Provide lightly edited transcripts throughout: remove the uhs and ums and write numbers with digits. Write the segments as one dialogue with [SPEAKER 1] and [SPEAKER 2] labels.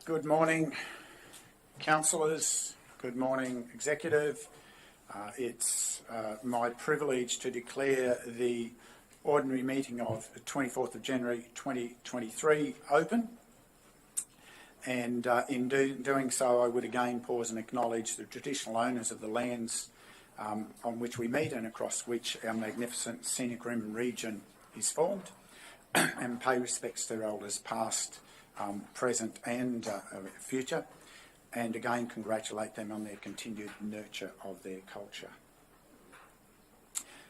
[SPEAKER 1] Good morning, councillors. Good morning, executive. It's my privilege to declare the ordinary meeting of the 24th of January 2023 open. And in doing so, I would again pause and acknowledge the traditional owners of the lands on which we meet and across which our magnificent Scenic region is formed, and pay respects to their elders past, present and future, and again congratulate them on their continued nurture of their culture.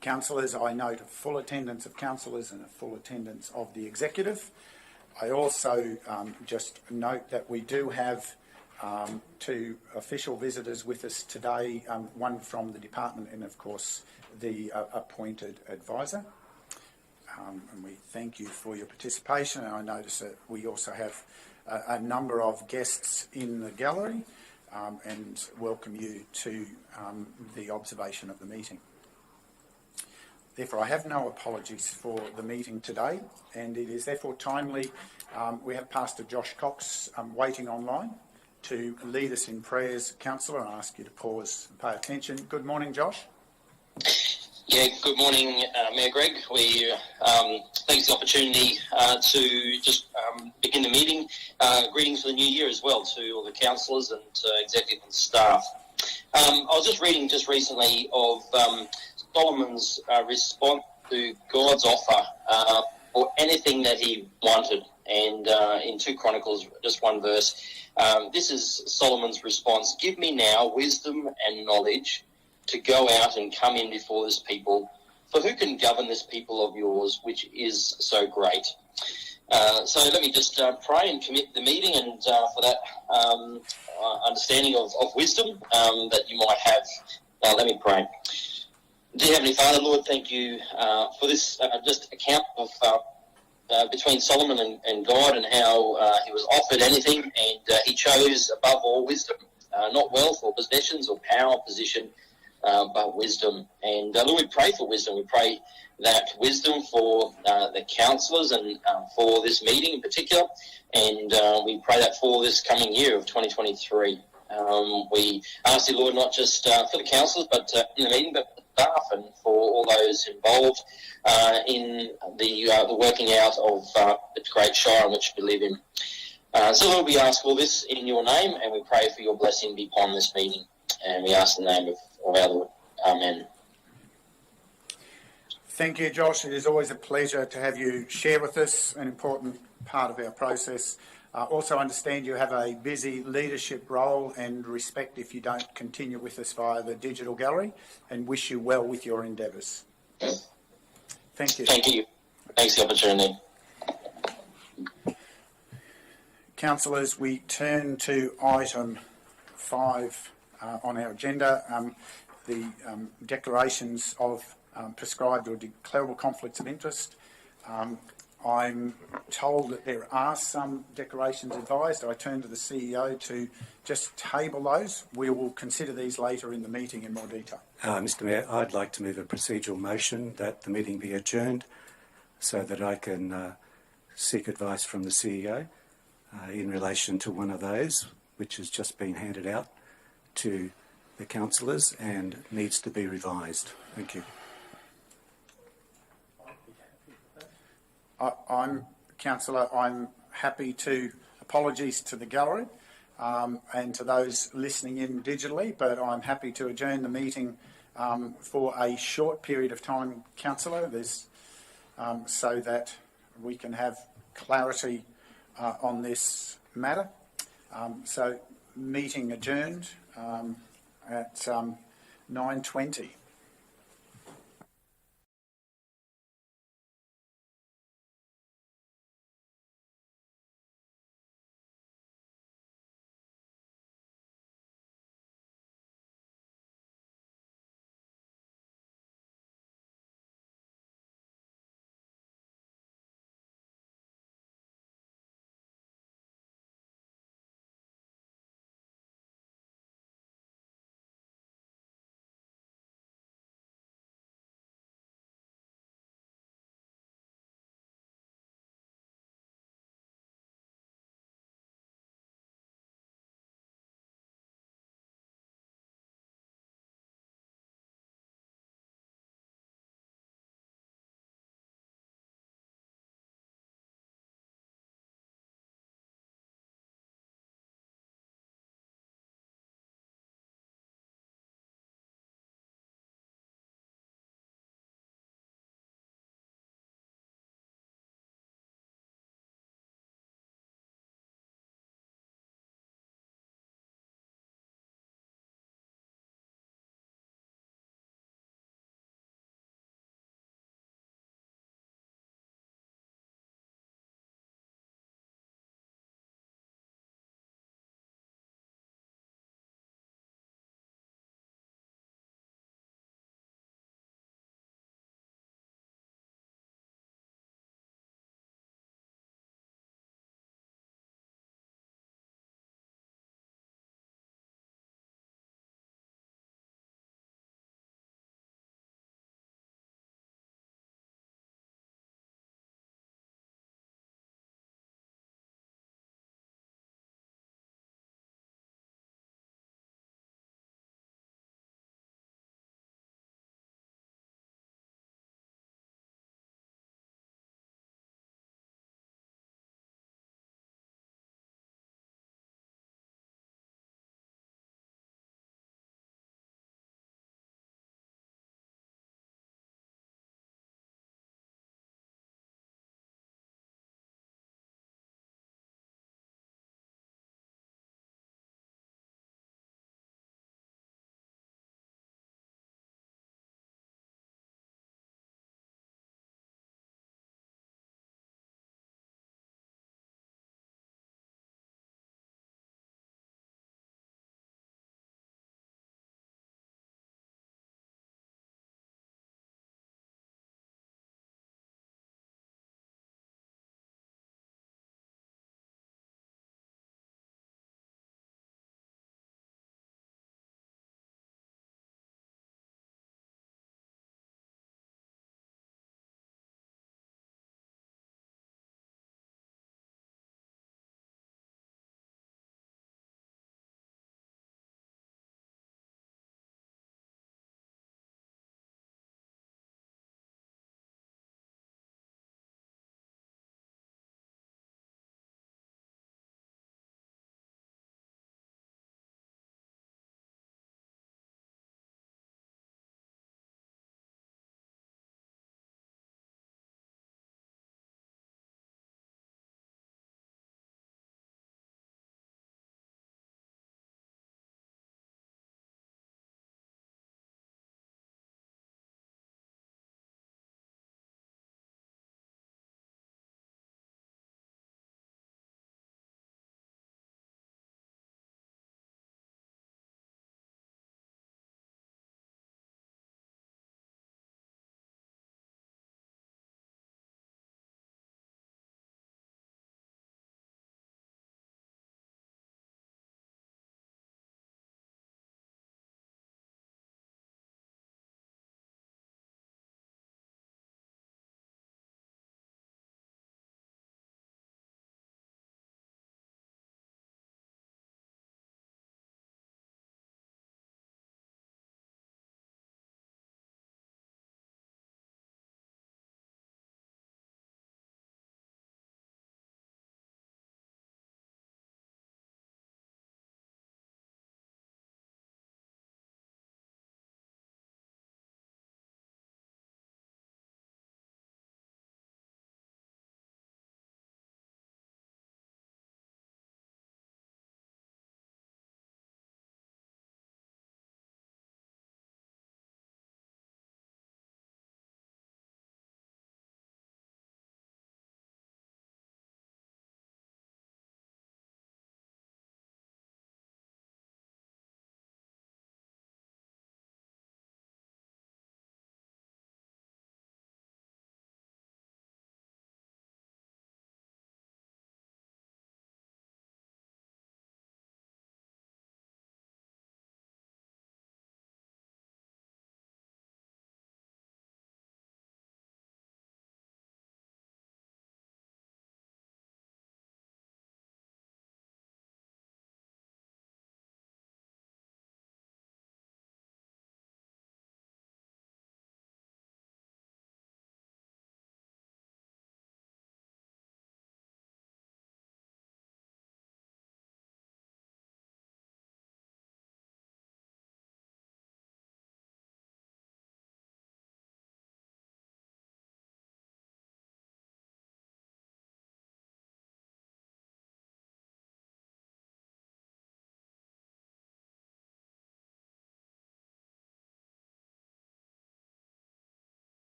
[SPEAKER 1] Councillors, I note a full attendance of councillors and a full attendance of the executive. I also just note that we do have two official visitors with us today, one from the department and of course the appointed advisor. And we thank you for your participation, and I notice that we also have a number of guests in the gallery and welcome you to the observation of the meeting. Therefore, I have no apologies for the meeting today, and it is therefore timely. We have Pastor Josh Cox waiting online to lead us in prayers. Councillor, I ask you to pause and pay attention. Good morning, Josh.
[SPEAKER 2] Yeah, good morning, Mayor Greg. We thanks for the opportunity to just begin the meeting. Greetings for the new year as well to all the councillors and executive and staff. I was just reading just recently of Solomon's response to God's offer for anything that he wanted. And in 2 Chronicles, just one verse, this is Solomon's response: "Give me now wisdom and knowledge to go out and come in before this people. For who can govern this people of yours, which is so great?" So let me just pray and commit the meeting, and for that understanding of wisdom that you might have, let me pray. Dear Heavenly Father, Lord, thank you for this just account of between Solomon and God, and how he was offered anything, and he chose above all wisdom, not wealth or possessions or power or position, but wisdom. And Lord, we pray for wisdom. We pray that wisdom for the councillors and for this meeting in particular, and we pray that for this coming year of 2023. We ask you, Lord, not just for the councillors, but in the meeting, but for the staff and for all those involved in the working out of the great shire in which we live in. So Lord, we ask all this in your name, and we pray for your blessing be upon this meeting. And we ask in the name of our Lord. Amen.
[SPEAKER 1] Thank you, Josh. It is always a pleasure to have you share with us an important part of our process. Also understand you have a busy leadership role, and respect if you don't continue with us via the digital gallery, and wish you well with your endeavours. Thank you.
[SPEAKER 2] Thank you. Thanks for the opportunity.
[SPEAKER 1] Councillors, we turn to item 5 on our agenda, the declarations of prescribed or declarable conflicts of interest. I'm told that there are some declarations advised. I turn to the CEO to just table those. We will consider these later in the meeting in more detail.
[SPEAKER 3] Mr Mayor, I'd like to move a procedural motion that the meeting be adjourned so that I can seek advice from the CEO in relation to one of those, which has just been handed out to the councillors and needs to be revised. Thank you.
[SPEAKER 1] Councillor, I'm happy to apologies to the gallery and to those listening in digitally, but I'm happy to adjourn the meeting for a short period of time, Councillor, so that we can have clarity on this matter. So meeting adjourned at 9:20.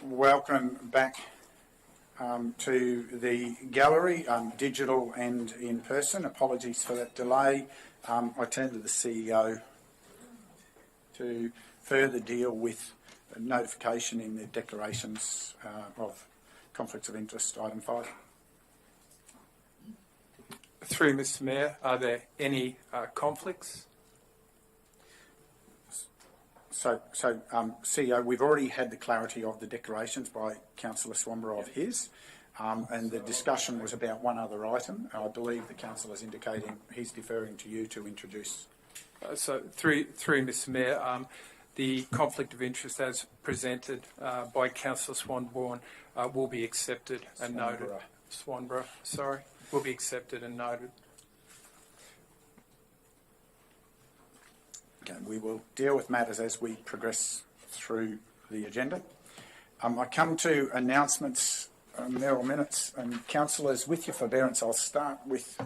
[SPEAKER 1] Welcome back to the gallery, digital and in person. Apologies for that delay. I turn to the CEO to further deal with notification in the declarations of conflicts of interest, item 5.
[SPEAKER 4] Through Mr Mayor, are there any conflicts?
[SPEAKER 1] So, CEO, we've already had the clarity of the declarations by Councillor Swanborough of his, and the discussion was about one other item. I believe the councillor is indicating he's deferring to you to introduce.
[SPEAKER 4] So through Mr Mayor, the conflict of interest as presented by Councillor Swanborough will be accepted and noted. Swanborough, sorry, will be accepted and noted.
[SPEAKER 1] Okay, we will deal with matters as we progress through the agenda. I come to announcements, Mayoral minutes, and councillors, with your forbearance, I'll start with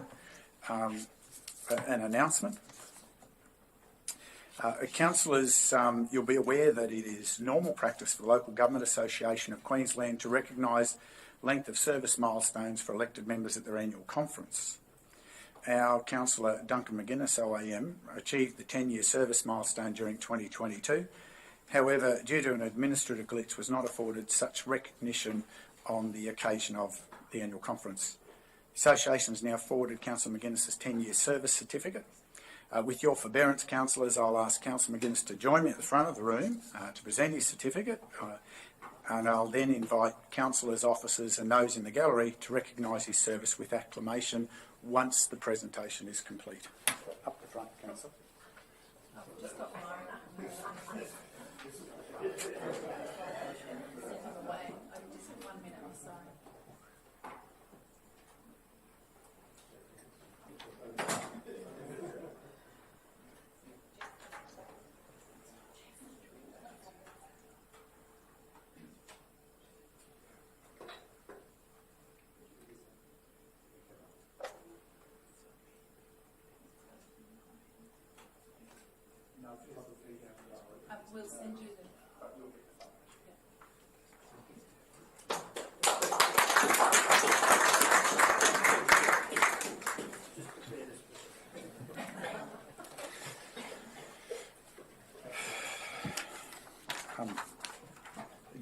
[SPEAKER 1] an announcement. Councillors, you'll be aware that it is normal practice for the Local Government Association of Queensland to recognise length of service milestones for elected members at their annual conference. Our councillor Duncan McGuinness OAM achieved the 10-year service milestone during 2022. However, due to an administrative glitch, was not afforded such recognition on the occasion of the annual conference. The association has now forwarded Councillor McGuinness's 10-year service certificate. With your forbearance, councillors, I'll ask Councillor McGuinness to join me at the front of the room to present his certificate, and I'll then invite councillors, officers and those in the gallery to recognise his service with acclamation once the presentation is complete. Up the front, councillor.
[SPEAKER 5] We'll send you the...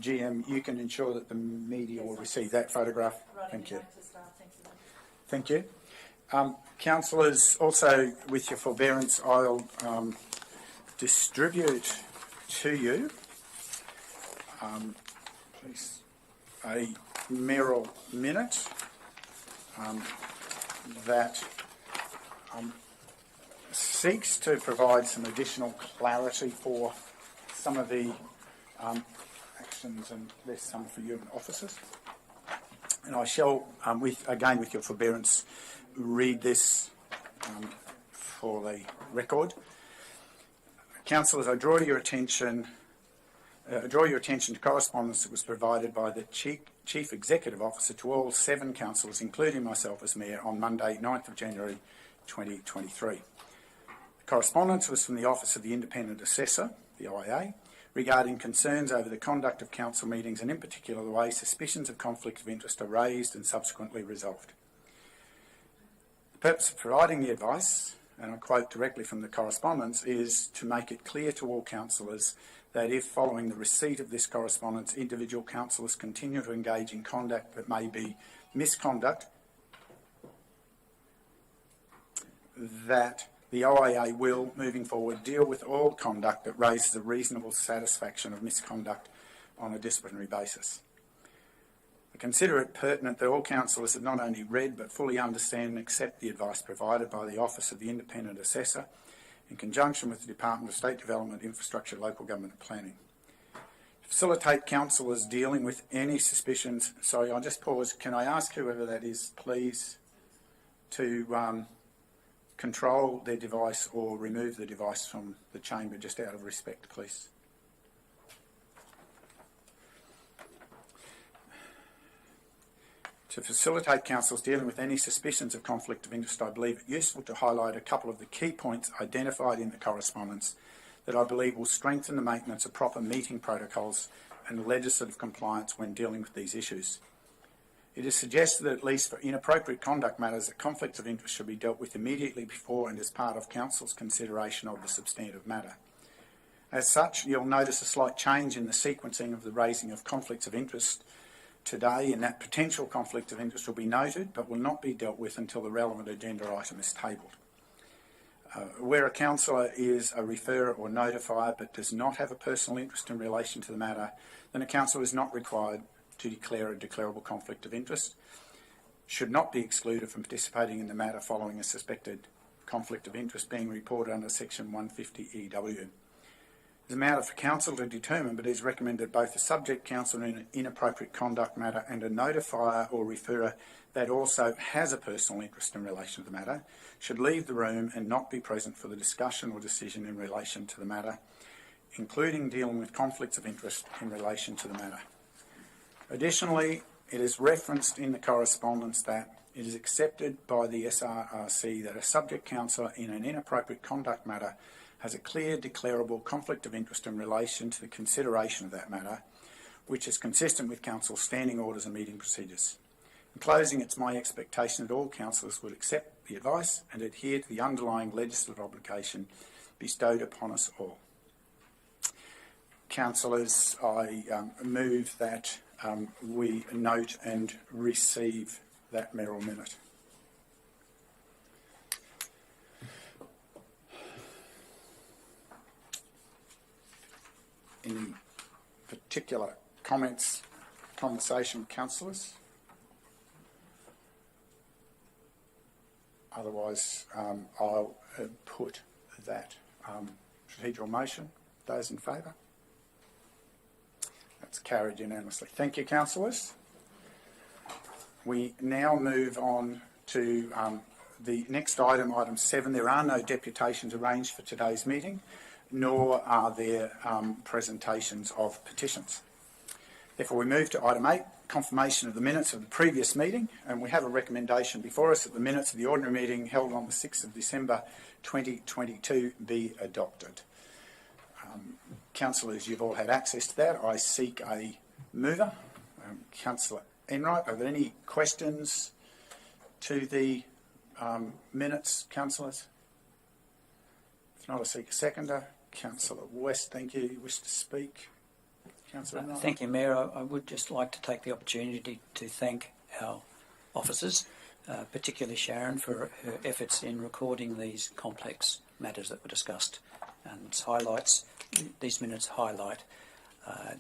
[SPEAKER 1] GM, you can ensure that the media will receive that photograph. Thank you. Thank you. Councillors, also with your forbearance, I'll distribute to you, please, a Mayoral minute that seeks to provide some additional clarity for some of the actions, and there's some for you and officers. And I shall, with your forbearance, read this for the record. Councillors, I draw your attention to correspondence that was provided by the Chief Executive Officer to all 7 councillors, including myself as Mayor, on Monday, 9th of January 2023. The correspondence was from the Office of the Independent Assessor, the IA, regarding concerns over the conduct of council meetings and in particular the way suspicions of conflict of interest are raised and subsequently resolved. The purpose of providing the advice, and I quote directly from the correspondence, is to make it clear to all councillors that if, following the receipt of this correspondence, individual councillors continue to engage in conduct that may be misconduct, that the OIA will, moving forward, deal with all conduct that raises a reasonable satisfaction of misconduct on a disciplinary basis. I consider it pertinent that all councillors have not only read but fully understand and accept the advice provided by the Office of the Independent Assessor in conjunction with the Department of State Development, Infrastructure, Local Government and Planning. To facilitate councillors dealing with any suspicions, sorry, I'll just pause. Can I ask whoever that is, please, to control their device or remove the device from the chamber just out of respect, please. To facilitate councillors dealing with any suspicions of conflict of interest, I believe it useful to highlight a couple of the key points identified in the correspondence that I believe will strengthen the maintenance of proper meeting protocols and legislative compliance when dealing with these issues. It is suggested that at least for inappropriate conduct matters, that conflicts of interest should be dealt with immediately before and as part of Council's consideration of the substantive matter. As such, you'll notice a slight change in the sequencing of the raising of conflicts of interest today, in that potential conflict of interest will be noted but will not be dealt with until the relevant agenda item is tabled. Where a councillor is a referrer or notifier but does not have a personal interest in relation to the matter, then a councillor is not required to declare a declarable conflict of interest, should not be excluded from participating in the matter following a suspected conflict of interest being reported under section 150 EW. It's a matter for council to determine, but it is recommended both a subject councillor in an inappropriate conduct matter and a notifier or referrer that also has a personal interest in relation to the matter should leave the room and not be present for the discussion or decision in relation to the matter, including dealing with conflicts of interest in relation to the matter. Additionally, it is referenced in the correspondence that it is accepted by the SRRC that a subject councillor in an inappropriate conduct matter has a clear declarable conflict of interest in relation to the consideration of that matter, which is consistent with Council's standing orders and meeting procedures. In closing, it's my expectation that all councillors would accept the advice and adhere to the underlying legislative obligation bestowed upon us all. Councillors, I move that we note and receive that mayoral minute. Any particular comments, conversation, councillors? Otherwise, I'll put that procedural motion. Those in favour? That's carried unanimously. Thank you, councillors. We now move on to the next item, item 7. There are no deputations arranged for today's meeting, nor are there presentations of petitions. Therefore, we move to item 8, confirmation of the minutes of the previous meeting, and we have a recommendation before us that the minutes of the ordinary meeting held on the 6th of December 2022 be adopted. Councillors, you've all had access to that. I seek a mover. Councillor Enright, are there any questions to the minutes, councillors? If not, I seek a seconder. Councillor West, thank you. You wish to speak? Councillor Enright.
[SPEAKER 6] Thank you, Mayor. I would just like to take the opportunity to thank our officers, particularly Sharon, for her efforts in recording these complex matters that were discussed. And these minutes highlight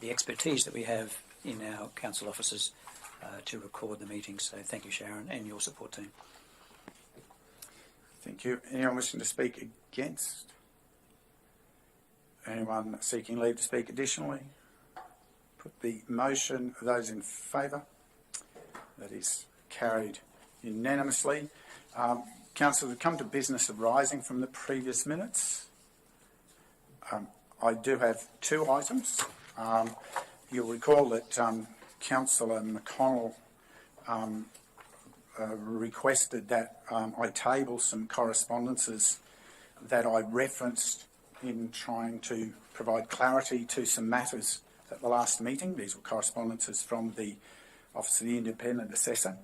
[SPEAKER 6] the expertise that we have in our council officers to record the meetings. So thank you, Sharon, and your support team.
[SPEAKER 1] Thank you. Anyone wishing to speak against? Anyone seeking leave to speak additionally? Put the motion. Those in favour? That is carried unanimously. Council, we come to business arising from the previous minutes. I do have 2 items. You'll recall that Councillor McConnell requested that I table some correspondences that I referenced in trying to provide clarity to some matters at the last meeting. These were correspondences from the Office of the Independent Assessor.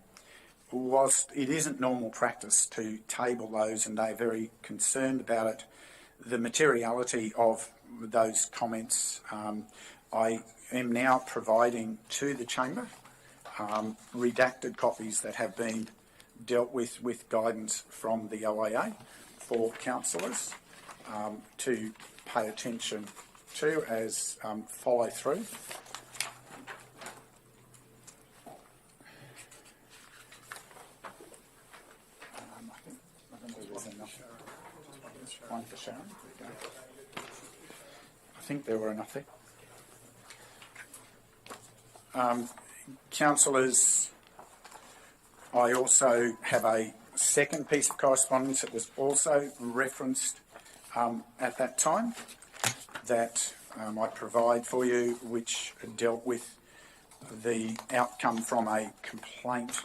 [SPEAKER 1] Whilst it isn't normal practice to table those, and they're very concerned about it, the materiality of those comments, I am now providing to the Chamber redacted copies that have been dealt with guidance from the OIA for councillors to pay attention to as follow through. I think there's enough. One for Sharon. I think there were enough there. Councillors, I also have a second piece of correspondence that was also referenced at that time that I provide for you, which dealt with the outcome from a complaint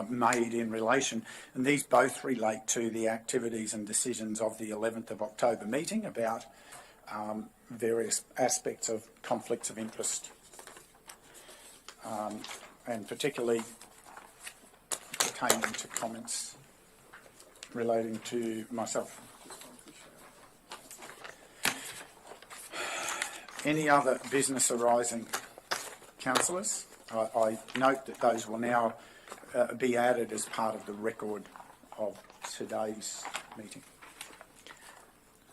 [SPEAKER 1] made in relation, and these both relate to the activities and decisions of the 11th of October meeting about various aspects of conflicts of interest and particularly pertaining to comments relating to myself. Any other business arising, councillors? I note that those will now be added as part of the record of today's meeting.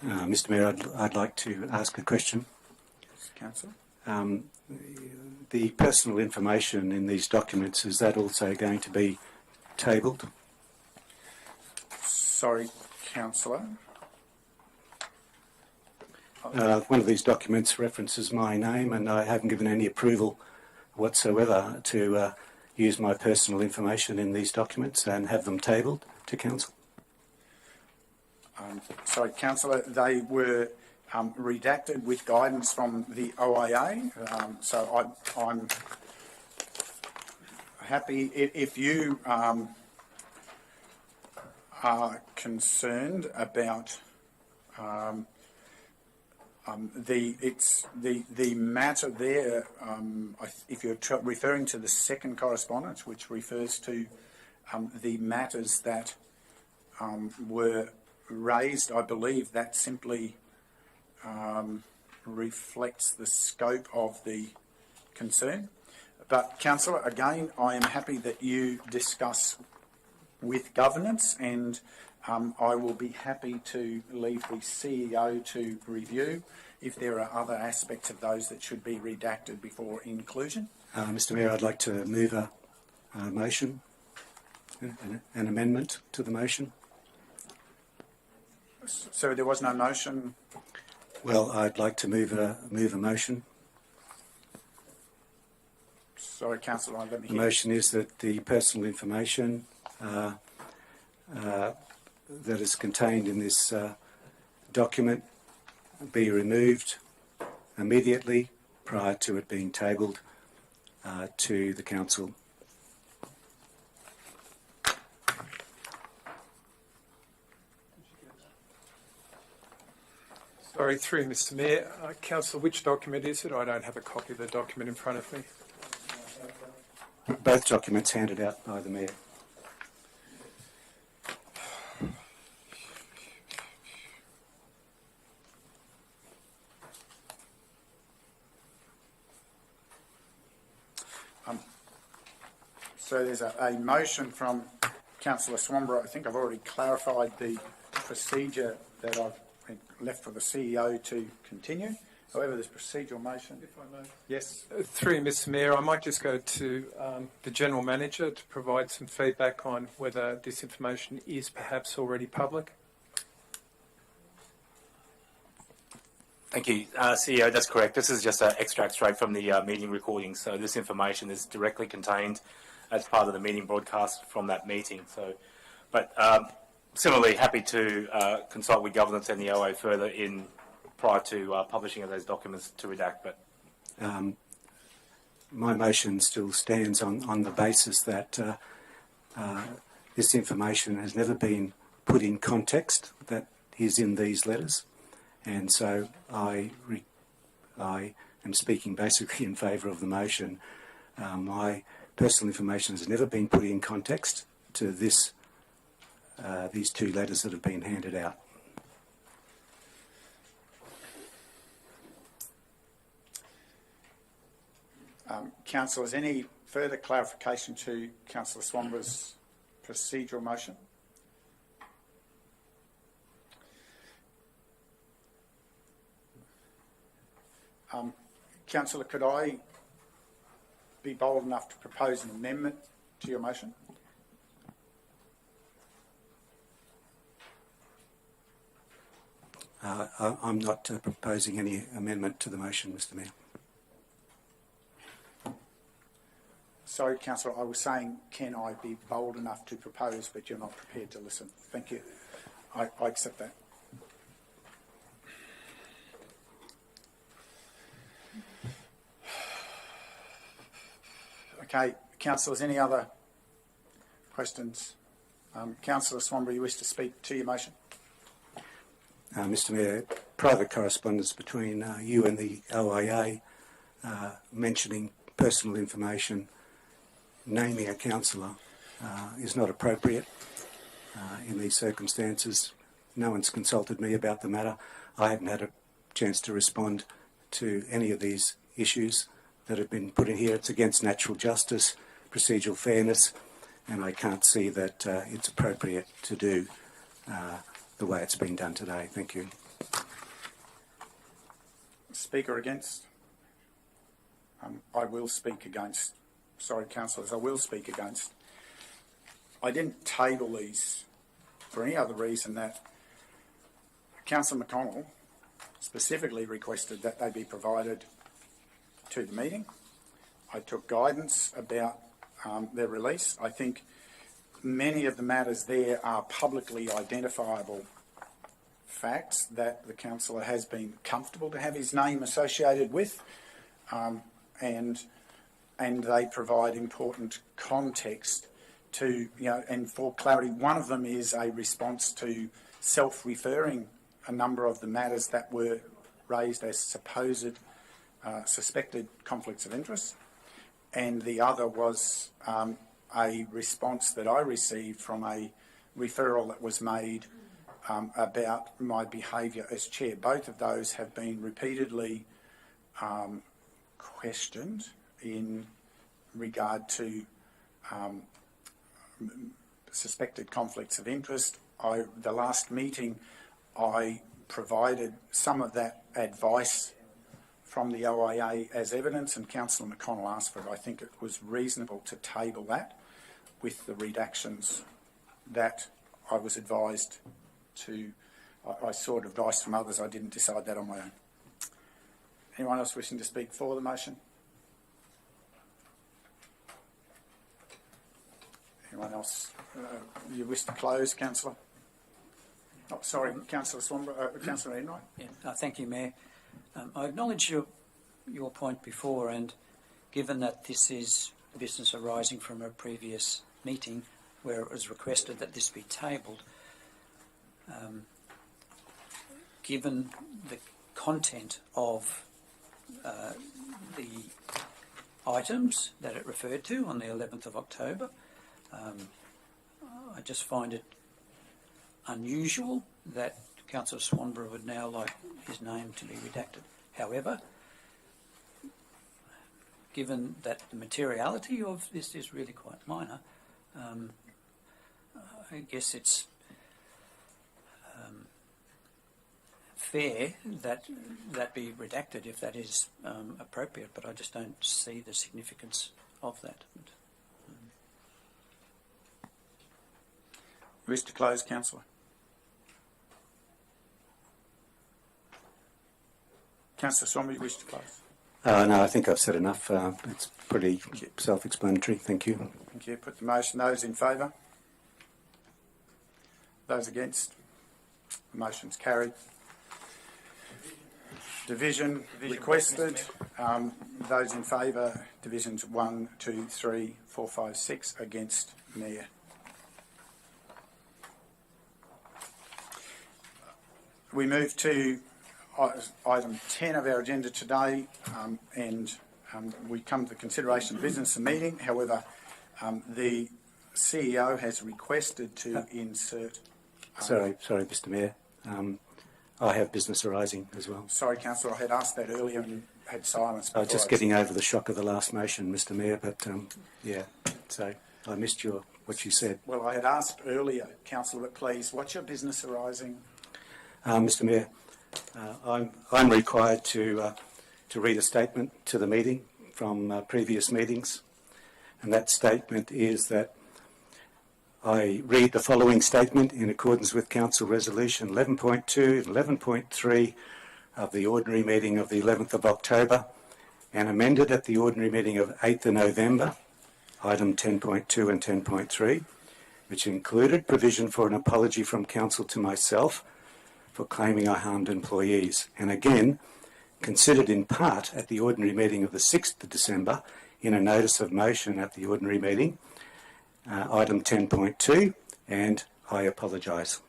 [SPEAKER 3] Mr Mayor, I'd like to ask a question.
[SPEAKER 1] Councillor?
[SPEAKER 3] The personal information in these documents, is that also going to be tabled?
[SPEAKER 1] Sorry, councillor.
[SPEAKER 3] One of these documents references my name, and I haven't given any approval whatsoever to use my personal information in these documents and have them tabled to council.
[SPEAKER 1] Sorry, councillor, they were redacted with guidance from the OIA, so I'm happy if you are concerned about the matter there. If you're referring to the second correspondence, which refers to the matters that were raised, I believe that simply reflects the scope of the concern. But councillor, again, I am happy that you discuss with governance, and I will be happy to leave the CEO to review if there are other aspects of those that should be redacted before inclusion.
[SPEAKER 3] Mr Mayor, I'd like to move a motion, an amendment to the motion.
[SPEAKER 1] So there was no motion.
[SPEAKER 3] Well, I'd like to move a motion.
[SPEAKER 1] Sorry, councillor, let me
[SPEAKER 3] The
[SPEAKER 1] hear.
[SPEAKER 3] motion is that the personal information that is contained in this document be removed immediately prior to it being tabled to the council.
[SPEAKER 4] Sorry, through Mr Mayor. Councillor, which document is it? I don't have a copy of the document in front of me.
[SPEAKER 3] Both documents handed out by the Mayor.
[SPEAKER 1] So there's a motion from councillor Swanborough. I think I've already clarified the procedure that I've left for the CEO to continue. However, there's procedural motion.
[SPEAKER 4] If I may.
[SPEAKER 1] Yes.
[SPEAKER 4] Through Mr Mayor, I might just go to the General Manager to provide some feedback on whether this information is perhaps already public.
[SPEAKER 7] Thank you. CEO, that's correct. This is just an extract straight from the meeting recording. So this information is directly contained as part of the meeting broadcast from that meeting. So, but similarly, happy to consult with governance and the OA further in prior to publishing of those documents to redact. But
[SPEAKER 3] my motion still stands on the basis that this information has never been put in context that is in these letters, and so I am speaking basically in favour of the motion. My personal information has never been put in context to this these two letters that have been handed out.
[SPEAKER 1] Councillors, any further clarification to councillor Swanborough's procedural motion? Councillor, could I be bold enough to propose an amendment to your motion?
[SPEAKER 3] I'm not proposing any amendment to the motion, Mr Mayor.
[SPEAKER 1] Sorry, councillor, I was saying, can I be bold enough to propose, but you're not prepared to listen. Thank you. I accept that. Okay, councillors, any other questions? Councillor Swanborough, you wish to speak to your motion?
[SPEAKER 3] Mr Mayor, private correspondence between you and the OIA mentioning personal information, naming a councillor is not appropriate in these circumstances. No one's consulted me about the matter. I haven't had a chance to respond to any of these issues that have been put in here. It's against natural justice, procedural fairness, and I can't see that it's appropriate to do the way it's been done today. Thank you.
[SPEAKER 1] Speaker against? I will speak against. Sorry, councillors, I will speak against. I didn't table these for any other reason that Councillor McConnell specifically requested that they be provided to the meeting. I took guidance about their release. I think many of the matters there are publicly identifiable facts that the councillor has been comfortable to have his name associated with, and they provide important context to, and for clarity, one of them is a response to self-referring a number of the matters that were raised as supposed suspected conflicts of interest, and the other was a response that I received from a referral that was made about my behaviour as chair. Both of those have been repeatedly questioned in regard to suspected conflicts of interest. The last meeting, I provided some of that advice from the OIA as evidence, and Councillor McConnell asked for it. I think it was reasonable to table that with the redactions that I was advised to. I sought advice from others. I didn't decide that on my own. Anyone else wishing to speak for the motion? Anyone else? You wish to close, Councillor? Oh, sorry, Councillor Swanborough, Councillor Enright.
[SPEAKER 6] Yeah, thank you, Mayor. I acknowledge your point before, and given that this is business arising from a previous meeting where it was requested that this be tabled, given the content of the items that it referred to on the 11th of October, I just find it unusual that Councillor Swanborough would now like his name to be redacted. However, given that the materiality of this is really quite minor, I guess it's fair that that be redacted if that is appropriate, but I just don't see the significance of that.
[SPEAKER 1] Wish to close, Councillor? Councillor Swanborough, you wish to close?
[SPEAKER 3] No, I think I've said enough. It's pretty self-explanatory. Thank you.
[SPEAKER 1] Thank you. Put the motion. Those in favour? Those against? The motion's carried. Division requested. Those in favour, divisions 1, 2, 3, 4, 5, 6. Against, Mayor. We move to item 10 of our agenda today, and we come to the consideration of business and meeting. However, the CEO has requested to insert...
[SPEAKER 3] Sorry, Mr Mayor. I have business arising as well.
[SPEAKER 1] Sorry, Councillor, I had asked that earlier and had silence.
[SPEAKER 3] I was just getting over the shock of the last motion, Mr Mayor, but yeah, so I missed what you said.
[SPEAKER 1] Well, I had asked earlier, Councillor, but please, what's your business arising?
[SPEAKER 3] Mr Mayor, I'm required to read a statement to the meeting from previous meetings, and that statement is that I read the following statement in accordance with Council Resolution 11.2 and 11.3 of the ordinary meeting of the 11th of October and amended at the ordinary meeting of 8th of November, item 10.2 and 10.3, which included provision for an apology from Council to myself for claiming I harmed employees, and again considered in part at the ordinary meeting of the 6th of December in a notice of motion at the ordinary meeting, item 10.2, and I apologise.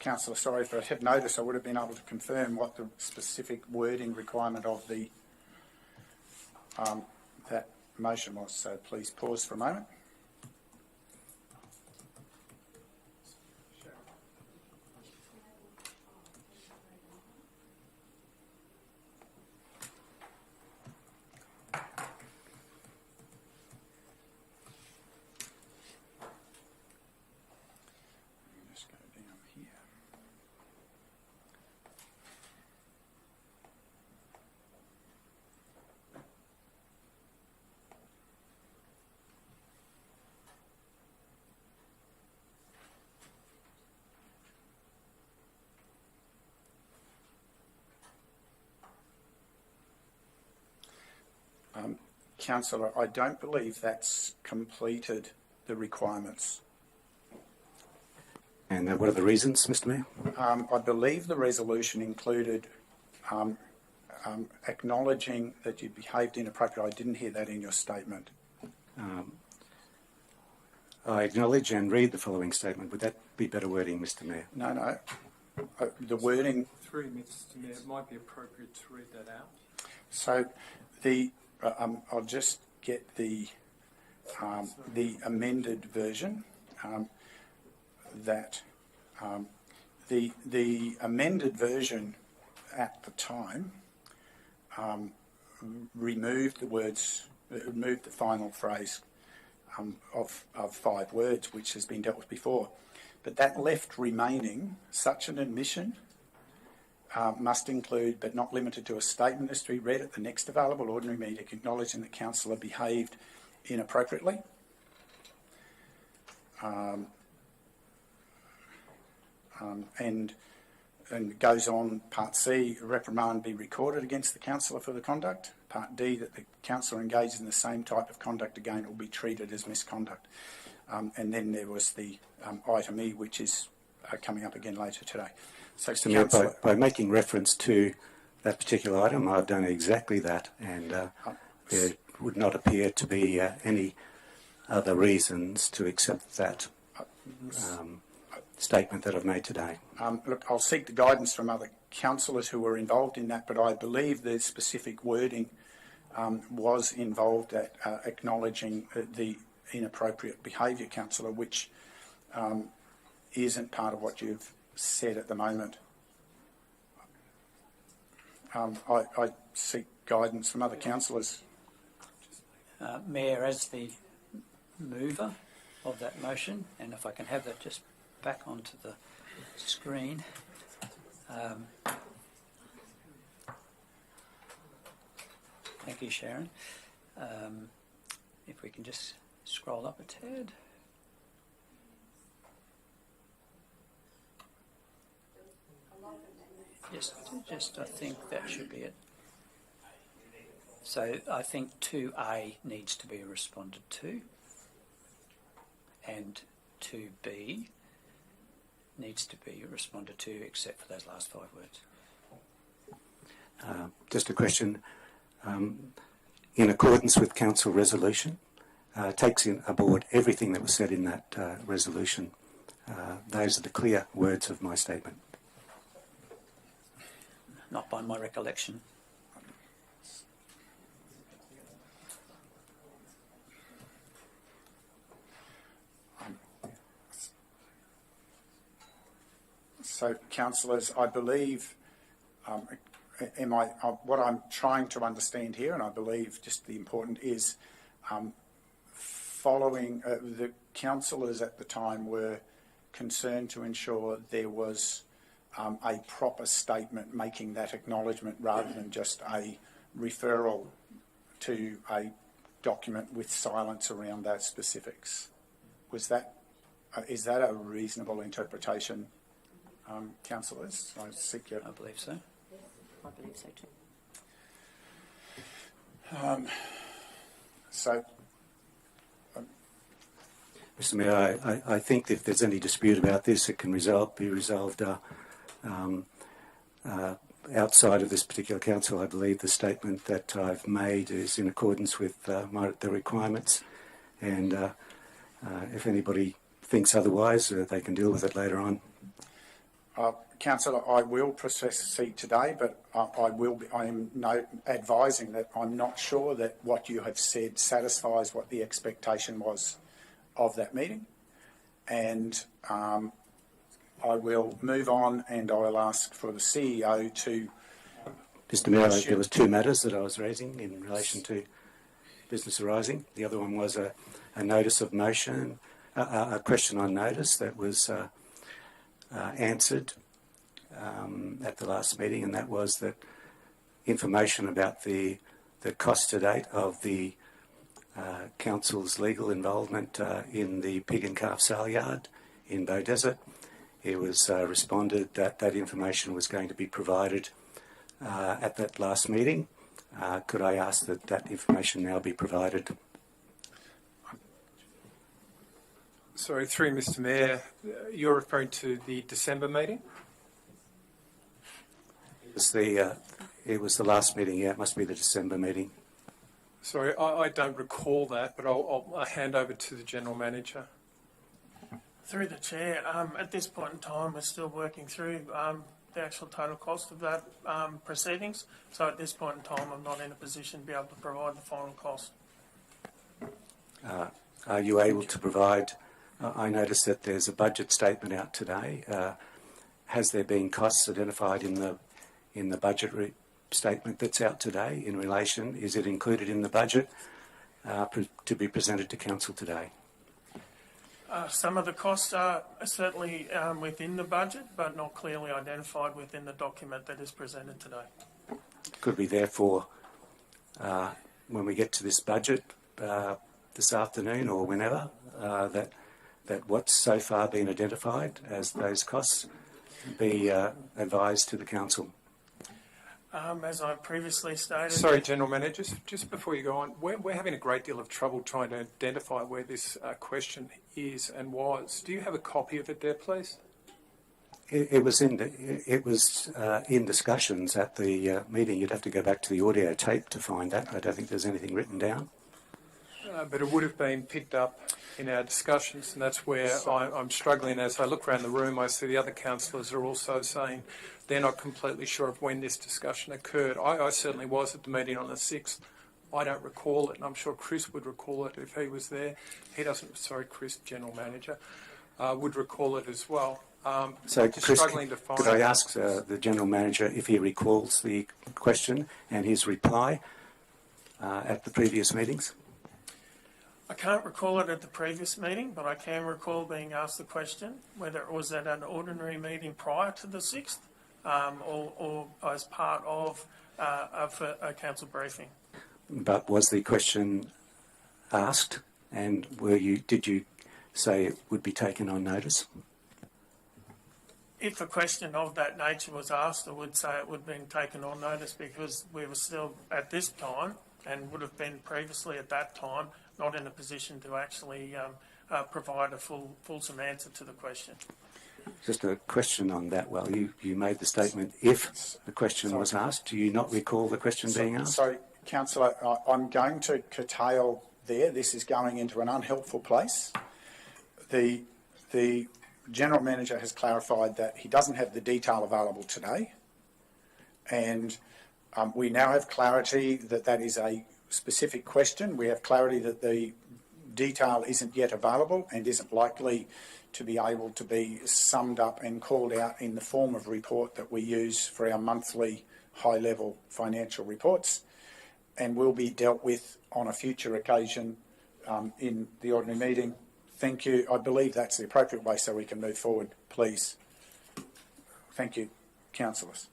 [SPEAKER 1] Councillor, sorry, if I had noticed, I would have been able to confirm what the specific wording requirement of the that motion was. So please pause for a moment. Just go down here. Councillor, I don't believe that's completed the requirements.
[SPEAKER 3] And what are the reasons, Mr Mayor?
[SPEAKER 1] I believe the resolution included acknowledging that you behaved inappropriately. I didn't hear that in your statement.
[SPEAKER 3] I acknowledge and read the following statement. Would that be better wording, Mr Mayor?
[SPEAKER 1] No. The wording.
[SPEAKER 4] Through Mr Mayor, it might be appropriate to read that out.
[SPEAKER 1] So I'll just get the amended version. The amended version at the time removed the final phrase of 5 words, which has been dealt with before. But that left remaining such an admission must include, but not limited to, a statement as to be read at the next available ordinary meeting acknowledging the councillor behaved inappropriately. And goes on, Part C, a reprimand be recorded against the councillor for the conduct. Part D, that the councillor engaged in the same type of conduct again will be treated as misconduct. And then there was the item E, which is coming up again later today. So,
[SPEAKER 3] Mr Mayor, by making reference to that particular item, I've done exactly that, and there would not appear to be any other reasons to accept that statement that I've made today.
[SPEAKER 1] Look, I'll seek the guidance from other councillors who were involved in that, but I believe the specific wording was involved at acknowledging the inappropriate behaviour, councillor, which isn't part of what you've said at the moment. I seek guidance from other councillors.
[SPEAKER 6] Mayor, as the mover of that motion, and if I can have that just back onto the screen. Thank you, Sharon. If we can just scroll up a tad. Just I think that should be it. So I think 2A needs to be responded to, and 2B needs to be responded to except for those last 5 words.
[SPEAKER 3] Just a question. In accordance with council resolution, takes aboard everything that was said in that resolution. Those are the clear words of my statement.
[SPEAKER 6] Not by my recollection.
[SPEAKER 1] So, councillors, I believe, what I'm trying to understand here, and I believe just the important is, following the councillors at the time were concerned to ensure there was a proper statement making that acknowledgement rather than just a referral to a document with silence around those specifics. Is that a reasonable interpretation, councillors? I seek your...
[SPEAKER 6] I believe so.
[SPEAKER 5] I believe so too.
[SPEAKER 1] So,
[SPEAKER 3] Mr Mayor, I think if there's any dispute about this, it can be resolved outside of this particular council. I believe the statement that I've made is in accordance with the requirements, and if anybody thinks otherwise, they can deal with it later on.
[SPEAKER 1] Councillor, I will proceed today, but I am advising that I'm not sure that what you have said satisfies what the expectation was of that meeting, and I will move on, and I will ask for the CEO to.
[SPEAKER 3] Mr Mayor, there was two matters that I was raising in relation to business arising. The other one was a notice of motion, a question on notice that was answered at the last meeting, and that was that information about the cost to date of the council's legal involvement in the pig and calf sale yard in Bow Desert. It was responded that that information was going to be provided at that last meeting. Could I ask that that information now be provided?
[SPEAKER 4] Sorry, through Mr Mayor, you're referring to the December meeting?
[SPEAKER 3] It was the last meeting, yeah, it must be the December meeting.
[SPEAKER 4] Sorry, I don't recall that, but I'll hand over to the General Manager.
[SPEAKER 8] Through the Chair, at this point in time, we're still working through the actual total cost of that proceedings. So at this point in time, I'm not in a position to be able to provide the final cost.
[SPEAKER 3] Are you able to provide, I noticed that there's a budget statement out today. Has there been costs identified in the budget statement that's out today in relation? Is it included in the budget to be presented to Council today?
[SPEAKER 8] Some of the costs are certainly within the budget, but not clearly identified within the document that is presented today.
[SPEAKER 3] Could we therefore, when we get to this budget this afternoon or whenever, that what's so far been identified as those costs be advised to the Council?
[SPEAKER 8] As I previously stated...
[SPEAKER 4] Sorry, General Manager, just before you go on, we're having a great deal of trouble trying to identify where this question is and was. Do you have a copy of it there, please?
[SPEAKER 3] It was in discussions at the meeting. You'd have to go back to the audio tape to find that. I don't think there's anything written down.
[SPEAKER 4] But it would have been picked up in our discussions, and that's where I'm struggling. As I look around the room, I see the other councillors are also saying they're not completely sure of when this discussion occurred. I certainly was at the meeting on the 6th. I don't recall it, and I'm sure Chris would recall it if he was there. He doesn't, sorry, Chris, General Manager, would recall it as well.
[SPEAKER 3] So, Chris,
[SPEAKER 4] struggling to find
[SPEAKER 3] could I ask the General Manager if he recalls the question and his reply at the previous meetings?
[SPEAKER 8] I can't recall it at the previous meeting, but I can recall being asked the question whether it was at an ordinary meeting prior to the 6th or as part of a council briefing.
[SPEAKER 3] But was the question asked, and did you say it would be taken on notice?
[SPEAKER 8] If a question of that nature was asked, I would say it would have been taken on notice, because we were still at this time, and would have been previously at that time, not in a position to actually provide a fulsome answer to the question.
[SPEAKER 3] Just a question on that. Well, you made the statement if the question was asked. Do you not recall the question being asked?
[SPEAKER 1] Sorry, Councillor, I'm going to curtail there. This is going into an unhelpful place. The General Manager has clarified that he doesn't have the detail available today, and we now have clarity that that is a specific question. We have clarity that the detail isn't yet available and isn't likely to be able to be summed up and called out in the form of report that we use for our monthly high-level financial reports, and will be dealt with on a future occasion in the ordinary meeting. Thank you. I believe that's the appropriate way so we can move forward, please. Thank you, councillors.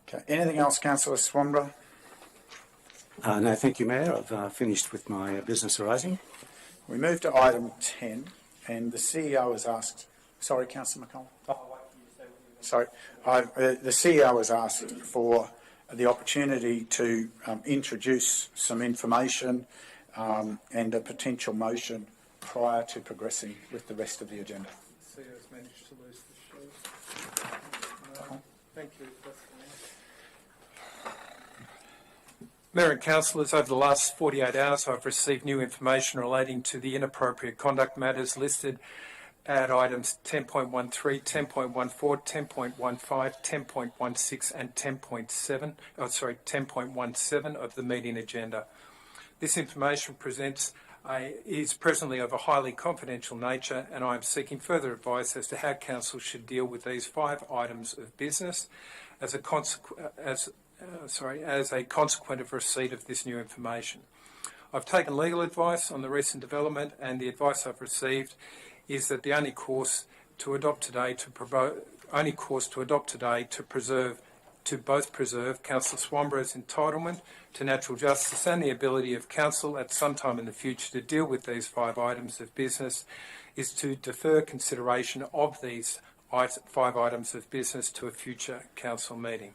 [SPEAKER 1] Okay. Anything else, Councillor Swanborough?
[SPEAKER 3] No, thank you, Mayor. I've finished with my business arising.
[SPEAKER 1] We move to item 10, and the CEO has asked... Sorry, Councillor McCollum. Sorry. The CEO has asked for the opportunity to introduce some information and a potential motion prior to progressing with the rest of the agenda.
[SPEAKER 4] The CEO's managed to lose the show. No. Thank you. Mayor and councillors, over the last 48 hours I've received new information relating to the inappropriate conduct matters listed add items 10.13, 10.14, 10.15, 10.16 and 10.17 of the meeting agenda. This information is presently of a highly confidential nature, and I am seeking further advice as to how Council should deal with these 5 items of business as a consequence of receipt of this new information. I've taken legal advice on the recent development, and the advice I've received is that the only course to adopt today to both preserve Councillor Swanborough's entitlement to natural justice and the ability of Council at some time in the future to deal with these 5 items of business is to defer consideration of these 5 items of business to a future Council meeting.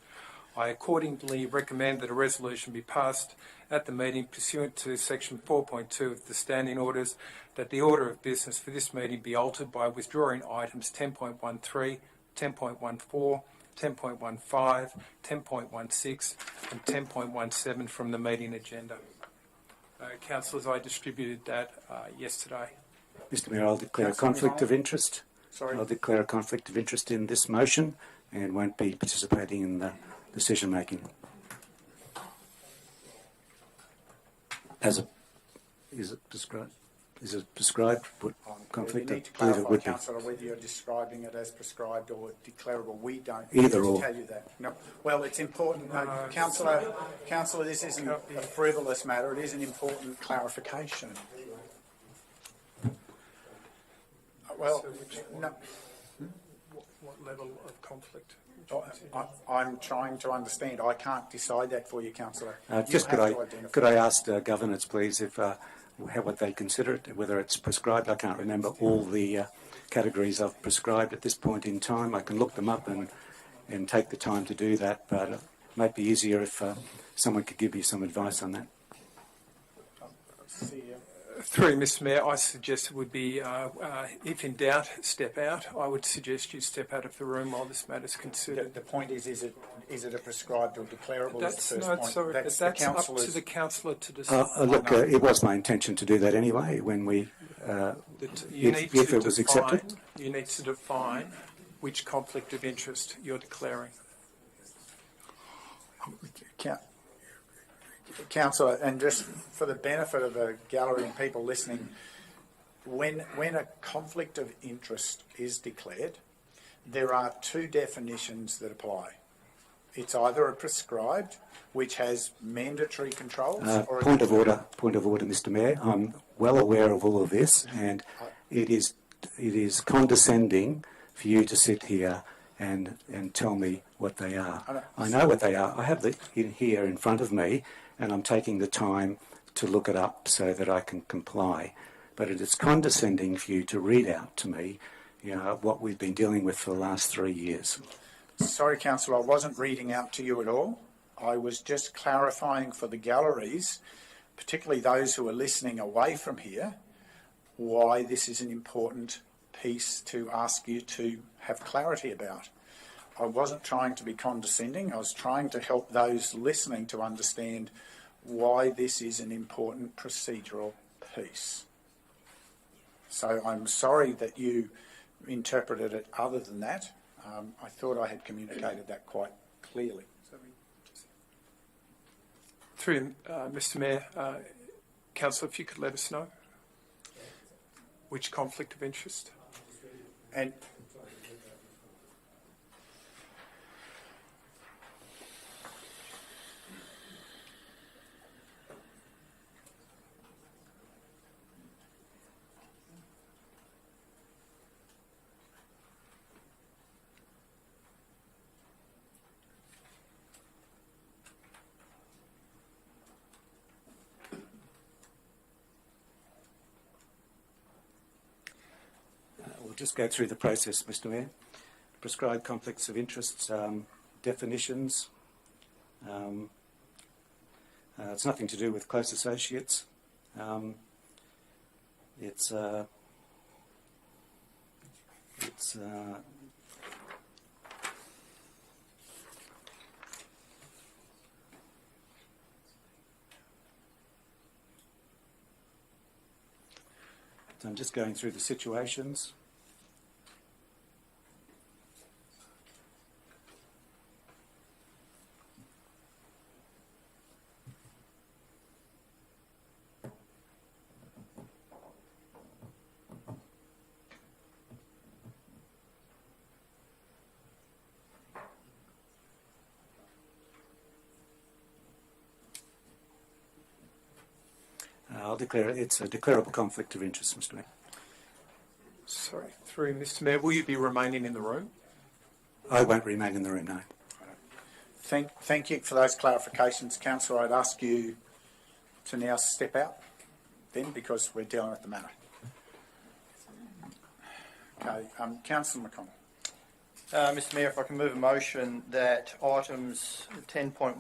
[SPEAKER 4] I accordingly recommend that a resolution be passed at the meeting pursuant to section 4.2 of the standing orders, that the order of business for this meeting be altered by withdrawing items 10.13, 10.14, 10.15, 10.16 and 10.17 from the meeting agenda. Councillors, I distributed that yesterday.
[SPEAKER 3] Mr Mayor, I'll declare a conflict of interest.
[SPEAKER 1] Sorry.
[SPEAKER 3] I'll declare a conflict of interest in this motion and won't be participating in the decision making. Is it prescribed? Is it prescribed? Conflict?
[SPEAKER 1] You need to
[SPEAKER 3] I believe it
[SPEAKER 1] clarify,
[SPEAKER 3] would be.
[SPEAKER 1] Councillor, whether you're describing it as prescribed or declarable. We don't
[SPEAKER 3] Either or.
[SPEAKER 1] tell you that. No. Well, it's important. Councillor, this isn't a frivolous matter. It is an important clarification. Well, no.
[SPEAKER 4] What level of conflict?
[SPEAKER 1] I'm trying to understand. I can't decide that for you, Councillor.
[SPEAKER 3] Could I ask governance, please, if what they consider it, whether it's prescribed? I can't remember all the categories I've prescribed at this point in time. I can look them up and take the time to do that, but it might be easier if someone could give me some advice on that.
[SPEAKER 4] Through Mr Mayor, I suggest it would be, if in doubt, step out. I would suggest you step out of the room while this matter is considered.
[SPEAKER 1] The point is it a prescribed or declarable?
[SPEAKER 4] That's
[SPEAKER 1] is the first point.
[SPEAKER 4] that's up to the councillor to decide.
[SPEAKER 3] Look, it was my intention to do that anyway when we, if it was accepted.
[SPEAKER 4] You need to define which conflict of interest you're declaring.
[SPEAKER 1] Councillor, and just for the benefit of the gallery and people listening, when a conflict of interest is declared, there are 2 definitions that apply. It's either a prescribed, which has mandatory controls, or
[SPEAKER 3] point of order, Mr Mayor. I'm well aware of all of this, and it is condescending for you to sit here and tell me what they are. I know what they are. I have it here in front of me, and I'm taking the time to look it up so that I can comply. But it is condescending for you to read out to me, what we've been dealing with for the last 3 years.
[SPEAKER 1] Sorry, Councillor, I wasn't reading out to you at all. I was just clarifying for the galleries, particularly those who are listening away from here, why this is an important piece to ask you to have clarity about. I wasn't trying to be condescending. I was trying to help those listening to understand why this is an important procedural piece. So I'm sorry that you interpreted it other than that. I thought I had communicated that quite clearly.
[SPEAKER 4] Through Mr Mayor, Councillor, if you could let us know which conflict of interest.
[SPEAKER 1] And
[SPEAKER 3] We'll just go through the process, Mr Mayor. Prescribed conflicts of interests, definitions. It's nothing to do with close associates. So I'm just going through the situations. I'll declare it's a declarable conflict of interest, Mr. Mayor.
[SPEAKER 4] Sorry, through Mr Mayor, will you be remaining in the room?
[SPEAKER 3] I won't remain in the room, no.
[SPEAKER 1] Thank you for those clarifications, Councillor. I'd ask you to now step out then, because we're dealing with the matter. Okay, Councillor McConnell.
[SPEAKER 9] Mr Mayor, if I can move a motion that items 10.13,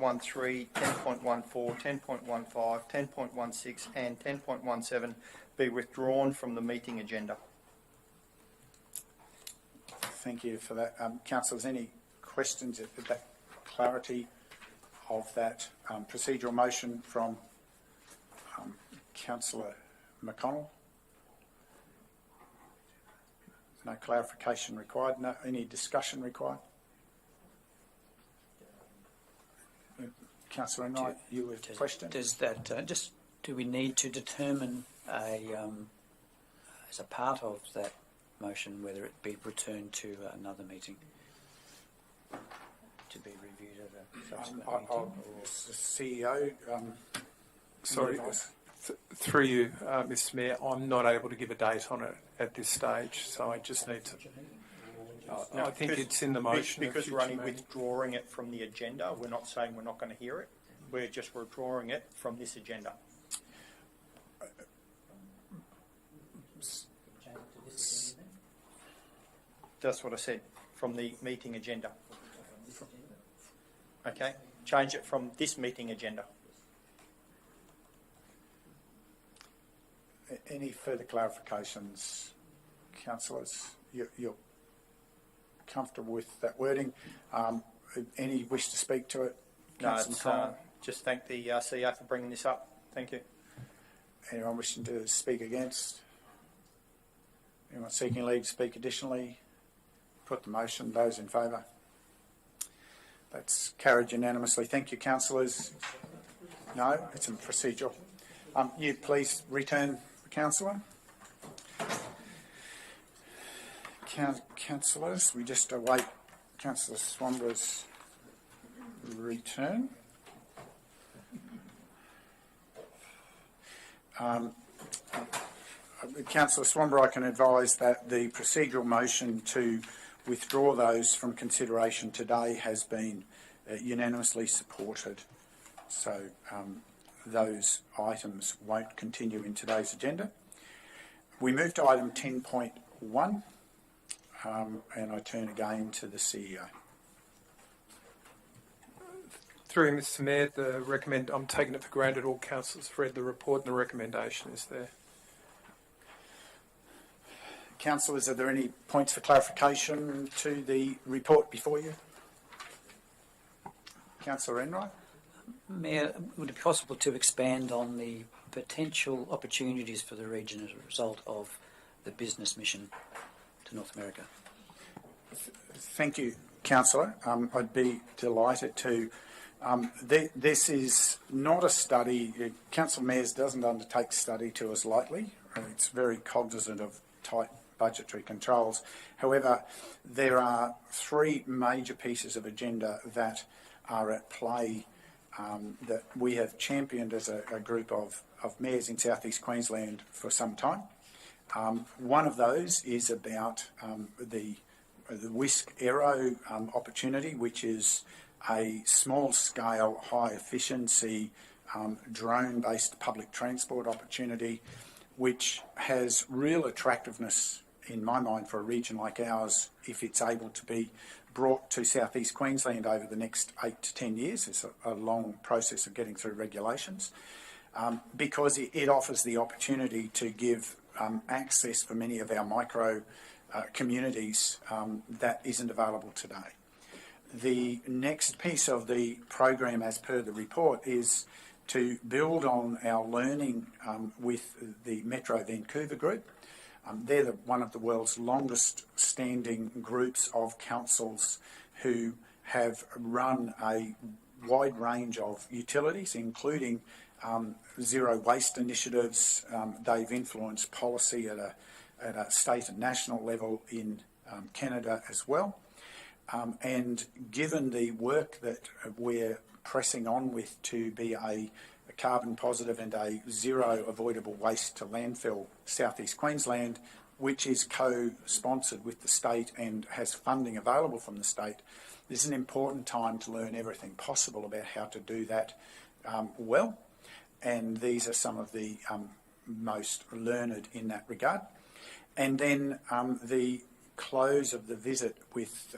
[SPEAKER 9] 10.14, 10.15, 10.16 and 10.17 be withdrawn from the meeting agenda.
[SPEAKER 1] Thank you for that. Councillors, any questions at that clarity of that procedural motion from Councillor McConnell? No clarification required. No, any discussion required? Councillor Knight, you with a question?
[SPEAKER 6] Does that do we need to determine as a part of that motion whether it be returned to another meeting to be reviewed at a subsequent meeting?
[SPEAKER 1] The CEO.
[SPEAKER 4] Sorry, through you, Mr Mayor, I'm not able to give a date on it at this stage, so I just need to. I think it's in the motion.
[SPEAKER 9] Because we're only withdrawing it from the agenda. We're not saying we're not going to hear it. We're just withdrawing it from this agenda. That's what I said, from the meeting agenda. Okay, change it from this meeting agenda.
[SPEAKER 1] Any further clarifications, councillors? You're comfortable with that wording? Any wish to speak to it?
[SPEAKER 9] No, it's, just thank the CEO for bringing this up. Thank you.
[SPEAKER 1] Anyone wishing to speak against? Anyone seeking leave to speak additionally? Put the motion. Those in favour? That's carried unanimously. Thank you, councillors. No, it's a procedural. You please return the councillor. Councillors, we just await Councillor Swanborough's return. Councillor Swanborough, I can advise that the procedural motion to withdraw those from consideration today has been unanimously supported. So those items won't continue in today's agenda. We move to item 10.1 and I turn again to the CEO.
[SPEAKER 4] Through Mr Mayor, I'm taking it for granted all councillors have read the report and the recommendation is there.
[SPEAKER 1] Councillors, are there any points for clarification to the report before you? Councillor Enright?
[SPEAKER 6] Mayor, would it be possible to expand on the potential opportunities for the region as a result of the business mission to North America?
[SPEAKER 1] Thank you, Councillor. I'd be delighted to. This is not a study. Council Mayors doesn't undertake study tours lightly. It's very cognizant of tight budgetary controls. However, there are three major pieces of agenda that are at play that we have championed as a group of mayors in South East Queensland for some time. One of those is about the Whisk Aero opportunity, which is a small-scale, high-efficiency drone-based public transport opportunity, which has real attractiveness in my mind for a region like ours if it's able to be brought to South East Queensland over the next 8 to 10 years. It's a long process of getting through regulations because it offers the opportunity to give access for many of our micro communities that isn't available today. The next piece of the program, as per the report, is to build on our learning with the Metro Vancouver group. They're one of the world's longest standing groups of councils who have run a wide range of utilities, including zero waste initiatives. They've influenced policy at a state and national level in Canada as well. And given the work that we're pressing on with to be a a carbon positive and a zero avoidable waste to landfill South East Queensland, which is co-sponsored with the state and has funding available from the state. This is an important time to learn everything possible about how to do that well, and these are some of the most learned in that regard. And then the close of the visit with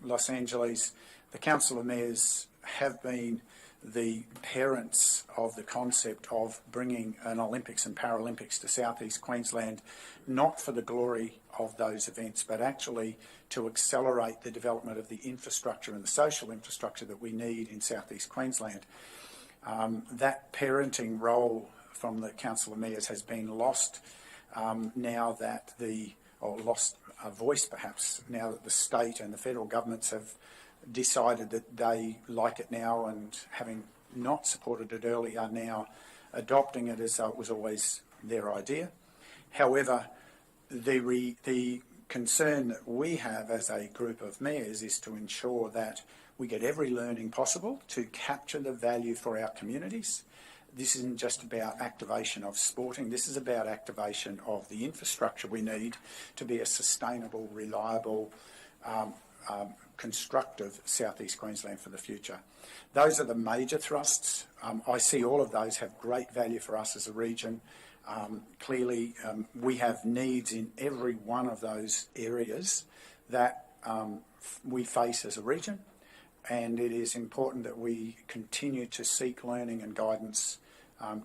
[SPEAKER 1] Los Angeles, the Council of Mayors have been the parents of the concept of bringing an Olympics and Paralympics to South East Queensland, not for the glory of those events, but actually to accelerate the development of the infrastructure and the social infrastructure that we need in South East Queensland. That parenting role from the Council of Mayors has been lost now that lost a voice perhaps, now that the state and the federal governments have decided that they like it now, and having not supported it early are now adopting it as though it was always their idea. However, the concern that we have as a group of mayors is to ensure that we get every learning possible to capture the value for our communities. This isn't just about activation of sporting, this is about activation of the infrastructure we need to be a sustainable, reliable, constructive South East Queensland for the future. Those are the major thrusts. I see all of those have great value for us as a region. Clearly, we have needs in every one of those areas that we face as a region, and it is important that we continue to seek learning and guidance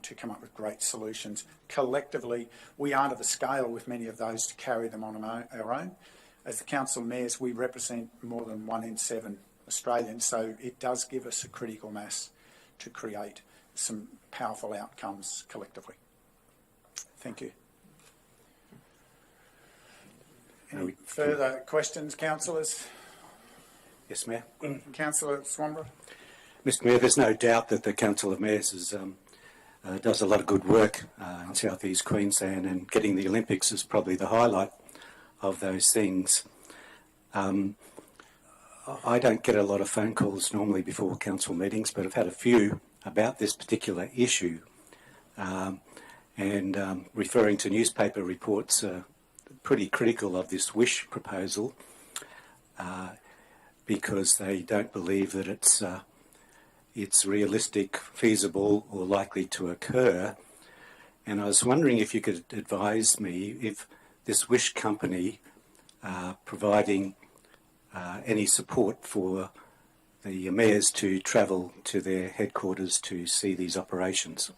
[SPEAKER 1] to come up with great solutions. Collectively, we aren't of a scale with many of those to carry them on our own. As the Council of Mayors, we represent more than 1 in 7 Australians, so it does give us a critical mass to create some powerful outcomes collectively. Thank you. Any further questions, councillors?
[SPEAKER 3] Yes, Mayor.
[SPEAKER 1] Councillor Swanborough?
[SPEAKER 3] Mr Mayor, there's no doubt that the Council of Mayors does a lot of good work in South East Queensland, and getting the Olympics is probably the highlight of those things. I don't get a lot of phone calls normally before council meetings, but I've had a few about this particular issue, and referring to newspaper reports, pretty critical of this wish proposal because they don't believe that it's realistic, feasible or likely to occur. And I was wondering if you could advise me if this wish company providing any support for the mayors to travel to their headquarters to see these operations.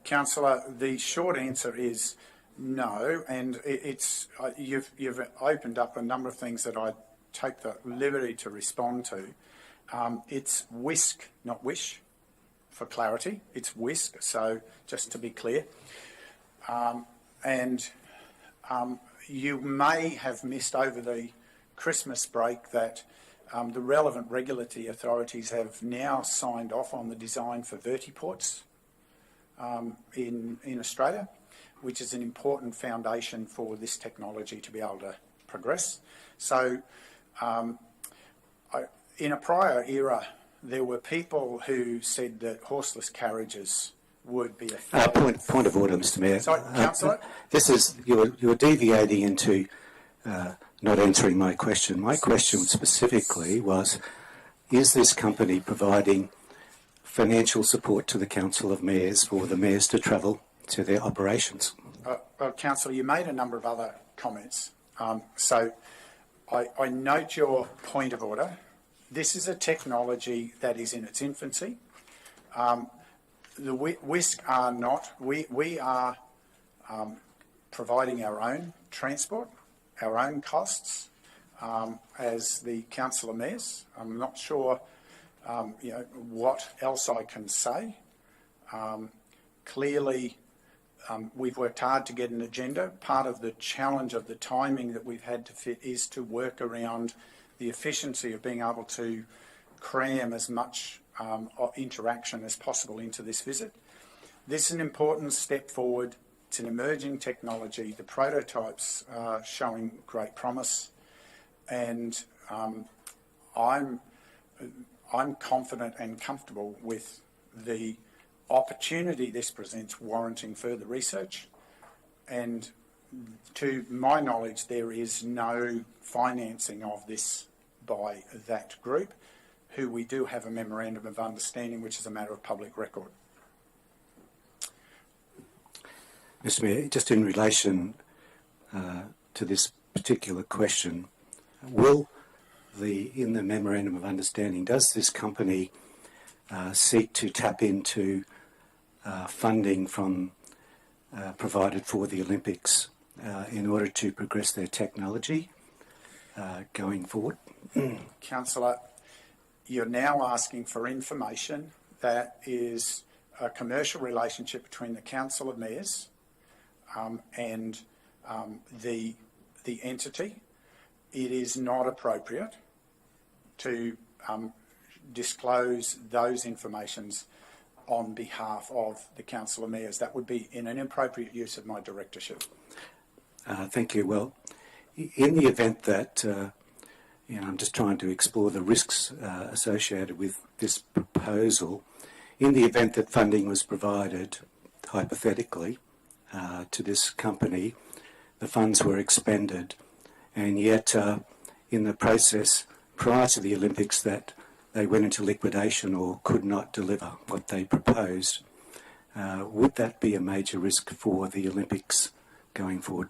[SPEAKER 1] Councillor, the short answer is no, and you've opened up a number of things that I take the liberty to respond to. It's WISC, not wish, for clarity. It's WISC, so just to be clear. You may have missed over the Christmas break that the relevant regulatory authorities have now signed off on the design for vertiports in Australia, which is an important foundation for this technology to be able to progress. So in a prior era, there were people who said that horseless carriages would be a
[SPEAKER 3] point of order, Mr Mayor.
[SPEAKER 1] Sorry, Councillor?
[SPEAKER 3] This is, you're deviating into not answering my question. My question specifically was, is this company providing financial support to the Council of Mayors for the mayors to travel to their operations?
[SPEAKER 1] Well, Councillor, you made a number of other comments. So I note your point of order. This is a technology that is in its infancy. The WISC are not. We are providing our own transport, our own costs as the Council of Mayors. I'm not sure what else I can say. Clearly, we've worked hard to get an agenda. Part of the challenge of the timing that we've had to fit is to work around the efficiency of being able to cram as much interaction as possible into this visit. This is an important step forward. It's an emerging technology. The prototypes are showing great promise, and I'm confident and comfortable with the opportunity this presents warranting further research, and to my knowledge there is no financing of this by that group, who we do have a memorandum of understanding which is a matter of public record.
[SPEAKER 3] Mr Mayor, just in relation to this particular question, in the memorandum of understanding, does this company seek to tap into funding from provided for the Olympics in order to progress their technology going forward?
[SPEAKER 1] Councillor, you're now asking for information that is a commercial relationship between the Council of Mayors and the entity. It is not appropriate to disclose those informations on behalf of the Council of Mayors. That would be an inappropriate use of my directorship.
[SPEAKER 3] Thank you. Well, in the event that, I'm just trying to explore the risks associated with this proposal, in the event that funding was provided, hypothetically, to this company, the funds were expended, and yet in the process prior to the Olympics that they went into liquidation or could not deliver what they proposed, would that be a major risk for the Olympics going forward?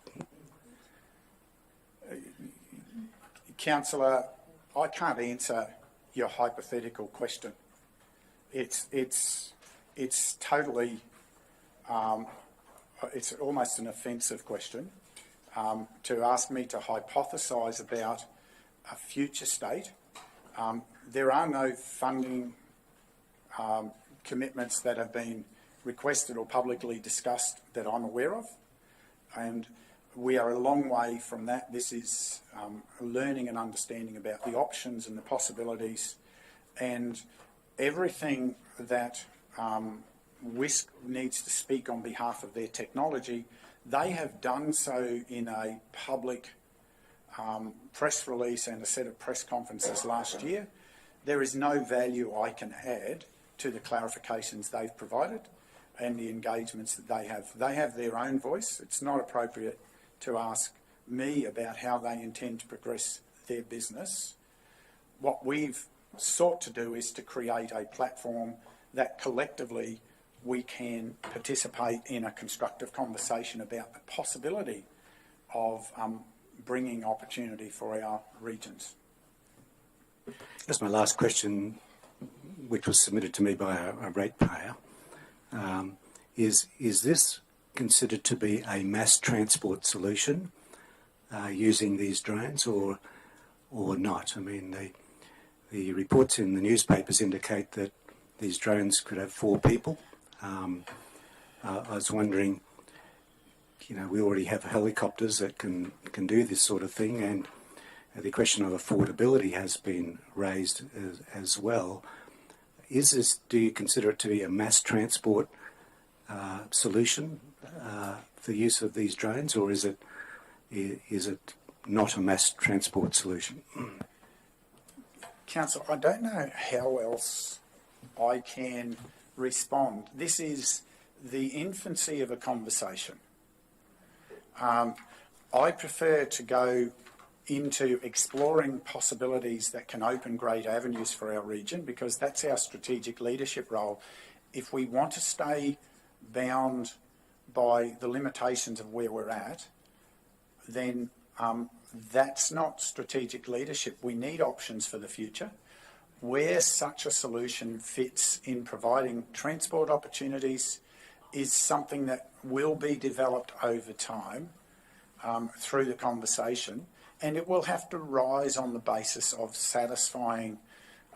[SPEAKER 1] Councillor, I can't answer your hypothetical question. It's totally, it's almost an offensive question to ask me to hypothesise about a future state. There are no funding commitments that have been requested or publicly discussed that I'm aware of, and we are a long way from that. This is learning and understanding about the options and the possibilities, and everything that WISC needs to speak on behalf of their technology, they have done so in a public press release and a set of press conferences last year. There is no value I can add to the clarifications they've provided and the engagements that they have. They have their own voice. It's not appropriate to ask me about how they intend to progress their business. What we've sought to do is to create a platform that collectively we can participate in a constructive conversation about the possibility of bringing opportunity for our regions.
[SPEAKER 3] That's my last question, which was submitted to me by a ratepayer. Is this considered to be a mass transport solution using these drones or not? I mean, the reports in the newspapers indicate that these drones could have 4 people. I was wondering, we already have helicopters that can do this sort of thing, and the question of affordability has been raised as well. Do you consider it to be a mass transport solution for the use of these drones, or is it not a mass transport solution?
[SPEAKER 1] Council, I don't know how else I can respond. This is the infancy of a conversation. I prefer to go into exploring possibilities that can open great avenues for our region, because that's our strategic leadership role. If we want to stay bound by the limitations of where we're at, then that's not strategic leadership. We need options for the future. Where such a solution fits in providing transport opportunities is something that will be developed over time through the conversation, and it will have to rise on the basis of satisfying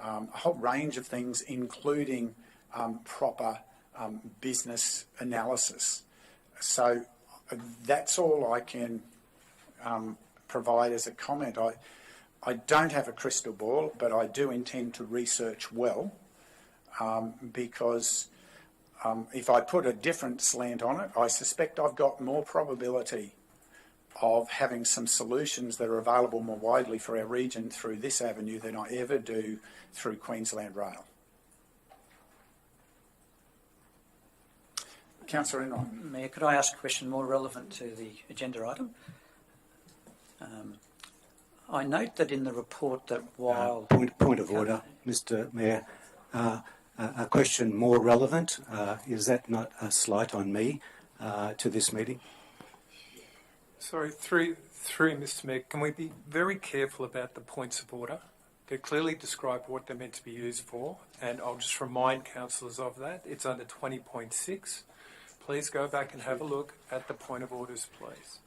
[SPEAKER 1] a whole range of things, including proper business analysis. So that's all I can provide as a comment. I don't have a crystal ball, but I do intend to research well, because if I put a different slant on it, I suspect I've got more probability of having some solutions that are available more widely for our region through this avenue than I ever do through Queensland Rail. Councillor Enright.
[SPEAKER 6] Mayor, could I ask a question more relevant to the agenda item? I note that in the report that while...
[SPEAKER 3] Point of order, Mr Mayor. A question more relevant. Is that not a slight on me to this meeting?
[SPEAKER 4] Sorry, through Mr Mayor, can we be very careful about the points of order? They're clearly described what they're meant to be used for, and I'll just remind councillors of that. It's under 20.6. Please go back and have a look at the point of orders, please.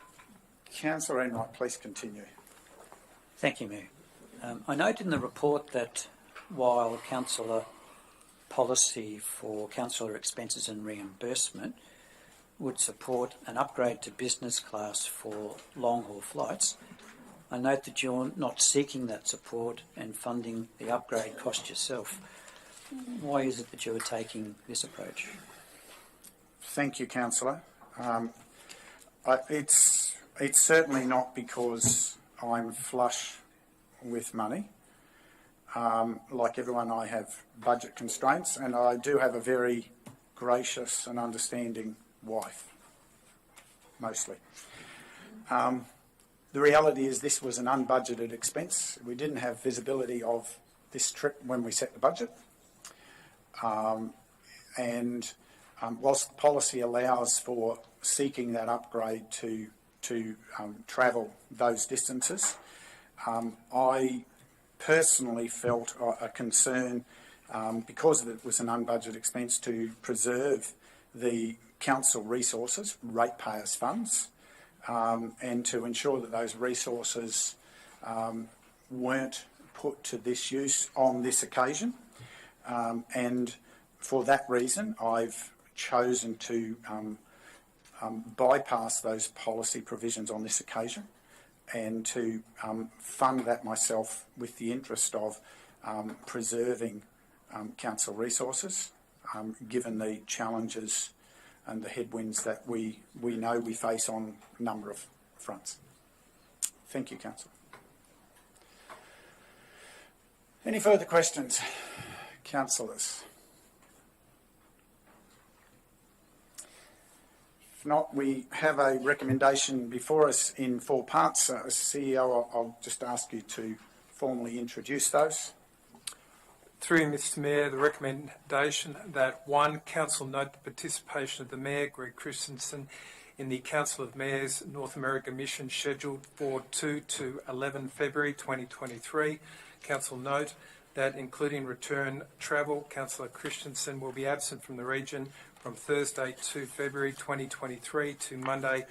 [SPEAKER 1] Councillor Enright, please continue.
[SPEAKER 6] Thank you, Mayor. I note in the report that while councillor policy for councillor expenses and reimbursement would support an upgrade to business class for long-haul flights, I note that you're not seeking that support and funding the upgrade cost yourself. Why is it that you are taking this approach?
[SPEAKER 1] Thank you, councillor. It's certainly not because I'm flush with money. Like everyone, I have budget constraints, and I do have a very gracious and understanding wife, mostly. The reality is this was an unbudgeted expense. We didn't have visibility of this trip when we set the budget. Whilst policy allows for seeking that upgrade to travel those distances, I personally felt a concern because it was an unbudgeted expense to preserve the council resources, ratepayers' funds, and to ensure that those resources weren't put to this use on this occasion. And for that reason, I've chosen to bypass those policy provisions on this occasion and to fund that myself with the interest of preserving council resources, given the challenges and the headwinds that we know we face on a number of fronts. Thank you, Councillor. Any further questions, councillors? If not, we have a recommendation before us in 4 parts. As CEO, I'll just ask you to formally introduce those.
[SPEAKER 4] Through Mr Mayor, the recommendation that 1, Council note the participation of the Mayor, Greg Christensen, in the Council of Mayors North America mission scheduled for 2 to 11 February 2023. Council note that including return travel, Councillor Christensen will be absent from the region from Thursday 2 February 2023 to Monday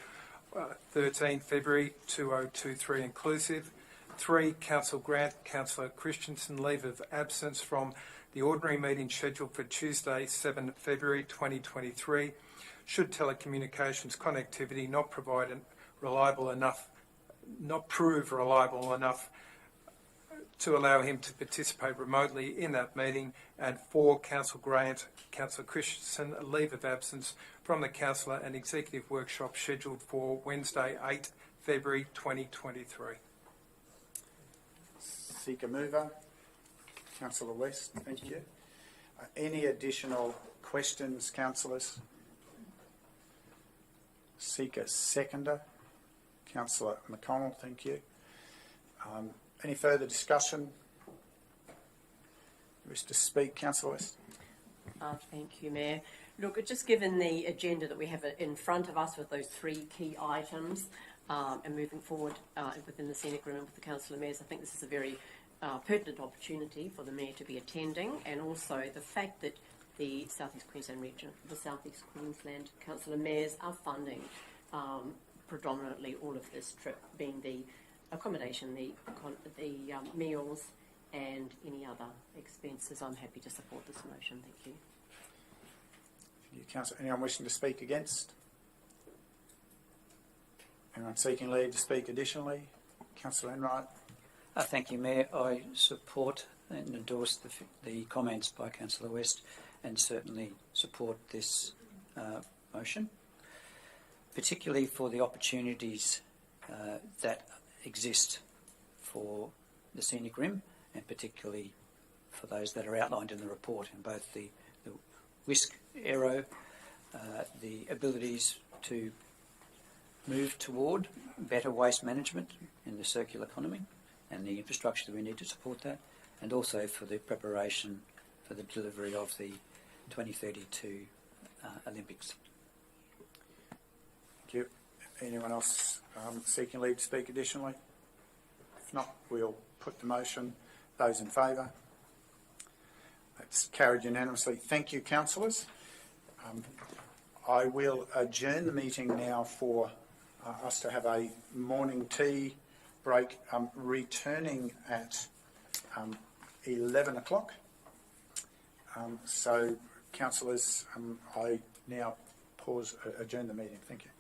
[SPEAKER 4] 13 February 2023 inclusive. 3, Council grant Councillor Christensen leave of absence from the ordinary meeting scheduled for Tuesday 7 February 2023 should telecommunications connectivity not prove reliable enough to allow him to participate remotely in that meeting. And 4, Council grant Councillor Christensen a leave of absence from the Councillor and Executive Workshop scheduled for Wednesday 8 February 2023.
[SPEAKER 1] Seeker mover, Councillor West, thank you. Any additional questions, councillors? Seeker seconder, Councillor McConnell, thank you. Any further discussion? Wish to speak, Councillor West?
[SPEAKER 5] Thank you, Mayor. Look, just given the agenda that we have in front of us with those 3 key items and moving forward within the Scenic agreement with the Council of Mayors, I think this is a very pertinent opportunity for the Mayor to be attending, and also the fact that the South East Queensland region, the South East Queensland Council of Mayors are funding predominantly all of this trip, being the accommodation, the meals and any other expenses. I'm happy to support this motion. Thank you.
[SPEAKER 1] Thank you, Councillor. Anyone wishing to speak against? Anyone seeking leave to speak additionally? Councillor Enright.
[SPEAKER 6] Thank you, Mayor. I support and endorse the comments by Councillor West and certainly support this motion, particularly for the opportunities that exist for the scenic rim, and particularly for those that are outlined in the report, in both the whisk aero, the abilities to move toward better waste management in the circular economy and the infrastructure that we need to support that, and also for the preparation for the delivery of the 2032 Olympics.
[SPEAKER 1] Thank you. Anyone else seeking leave to speak additionally? If not, we'll put the motion. Those in favour? That's carried unanimously. Thank you, councillors. I will adjourn the meeting now for us to have a morning tea break, returning at 11 o'clock. So, councillors, I now adjourn the meeting. Thank you.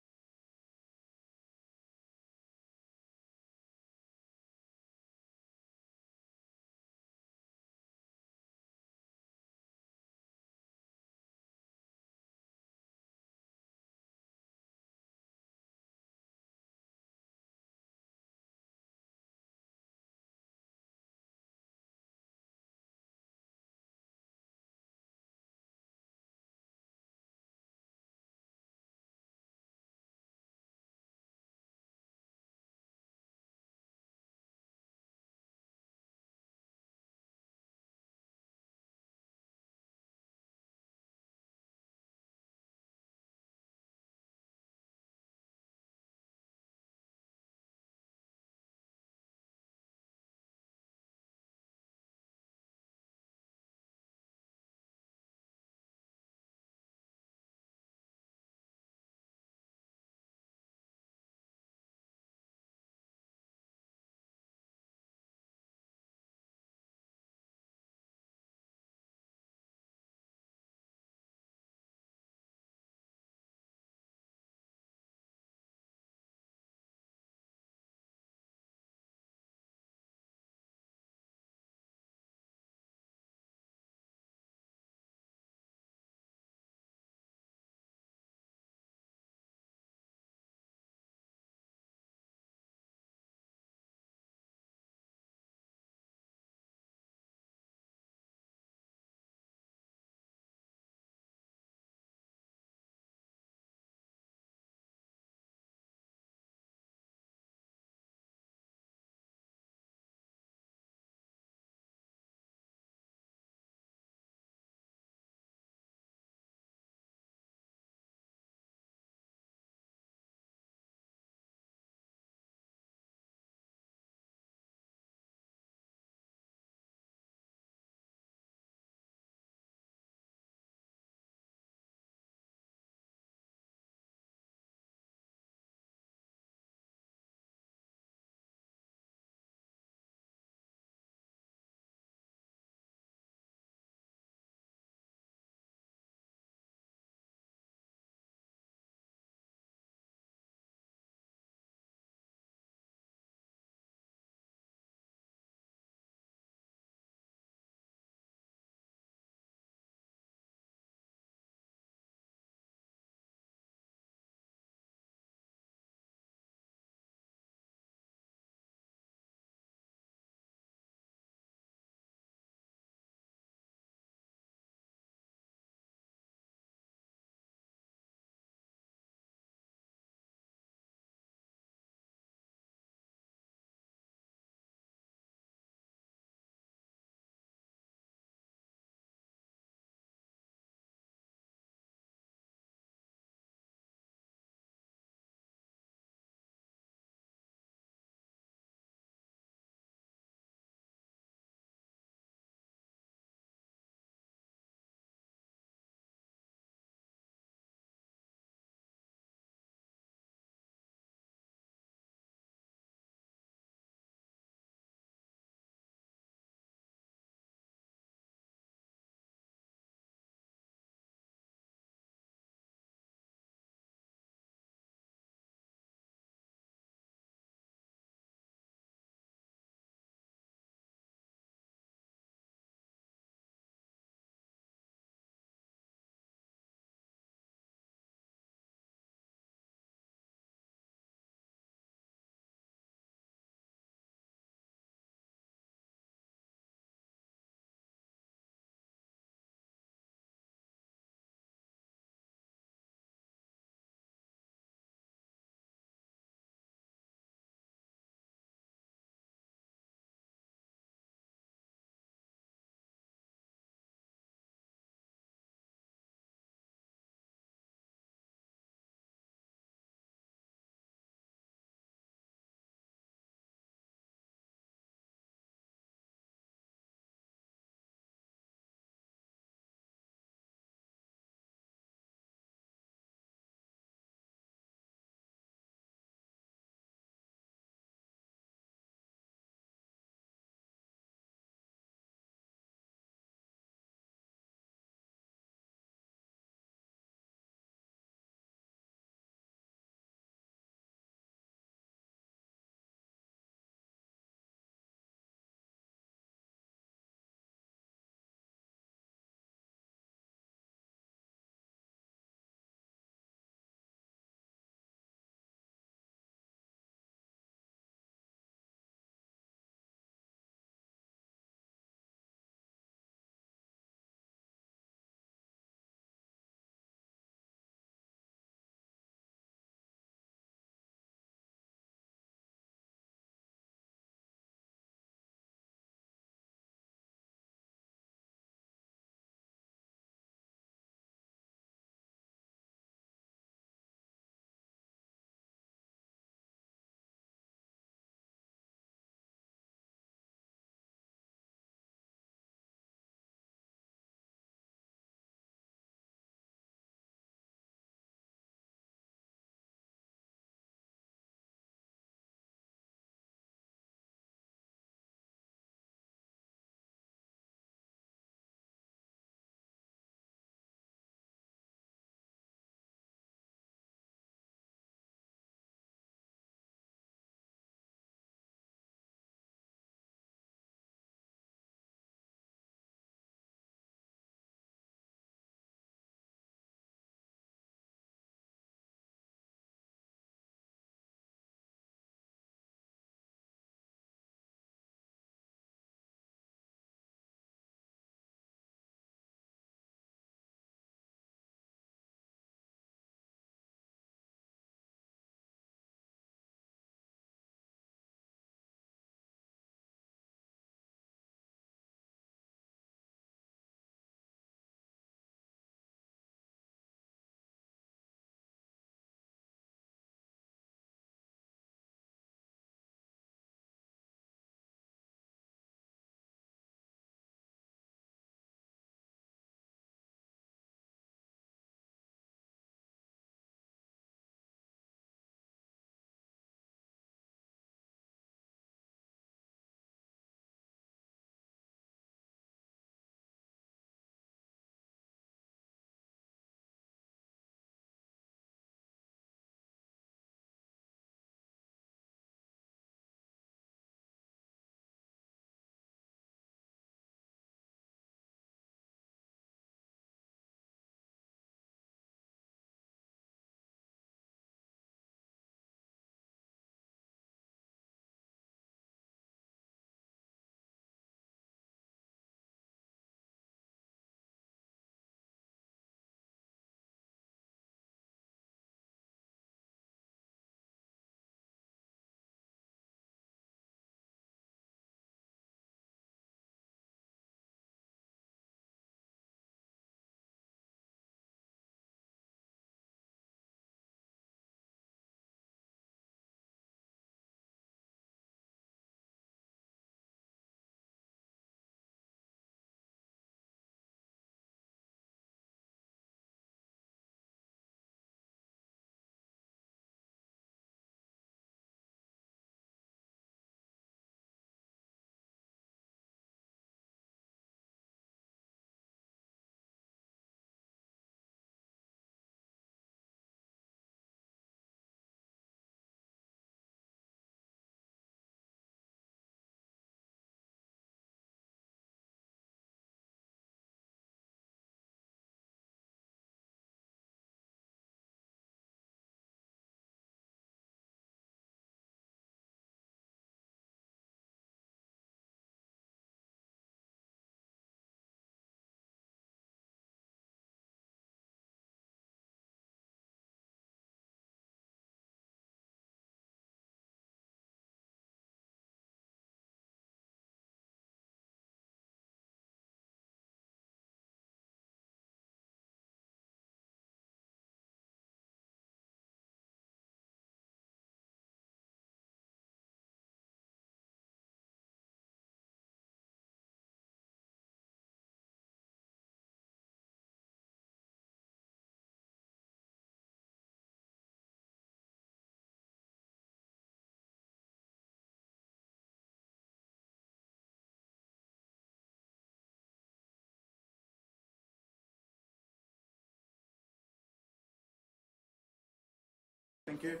[SPEAKER 1] Thank you.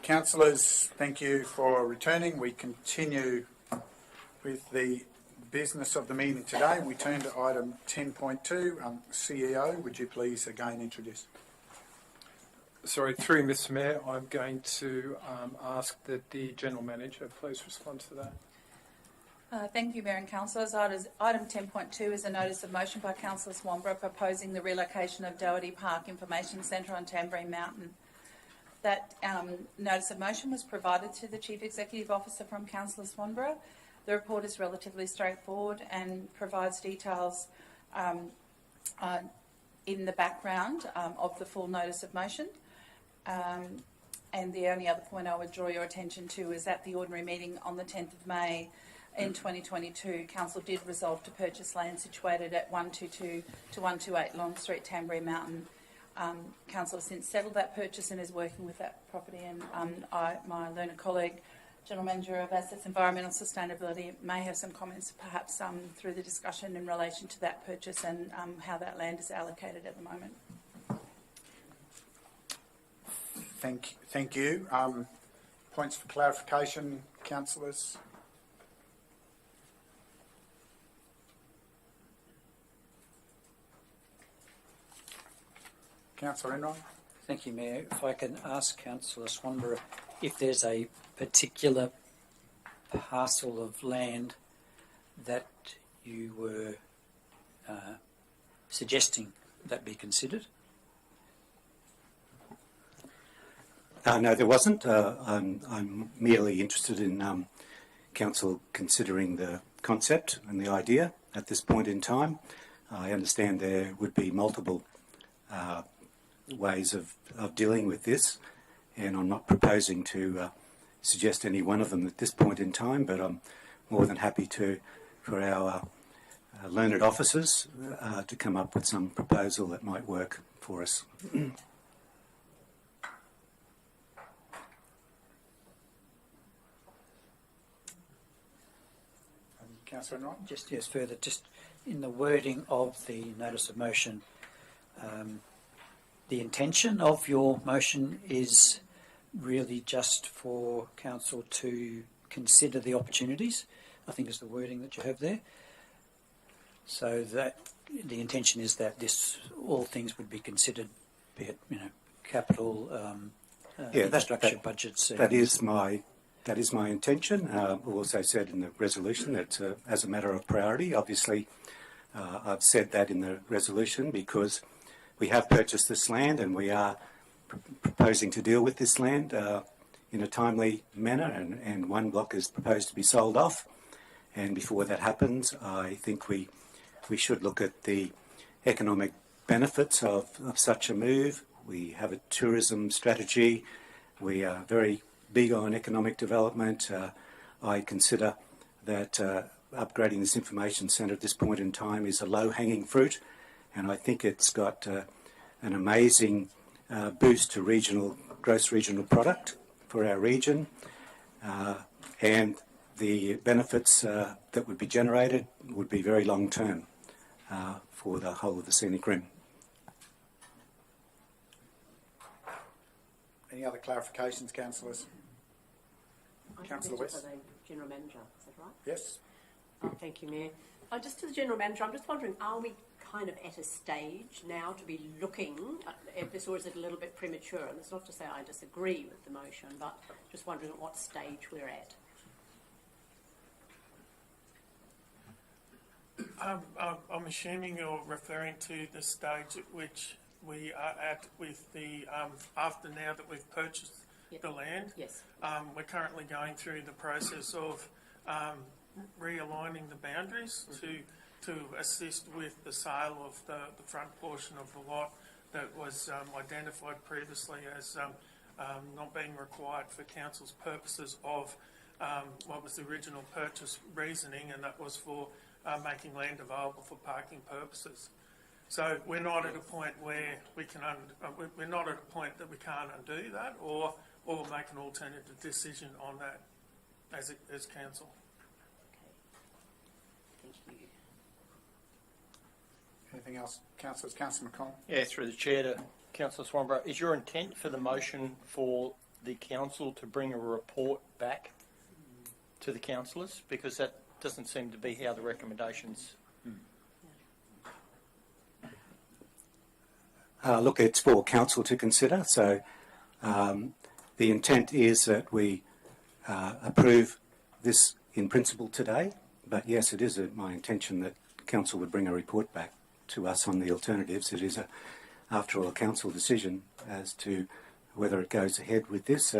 [SPEAKER 1] Councillors, thank you for returning. We continue with the business of the meeting today. We turn to item 10.2. CEO, would you please again introduce?
[SPEAKER 4] Sorry, through Mr Mayor, I'm going to ask that the General Manager please respond to that.
[SPEAKER 10] Thank you, Mayor and Councillors. Item 10.2 is a notice of motion by Councillor Swanborough proposing the relocation of Doherty Park Information Centre on Tamborine Mountain. That notice of motion was provided to the Chief Executive Officer from Councillor Swanborough. The report is relatively straightforward and provides details in the background of the full notice of motion. And the only other point I would draw your attention to is at the ordinary meeting on the 10th of May in 2022, Council did resolve to purchase land situated at 122 to 128 Long Street, Tamborine Mountain. Council has since settled that purchase and is working with that property, and my learned colleague, General Manager of Assets, Environmental Sustainability, may have some comments perhaps through the discussion in relation to that purchase and how that land is allocated at the moment.
[SPEAKER 1] Thank you. Points for clarification, councillors? Councillor Enright?
[SPEAKER 6] Thank you, Mayor. If I can ask Councillor Swanborough if there's a particular parcel of land that you were suggesting that be considered?
[SPEAKER 3] No, there wasn't. I'm merely interested in Council considering the concept and the idea at this point in time. I understand there would be multiple ways of dealing with this, and I'm not proposing to suggest any one of them at this point in time, but I'm more than happy for our learned officers to come up with some proposal that might work for us.
[SPEAKER 1] Councillor Enright?
[SPEAKER 6] Just further, just in the wording of the notice of motion, the intention of your motion is really just for Council to consider the opportunities, I think is the wording that you have there. So that the intention is that all things would be considered, be it capital, infrastructure budgets.
[SPEAKER 3] That is my intention. We also said in the resolution that as a matter of priority, obviously I've said that in the resolution because we have purchased this land and we are proposing to deal with this land in a timely manner, and one block is proposed to be sold off. And before that happens, I think we should look at the economic benefits of such a move. We have a tourism strategy. We are very big on economic development. I consider that upgrading this information centre at this point in time is a low-hanging fruit, and I think it's got an amazing boost to gross regional product for our region, and the benefits that would be generated would be very long-term for the whole of the Scenic Rim.
[SPEAKER 1] Any other clarifications, councillors? Councillor West?
[SPEAKER 5] For the General Manager, is that right?
[SPEAKER 1] Yes.
[SPEAKER 5] Thank you, Mayor. Just to the General Manager, I'm just wondering, are we kind of at a stage now to be looking at this, or is it a little bit premature? And it's not to say I disagree with the motion, but just wondering at what stage we're at.
[SPEAKER 8] I'm assuming you're referring to the stage at which we are at with the, after now that we've purchased the land.
[SPEAKER 5] Yes.
[SPEAKER 8] We're currently going through the process of realigning the boundaries to assist with the sale of the front portion of the lot that was identified previously as not being required for council's purposes of what was the original purchase reasoning, and that was for making land available for parking purposes. So we're not at a point where we're not at a point that we can't undo that or make an alternative decision on that as council.
[SPEAKER 5] Okay. Thank you.
[SPEAKER 1] Anything else, councillors? Councillor McConnell?
[SPEAKER 9] Yeah, through the chair to Councillor Swanborough, is your intent for the motion for the council to bring a report back to the councillors? Because that doesn't seem to be how the recommendations...
[SPEAKER 3] Look, it's for council to consider. So the intent is that we approve this in principle today. But yes, it is my intention that council would bring a report back to us on the alternatives. It is, after all, a council decision as to whether it goes ahead with this.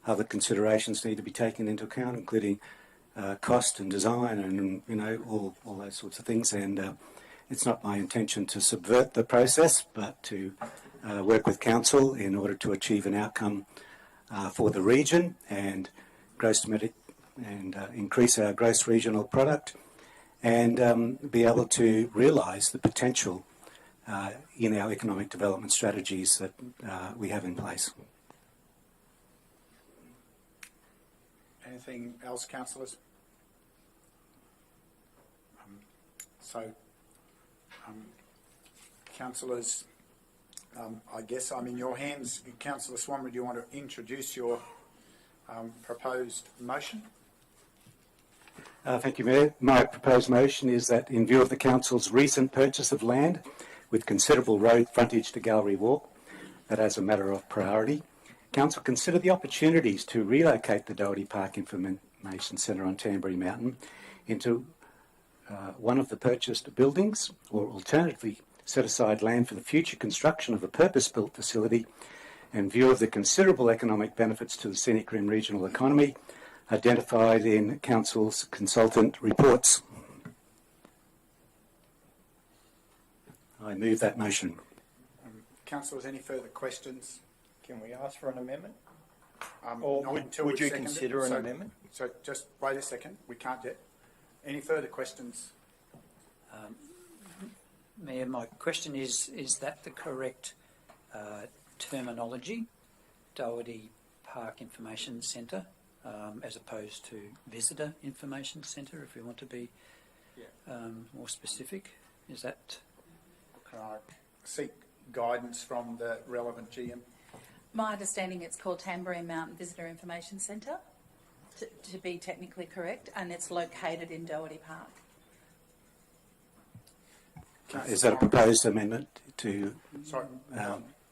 [SPEAKER 3] Other considerations need to be taken into account, including cost and design and, you know, all those sorts of things. And it's not my intention to subvert the process, but to work with council in order to achieve an outcome for the region and gross domestic and increase our gross regional product and be able to realise the potential in our economic development strategies that we have in place.
[SPEAKER 1] Anything else, councillors? Councillors, I guess I'm in your hands. Councillor Swanborough, do you want to introduce your proposed motion?
[SPEAKER 3] Thank you, Mayor. My proposed motion is that in view of the Council's recent purchase of land with considerable road frontage to Gallery Walk, that as a matter of priority, Council consider the opportunities to relocate the Doherty Park Information Centre on Tambury Mountain into one of the purchased buildings, or alternatively set aside land for the future construction of a purpose-built facility in view of the considerable economic benefits to the Scenic Rim regional economy identified in Council's consultant reports. I move that motion.
[SPEAKER 1] Councillors, any further questions?
[SPEAKER 9] Can we ask for an amendment?
[SPEAKER 1] Or
[SPEAKER 9] would you consider an amendment?
[SPEAKER 1] So just wait a second. We can't yet. Any further questions?
[SPEAKER 6] Mayor, my question is that the correct terminology, Doherty Park Information Centre, as opposed to Visitor Information Centre, if we want to be more specific? Is that...
[SPEAKER 1] Can I seek guidance from the relevant GM?
[SPEAKER 10] My understanding it's called Tambury Mountain Visitor Information Centre, to be technically correct, and it's located in Doherty Park.
[SPEAKER 3] Is that a proposed amendment to
[SPEAKER 1] Sorry.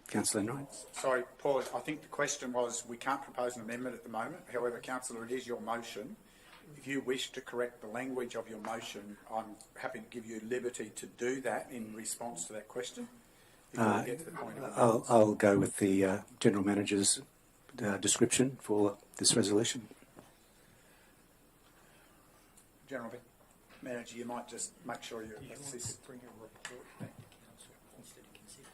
[SPEAKER 3] Councillor Enright?
[SPEAKER 1] Sorry, Paul, I think the question was we can't propose an amendment at the moment. However, Councillor, it is your motion. If you wish to correct the language of your motion, I'm happy to give you liberty to do that in response to that question. Before we get to the point of
[SPEAKER 3] I'll go with the General Manager's description for this resolution.
[SPEAKER 1] General Manager, you might just make sure you assist.
[SPEAKER 6] Bring a report back to council instead of consider.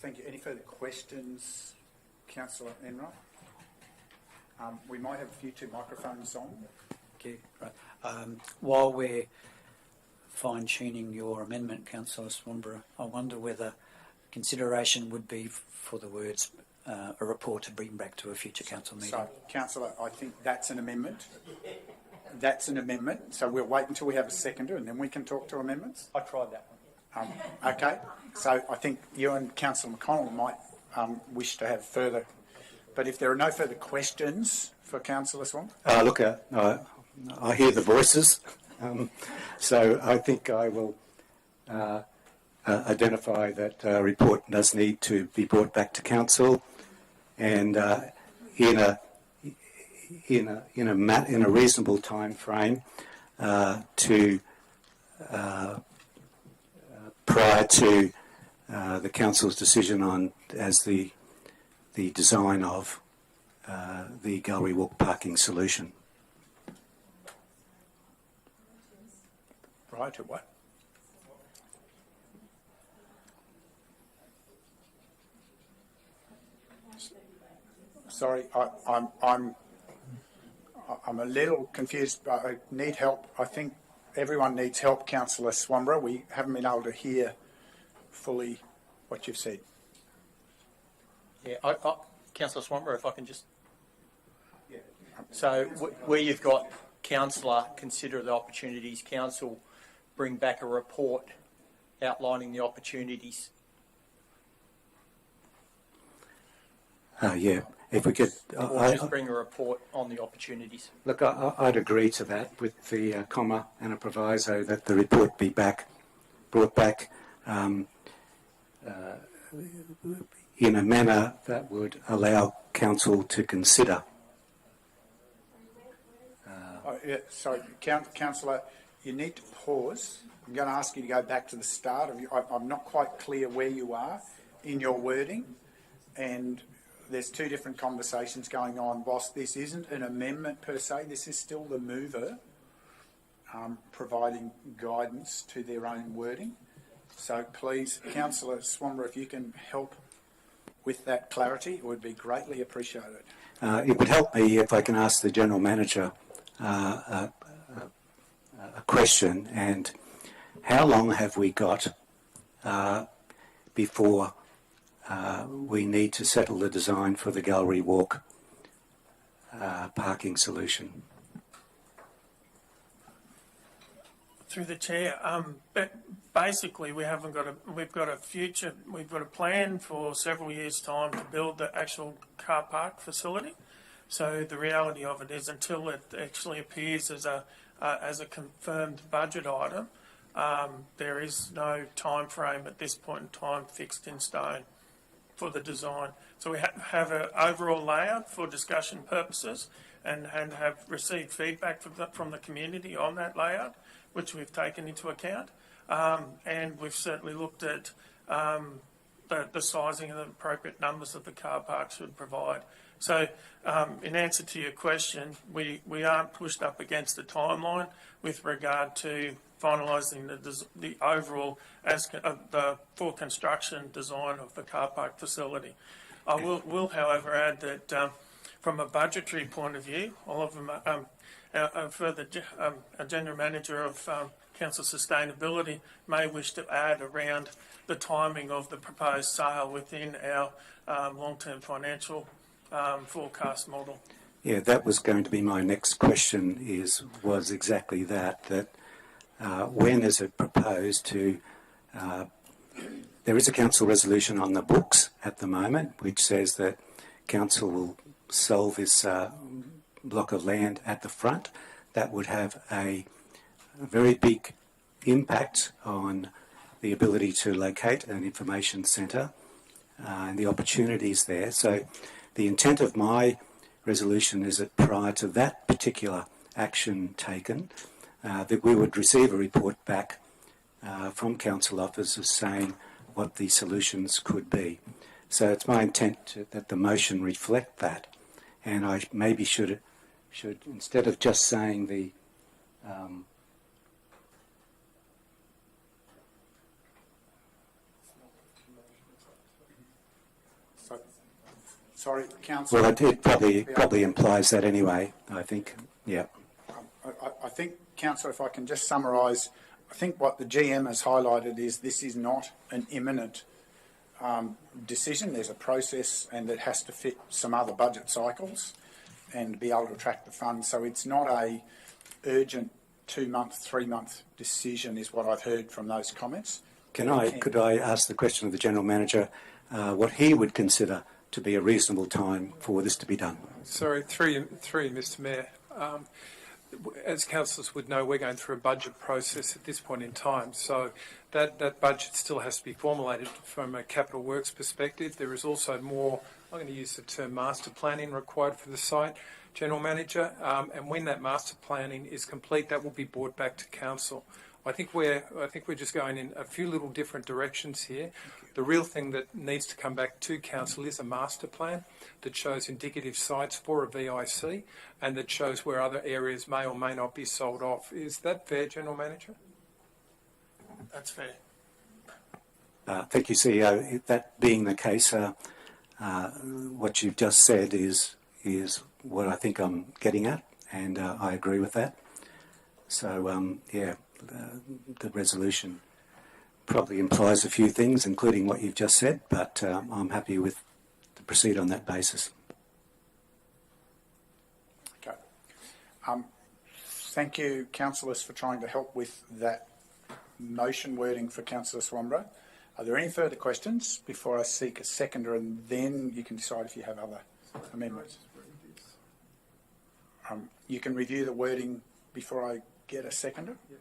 [SPEAKER 1] Thank you. Any further questions, Councillor Enright? We might have a few two microphones on.
[SPEAKER 6] Okay, right. While we're fine-tuning your amendment, Councillor Swanborough, I wonder whether consideration would be for the words a report to bring back to a future council meeting.
[SPEAKER 1] So, Councillor, I think that's an amendment. That's an amendment. So we'll wait until we have a seconder and then we can talk to amendments.
[SPEAKER 9] I tried that one.
[SPEAKER 1] Okay, so I think you and Councillor McConnell might wish to have further, but if there are no further questions for Councillor Swan?
[SPEAKER 3] Look, I hear the voices, so I think I will identify that report does need to be brought back to Council, and in a reasonable time frame to prior to the Council's decision on as the design of the Gallery Walk parking solution.
[SPEAKER 1] Prior to what? I'm a little confused, but I need help. I think everyone needs help, Councillor Swanborough. We haven't been able to hear fully what you've said.
[SPEAKER 9] Yeah, Councillor Swanborough, if I can just... So where you've got councillor consider the opportunities, council bring back a report outlining the opportunities.
[SPEAKER 3] Yeah, if we could...
[SPEAKER 9] Or just bring a report on the opportunities.
[SPEAKER 3] Look, I'd agree to that with the comma and a proviso that the report be brought back in a manner that would allow council to consider.
[SPEAKER 1] Sorry, Councillor, you need to pause. I'm going to ask you to go back to the start. I'm not quite clear where you are in your wording, and there's two different conversations going on. Whilst this isn't an amendment per se, this is still the mover providing guidance to their own wording. So please, Councillor Swanborough, if you can help with that clarity, it would be greatly appreciated.
[SPEAKER 3] It would help me if I can ask the General Manager a question, and how long have we got before we need to settle the design for the Gallery Walk parking solution?
[SPEAKER 8] Through the chair, but basically we've got a plan for several years' time to build the actual car park facility. So the reality of it is, until it actually appears as a confirmed budget item, there is no time frame at this point in time fixed in stone for the design. So we have an overall layout for discussion purposes, and have received feedback from the community on that layout, which we've taken into account, and we've certainly looked at the sizing and the appropriate numbers that the car park should provide. So in answer to your question, we aren't pushed up against the timeline with regard to finalising the overall the full construction design of the car park facility. I will however add that from a budgetary point of view, all of them further a General Manager of Council Sustainability may wish to add around the timing of the proposed sale within our long-term financial forecast model.
[SPEAKER 3] Yeah, that was going to be my next question. Was exactly that. When is it proposed to? There is a council resolution on the books at the moment which says that council will sell this block of land at the front. That would have a very big impact on the ability to locate an information centre and the opportunities there. So the intent of my resolution is that prior to that particular action taken, that we would receive a report back from council officers saying what the solutions could be. So it's my intent that the motion reflect that, and I maybe should instead of just saying the
[SPEAKER 1] Sorry, Councillor.
[SPEAKER 3] well, it probably implies that anyway, I think. Yeah.
[SPEAKER 1] I think, Councillor, if I can just summarise, I think what the GM has highlighted is this is not an imminent decision. There's a process, and it has to fit some other budget cycles and be able to attract the funds. So it's not a urgent 2-month, 3-month decision is what I've heard from those comments.
[SPEAKER 3] Could I ask the question of the General Manager what he would consider to be a reasonable time for this to be done?
[SPEAKER 4] Sorry, through Mr Mayor. As councillors would know, we're going through a budget process at this point in time, so that budget still has to be formulated from a capital works perspective. There is also more, I'm going to use the term master planning required for the site, General Manager, and when that master planning is complete, that will be brought back to council. I think we're just going in a few little different directions here. The real thing that needs to come back to council is a master plan that shows indicative sites for a VIC and that shows where other areas may or may not be sold off. Is that fair, General Manager?
[SPEAKER 8] That's fair.
[SPEAKER 3] Thank you, CEO. That being the case, what you've just said is what I think I'm getting at, and I agree with that. So, the resolution probably implies a few things, including what you've just said, but I'm happy to proceed on that basis.
[SPEAKER 1] Okay. Thank you, councillors, for trying to help with that motion wording for Councillor Swanborough. Are there any further questions before I seek a seconder, and then you can decide if you have other amendments? You can review the wording before I get a seconder? Yeah.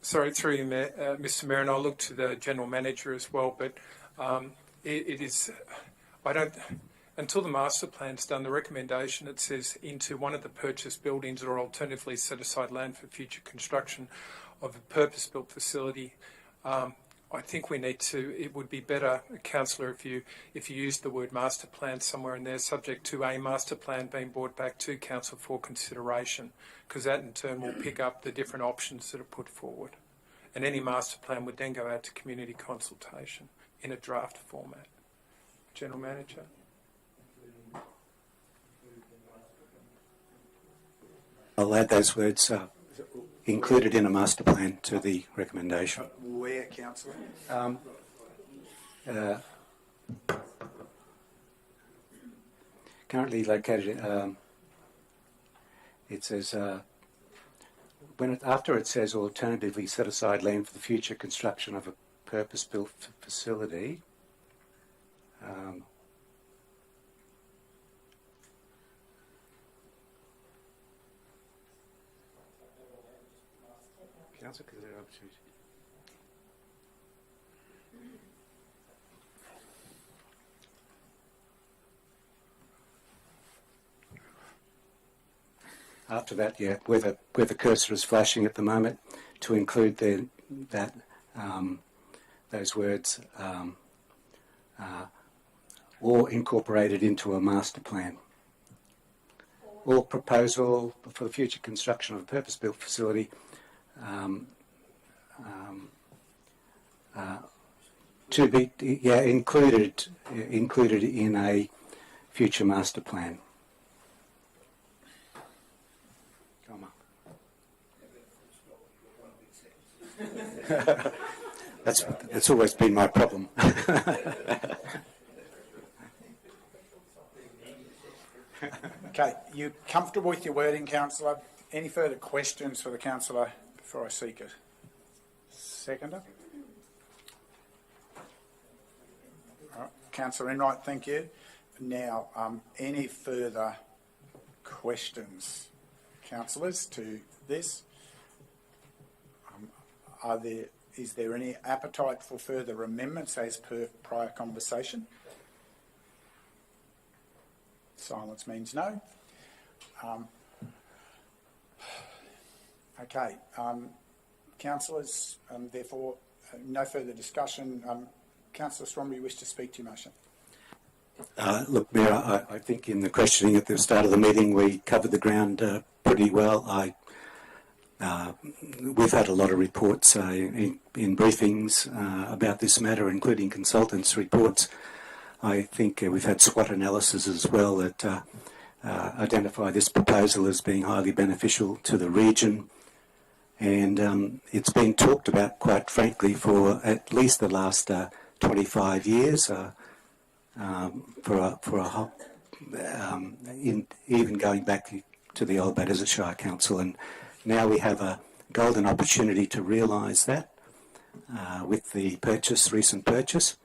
[SPEAKER 4] Sorry, through you, Mr. Mayor, and I'll look to the General Manager as well, but it is, until the master plan's done, the recommendation, it says into one of the purchased buildings or alternatively set aside land for future construction of a purpose-built facility. I think we need to, it would be better, Councillor, if you used the word master plan somewhere in there, subject to a master plan being brought back to Council for consideration, because that in turn will pick up the different options that are put forward. And any master plan would then go out to community consultation in a draft format. General Manager.
[SPEAKER 3] I'll add those words, included in a master plan, to the recommendation.
[SPEAKER 1] Where, councillor?
[SPEAKER 3] Currently located, it says, after it says alternatively set aside land for the future construction of a purpose-built facility, Council, is there an opportunity? After that, yeah, where the cursor is flashing at the moment, to include those words, or incorporated into a master plan. Or proposal for the future construction of a purpose-built facility to be included in a future master plan. Come on. That's always been my problem.
[SPEAKER 1] Okay, you comfortable with your wording, councillor? Any further questions for the councillor before I seek a seconder? All right, Councillor Enright, thank you. Now, any further questions, councillors, to this? Is there any appetite for further amendments as per prior conversation? Silence means no. Okay, councillors, therefore, no further discussion. Councillor Swanborough, you wish to speak to your motion?
[SPEAKER 3] Look, Mayor, I think in the questioning at the start of the meeting we covered the ground pretty well. We've had a lot of reports in briefings about this matter, including consultants' reports. I think we've had SWOT analysis as well that identify this proposal as being highly beneficial to the region. And it's been talked about, quite frankly, for at least the last 25 years, even going back to the old Badesat Shire Council. And now we have a golden opportunity to realise that with the recent purchase.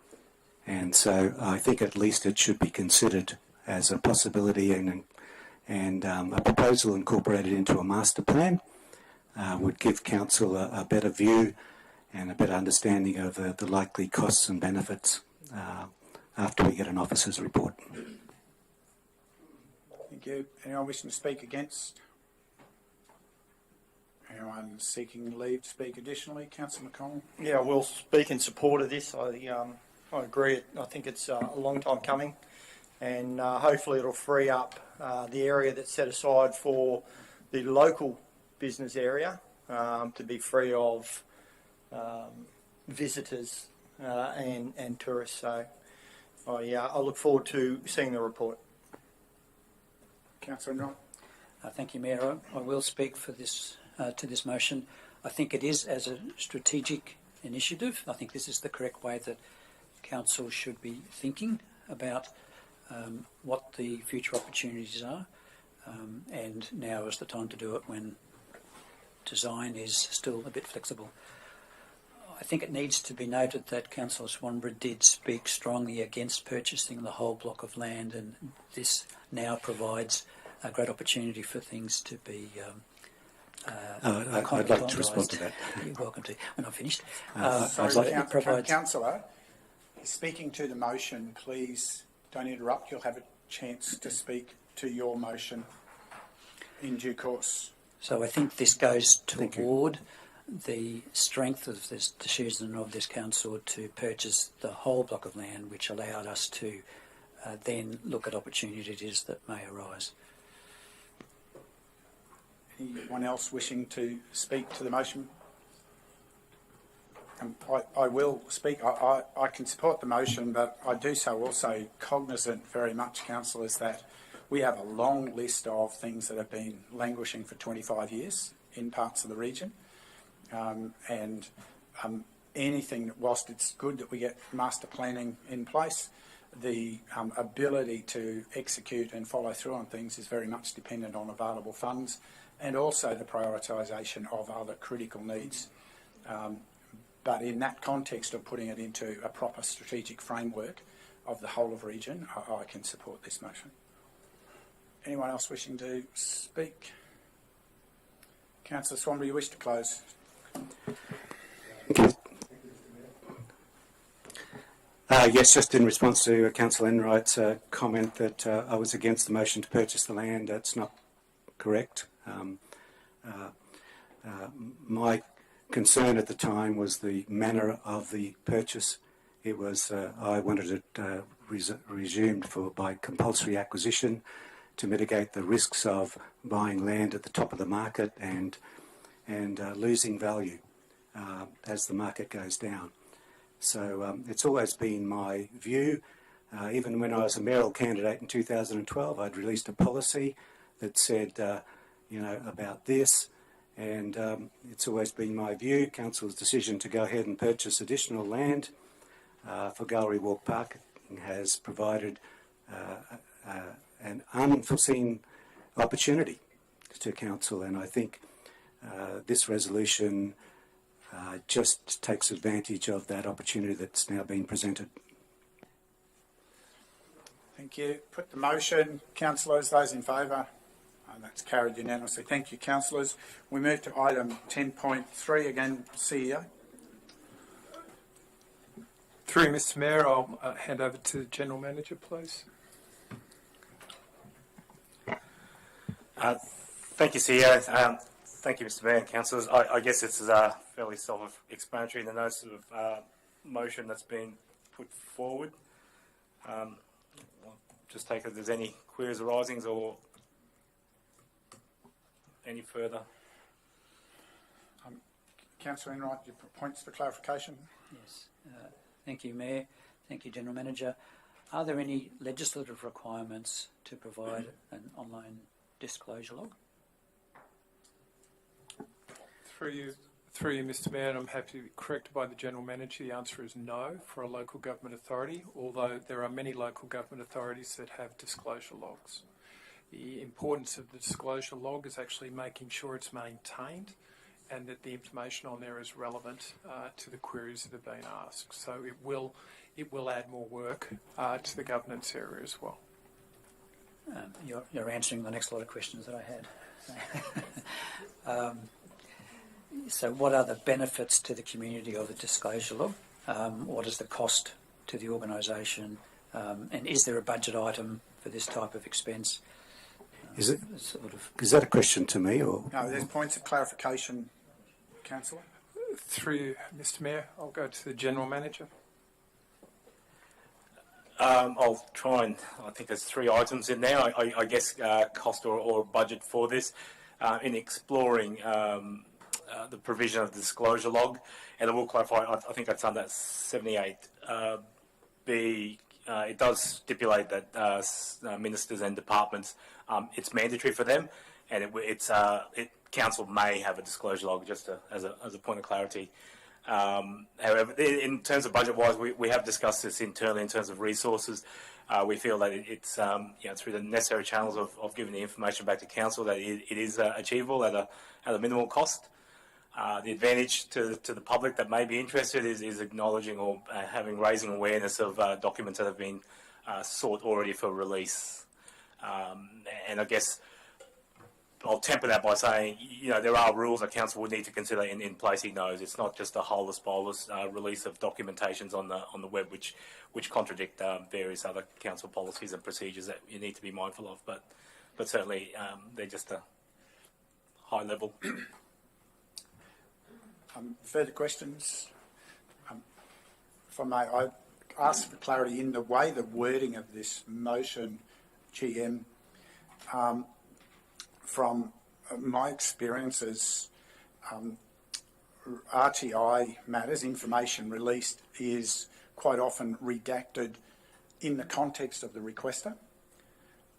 [SPEAKER 3] And so I think at least it should be considered as a possibility, and a proposal incorporated into a master plan would give council a better view and a better understanding of the likely costs and benefits after we get an officer's report.
[SPEAKER 1] Thank you. Anyone wishing to speak against? Anyone seeking leave to speak additionally? Councillor McConnell?
[SPEAKER 9] Yeah, we'll speak in support of this. I agree. I think it's a long time coming, and hopefully it'll free up the area that's set aside for the local business area to be free of visitors and tourists. So I look forward to seeing the report.
[SPEAKER 1] Councillor Enright.
[SPEAKER 6] Thank you, Mayor. I will speak for this to this motion. I think it is as a strategic initiative. I think this is the correct way that council should be thinking about what the future opportunities are, and now is the time to do it when design is still a bit flexible. I think it needs to be noted that Councillor Swanborough did speak strongly against purchasing the whole block of land, and this now provides a great opportunity for things to be
[SPEAKER 3] I'd like to respond to that.
[SPEAKER 6] You're welcome to. When I'm finished.
[SPEAKER 1] Sorry,
[SPEAKER 6] it provides...
[SPEAKER 1] Councillor, speaking to the motion, please don't interrupt. You'll have a chance to speak to your motion in due course.
[SPEAKER 6] So I think this goes toward the strength of this decision of this council to purchase the whole block of land, which allowed us to then look at opportunities that may arise.
[SPEAKER 1] Anyone else wishing to speak to the motion? I will speak. I can support the motion, but I do so also cognizant very much, councillors, that we have a long list of things that have been languishing for 25 years in parts of the region. Anything, whilst it's good that we get master planning in place, the ability to execute and follow through on things is very much dependent on available funds and also the prioritisation of other critical needs. But in that context of putting it into a proper strategic framework of the whole of region, I can support this motion. Anyone else wishing to speak? Councillor Swanborough, you wish to close?
[SPEAKER 3] Yes, just in response to Councillor Enright's comment that I was against the motion to purchase the land. That's not correct. My concern at the time was the manner of the purchase. It was I wanted it resumed by compulsory acquisition to mitigate the risks of buying land at the top of the market and losing value as the market goes down. So it's always been my view. Even when I was a mayoral candidate in 2012, I'd released a policy that said, about this, and it's always been my view, council's decision to go ahead and purchase additional land for Gallery Walk Park has provided an unforeseen opportunity to council, and I think this resolution just takes advantage of that opportunity that's now been presented.
[SPEAKER 1] Thank you. Put the motion. Councillors, those in favour? That's carried unanimously. Thank you, councillors. We move to item 10.3 again, CEO.
[SPEAKER 4] Through you, Mr Mayor, I'll hand over to the General Manager, please.
[SPEAKER 7] Thank you, CEO. Thank you, Mr Mayor and councillors. I guess this is fairly self-explanatory in the notice of motion that's been put forward. I'll just take it if there's any queries arising or any further.
[SPEAKER 1] Councillor Enright, your points for clarification?
[SPEAKER 6] Yes. Thank you, Mayor. Thank you, General Manager. Are there any legislative requirements to provide an online disclosure log?
[SPEAKER 4] Through you, Mr Mayor, and I'm happy to be corrected by the General Manager. The answer is no for a local government authority, although there are many local government authorities that have disclosure logs. The importance of the disclosure log is actually making sure it's maintained and that the information on there is relevant to the queries that have been asked. So it will add more work to the governance area as well.
[SPEAKER 6] You're answering the next lot of questions that I had. So what are the benefits to the community of the disclosure log? What is the cost to the organisation? And is there a budget item for this type of expense?
[SPEAKER 3] Is that a question to me or?
[SPEAKER 1] No, there's points of clarification, councillor.
[SPEAKER 4] Through you, Mr Mayor, I'll go to the General Manager.
[SPEAKER 7] I'll try and, I think there's 3 items in there. I guess cost or budget for this. In exploring the provision of the disclosure log, and I will clarify. I think that's under 78B. It does stipulate that ministers and departments, it's mandatory for them, and council may have a disclosure log, just as a point of clarity. However, in terms of budget-wise, we have discussed this internally in terms of resources. We feel that it's through the necessary channels of giving the information back to council that it is achievable at a minimal cost. The advantage to the public that may be interested is acknowledging or raising awareness of documents that have been sought already for release. And I guess I'll temper that by saying, there are rules that council would need to consider in placing those. It's not just a holus bolus release of documentations on the web, which contradict various other council policies and procedures that you need to be mindful of. But certainly they're just a high level.
[SPEAKER 1] Further questions? If I may, I ask for clarity in the way the wording of this motion, GM. From my experiences, RTI matters, information released, is quite often redacted in the context of the requester.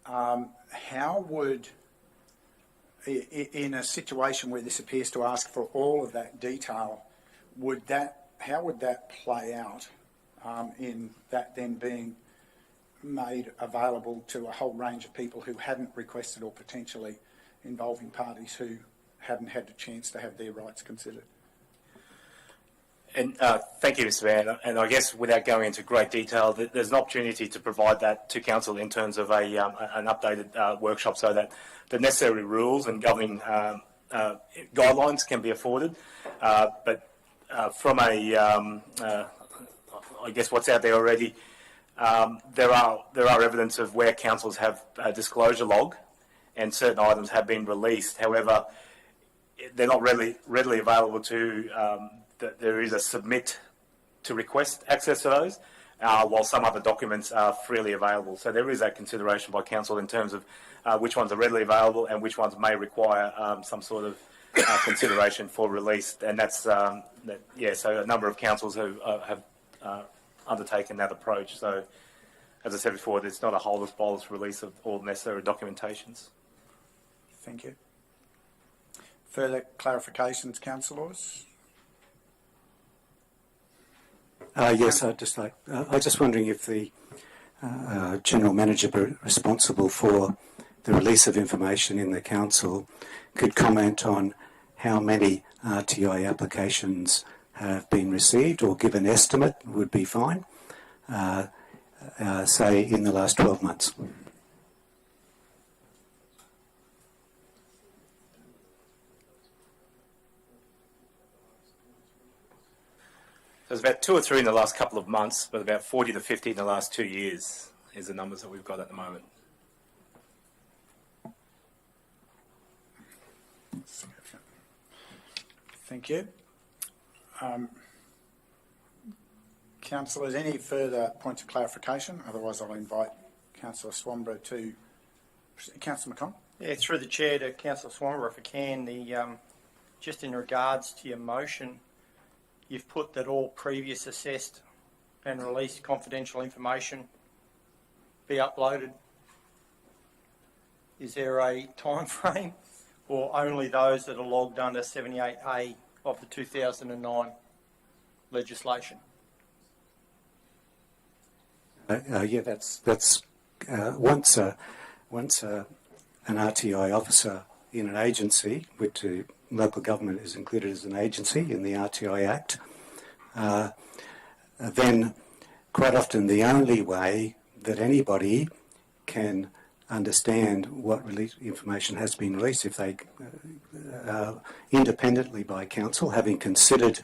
[SPEAKER 1] How would, in a situation where this appears to ask for all of that detail, how would that play out in that then being made available to a whole range of people who hadn't requested, or potentially involving parties who hadn't had the chance to have their rights considered?
[SPEAKER 7] And thank you, Mr. Mayor. And I guess without going into great detail, there's an opportunity to provide that to council in terms of an updated workshop, so that the necessary rules and governing guidelines can be afforded. But from I guess what's out there already, there are evidence of where councils have a disclosure log, and certain items have been released. However, they're not readily available to. There is a submit to request access to those, while some other documents are freely available. So there is that consideration by council in terms of which ones are readily available and which ones may require some sort of consideration for release. And that's so a number of councils who have undertaken that approach. So, as I said before, it's not a holus bolus release of all necessary documentations.
[SPEAKER 1] Thank you. Further clarifications, councillors?
[SPEAKER 3] Yes, I was just wondering if the general manager responsible for the release of information in the council could comment on how many RTI applications have been received, or give an estimate would be fine, say in the last 12 months.
[SPEAKER 7] There's about 2 or 3 in the last couple of months, but about 40 to 50 in the last 2 years is the numbers that we've got at the moment.
[SPEAKER 1] Thank you. Councillors, any further points of clarification? Otherwise, I'll invite Councillor Swanborough to... Councillor McConnell?
[SPEAKER 9] Yeah, through the chair to Councillor Swanborough, if I can, just in regards to your motion, you've put that all previous assessed and released confidential information be uploaded. Is there a time frame, or only those that are logged under 78A of the 2009 legislation?
[SPEAKER 3] Yeah, that's once an RTI officer in an agency, which local government is included as an agency in the RTI Act, then quite often the only way that anybody can understand what information has been released, if they independently by council, having considered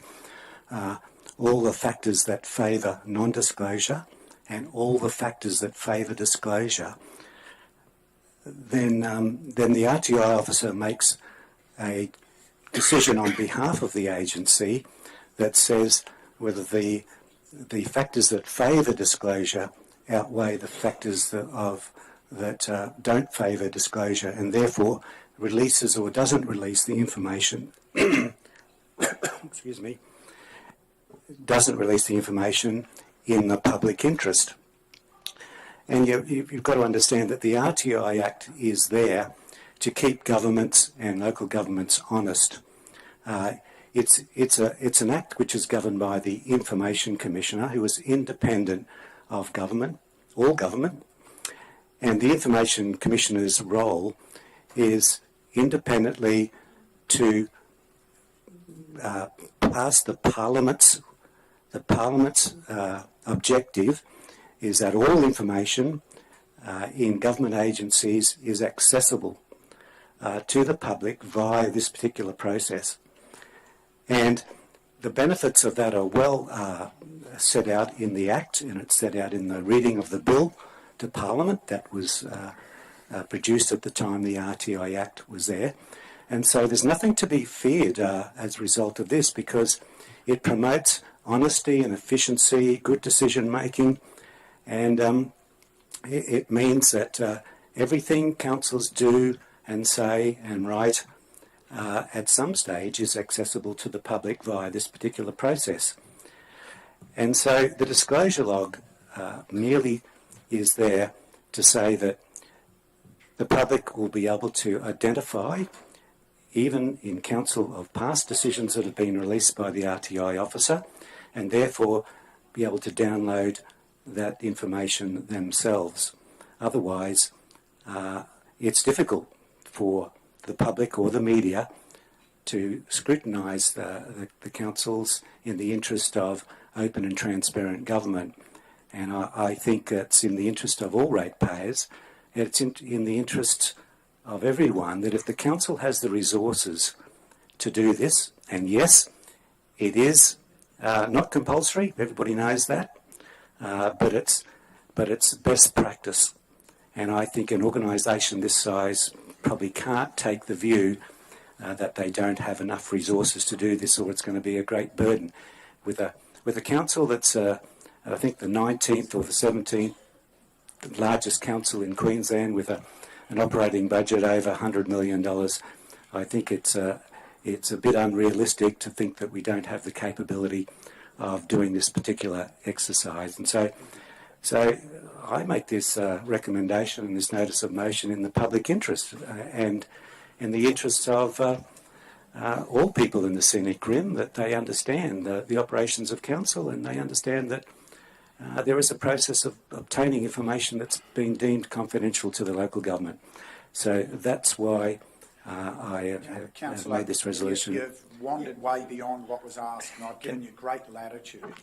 [SPEAKER 3] all the factors that favour non-disclosure and all the factors that favour disclosure, then the RTI officer makes a decision on behalf of the agency that says whether the factors that favour disclosure outweigh the factors that don't favour disclosure, and therefore releases or doesn't release the information excuse me, doesn't release the information in the public interest. And you've got to understand that the RTI Act is there to keep governments and local governments honest. It's an act which is governed by the Information Commissioner, who is independent of government, all government, and the Information Commissioner's role is independently to pass the Parliament's objective is that all information in government agencies is accessible to the public via this particular process. And the benefits of that are well set out in the Act, and it's set out in the reading of the bill to Parliament that was produced at the time the RTI Act was there. And so there's nothing to be feared as a result of this, because it promotes honesty and efficiency, good decision making, and it means that everything councils do and say and write at some stage is accessible to the public via this particular process. And so the disclosure log merely is there to say that the public will be able to identify, even in council, of past decisions that have been released by the RTI officer, and therefore be able to download that information themselves. Otherwise, it's difficult for the public or the media to scrutinise the councils in the interest of open and transparent government. And I think it's in the interest of all ratepayers, it's in the interest of everyone, that if the council has the resources to do this, and yes, it is not compulsory, everybody knows that, but it's best practice. And I think an organisation this size probably can't take the view that they don't have enough resources to do this, or it's going to be a great burden. With a council that's, I think, the 19th or the 17th largest council in Queensland, with an operating budget over $100 million, I think it's a bit unrealistic to think that we don't have the capability of doing this particular exercise. And so I make this recommendation and this notice of motion in the public interest and in the interests of all people in the Scenic Rim, that they understand the operations of council, and they understand that there is a process of obtaining information that's been deemed confidential to the local government. So that's why I have made this resolution.
[SPEAKER 1] You've wandered way beyond what was asked, and I've given you great latitude.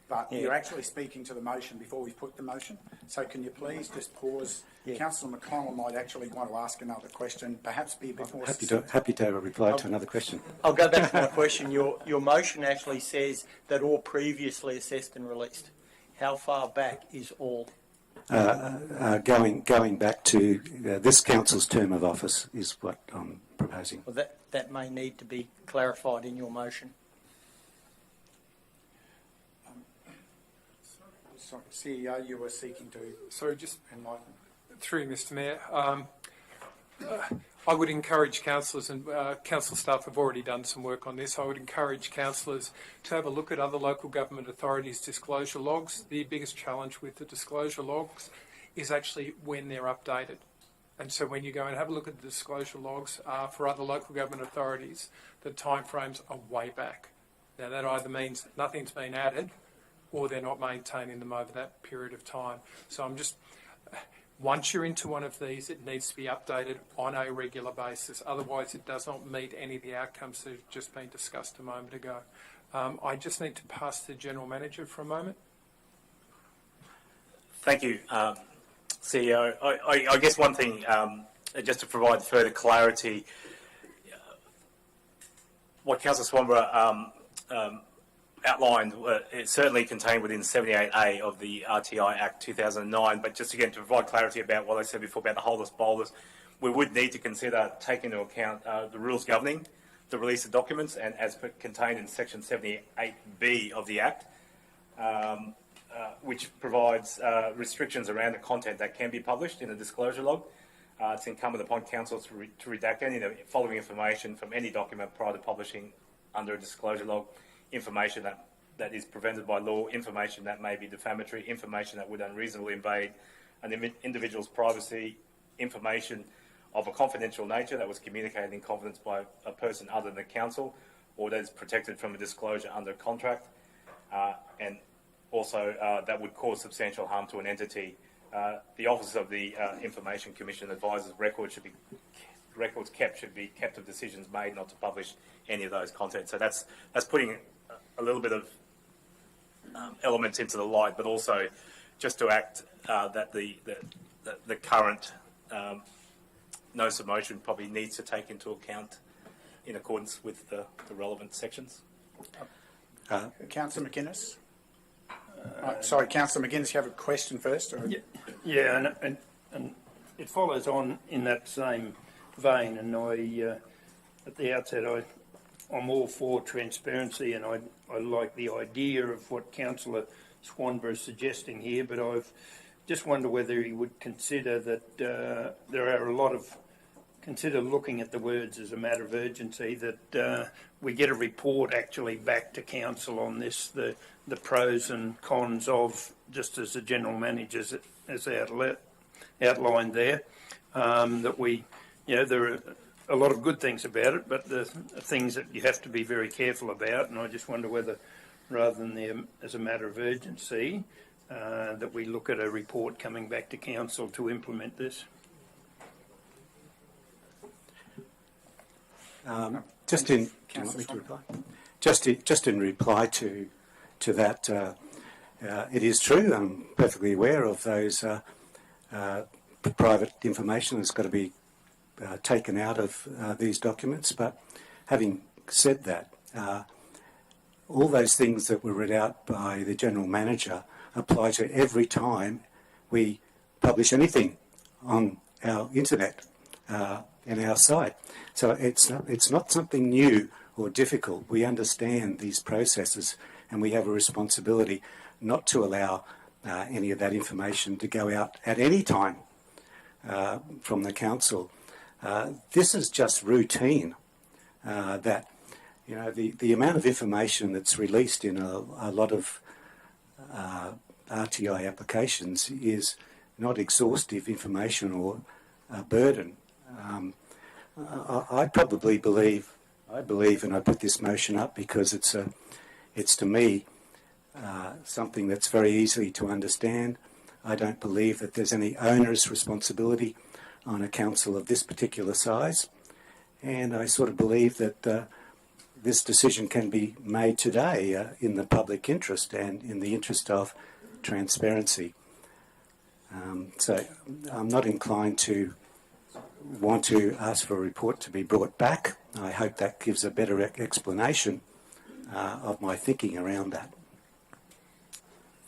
[SPEAKER 1] But you're actually speaking to the motion before we've put the motion. So can you please just pause? Councillor McConnell might actually want to ask another question, perhaps be a bit more
[SPEAKER 3] Happy to reply to another question.
[SPEAKER 9] I'll go back to my question. Your motion actually says that all previously assessed and released. How far back is all?
[SPEAKER 3] Going back to this council's term of office is what I'm proposing.
[SPEAKER 9] Well, that may need to be clarified in your motion.
[SPEAKER 1] Sorry, CEO, you were seeking to
[SPEAKER 4] Just
[SPEAKER 1] enlighten.
[SPEAKER 4] through Mr Mayor, I would encourage councillors, and council staff have already done some work on this, I would encourage councillors to have a look at other local government authorities' disclosure logs. The biggest challenge with the disclosure logs is actually when they're updated. And so when you go and have a look at the disclosure logs for other local government authorities, the timeframes are way back. Now that either means nothing's been added, or they're not maintaining them over that period of time. So I'm just, once you're into one of these, it needs to be updated on a regular basis. Otherwise, it does not meet any of the outcomes that have just been discussed a moment ago. I just need to pass to the General Manager for a moment.
[SPEAKER 7] Thank you, CEO. I guess one thing, just to provide further clarity, what Councillor Swanborough outlined, it's certainly contained within 78A of the RTI Act 2009, but just again to provide clarity about what I said before about the holders boulders, we would need to consider taking into account the rules governing the release of documents, and as contained in section 78B of the Act, which provides restrictions around the content that can be published in a disclosure log. It's incumbent upon council to redact any following information from any document prior to publishing under a disclosure log, information that is prevented by law, information that may be defamatory, information that would unreasonably invade an individual's privacy, information of a confidential nature that was communicated in confidence by a person other than the council, or that is protected from a disclosure under contract, and also that would cause substantial harm to an entity. The Office of the Information Commission advises records kept should be kept of decisions made, not to publish any of those contents. So that's putting a little bit of elements into the light, but also just to act that the current notice of motion probably needs to take into account in accordance with the relevant sections.
[SPEAKER 1] Councillor McInnes? Sorry, Councillor McInnes, you have a question first? Or?
[SPEAKER 11] Yeah, and it follows on in that same vein, and at the outset, I'm all for transparency, and I like the idea of what Councillor Swanborough is suggesting here, but I've just wonder whether he would consider that there are consider looking at the words as a matter of urgency, that we get a report actually back to council on this, the pros and cons of, just as the general manager has outlined there, that we, there are a lot of good things about it, but the things that you have to be very careful about, and I just wonder whether, rather than as a matter of urgency, that we look at a report coming back to council to implement this.
[SPEAKER 3] Just in reply to that, it is true. I'm perfectly aware of those private information that's got to be taken out of these documents. But having said that, all those things that were read out by the General Manager apply to every time we publish anything on our internet and our site. So it's not something new or difficult. We understand these processes, and we have a responsibility not to allow any of that information to go out at any time from the council. This is just routine. That the amount of information that's released in a lot of RTI applications is not exhaustive information or burden. I believe, and I put this motion up because it's to me something that's very easy to understand. I don't believe that there's any onerous responsibility on a council of this particular size, and I sort of believe that this decision can be made today in the public interest and in the interest of transparency. So I'm not inclined to want to ask for a report to be brought back. I hope that gives a better explanation of my thinking around that.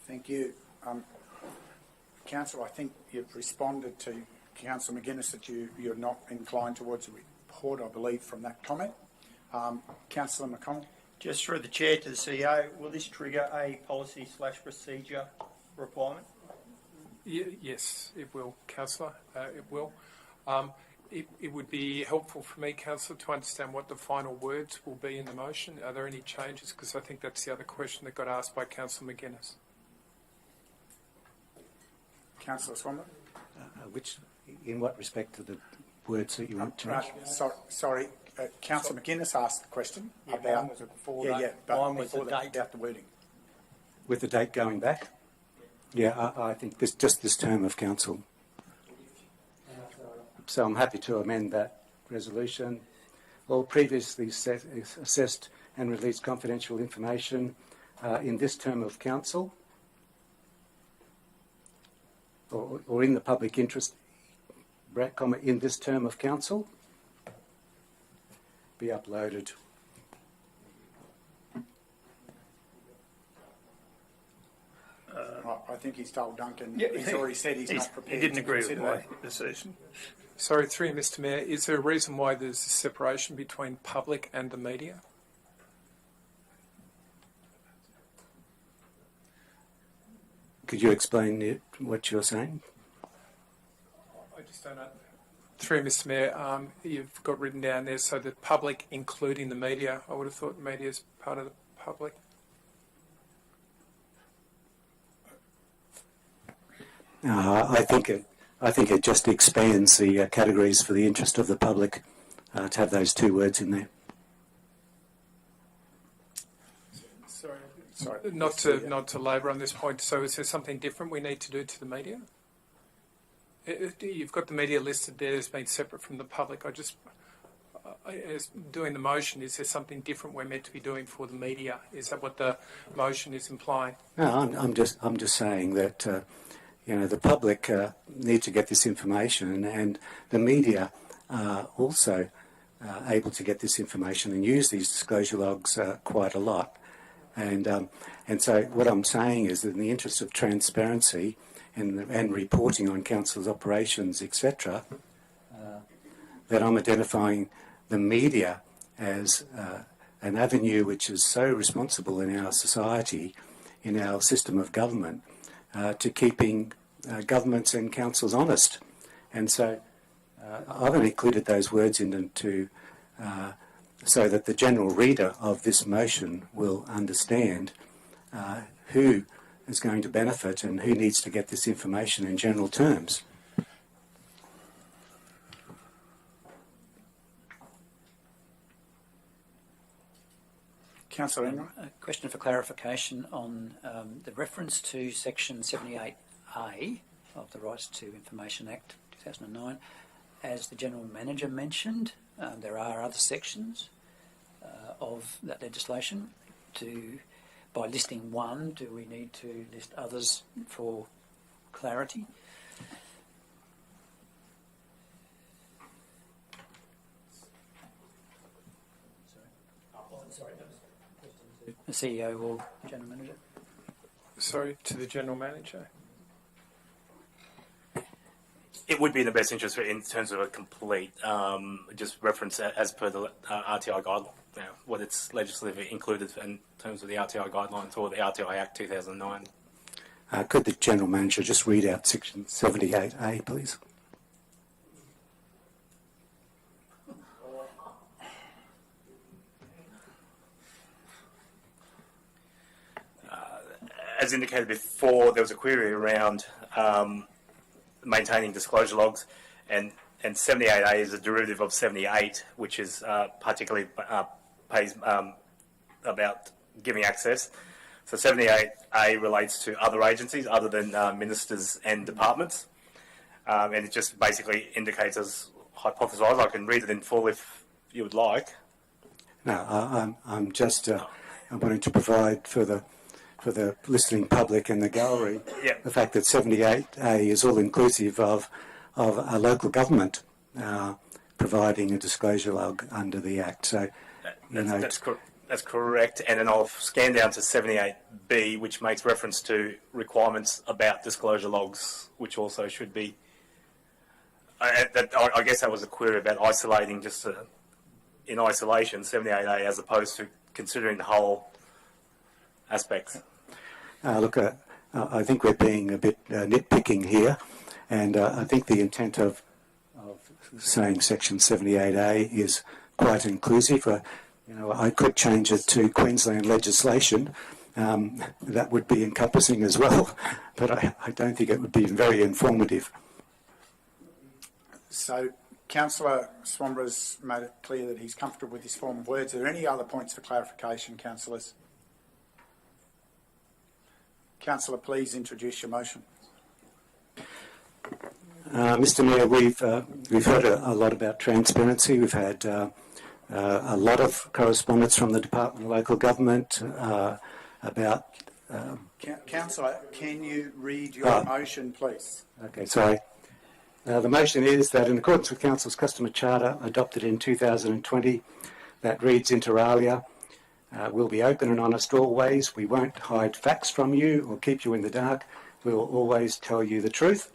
[SPEAKER 1] Thank you. Councillor, I think you've responded to Councillor McGuinness that you're not inclined towards a report, I believe, from that comment. Councillor McConnell?
[SPEAKER 9] Just through the chair to the CEO, will this trigger a policy/procedure requirement?
[SPEAKER 4] Yes, it will, Councillor. It will. It would be helpful for me, Councillor, to understand what the final words will be in the motion. Are there any changes? Because I think that's the other question that got asked by Councillor McGuinness.
[SPEAKER 1] Councillor Swanborough?
[SPEAKER 3] In what respect to the words that you want to change?
[SPEAKER 1] Sorry, Councillor McGuinness asked the question about...
[SPEAKER 9] Mine was before
[SPEAKER 1] about the wording.
[SPEAKER 3] With the date going back? Yeah, I think this term of council. So I'm happy to amend that resolution. All previously assessed and released confidential information in this term of council or in the public interest, in this term of council, be uploaded.
[SPEAKER 1] I think he's told Duncan, he's already said he's not prepared.
[SPEAKER 11] He didn't agree with my
[SPEAKER 1] that
[SPEAKER 11] decision.
[SPEAKER 4] Sorry, through you, Mr. Mayor, is there a reason why there's a separation between public and the media?
[SPEAKER 3] Could you explain what you're saying?
[SPEAKER 4] I just don't know. Through Mr Mayor, you've got written down there, so the public, including the media. I would have thought media is part of the public.
[SPEAKER 3] I think it just expands the categories for the interest of the public to have those two words in there.
[SPEAKER 4] Sorry, not to labour on this point. So, is there something different we need to do to the media? You've got the media listed there as being separate from the public. As doing the motion, is there something different we're meant to be doing for the media? Is that what the motion is implying?
[SPEAKER 3] No, I'm just saying that the public need to get this information, and the media are also able to get this information and use these disclosure logs quite a lot. And so what I'm saying is that in the interest of transparency and reporting on council's operations, etc., that I'm identifying the media as an avenue which is so responsible in our society, in our system of government, to keeping governments and councils honest. And so I've included those words into so that the general reader of this motion will understand who is going to benefit and who needs to get this information in general terms.
[SPEAKER 1] Councillor Enright.
[SPEAKER 6] A question for clarification on the reference to Section 78A of the Rights to Information Act 2009. As the General Manager mentioned, there are other sections of that legislation. By listing one, do we need to list others for clarity? Sorry, that was the CEO or General Manager.
[SPEAKER 4] Sorry, to the General Manager.
[SPEAKER 7] It would be in the best interest in terms of a complete just reference as per the RTI guideline, what it's legislatively included in terms of the RTI guidelines or the RTI Act 2009.
[SPEAKER 3] Could the General Manager just read out Section 78A, please?
[SPEAKER 7] As indicated before, there was a query around maintaining disclosure logs, and 78A is a derivative of 78, which is particularly pays about giving access. So 78A relates to other agencies other than ministers and departments, and it just basically indicates as hypothesised. I can read it in full if you would like.
[SPEAKER 3] No, I'm just I'm wanting to provide for the listening public and the gallery the fact that 78A is all inclusive of a local government providing a disclosure log under the Act. So,
[SPEAKER 7] that's correct. And then I'll scan down to 78B, which makes reference to requirements about disclosure logs, which also should be. I guess that was a query about isolating just in isolation 78A as opposed to considering the whole aspects.
[SPEAKER 3] Look, I think we're being a bit nitpicking here, and I think the intent of saying Section 78A is quite inclusive. I could change it to Queensland legislation. That would be encompassing as well, but I don't think it would be very informative.
[SPEAKER 1] So, Councillor Swanborough's made it clear that he's comfortable with this form of words. Are there any other points for clarification, councillors? Councillor, please introduce your motion.
[SPEAKER 3] Mr Mayor, we've heard a lot about transparency. We've had a lot of correspondence from the Department of Local Government about...
[SPEAKER 1] Councillor, can you read your motion, please?
[SPEAKER 3] Okay, sorry. The motion is that in accordance with Council's Customer Charter adopted in 2020, that reads inter alia, we'll be open and honest always. We won't hide facts from you or keep you in the dark. We will always tell you the truth.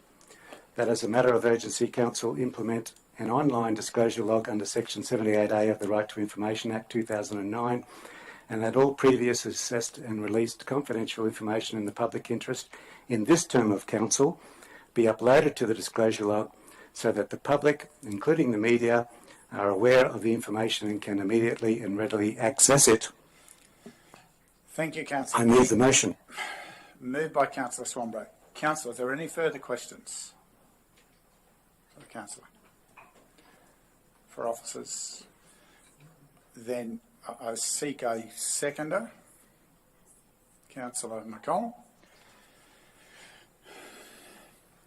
[SPEAKER 3] That as a matter of urgency, Council implement an online disclosure log under Section 78A of the Right to Information Act 2009, and that all previous assessed and released confidential information in the public interest in this term of Council be uploaded to the disclosure log so that the public, including the media, are aware of the information and can immediately and readily access it.
[SPEAKER 1] Thank you, Councillor.
[SPEAKER 3] I move the motion.
[SPEAKER 1] Moved by Councillor Swanborough. Councillor, are there any further questions for the councillor? For officers? Then I seek a seconder. Councillor McConnell.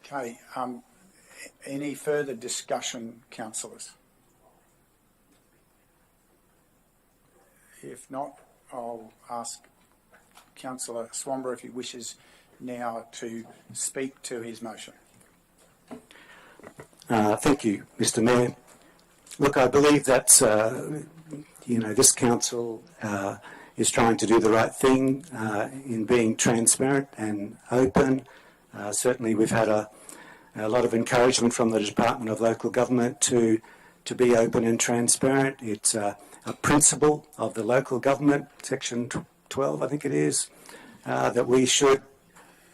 [SPEAKER 1] Okay. Any further discussion, councillors? If not, I'll ask Councillor Swanborough if he wishes now to speak to his motion.
[SPEAKER 3] Thank you, Mr. Mayor. Look, I believe that this council is trying to do the right thing in being transparent and open. Certainly, we've had a lot of encouragement from the Department of Local Government to be open and transparent. It's a principle of the local government, Section 12, I think it is, that we should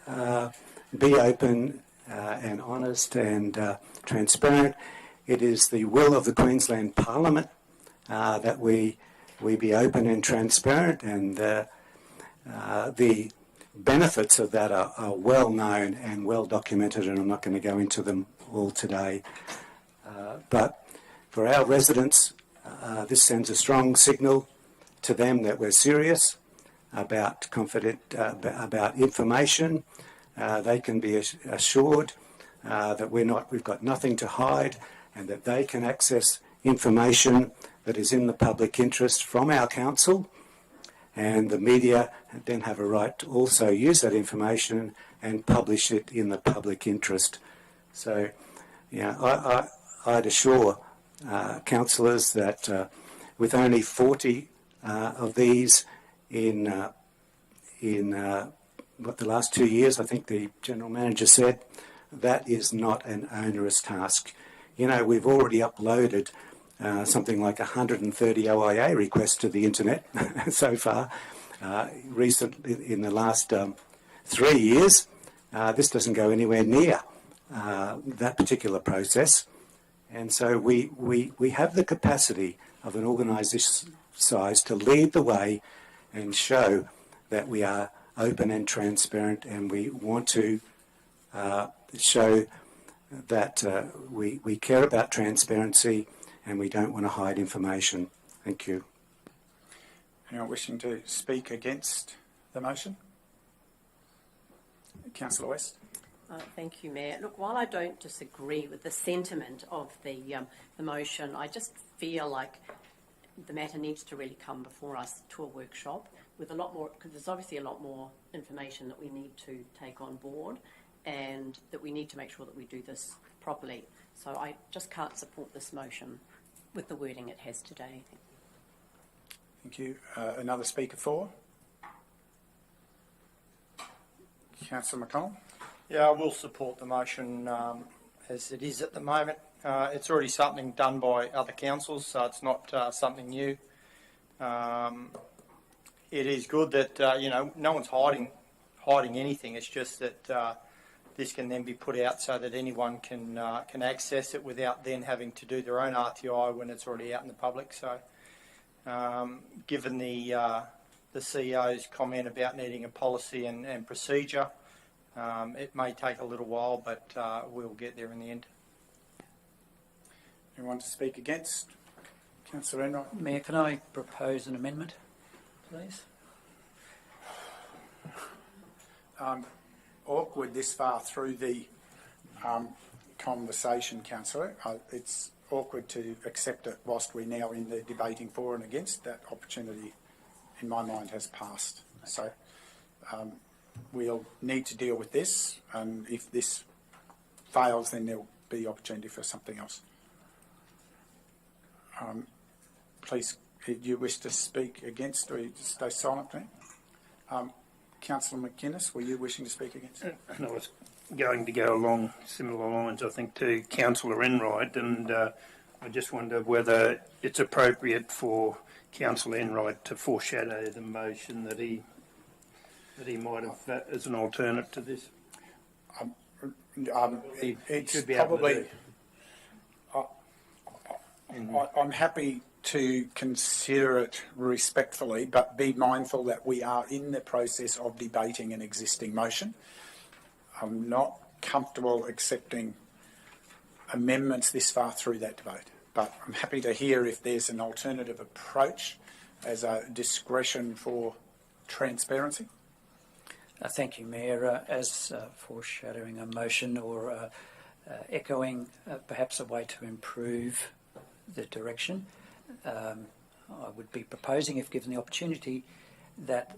[SPEAKER 3] be open and honest and transparent. It is the will of the Queensland Parliament that we be open and transparent, and the benefits of that are well known and well documented, and I'm not going to go into them all today. But for our residents, this sends a strong signal to them that we're serious about about information. They can be assured that we've got nothing to hide, and that they can access information that is in the public interest from our council, and the media then have a right to also use that information and publish it in the public interest. So, I'd assure councillors that with only 40 of these in the last 2 years, I think the General Manager said, that is not an onerous task. We've already uploaded something like 130 OIA requests to the internet so far. Recently, in the last 3 years, this doesn't go anywhere near that particular process. And so we have the capacity of an organisation size to lead the way and show that we are open and transparent, and we want to show that we care about transparency and we don't want to hide information. Thank you.
[SPEAKER 1] Anyone wishing to speak against the motion? Councillor West.
[SPEAKER 5] Thank you, Mayor. Look, while I don't disagree with the sentiment of the motion, I just feel like the matter needs to really come before us to a workshop with a lot more, because there's obviously a lot more information that we need to take on board, and that we need to make sure that we do this properly. So I just can't support this motion with the wording it has today.
[SPEAKER 1] Thank you. Another speaker for? Councillor McConnell.
[SPEAKER 9] Yeah, I will support the motion as it is at the moment. It's already something done by other councils, so it's not something new. It is good that no one's hiding anything. It's just that this can then be put out so that anyone can access it without then having to do their own RTI when it's already out in the public. So, given the CEO's comment about needing a policy and procedure, it may take a little while, but we'll get there in the end.
[SPEAKER 1] Anyone to speak against? Councillor Enright.
[SPEAKER 6] Mayor, can I propose an amendment, please?
[SPEAKER 1] Awkward this far through the conversation, Councillor. It's awkward to accept it whilst we're now in the debating for and against. That opportunity, in my mind, has passed. So we'll need to deal with this, and if this fails, then there'll be opportunity for something else. Please, do you wish to speak against, or you just stay silent, please? Councillor McInnes, were you wishing to speak against?
[SPEAKER 11] And I was going to go along similar lines, I think, to Councillor Enright, and I just wonder whether it's appropriate for Councillor Enright to foreshadow the motion that he might have as an alternate to this.
[SPEAKER 1] It's
[SPEAKER 11] should be
[SPEAKER 1] probably
[SPEAKER 11] able to
[SPEAKER 1] I'm happy to consider it respectfully, but be mindful that we are in the process of debating an existing motion. I'm not comfortable accepting amendments this far through that debate, but I'm happy to hear if there's an alternative approach as a discretion for transparency.
[SPEAKER 6] Thank you, Mayor. As foreshadowing a motion or echoing perhaps a way to improve the direction, I would be proposing, if given the opportunity, that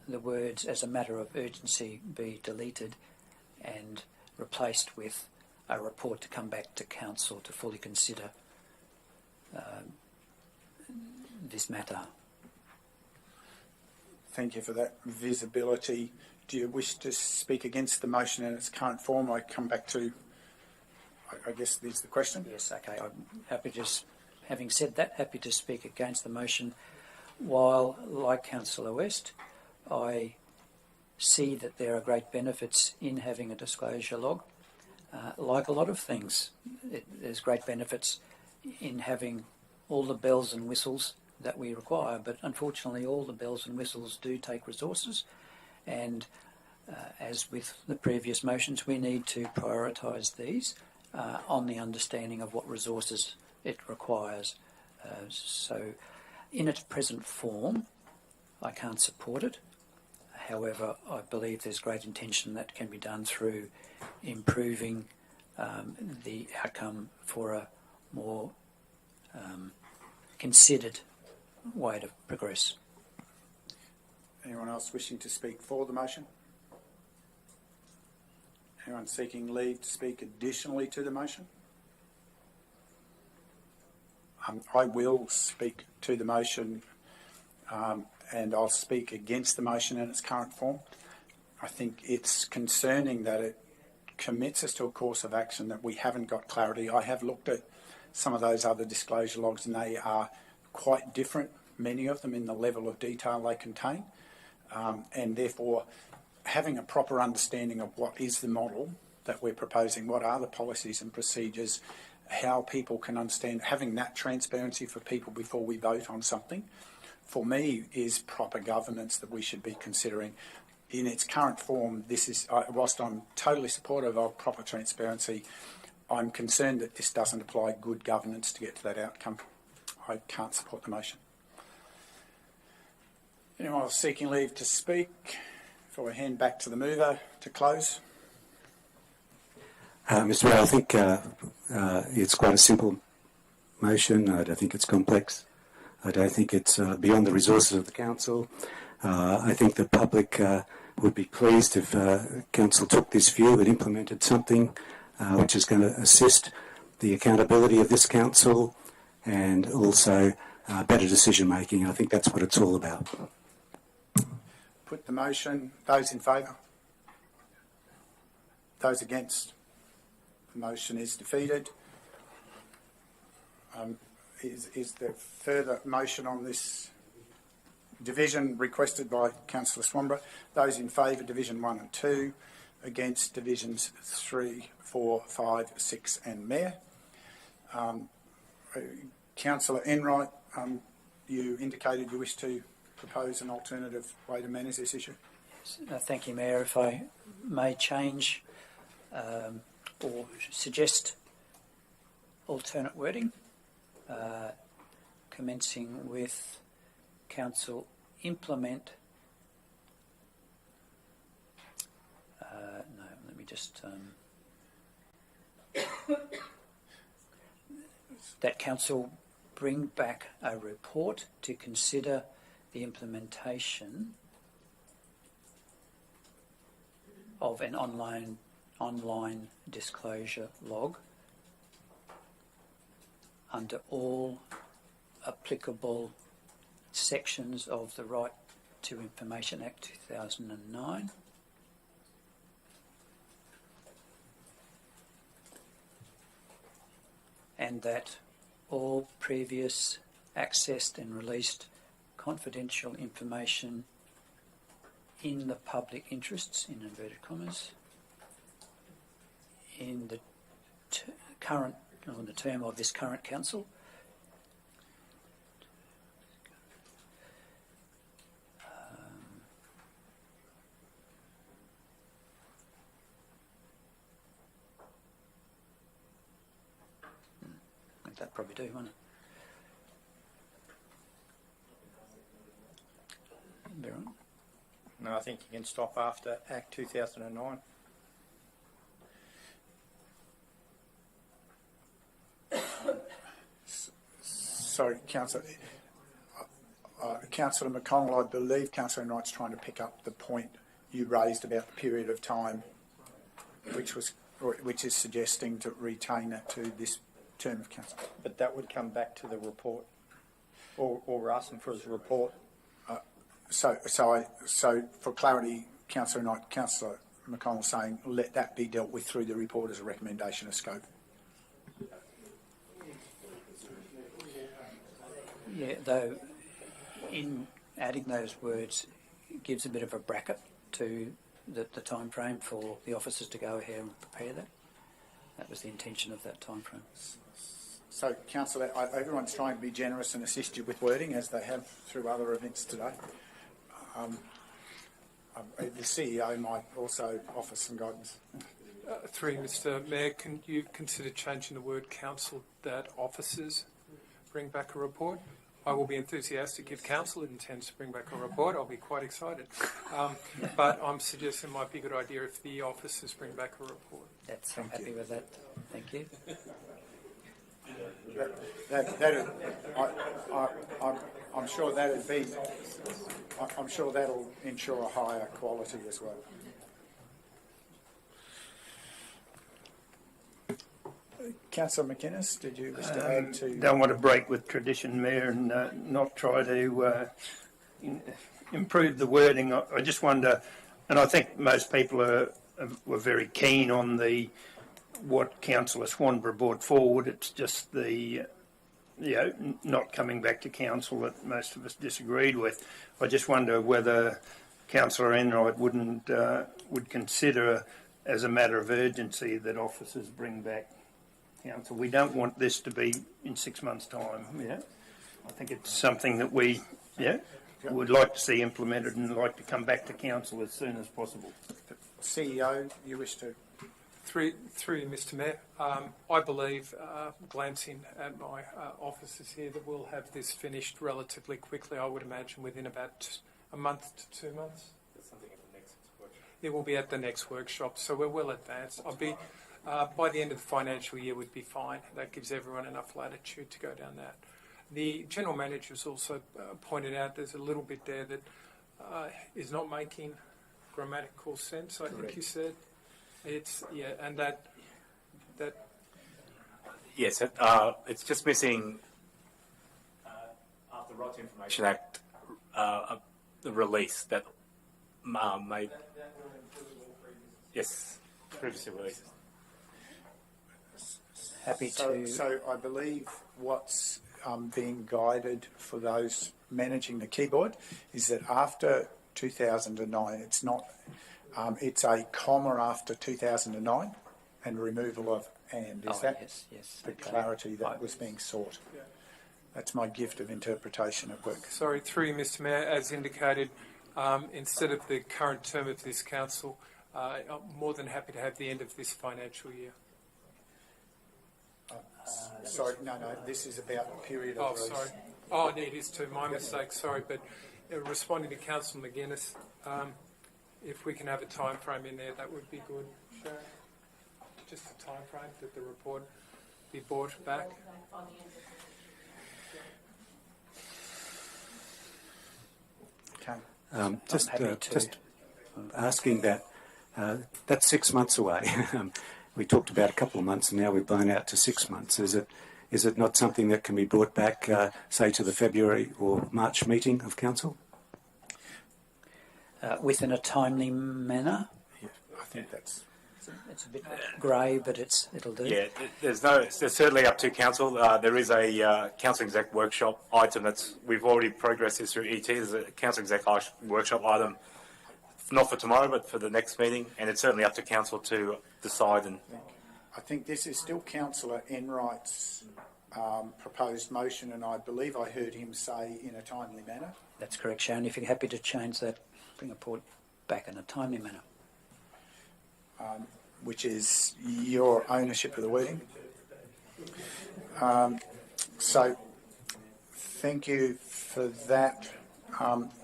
[SPEAKER 6] the words "as a matter of urgency" be deleted and replaced with a report to come back to Council to fully consider this matter.
[SPEAKER 1] Thank you for that visibility. Do you wish to speak against the motion in its current form? I come back to, I guess there's the question.
[SPEAKER 6] Yes, okay. I'm happy to, having said that, happy to speak against the motion. While, like Councillor West, I see that there are great benefits in having a disclosure log. Like a lot of things, there's great benefits in having all the bells and whistles that we require, but unfortunately all the bells and whistles do take resources, and as with the previous motions, we need to prioritise these on the understanding of what resources it requires. So in its present form, I can't support it. However, I believe there's great intention that can be done through improving the outcome for a more considered way to progress.
[SPEAKER 1] Anyone else wishing to speak for the motion? Anyone seeking leave to speak additionally to the motion? I will speak to the motion and I'll speak against the motion in its current form. I think it's concerning that it commits us to a course of action that we haven't got clarity. I have looked at some of those other disclosure logs and they are quite different, many of them, in the level of detail they contain, and therefore having a proper understanding of what is the model that we're proposing, what are the policies and procedures, how people can understand, having that transparency for people before we vote on something, for me is proper governance that we should be considering. In its current form, this is, whilst I'm totally supportive of proper transparency, I'm concerned that this doesn't apply good governance to get to that outcome. I can't support the motion. Anyone else seeking leave to speak? Before I hand back to the mover to close.
[SPEAKER 3] Mr. Mayor, I think it's quite a simple motion. I don't think it's complex. I don't think it's beyond the resources of the council. I think the public would be pleased if council took this view and implemented something which is going to assist the accountability of this council and also better decision making. I think that's what it's all about.
[SPEAKER 1] Put the motion. Those in favour? Those against? The motion is defeated. Is there further motion on this division requested by Councillor Swanborough? Those in favour, Division 1 and 2. Against Divisions 3, 4, 5, 6 and Mayor. Councillor Enright, you indicated you wish to propose an alternative way to manage this issue.
[SPEAKER 6] Thank you, Mayor. If I may change or suggest alternate wording, commencing with council implement. No, let me just. That council bring back a report to consider the implementation of an online disclosure log under all applicable sections of the Right to Information Act 2009. And that all previous accessed and released confidential information in the public interests, in inverted commas, in the current, or the term of this current council, probably do, won't it? Baron?
[SPEAKER 9] No, I think you can stop after Act 2009.
[SPEAKER 1] Sorry, Councillor. Councillor McConnell, I believe Councillor Enright's trying to pick up the point you raised about the period of time, which is suggesting to retain it to this term of council.
[SPEAKER 9] But that would come back to the report, or we're asking for his report.
[SPEAKER 1] So for clarity, Councillor Enright, Councillor McConnell saying let that be dealt with through the report as a recommendation of scope.
[SPEAKER 6] Yeah, though in adding those words gives a bit of a bracket to the time frame for the officers to go ahead and prepare that. That was the intention of that time frame.
[SPEAKER 1] So, Councillor, everyone's trying to be generous and assist you with wording, as they have through other events today. The CEO might also offer some guidance.
[SPEAKER 4] Through Mr Mayor, can you consider changing the word council that officers bring back a report? I will be enthusiastic if council intends to bring back a report. I'll be quite excited. But I'm suggesting it might be a good idea if the officers bring back a report.
[SPEAKER 6] I'm happy with that. Thank you.
[SPEAKER 1] I'm sure that'd be. I'm sure that'll ensure a higher quality as well. Councillor McInnes, did you wish to add to?
[SPEAKER 11] Don't want to break with tradition, Mayor, and not try to improve the wording. I just wonder, and I think most people were very keen on what Councillor Swanborough brought forward. It's just the not coming back to council that most of us disagreed with. I just wonder whether Councillor Enright would consider as a matter of urgency that officers bring back council. We don't want this to be in 6 months' time. Yeah, I think it's something that we would like to see implemented and like to come back to council as soon as possible.
[SPEAKER 1] CEO, you wish to?
[SPEAKER 4] Through Mr Mayor, I believe, glancing at my officers here, that we'll have this finished relatively quickly. I would imagine within about a month to 2 months.
[SPEAKER 7] Something at the next workshop.
[SPEAKER 4] It will be at the next workshop, so we're well advanced. I'll be by the end of the financial year would be fine. That gives everyone enough latitude to go down that. The General Manager has also pointed out there's a little bit there that is not making grammatical sense, I think you said. It's, and that
[SPEAKER 7] Yes, it's just missing after Right to Information Act, the release that made. Yes, previously released.
[SPEAKER 6] Happy to.
[SPEAKER 1] So I believe what's being guided for those managing the keyboard is that after 2009, it's not. It's a comma after 2009 and removal of and. Is that
[SPEAKER 6] yes,
[SPEAKER 1] the clarity that was being sought? That's my gift of interpretation at work.
[SPEAKER 4] Sorry, through you, Mr Mayor, as indicated, instead of the current term of this council, I'm more than happy to have the end of this financial year.
[SPEAKER 1] Sorry, no, this is about the period of release.
[SPEAKER 4] Sorry. Oh, it is too. My mistake, sorry. But responding to Councillor McGuinness, if we can have a time frame in there, that would be good. Sharon? Just a time frame that the report be brought back.
[SPEAKER 1] Okay.
[SPEAKER 3] Just asking that. That's 6 months away. We talked about a couple of months, and now we've blown out to 6 months. Is it not something that can be brought back, say, to the February or March meeting of council?
[SPEAKER 6] Within a timely manner.
[SPEAKER 1] Yeah, I think that's.
[SPEAKER 6] It's a bit grey, but it'll do.
[SPEAKER 7] Yeah, there's certainly up to council. There is a council exec workshop item we've already progressed this through ET. There's a council exec workshop item, not for tomorrow, but for the next meeting, and it's certainly up to council to decide. And
[SPEAKER 1] I think this is still Councillor Enright's proposed motion, and I believe I heard him say in a timely manner.
[SPEAKER 6] That's correct, Sharon. If you're happy to change that, bring a report back in a timely manner.
[SPEAKER 1] Which is your ownership of the wording. So, thank you for that,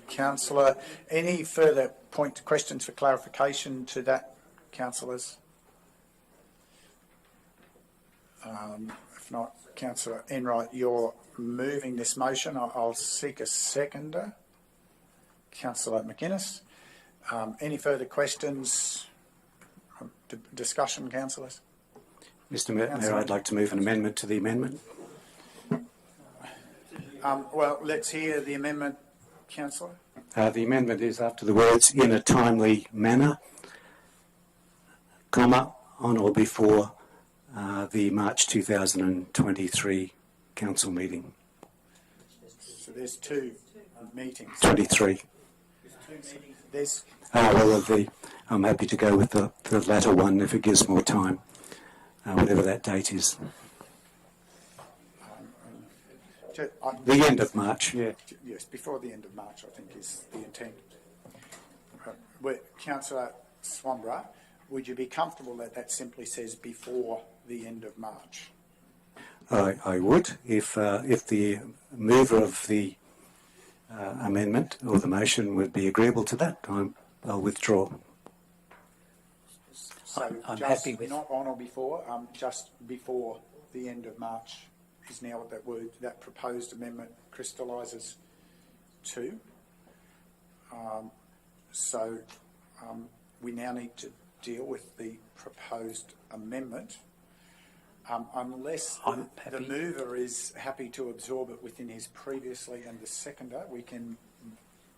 [SPEAKER 1] councillor. Any further questions for clarification to that, councillors? If not, councillor Enright, you're moving this motion. I'll seek a seconder. Councillor McInnes. Any further questions? Discussion, councillors?
[SPEAKER 3] Mr Mayor, I'd like to move an amendment to the amendment.
[SPEAKER 1] Well, let's hear the amendment, councillor.
[SPEAKER 3] The amendment is after the words "in a timely manner," comma, on or before the March 2023 council meeting.
[SPEAKER 1] So there's two meetings.
[SPEAKER 3] 23.
[SPEAKER 1] There's
[SPEAKER 3] I'm happy to go with the latter one if it gives more time, whatever that date is. The end of March, yeah.
[SPEAKER 1] Yes, before the end of March, I think, is the intent. Councillor Swanborough, would you be comfortable that that simply says before the end of March?
[SPEAKER 3] I would, if the mover of the amendment or the motion would be agreeable to that. I'll withdraw.
[SPEAKER 1] So
[SPEAKER 6] I'm
[SPEAKER 1] just
[SPEAKER 6] happy with
[SPEAKER 1] not on or before, just before the end of March is now what that word, that proposed amendment crystallises to. We now need to deal with the proposed amendment. Unless the mover is happy to absorb it within his previously and the seconder, we can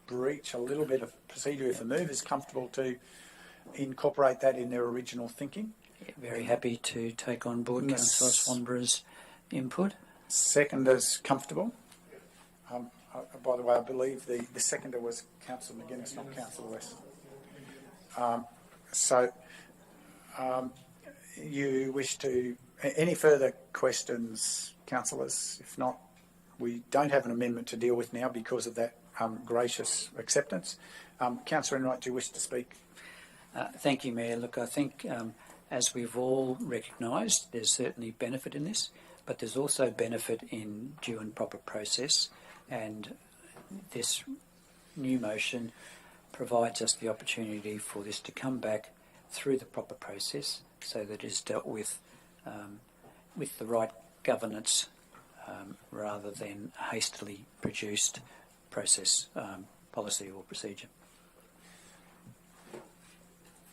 [SPEAKER 1] breach a little bit of procedure if the mover is comfortable to incorporate that in their original thinking.
[SPEAKER 6] Yeah, very happy to take on board Councillor Swanborough's input.
[SPEAKER 1] Seconder's comfortable. By the way, I believe the seconder was Councillor McGuinness, not Councillor West. You wish to... Any further questions, councillors? If not, we don't have an amendment to deal with now because of that gracious acceptance. Councillor Enright, do you wish to speak?
[SPEAKER 6] Thank you, Mayor. Look, I think as we've all recognised, there's certainly benefit in this, but there's also benefit in due and proper process, and this new motion provides us the opportunity for this to come back through the proper process so that it is dealt with the right governance rather than hastily produced process, policy or procedure.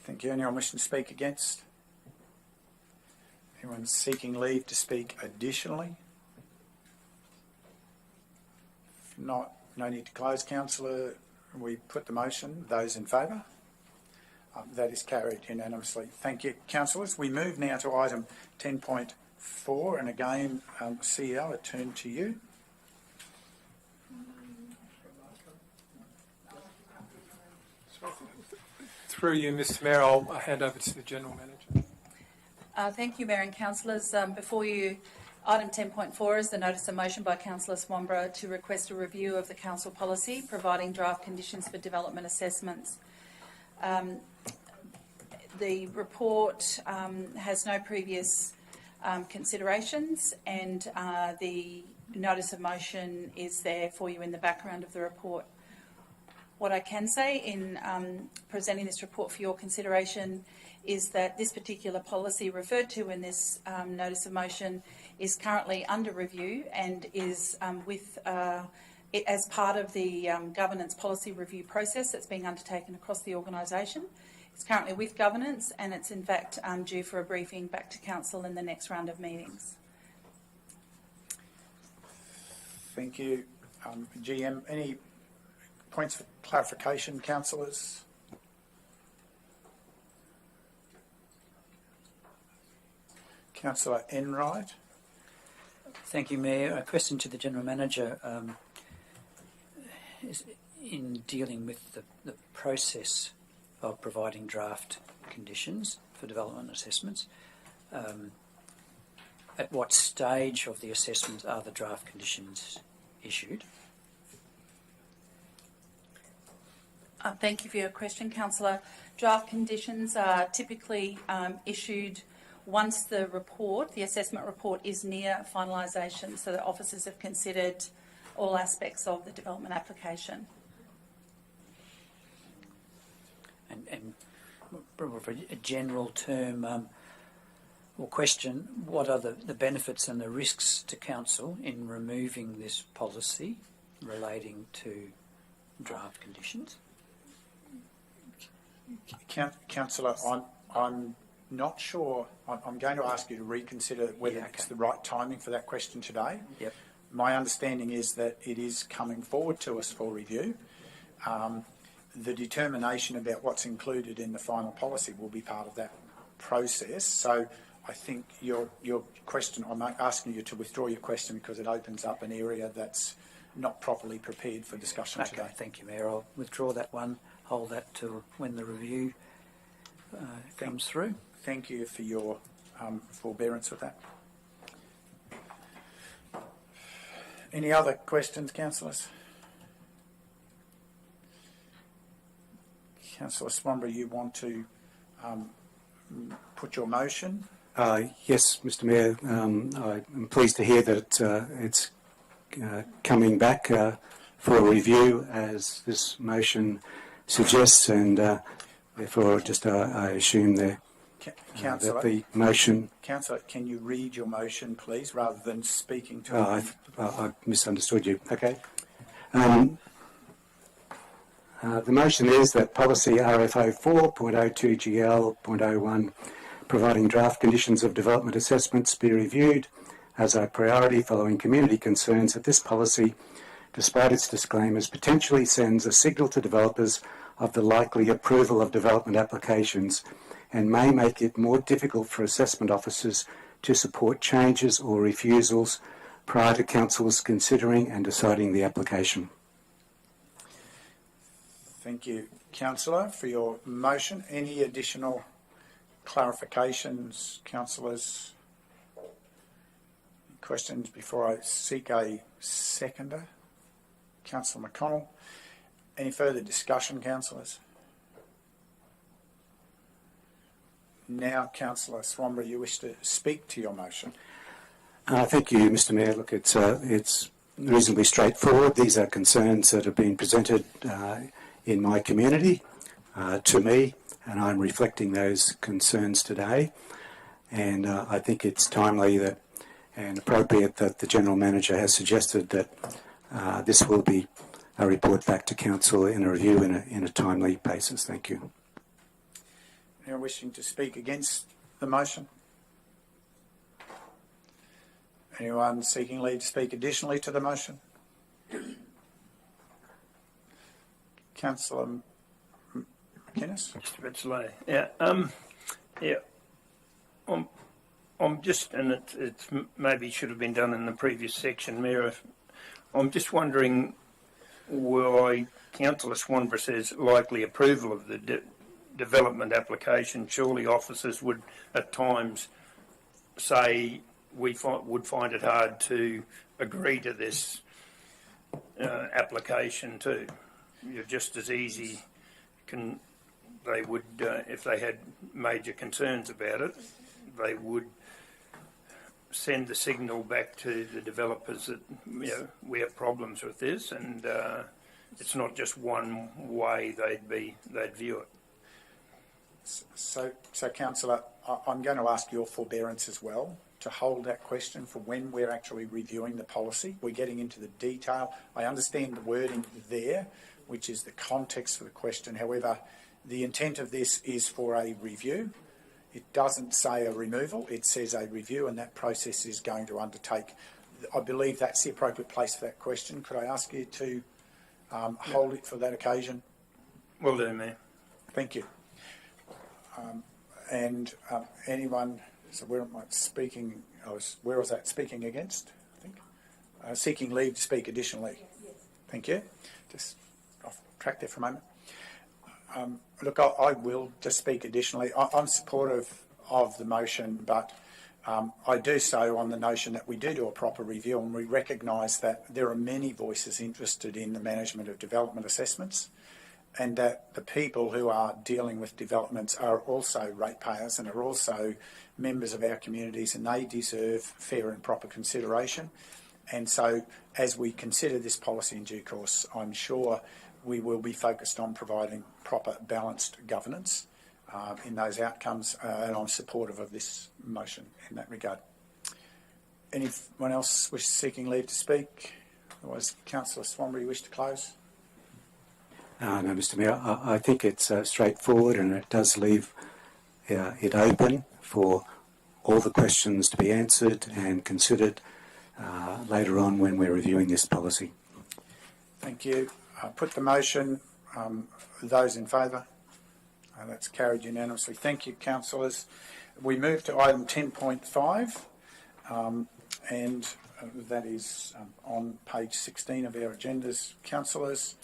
[SPEAKER 1] Thank you. Anyone wishing to speak against? Anyone seeking leave to speak additionally? If not, no need to close. Councillor, we put the motion. Those in favour? That is carried unanimously. Thank you, councillors. We move now to item 10.4, and again, CEO, I turn to you.
[SPEAKER 4] Through you, Mr Mayor, I'll hand over to the General Manager.
[SPEAKER 10] Thank you, Mayor and Councillors. Before you, item 10.4 is the notice of motion by Councillor Swanborough to request a review of the council policy providing draft conditions for development assessments. The report has no previous considerations, and the notice of motion is there for you in the background of the report. What I can say in presenting this report for your consideration is that this particular policy referred to in this notice of motion is currently under review and is as part of the governance policy review process that's being undertaken across the organisation. It's currently with governance, and it's in fact due for a briefing back to council in the next round of meetings.
[SPEAKER 1] Thank you, GM. Any points for clarification, councillors? Councillor Enright.
[SPEAKER 6] Thank you, Mayor. A question to the General Manager is in dealing with the process of providing draft conditions for development assessments. At what stage of the assessment are the draft conditions issued?
[SPEAKER 10] Thank you for your question, Councillor. Draft conditions are typically issued once the assessment report is near finalisation, so that officers have considered all aspects of the development application.
[SPEAKER 6] And for a general term or question, what are the benefits and the risks to council in removing this policy relating to draft conditions?
[SPEAKER 1] Councillor, I'm not sure. I'm going to ask you to reconsider whether it's the right timing for that question today.
[SPEAKER 6] Yep.
[SPEAKER 1] My understanding is that it is coming forward to us for review. The determination about what's included in the final policy will be part of that process. So I think your question, I'm asking you to withdraw your question because it opens up an area that's not properly prepared for discussion today.
[SPEAKER 6] Thank you, Mayor. I'll withdraw that one, hold that till when the review comes through.
[SPEAKER 1] Thank you for your forbearance with that. Any other questions, councillors? Councillor Swanborough, you want to put your motion?
[SPEAKER 3] Yes, Mr Mayor. I'm pleased to hear that it's coming back for a review as this motion suggests, and therefore just I assume that the motion...
[SPEAKER 1] Councillor, can you read your motion, please, rather than speaking to
[SPEAKER 3] I misunderstood you. Okay. The motion is that policy RFO 4.02GL.01 providing draft conditions of development assessments be reviewed as a priority following community concerns that this policy, despite its disclaimers, potentially sends a signal to developers of the likely approval of development applications and may make it more difficult for assessment officers to support changes or refusals prior to councils considering and deciding the application.
[SPEAKER 1] Thank you, Councillor, for your motion. Any additional clarifications, councillors? Questions before I seek a seconder? Councillor McConnell. Any further discussion, councillors? Now, Councillor Swanborough, you wish to speak to your motion.
[SPEAKER 3] Thank you, Mr Mayor. Look, it's reasonably straightforward. These are concerns that have been presented in my community to me, and I'm reflecting those concerns today. And I think it's timely that and appropriate that the General Manager has suggested that this will be a report back to Council in a review in a timely basis. Thank you.
[SPEAKER 1] Anyone wishing to speak against the motion? Anyone seeking leave to speak additionally to the motion? Councillor McInnes?
[SPEAKER 11] Just a bit slow. I'm just, and it's maybe should have been done in the previous section, Mayor. I'm just wondering why Councillor Swanborough says likely approval of the development application. Surely officers would at times say would find it hard to agree to this application too. You're just as easy they would if they had major concerns about it, they would send the signal back to the developers that we have problems with this, and it's not just one way they'd view it.
[SPEAKER 1] So Councillor, I'm going to ask your forbearance as well to hold that question for when we're actually reviewing the policy. We're getting into the detail. I understand the wording there, which is the context for the question. However, the intent of this is for a review. It doesn't say a removal, it says a review, and that process is going to undertake. I believe that's the appropriate place for that question. Could I ask you to hold it for that occasion?
[SPEAKER 11] Will do, Mayor.
[SPEAKER 1] Thank you. Anyone, so where am I speaking? Where was that speaking against, I think? Seeking leave to speak additionally. Yes. Thank you. Just off track there for a moment. Look, I will just speak additionally. I'm supportive of the motion, but I do so on the notion that we do a proper review, and we recognise that there are many voices interested in the management of development assessments, and that the people who are dealing with developments are also ratepayers and are also members of our communities, and they deserve fair and proper consideration. And so as we consider this policy in due course, I'm sure we will be focused on providing proper balanced governance in those outcomes, and I'm supportive of this motion in that regard. Anyone else seeking leave to speak? Otherwise, Councillor Swanborough, you wish to close?
[SPEAKER 3] No, Mr Mayor, I think it's straightforward, and it does leave it open for all the questions to be answered and considered later on when we're reviewing this policy.
[SPEAKER 1] Thank you. Put the motion. Those in favour? That's carried unanimously. Thank you, councillors. We move to item 10.5, and that is on page 16 of our agendas, councillors.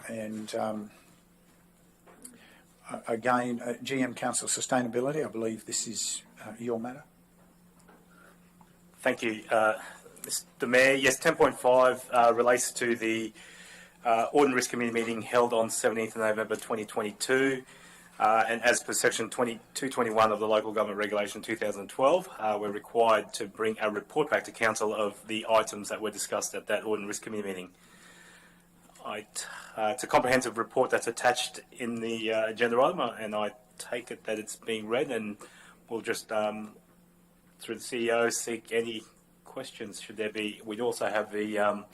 [SPEAKER 1] And again, GM Council Sustainability, I believe this is your matter.
[SPEAKER 7] Thank you, Mr Mayor. Yes, 10.5 relates to the Ordinary Risk Committee meeting held on 17th of November 2022, and as per section 221 of the Local Government Regulation 2012, we're required to bring a report back to Council of the items that were discussed at that Ordinary Risk Committee meeting. It's a comprehensive report that's attached in the agenda item, and I take it that it's being read, and we'll just, through the CEO, seek any questions should there be. We'd also have the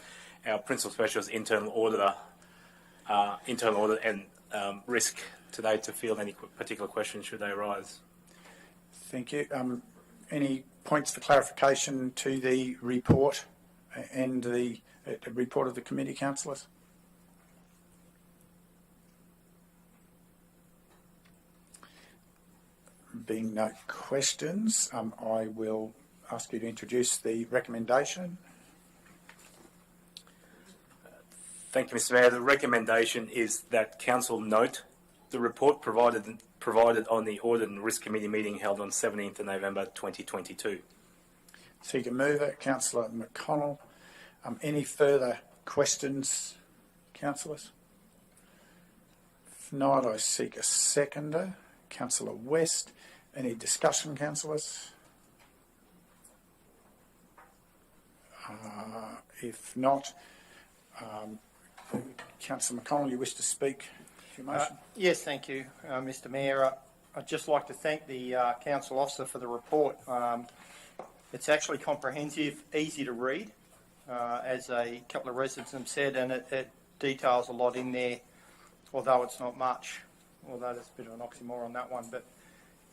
[SPEAKER 7] our principal specialist internal auditor and risk today to field any particular questions should they arise.
[SPEAKER 1] Thank you. Any points for clarification to the report and the report of the committee, councillors? Being no questions, I will ask you to introduce the recommendation.
[SPEAKER 7] Thank you, Mr Mayor. The recommendation is that Council note the report provided on the Audit and Risk Committee meeting held on 17th of November 2022.
[SPEAKER 1] Seeker mover, Councillor McConnell. Any further questions, councillors? If not, I seek a seconder, Councillor West. Any discussion, councillors? If not, Councillor McConnell, you wish to speak to your motion?
[SPEAKER 9] Yes, thank you, Mr Mayor. I'd just like to thank the council officer for the report. It's actually comprehensive, easy to read, as a couple of residents have said, and it details a lot in there, although it's not much, although that's a bit of an oxymoron on that one, but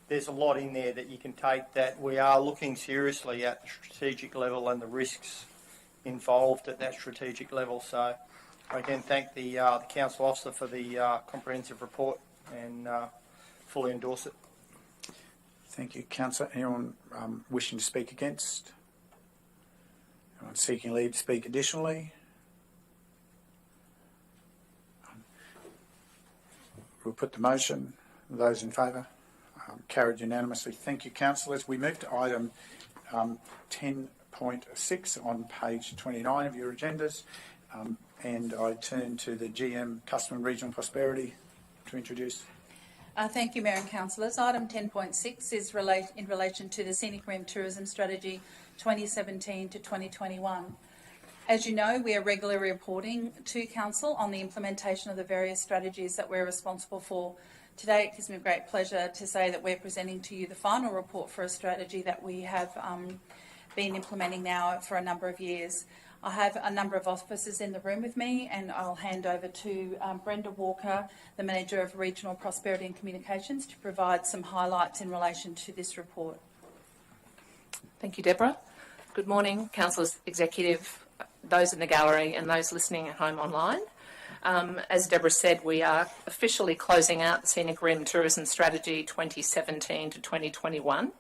[SPEAKER 9] there's a lot in there that you can take that we are looking seriously at the strategic level and the risks involved at that strategic level. So I again thank the council officer for the comprehensive report and fully endorse it.
[SPEAKER 1] Thank you, councillor. Anyone wishing to speak against? Anyone seeking leave to speak additionally? We'll put the motion. Those in favour? Carried unanimously. Thank you, councillors. We move to item 10.6 on page 29 of your agendas, and I turn to the GM Customer and Regional Prosperity to introduce.
[SPEAKER 10] Thank you, Mayor and councillors. Item 10.6 is in relation to the Scenic Rim Tourism Strategy 2017 to 2021. As you know, we are regularly reporting to Council on the implementation of the various strategies that we're responsible for. Today, it gives me great pleasure to say that we're presenting to you the final report for a strategy that we have been implementing now for a number of years. I have a number of officers in the room with me, and I'll hand over to Brenda Walker, the Manager of Regional Prosperity and Communications, to provide some highlights in relation to this report.
[SPEAKER 12] Thank you, Deborah. Good morning, Councillors, Executive, those in the gallery and those listening at home online. As Deborah said, we are officially closing out the Scenic Rim Tourism Strategy 2017 to 2021.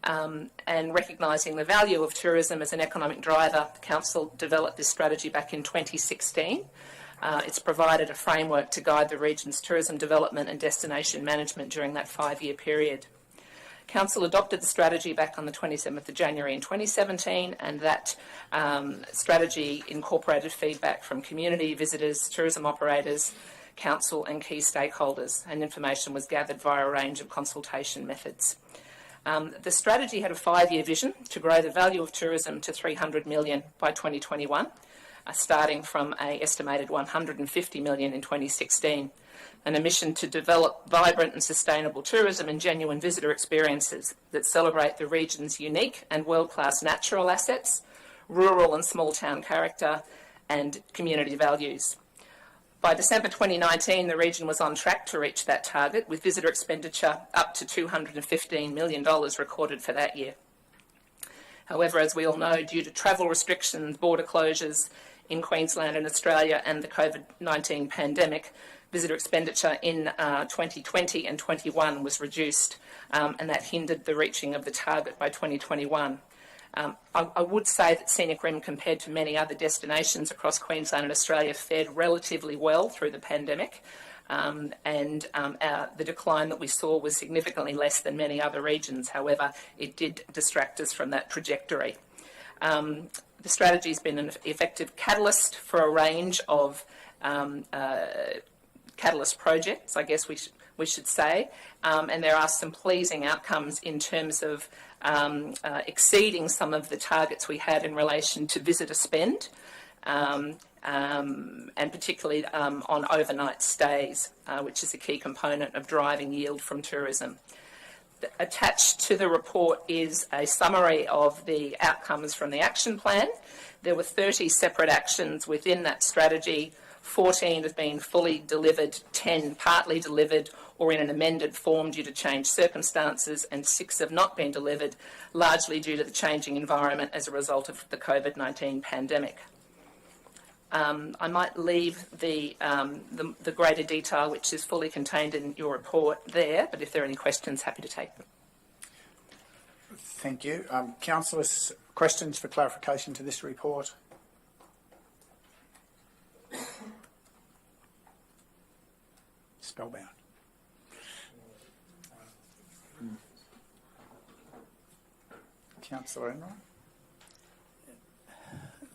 [SPEAKER 12] And recognising the value of tourism as an economic driver, the Council developed this strategy back in 2016. It's provided a framework to guide the region's tourism development and destination management during that 5-year period. Council adopted the strategy back on the 27th of January in 2017, and that strategy incorporated feedback from community, visitors, tourism operators, council and key stakeholders, and information was gathered via a range of consultation methods. The strategy had a 5-year vision to grow the value of tourism to $300 million by 2021, starting from an estimated $150 million in 2016, and a mission to develop vibrant and sustainable tourism and genuine visitor experiences that celebrate the region's unique and world-class natural assets, rural and small-town character, and community values. By December 2019, the region was on track to reach that target, with visitor expenditure up to $215 million recorded for that year. However, as we all know, due to travel restrictions, border closures in Queensland and Australia, and the COVID-19 pandemic, visitor expenditure in 2020 and 21 was reduced, and that hindered the reaching of the target by 2021. I would say that Scenic Rim, compared to many other destinations across Queensland and Australia, fared relatively well through the pandemic, and the decline that we saw was significantly less than many other regions. However, it did distract us from that trajectory. The strategy has been an effective catalyst for a range of catalyst projects, I guess we should say, and there are some pleasing outcomes in terms of exceeding some of the targets we had in relation to visitor spend, and particularly on overnight stays, which is a key component of driving yield from tourism. Attached to the report is a summary of the outcomes from the action plan. There were 30 separate actions within that strategy. 14 have been fully delivered, 10 partly delivered or in an amended form due to changed circumstances, and 6 have not been delivered, largely due to the changing environment as a result of the COVID-19 pandemic. I might leave the greater detail, which is fully contained in your report there, but if there are any questions, happy to take them.
[SPEAKER 1] Thank you. Councillors, questions for clarification to this report? Spellbound. Councillor Enright?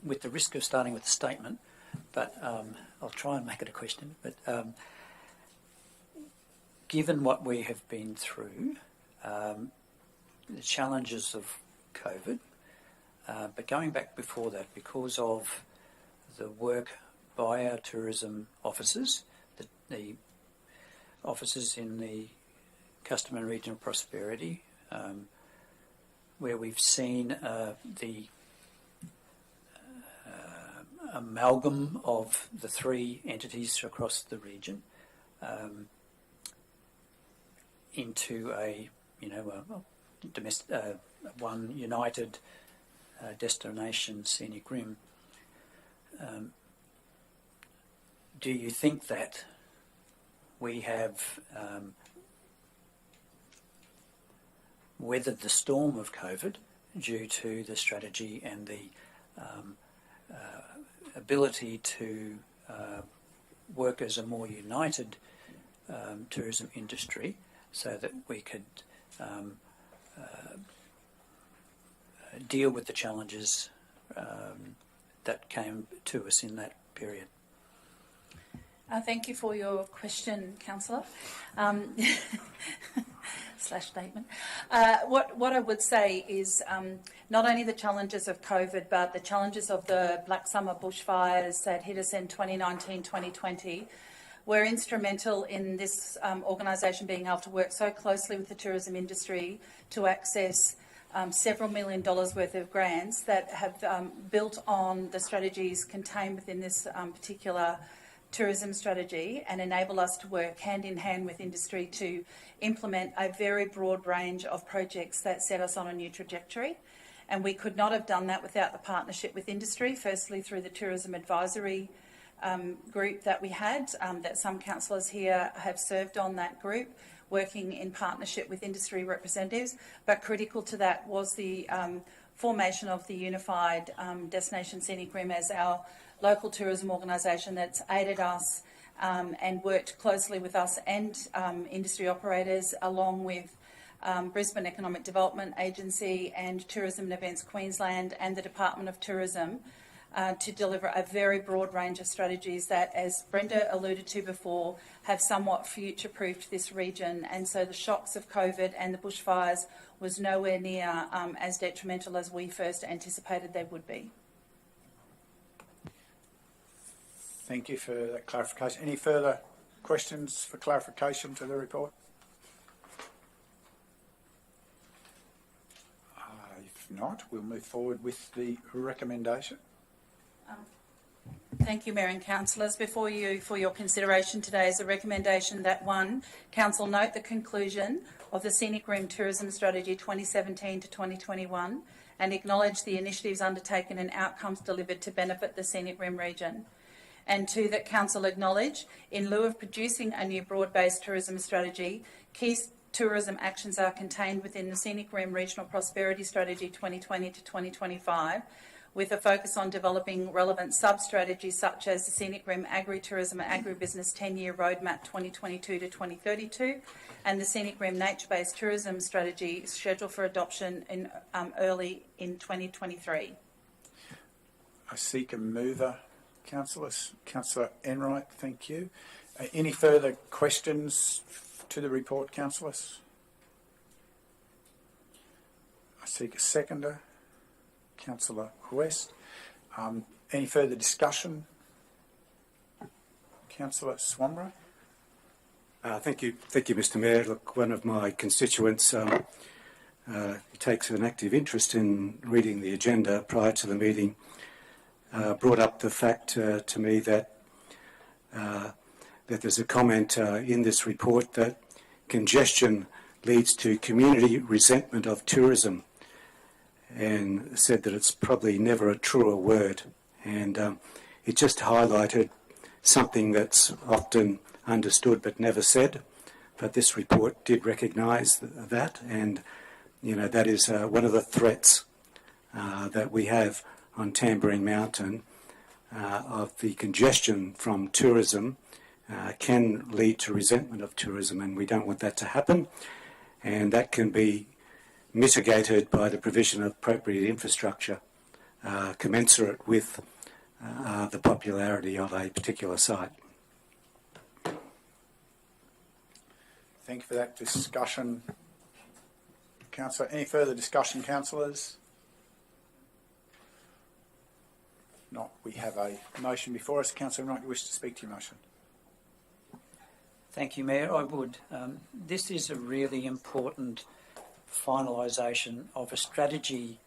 [SPEAKER 6] With the risk of starting with a statement, but I'll try and make it a question. But given what we have been through, the challenges of COVID, but going back before that, because of the work by our tourism officers, the officers in the Customer and Regional Prosperity, where we've seen the amalgam of the 3 entities across the region into a one united destination, Scenic Rim. Do you think that we have weathered the storm of COVID due to the strategy and the ability to work as a more united tourism industry, so that we could deal with the challenges that came to us in that period?
[SPEAKER 10] Thank you for your question, Councillor. Slash statement. What I would say is not only the challenges of COVID, but the challenges of the Black Summer bushfires that hit us in 2019-2020 were instrumental in this organisation being able to work so closely with the tourism industry to access several $1 million worth of grants that have built on the strategies contained within this particular tourism strategy, and enable us to work hand in hand with industry to implement a very broad range of projects that set us on a new trajectory. And we could not have done that without the partnership with industry, firstly through the tourism advisory group that we had, that some councillors here have served on that group, working in partnership with industry representatives. But critical to that was the formation of the unified Destination Scenic Rim as our local tourism organisation that's aided us and worked closely with us and industry operators, along with Brisbane Economic Development Agency and Tourism and Events Queensland and the Department of Tourism, to deliver a very broad range of strategies that, as Brenda alluded to before, have somewhat future-proofed this region. And so the shocks of COVID and the bushfires was nowhere near as detrimental as we first anticipated they would be.
[SPEAKER 1] Thank you for that clarification. Any further questions for clarification to the report? If not, we'll move forward with the recommendation.
[SPEAKER 10] Thank you, Mayor and Councillors. Before you, for your consideration today, is a recommendation that 1, Council note the conclusion of the Scenic Room Tourism Strategy 2017 to 2021 and acknowledge the initiatives undertaken and outcomes delivered to benefit the Scenic Room region. And 2, that Council acknowledge, in lieu of producing a new broad-based tourism strategy, key tourism actions are contained within the Scenic Room Regional Prosperity Strategy 2020 to 2025, with a focus on developing relevant sub-strategies such as the Scenic Room Agri-Tourism and Agribusiness 10-Year Roadmap 2022 to 2032 and the Scenic Room Nature-Based Tourism Strategy scheduled for adoption in early in 2023.
[SPEAKER 1] I seek a mover. Councillor Enright, thank you. Any further questions to the report, councillors? I seek a seconder. Councillor West. Any further discussion? Councillor Swanborough.
[SPEAKER 3] Thank you, Mr. Mayor. Look, one of my constituents takes an active interest in reading the agenda prior to the meeting. Brought up the fact to me that there's a comment in this report that congestion leads to community resentment of tourism, and said that it's probably never a truer word. And it just highlighted something that's often understood but never said. But this report did recognise that, and that is one of the threats that we have on Tamborine Mountain of the congestion from tourism can lead to resentment of tourism, and we don't want that to happen. And that can be mitigated by the provision of appropriate infrastructure commensurate with the popularity of a particular site.
[SPEAKER 1] Thank you for that discussion, Councillor. Any further discussion, councillors? Not. We have a motion before us. Councillor Wright, you wish to speak to your motion?
[SPEAKER 6] Thank you, Mayor. I would. This is a really important finalisation of a strategy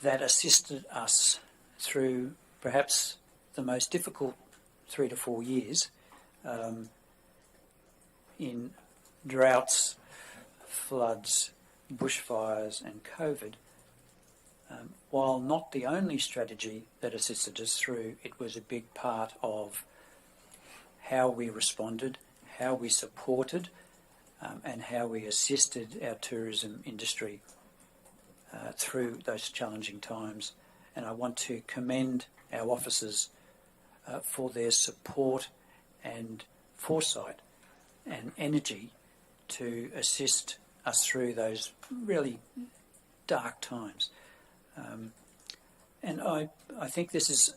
[SPEAKER 6] that assisted us through perhaps the most difficult 3 to 4 years in droughts, floods, bushfires and COVID. While not the only strategy that assisted us through, it was a big part of how we responded, how we supported and how we assisted our tourism industry through those challenging times. And I want to commend our officers for their support and foresight and energy to assist us through those really dark times. And I think this is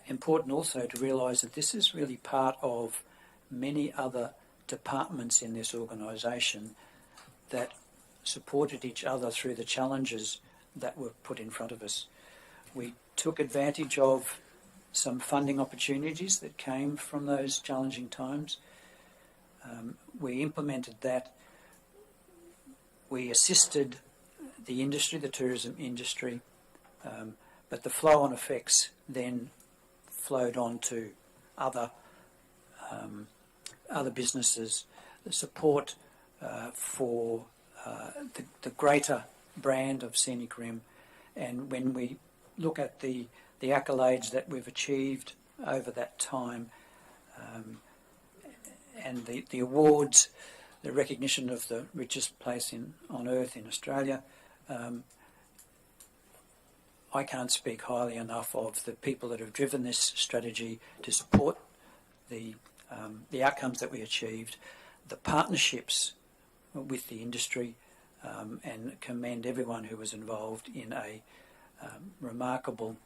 [SPEAKER 6] important also to realise that this is really part of many other departments in this organisation that supported each other through the challenges that were put in front of us. We took advantage of some funding opportunities that came from those challenging times. We implemented that. We assisted the industry, the tourism industry, but the flow-on effects then flowed on to other businesses. The support for the greater brand of Scenic Rim, and when we look at the accolades that we've achieved over that time, and the awards, the recognition of the richest place on earth in Australia, I can't speak highly enough of the people that have driven this strategy to support the outcomes that we achieved, the partnerships with the industry, and commend everyone who was involved in a remarkable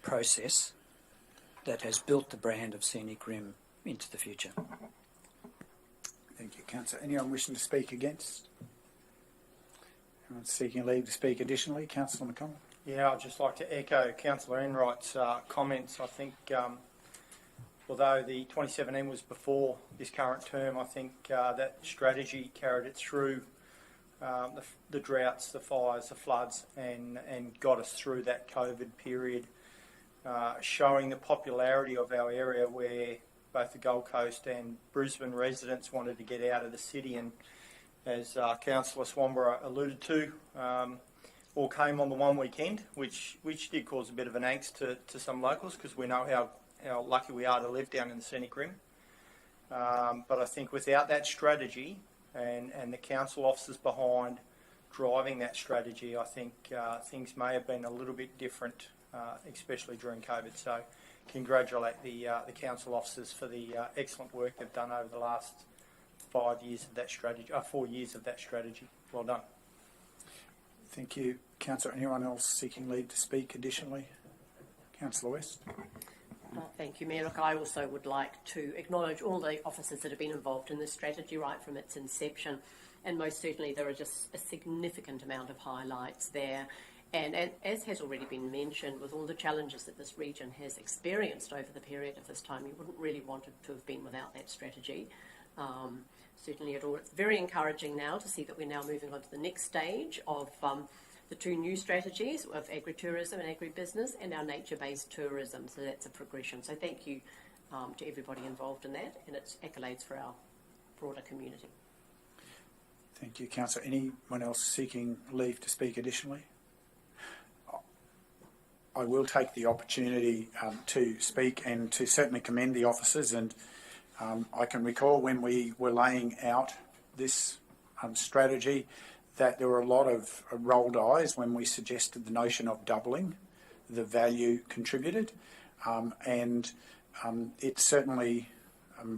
[SPEAKER 6] process that has built the brand of Scenic Rim into the future.
[SPEAKER 1] Thank you, Councillor. Anyone wishing to speak against? Anyone seeking leave to speak additionally? Councillor McConnell.
[SPEAKER 9] Yeah, I'd just like to echo Councillor Enright's comments. I think although the 2017 was before this current term, I think that strategy carried it through the droughts, the fires, the floods, and got us through that COVID period, showing the popularity of our area where both the Gold Coast and Brisbane residents wanted to get out of the city. And as Councillor Swanborough alluded to, all came on the one weekend, which did cause a bit of an angst to some locals, because we know how lucky we are to live down in the Scenic Rim. But I think without that strategy and the council officers behind driving that strategy, I think things may have been a little bit different, especially during COVID. So congratulate the council officers for the excellent work they've done over the last 4 years of that strategy. Well done.
[SPEAKER 1] Thank you, Councillor. Anyone else seeking leave to speak additionally? Councillor West.
[SPEAKER 5] Thank you, Mayor. Look, I also would like to acknowledge all the officers that have been involved in this strategy right from its inception, and most certainly there are just a significant amount of highlights there. And as has already been mentioned, with all the challenges that this region has experienced over the period of this time, you wouldn't really want it to have been without that strategy. Certainly it's very encouraging now to see that we're now moving on to the next stage of the two new strategies of agritourism and agribusiness and our nature-based tourism. So that's a progression. So thank you to everybody involved in that, and it's accolades for our broader community.
[SPEAKER 1] Thank you, Councillor. Anyone else seeking leave to speak additionally? I will take the opportunity to speak and to certainly commend the officers. And I can recall when we were laying out this strategy that there were a lot of rolled eyes when we suggested the notion of doubling the value contributed. It certainly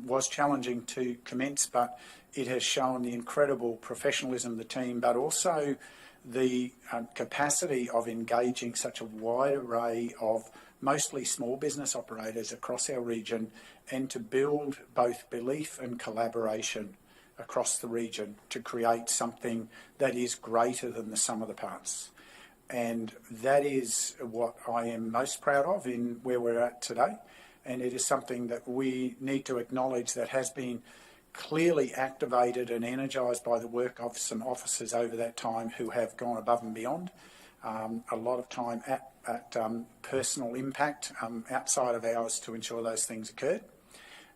[SPEAKER 1] was challenging to commence, but it has shown the incredible professionalism of the team, but also the capacity of engaging such a wide array of mostly small business operators across our region, and to build both belief and collaboration across the region to create something that is greater than the sum of the parts. And that is what I am most proud of in where we're at today. And it is something that we need to acknowledge that has been clearly activated and energised by the work of some officers over that time who have gone above and beyond. A lot of time at personal impact outside of ours to ensure those things occurred.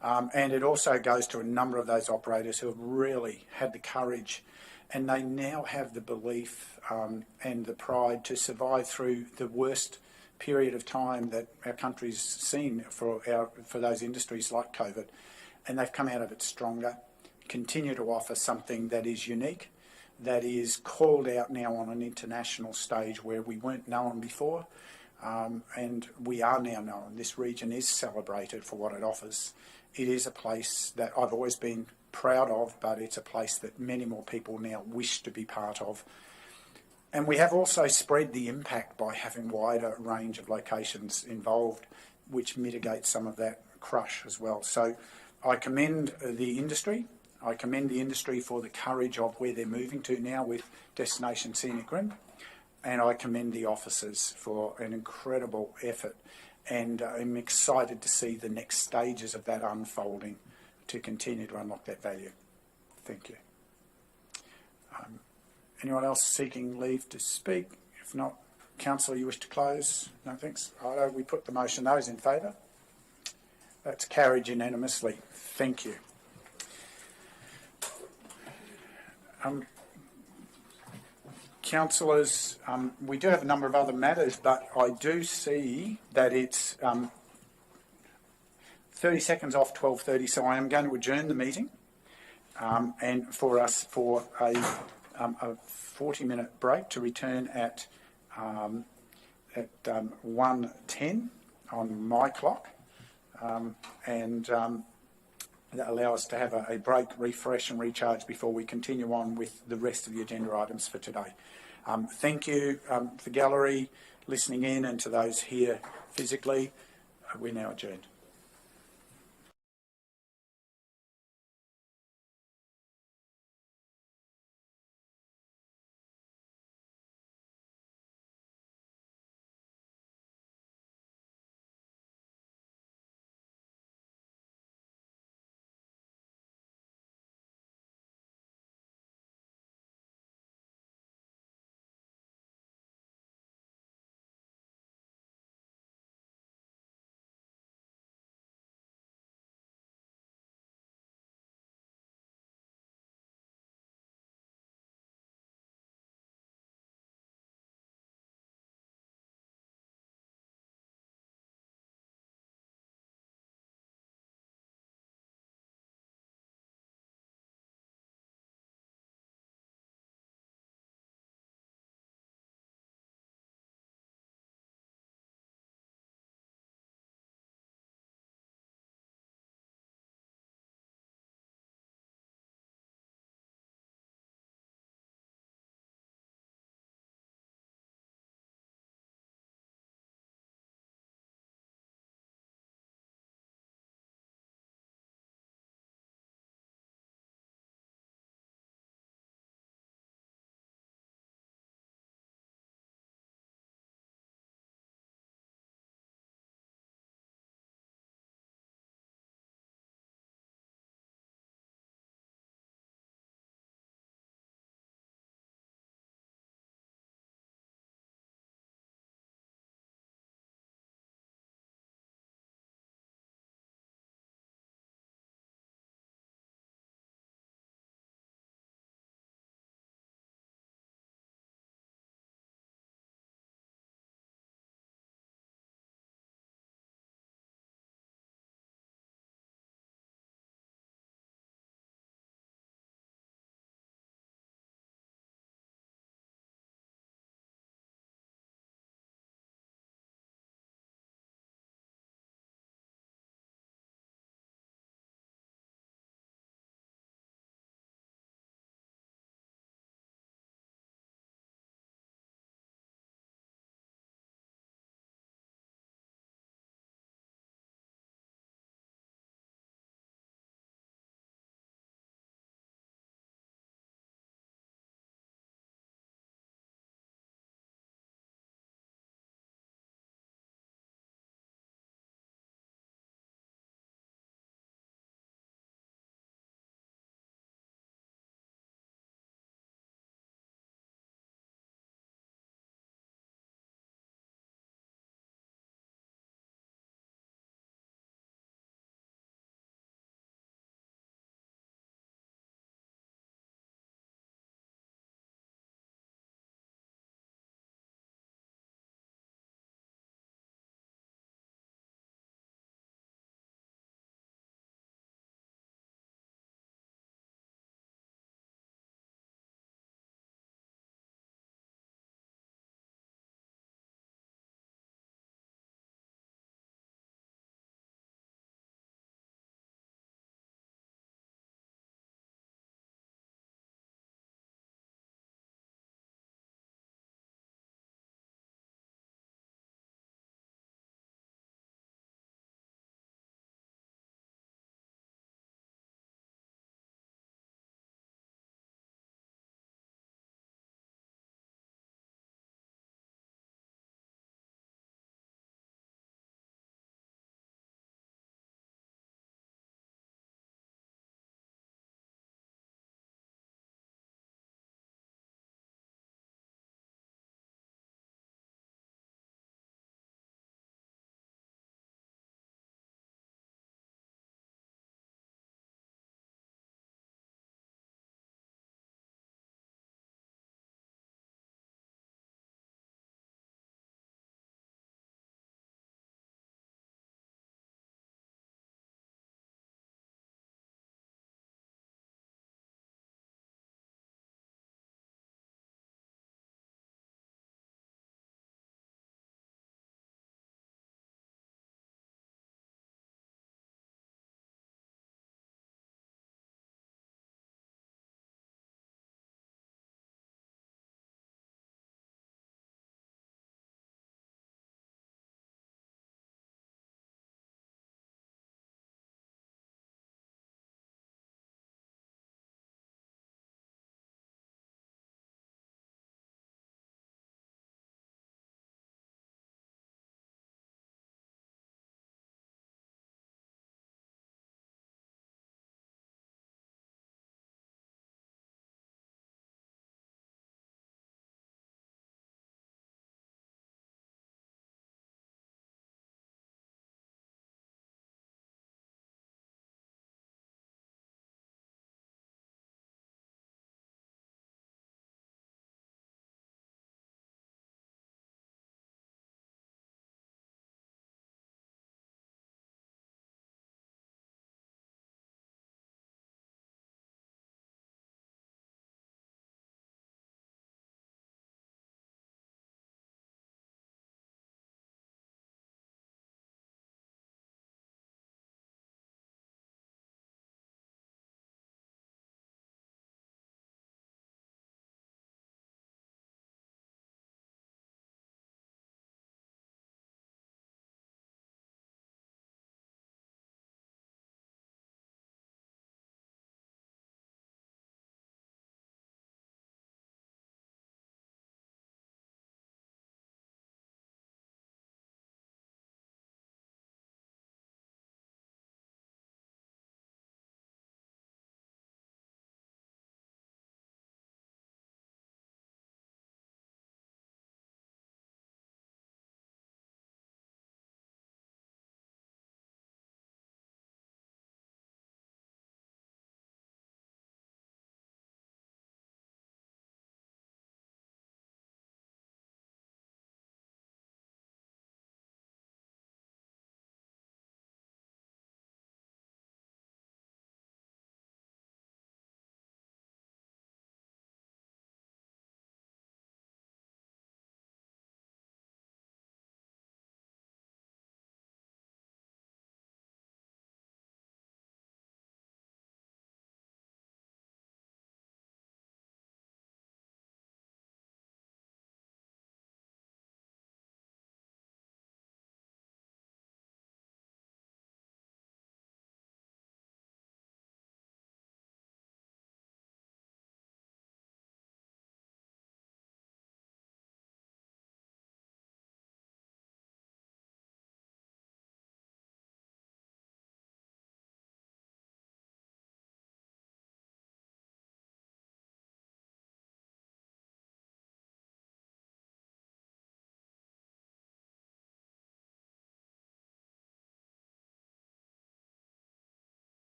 [SPEAKER 1] And it also goes to a number of those operators who have really had the courage, and they now have the belief and the pride to survive through the worst period of time that our country's seen for those industries like COVID. And they've come out of it stronger, continue to offer something that is unique, that is called out now on an international stage where we weren't known before. And we are now known. This region is celebrated for what it offers. It is a place that I've always been proud of, but it's a place that many more people now wish to be part of. And we have also spread the impact by having wider range of locations involved, which mitigates some of that crush as well. So I commend the industry. I commend the industry for the courage of where they're moving to now with Destination Scenic Rim. And I commend the officers for an incredible effort. And I'm excited to see the next stages of that unfolding to continue to unlock that value. Thank you. Anyone else seeking leave to speak? If not, Councillor, you wish to close? No, thanks. Righto, we put the motion. Those in favour? That's carried unanimously. Thank you. Councillors, we do have a number of other matters, but I do see that it's 30 seconds off 12:30, so I am going to adjourn the meeting and for us for a 40-minute break to return at 1:10 on my clock, and that allow us to have a break, refresh and recharge before we continue on with the rest of the agenda items for today. Thank you for gallery listening in, and to those here physically. We're now adjourned.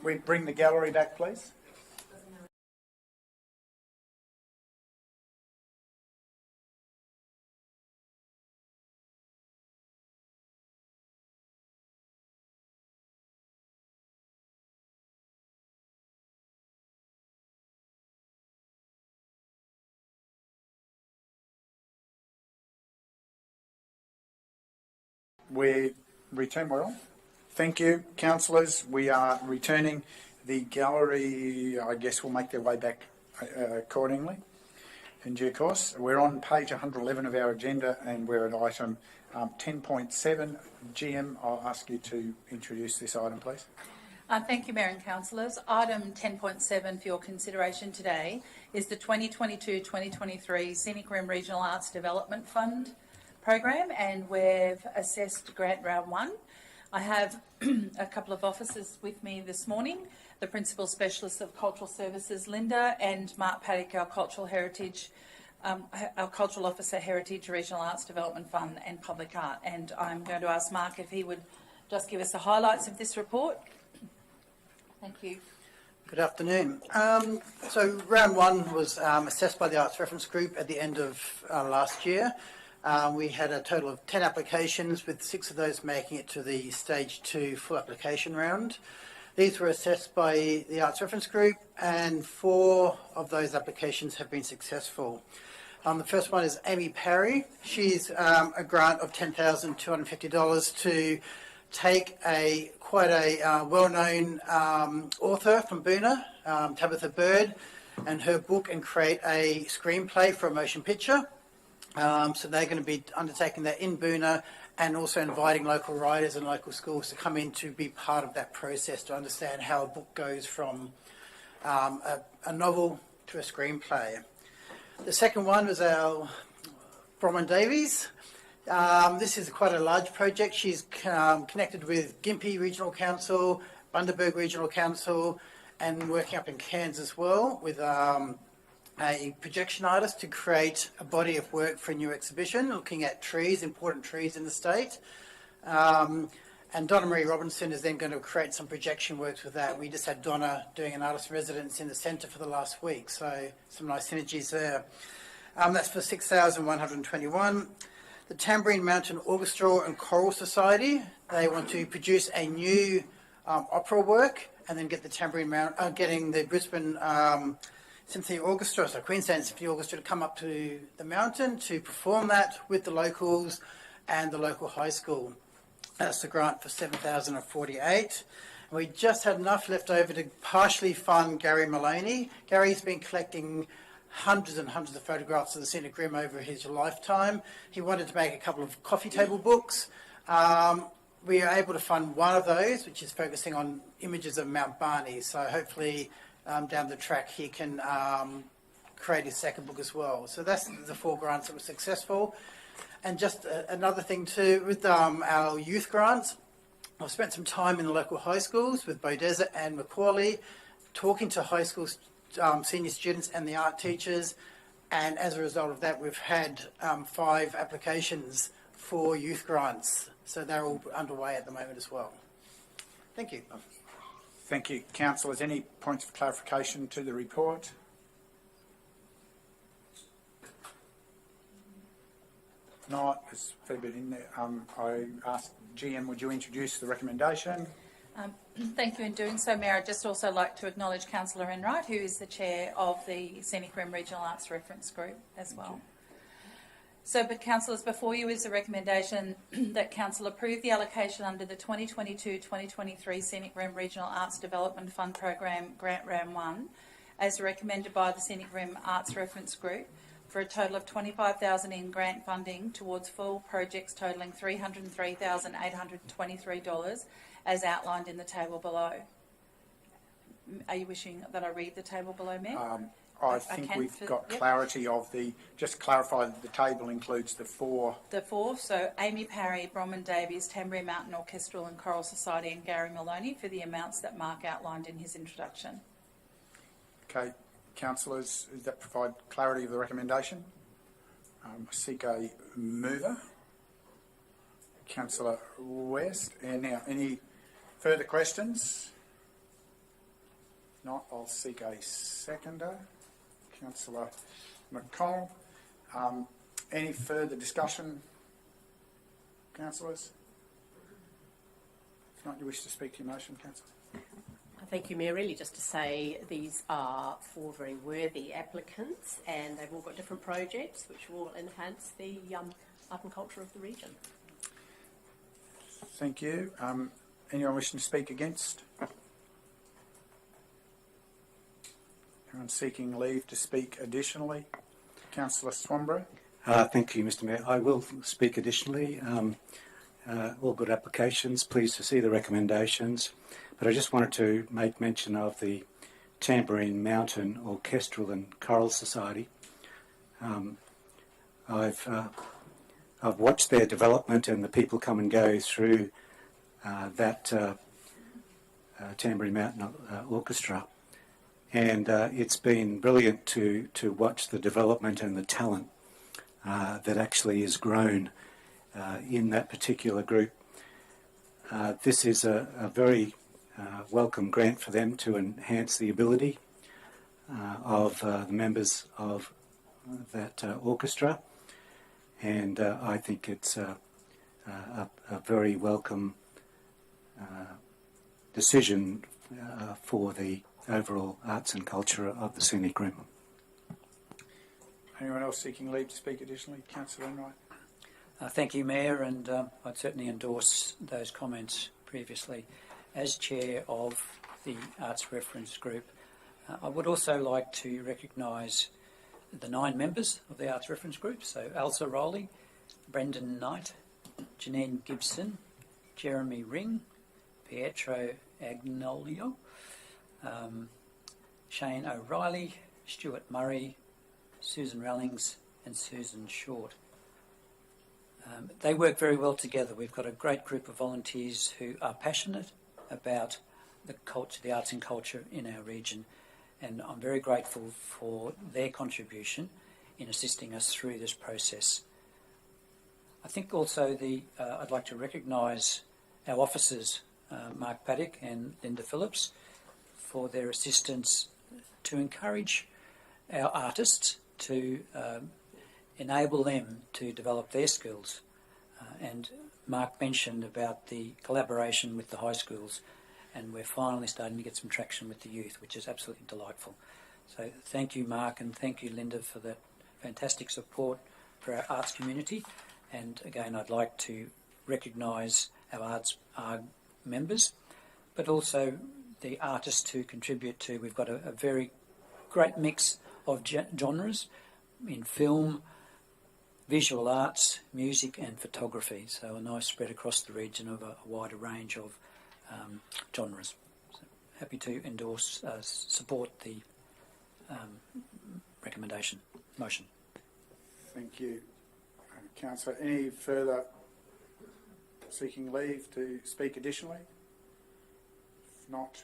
[SPEAKER 1] we bring the gallery back, please? We return, we're on. Thank you, councillors. We are returning. The gallery, I guess, will make their way back accordingly in due course. We're on page 111 of our agenda and we're at item 10.7. GM, I'll ask you to introduce this item, please.
[SPEAKER 10] Thank you, Mayor and Councillors. Item 10.7 for your consideration today is the 2022-2023 Scenic Rim Regional Arts Development Fund program, and we've assessed grant round 1. I have a couple of officers with me this morning, the Principal Specialist of Cultural Services, Linda, and Mark Paddock, our Cultural Officer, Heritage Regional Arts Development Fund and Public Art. And I'm going to ask Mark if he would just give us the highlights of this report. Thank you.
[SPEAKER 9] Good afternoon. So round 1 was assessed by the Arts Reference Group at the end of last year. We had a total of 10 applications, with 6 of those making it to the stage 2 full application round. These were assessed by the Arts Reference Group, and 4 of those applications have been successful. The first one is Amy Parry. She's a grant of $10,250 to take quite a well-known author from Boona, Tabitha Bird, and her book, and create a screenplay for a motion picture. So they're going to be undertaking that in Boona, and also inviting local writers and local schools to come in to be part of that process, to understand how a book goes from a novel to a screenplay. The second one was our Bronwyn Davies. This is quite a large project. She's connected with Gympie Regional Council, Bundaberg Regional Council, and working up in Cairns as well with a projection artist to create a body of work for a new exhibition, looking at trees, important trees in the state. And Donna Marie Robinson is then going to create some projection works with that. We just had Donna doing an artist residence in the centre for the last week, so some nice synergies there. That's for $6,121. The Tambourine Mountain Orchestra and Choral Society, they want to produce a new opera work, and then get the getting the Brisbane Symphony Orchestra, so Queensland Symphony Orchestra, to come up to the mountain to perform that with the locals and the local high school. That's the grant for $7,048. We just had enough left over to partially fund Gary Maloney. Gary's been collecting hundreds and hundreds of photographs of the Scenic Rim over his lifetime. He wanted to make a couple of coffee table books. We are able to fund one of those, which is focusing on images of Mount Barney. So hopefully down the track he can create his second book as well. So that's the 4 grants that were successful. And just another thing too, with our youth grants, I've spent some time in the local high schools with Beaudesert and Macaulay, talking to high school senior students and the art teachers, and as a result of that we've had 5 applications for youth grants. So they're all underway at the moment as well. Thank you.
[SPEAKER 1] Thank you, councillors. Any points of clarification to the report? Not, there's a fair bit in there. I asked GM, would you introduce the recommendation?
[SPEAKER 10] Thank you. In doing so, Mayor, I'd just also like to acknowledge Councillor Enright, who is the chair of the Scenic Rim Regional Arts Reference Group as well. So, but councillors, before you is a recommendation that council approve the allocation under the 2022-2023 Scenic Rim Regional Arts Development Fund Program Grant Round 1, as recommended by the Scenic Rim Arts Reference Group, for a total of $25,000 in grant funding towards full projects totalling $303,823, as outlined in the table below. Are you wishing that I read the table below, Mayor?
[SPEAKER 1] I think we've got clarity of just clarify that the table includes the 4.
[SPEAKER 10] The 4, so Amy Parry, Bronwyn Davies, Tambourine Mountain Orchestral and Choral Society, and Gary Maloney, for the amounts that Mark outlined in his introduction.
[SPEAKER 1] Okay, councillors, does that provide clarity of the recommendation? I seek a mover. Councillor West. And now, any further questions? not, I'll seek a seconder. Councillor McConnell. Any further discussion, councillors? If not, you wish to speak to your motion, councillor?
[SPEAKER 5] Thank you, Mayor. Really just to say these are four very worthy applicants and they've all got different projects which will enhance the art and culture of the region.
[SPEAKER 1] Thank you. Anyone wishing to speak against? Anyone seeking leave to speak additionally? Councillor Swanborough.
[SPEAKER 3] Thank you, Mr Mayor. I will speak additionally. All good applications. Pleased to see the recommendations. But I just wanted to make mention of the Tambourine Mountain Orchestral and Choral Society. I've watched their development and the people come and go through that Tambourine Mountain Orchestra, and it's been brilliant to watch the development and the talent that actually is grown in that particular group. This is a very welcome grant for them to enhance the ability of the members of that orchestra, and I think it's a very welcome decision for the overall arts and culture of the Scenic Room.
[SPEAKER 1] Anyone else seeking leave to speak additionally? Councillor Enright.
[SPEAKER 6] Thank you, Mayor, and I'd certainly endorse those comments previously. As Chair of the Arts Reference Group, I would also like to recognise the 9 members of the Arts Reference Group, so Elsa Rowley, Brendan Knight, Janine Gibson, Jeremy Ring, Pietro Agnolio, Shane O'Reilly, Stuart Murray, Susan Rallings and Susan Short. They work very well together. We've got a great group of volunteers who are passionate about the culture, the arts and culture in our region, and I'm very grateful for their contribution in assisting us through this process. I think also I'd like to recognise our officers, Mark Paddock and Linda Phillips, for their assistance to encourage our artists to enable them to develop their skills. And Mark mentioned about the collaboration with the high schools, and we're finally starting to get some traction with the youth, which is absolutely delightful. So thank you, Mark, and thank you, Linda, for that fantastic support for our arts community. And again, I'd like to recognise our arts members, but also the artists who contribute to. We've got a very great mix of genres in film, visual arts, music and photography. So a nice spread across the region of a wider range of genres. So happy to endorse, support the motion.
[SPEAKER 1] Thank you. Councillor, any further seeking leave to speak additionally? If not,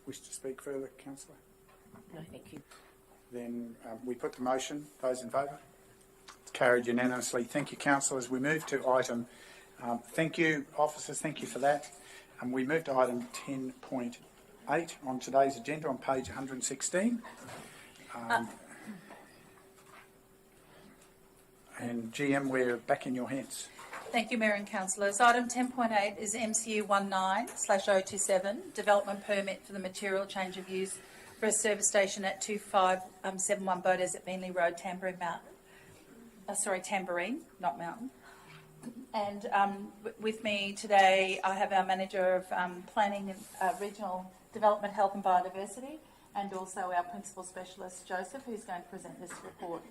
[SPEAKER 1] wish to speak further, Councillor?
[SPEAKER 5] No, thank you.
[SPEAKER 1] Then we put the motion. Those in favour? It's carried unanimously. Thank you, councillors. We move to item, thank you, officers, thank you for that. And we move to item 10.8 on today's agenda on page 116. And GM, we're back in your hands.
[SPEAKER 10] Thank you, Mayor and Councillors. Item 10.8 is MCU 19/027, development permit for the material change of use for a service station at 2571 Bodas at Beenley Road, Tambourine, not Mountain. And with me today, I have our Manager of Planning and Regional Development, Health and Biodiversity, and also our Principal Specialist, Joseph, who's going to present this report.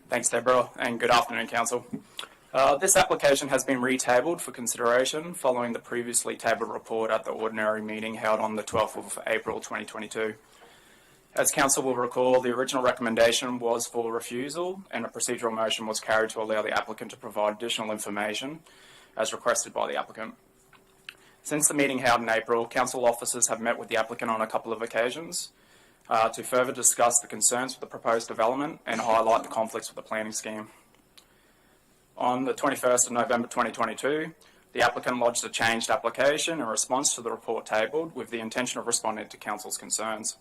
[SPEAKER 13] Thanks, Deborah, and good afternoon, Council. This application has been retabled for consideration following the previously tabled report at the ordinary meeting held on the 12th of April 2022. As Council will recall, the original recommendation was for refusal and a procedural motion was carried to allow the applicant to provide additional information as requested by the applicant. Since the meeting held in April, Council officers have met with the applicant on a couple of occasions to further discuss the concerns with the proposed development and highlight the conflicts with the planning scheme. On the 21st of November 2022, The applicant lodged a changed application in response to the report tabled with the intention of responding to council's concerns.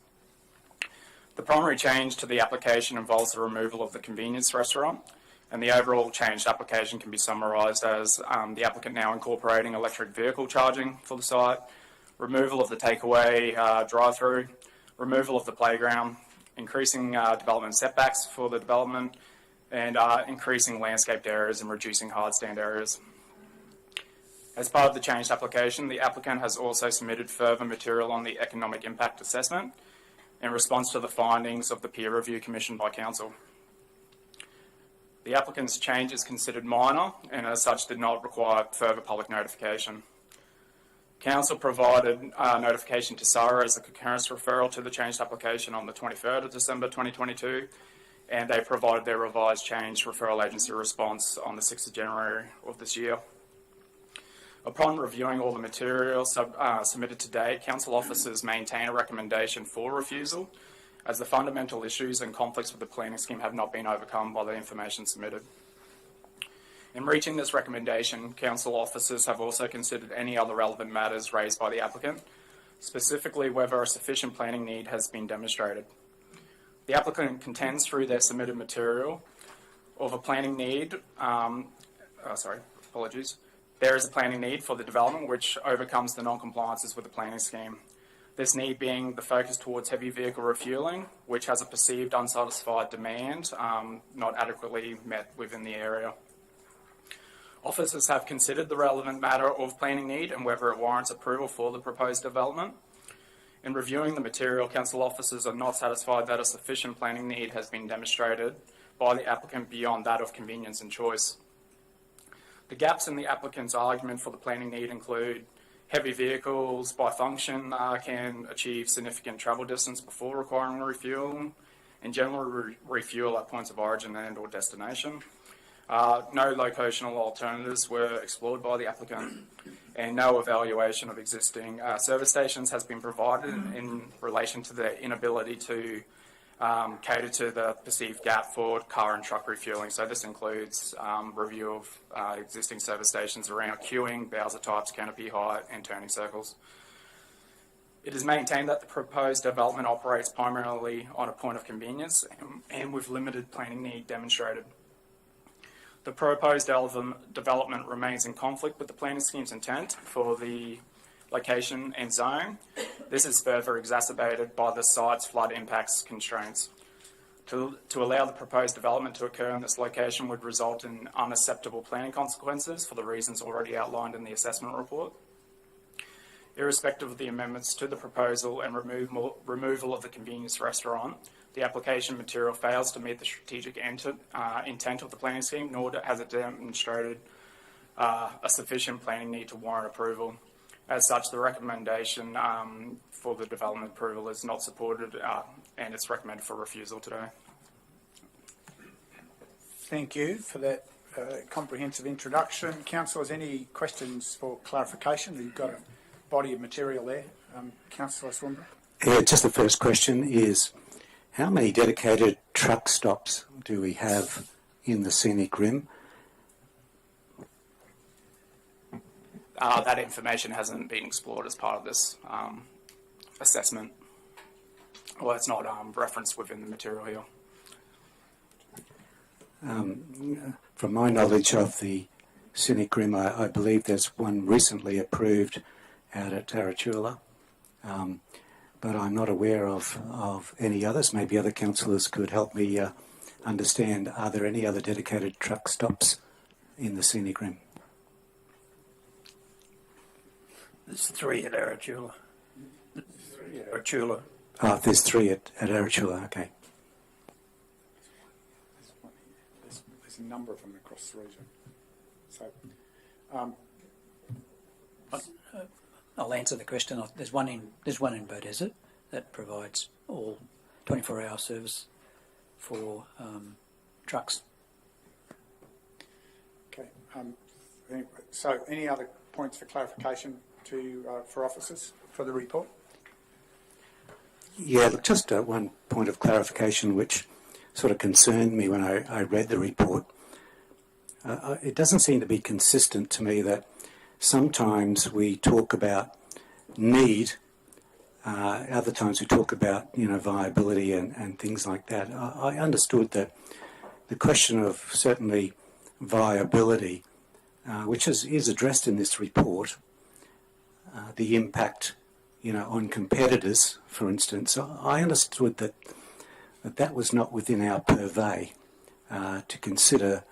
[SPEAKER 13] The primary change to the application involves the removal of the convenience restaurant, and the overall changed application can be summarised as the applicant now incorporating electric vehicle charging for the site, removal of the takeaway drive-through, removal of the playground, increasing development setbacks for the development, and increasing landscaped areas and reducing hard stand areas. As part of the changed application, the applicant has also submitted further material on the economic impact assessment in response to the findings of the peer review commissioned by council. The applicant's change is considered minor and as such did not require further public notification. Council provided notification to SARA as a concurrence referral to the changed application on the 23rd of December 2022, and they provided their revised change referral agency response on the 6th of January of this year. Upon reviewing all the material submitted to date, council officers maintain a recommendation for refusal as the fundamental issues and conflicts with the planning scheme have not been overcome by the information submitted. In reaching this recommendation, council officers have also considered any other relevant matters raised by the applicant, specifically whether a sufficient planning need has been demonstrated. The applicant contends through their submitted material of a planning need, there is a planning need for the development which overcomes the non-compliances with the planning scheme. This need being the focus towards heavy vehicle refuelling, which has a perceived unsatisfied demand not adequately met within the area. Officers have considered the relevant matter of planning need and whether it warrants approval for the proposed development. In reviewing the material, council officers are not satisfied that a sufficient planning need has been demonstrated by the applicant beyond that of convenience and choice. The gaps in the applicant's argument for the planning need include heavy vehicles by function can achieve significant travel distance before requiring refuel, and generally refuel at points of origin and or destination. No locational alternatives were explored by the applicant, and no evaluation of existing service stations has been provided in relation to their inability to cater to the perceived gap for car and truck refuelling. So this includes review of existing service stations around queuing, Bowser types, canopy height, and turning circles. It is maintained that the proposed development operates primarily on a point of convenience and with limited planning need demonstrated. The proposed development remains in conflict with the planning scheme's intent for the location and zone. This is further exacerbated by the site's flood impacts constraints. To allow the proposed development to occur in this location would result in unacceptable planning consequences for the reasons already outlined in the assessment report. Irrespective of the amendments to the proposal and removal of the convenience restaurant, the application material fails to meet the strategic intent of the planning scheme, nor has it demonstrated a sufficient planning need to warrant approval. As such, the recommendation for the development approval is not supported and it's recommended for refusal today.
[SPEAKER 1] Thank you for that comprehensive introduction. Councillors, any questions for clarification? You've got a body of material there. Councillor Swanborough?
[SPEAKER 3] Yeah, just the first question is, how many dedicated truck stops do we have in the Scenic Rim?
[SPEAKER 13] That information hasn't been explored as part of this assessment. Well, it's not referenced within the material here.
[SPEAKER 3] From my knowledge of the Scenic Rim, I believe there's one recently approved out at Tarantula, but I'm not aware of any others. Maybe other councillors could help me understand, are there any other dedicated truck stops in the Scenic Rim?
[SPEAKER 11] There's 3 at Arachula. Arachula.
[SPEAKER 3] Oh, there's 3 at Arachula, okay.
[SPEAKER 1] There's a number of them across the region. So,
[SPEAKER 6] I'll answer the question. There's one in Beaudesert that provides all 24-hour service for trucks.
[SPEAKER 1] okay. Anyway, so, any other points for clarification for officers for the report?
[SPEAKER 3] Yeah, look, just one point of clarification which sort of concerned me when I read the report. It doesn't seem to be consistent to me that sometimes we talk about need, other times we talk about, viability and things like that. I understood that the question of certainly viability, which is addressed in this report, the impact, on competitors, for instance. I understood that was not within our purvey to consider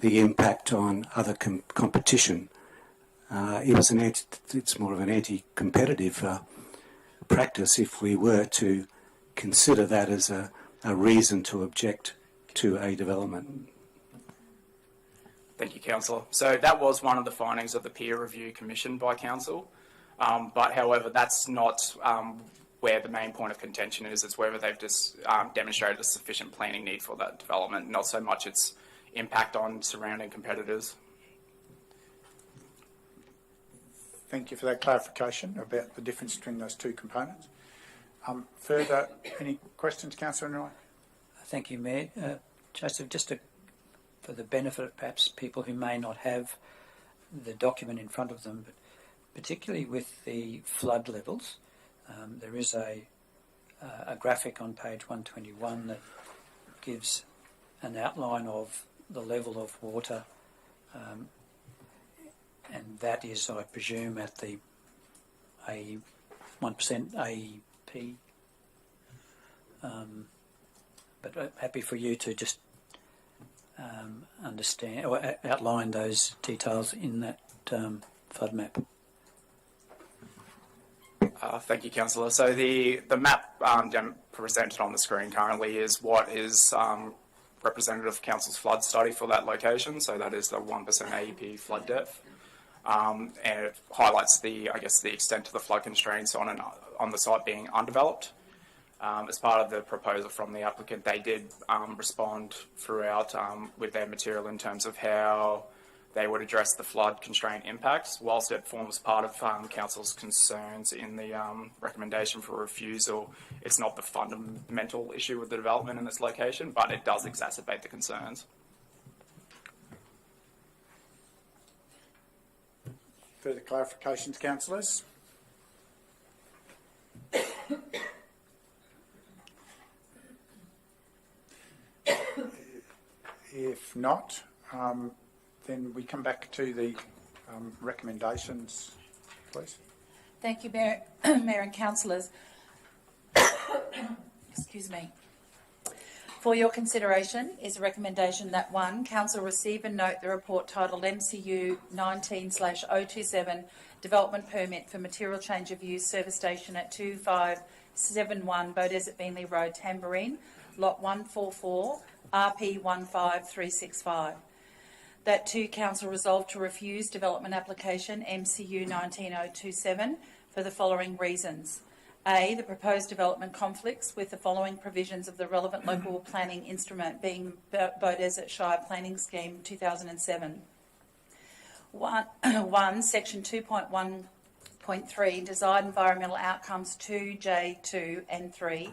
[SPEAKER 3] the impact on other competition. It's more of an anti-competitive practice if we were to consider that as a reason to object to a development.
[SPEAKER 13] Thank you, Councillor. So that was one of the findings of the peer review commissioned by Council. But however, that's not where the main point of contention is. It's whether they've just demonstrated a sufficient planning need for that development, not so much its impact on surrounding competitors.
[SPEAKER 1] Thank you for that clarification about the difference between those two components. Further, any questions, Councillor Enright?
[SPEAKER 6] Thank you, Mayor. Joseph, for the benefit of perhaps people who may not have the document in front of them, but particularly with the flood levels, there is a graphic on page 121 that gives an outline of the level of water, and that is, I presume, at the 1% AEP. But happy for you to just understand or outline those details in that flood map.
[SPEAKER 13] Thank you, Councillor. So the map presented on the screen currently is what is representative of Council's flood study for that location. So that is the 1% AEP flood depth. And it highlights the extent of the flood constraints on the site being undeveloped. As part of the proposal from the applicant, they did respond throughout with their material in terms of how they would address the flood constraint impacts. Whilst it forms part of Council's concerns in the recommendation for refusal, it's not the fundamental issue with the development in this location, but it does exacerbate the concerns.
[SPEAKER 1] Further clarifications, councillors? If not, then we come back to the recommendations, please.
[SPEAKER 10] Thank you, Mayor, Mayor and councillors. Excuse me. For your consideration is a recommendation that 1, Council receive and note the report titled MCU 19/027 Development Permit for Material Change of Use Service Station at 2571 Beaudesert Beanley Road, Tamborine, Lot 144, RP 15365. That 2, Council resolve to refuse development application MCU 19/027 for the following reasons. A, the proposed development conflicts with the following provisions of the relevant local planning instrument, being Beaudesert Shire Planning Scheme 2007. 1, Section 2.1.3, Desired Environmental Outcomes 2J2 and 3,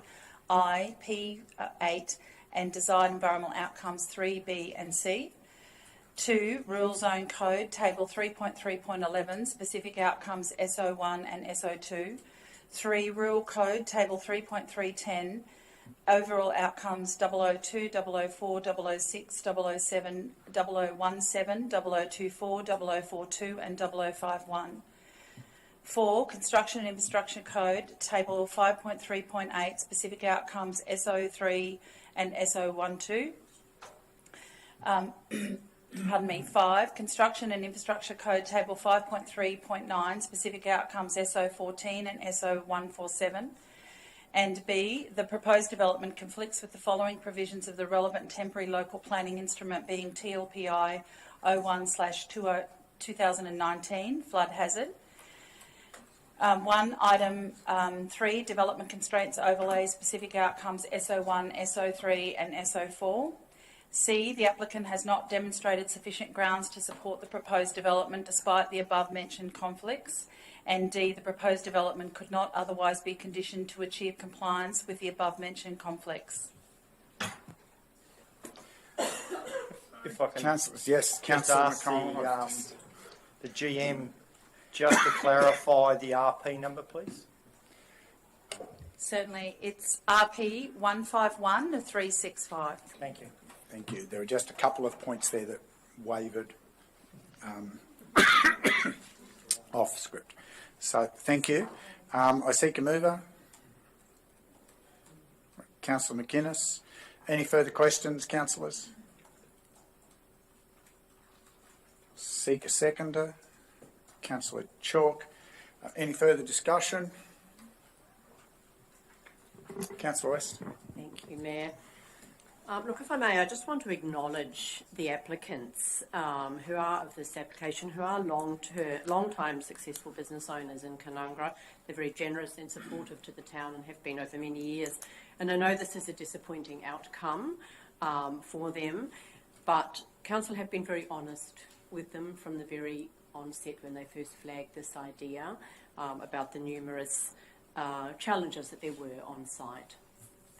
[SPEAKER 10] I, P8, and Desired Environmental Outcomes 3B and C. 2, Rural Zone Code, Table 3.3.11, Specific Outcomes SO1 and SO2. 3, Rural Code, Table 3.310, Overall Outcomes 002, 004, 006, 007, 0017, 0024, 0042 and 0051. 4, Construction and Infrastructure Code, Table 5.3.8, Specific Outcomes SO3 and SO12. 5, Construction and Infrastructure Code, Table 5.3.9, Specific Outcomes SO14 and SO147. And B, the proposed development conflicts with the following provisions of the relevant temporary local planning instrument, being TLPI 01/2019, flood hazard. 1, Item 3, Development Constraints Overlay, Specific Outcomes SO1, SO3 and SO4. C, the applicant has not demonstrated sufficient grounds to support the proposed development despite the above-mentioned conflicts. And D, the proposed development could not otherwise be conditioned to achieve compliance with the above-mentioned conflicts.
[SPEAKER 9] If I can,
[SPEAKER 1] Councillors, yes, Councillor
[SPEAKER 9] ask
[SPEAKER 1] McConnell.
[SPEAKER 9] the GM just to clarify the RP number, please?
[SPEAKER 10] Certainly, it's RP 151 to 365.
[SPEAKER 9] Thank you.
[SPEAKER 1] Thank you. There are just a couple of points there that wavered off script. So thank you. I seek a mover. Councillor McInnes. Any further questions, councillors? Seek a seconder. Councillor Chalk. Any further discussion? Councillor West.
[SPEAKER 5] Thank you, Mayor. Look, if I may, I just want to acknowledge the applicants who are of this application, who are long-time successful business owners in Canungra. They're very generous and supportive to the town and have been over many years. And I know this is a disappointing outcome for them, but council have been very honest with them from the very onset when they first flagged this idea about the numerous challenges that there were on site.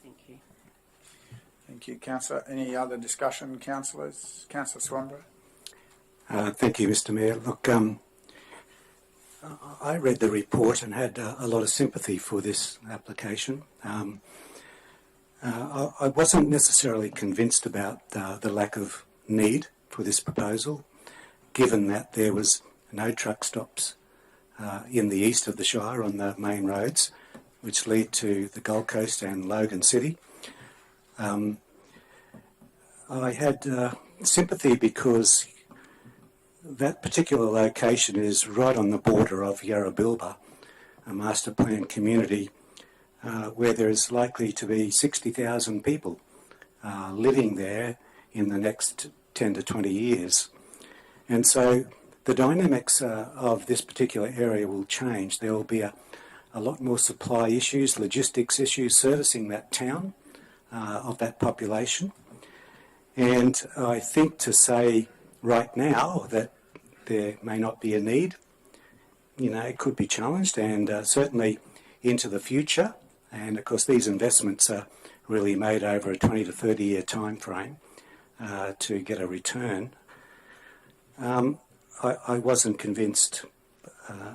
[SPEAKER 5] Thank you.
[SPEAKER 1] Thank you, councillor. Any other discussion, councillors? Councillor Swanborough.
[SPEAKER 3] Thank you, Mr. Mayor. Look, I read the report and had a lot of sympathy for this application. I wasn't necessarily convinced about the lack of need for this proposal, given that there was no truck stops in the east of the Shire on the main roads, which lead to the Gold Coast and Logan City. I had sympathy because that particular location is right on the border of Yarrabilba, a master plan community where there is likely to be 60,000 people living there in the next 10 to 20 years. And so the dynamics of this particular area will change. There will be a lot more supply issues, logistics issues servicing that town of that population. And I think to say right now that there may not be a need, it could be challenged, and certainly into the future. And of course these investments are really made over a 20 to 30 year time frame to get a return. I wasn't convinced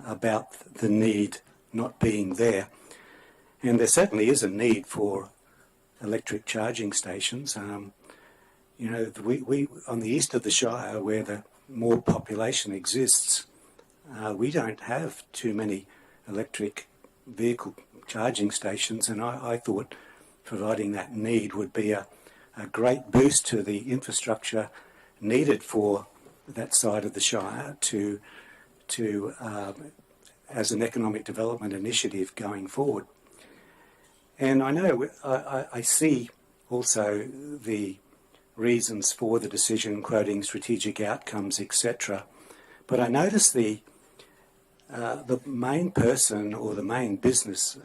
[SPEAKER 3] about the need not being there. And there certainly is a need for electric charging stations. We on the east of the Shire, where the more population exists, we don't have too many electric vehicle charging stations, and I thought providing that need would be a great boost to the infrastructure needed for that side of the Shire to as an economic development initiative going forward. And I know I see also the reasons for the decision, quoting strategic outcomes, etc. But I notice the main person or the main business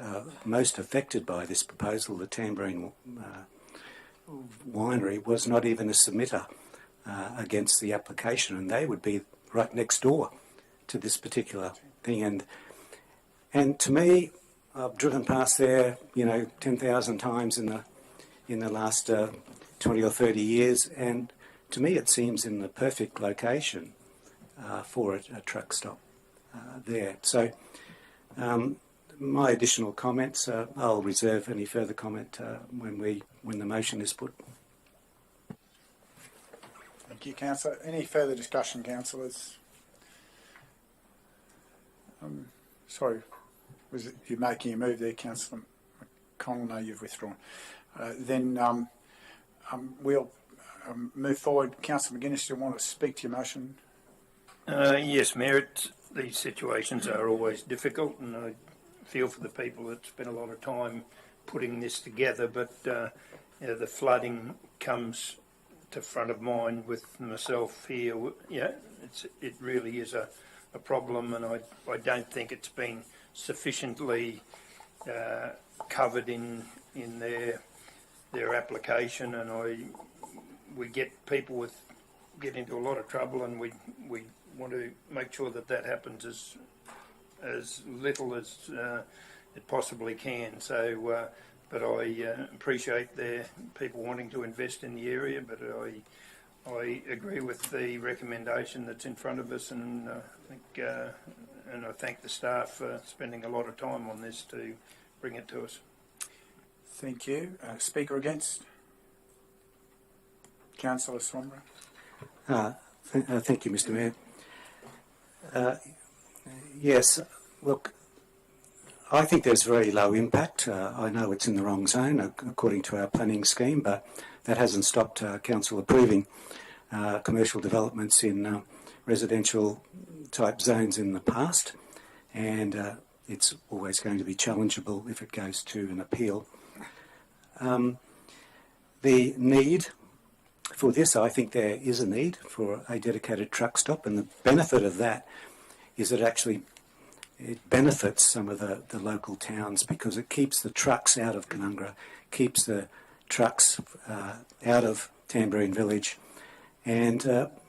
[SPEAKER 3] most affected by this proposal, the Tambourine Winery, was not even a submitter against the application, and they would be right next door to this particular thing. And to me, I've driven past there, 10,000 times in the last 20 or 30 years, and to me it seems in the perfect location for a truck stop there. So my additional comments, I'll reserve any further comment when the motion is put.
[SPEAKER 1] Thank you, councillor. Any further discussion, councillors? Sorry, was it you making a move there, Councillor McConnell? No, you've withdrawn. Then we'll move forward. Councillor McGuinness, do you want to speak to your motion?
[SPEAKER 11] Yes, Mayor. These situations are always difficult, and I feel for the people that spent a lot of time putting this together, but the flooding comes to front of mind with myself here. It really is a problem, and I don't think it's been sufficiently covered in their application, and we get people get into a lot of trouble, and we want to make sure that happens as little as it possibly can. So, but I appreciate the people wanting to invest in the area, but I agree with the recommendation that's in front of us, and I thank the staff for spending a lot of time on this to bring it to us.
[SPEAKER 1] Thank you. Speaker against? Councillor Swanborough.
[SPEAKER 3] Thank you, Mr. Mayor. Yes, look, I think there's very low impact. I know it's in the wrong zone according to our planning scheme, but that hasn't stopped council approving commercial developments in residential type zones in the past, and it's always going to be challengeable if it goes to an appeal. The need for this, I think there is a need for a dedicated truck stop, and the benefit of that is that actually it benefits some of the local towns because it keeps the trucks out of Canungra, keeps the trucks out of Tamborine Village, and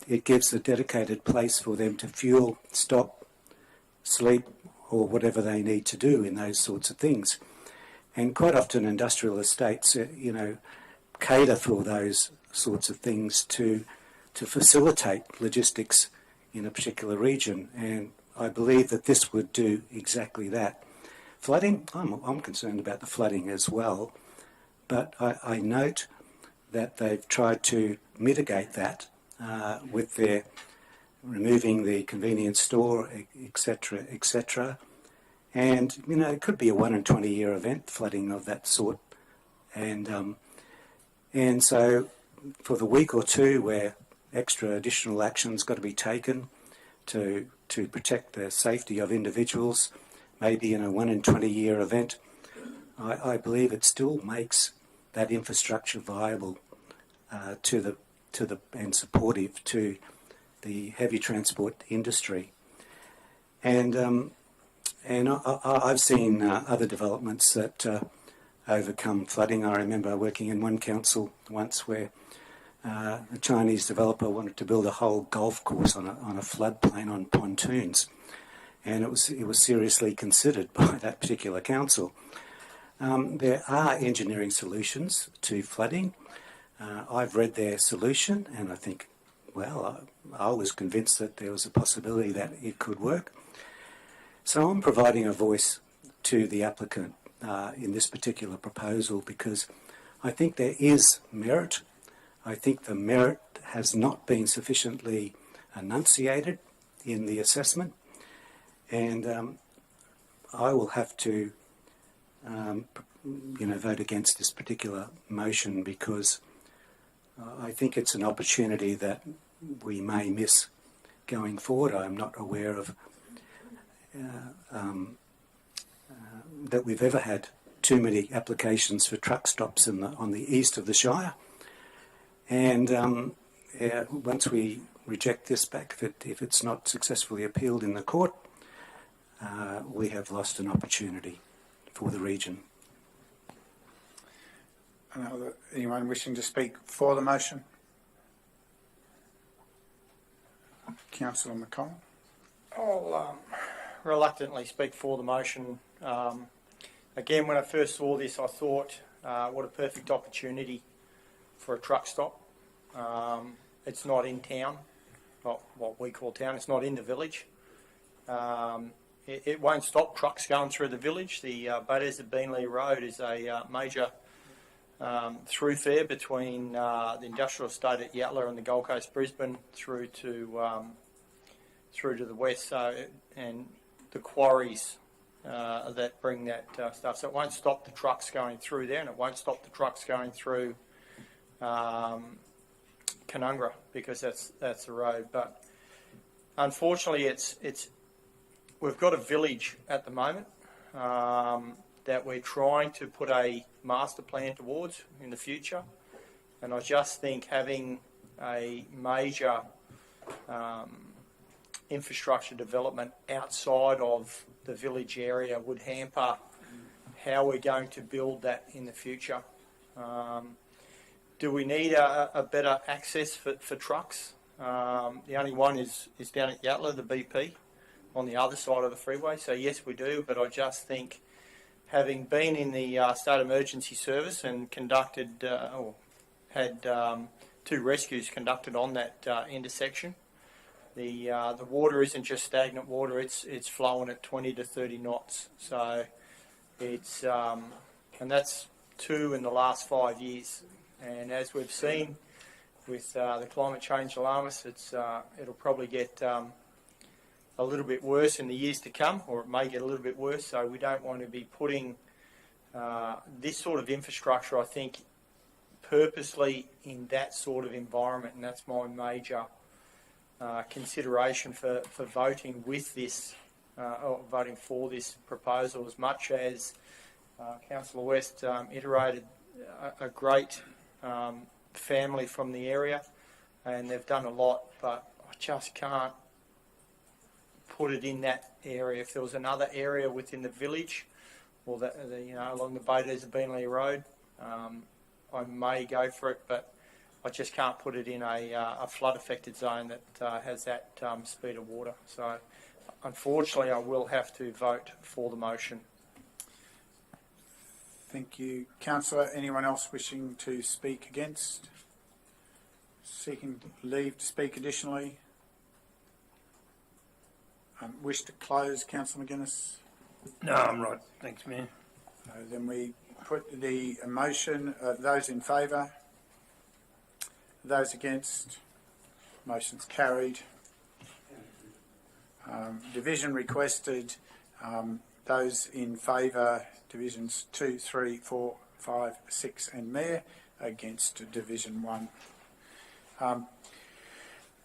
[SPEAKER 3] it gives a dedicated place for them to fuel, stop, sleep, or whatever they need to do in those sorts of things. And quite often industrial estates, cater for those sorts of things to facilitate logistics in a particular region, and I believe that this would do exactly that. Flooding, I'm concerned about the flooding as well, but I note that they've tried to mitigate that with their removing the convenience store, etc., etc. And, it could be a 1 in 20 year event, flooding of that sort. And so for the week or two where extra additional action's got to be taken to protect the safety of individuals, maybe in a 1 in 20 year event, I believe it still makes that infrastructure viable and supportive to the heavy transport industry. And I've seen other developments that overcome flooding. I remember working in one council once where a Chinese developer wanted to build a whole golf course on a floodplain on pontoons, and it was seriously considered by that particular council. There are engineering solutions to flooding. I've read their solution, and I think, well, I was convinced that there was a possibility that it could work. So I'm providing a voice to the applicant in this particular proposal because I think there is merit. I think the merit has not been sufficiently enunciated in the assessment, and I will have to, vote against this particular motion because I think it's an opportunity that we may miss going forward. I'm not aware of that we've ever had too many applications for truck stops on the east of the Shire. And once we reject this back, if it's not successfully appealed in the court, we have lost an opportunity for the region.
[SPEAKER 1] Anyone wishing to speak for the motion? Councillor McConnell.
[SPEAKER 9] I'll reluctantly speak for the motion. Again, when I first saw this, I thought, what a perfect opportunity for a truck stop. It's not in town, not what we call town, it's not in the village. It won't stop trucks going through the village. The Bates of Beenleigh Road is a major thoroughfare between the industrial estate at Yatala and the Gold Coast, Brisbane, through to the west, and the quarries that bring that stuff. So it won't stop the trucks going through there, and it won't stop the trucks going through Canungra because that's the road. But unfortunately, we've got a village at the moment that we're trying to put a master plan towards in the future, and I just think having a major infrastructure development outside of the village area would hamper how we're going to build that in the future. Do we need a better access for trucks? The only one is down at Yatala, the BP, on the other side of the freeway. So yes, we do, but I just think having been in the state emergency service and conducted or had two rescues conducted on that intersection. The water isn't just stagnant water; it's flowing at 20 to 30 knots. So it's and that's two in the last 5 years. And as we've seen with the climate change alarmists, it'll probably get a little bit worse in the years to come, or it may get a little bit worse. So we don't want to be putting this sort of infrastructure, I think, purposely in that sort of environment, and that's my major consideration for voting with this, or voting for this proposal. As much as Councillor West iterated a great family from the area, and they've done a lot, but I just can't put it in that area. If there was another area within the village, or along the Bayders of Beenleigh Road, I may go for it, but I just can't put it in a flood-affected zone that has that speed of water. So, unfortunately, I will have to vote for the motion.
[SPEAKER 1] Thank you, Councillor. Anyone else wishing to speak against? Seeking leave to speak additionally? Wish to close, Councillor McGuinness?
[SPEAKER 11] No, I'm right. Thanks, Mayor.
[SPEAKER 1] Then we put the motion. Those in favour? Those against? Motion's carried. Division requested. Those in favour, Divisions 2, 3, 4, 5, 6 and Mayor. Against Division 1.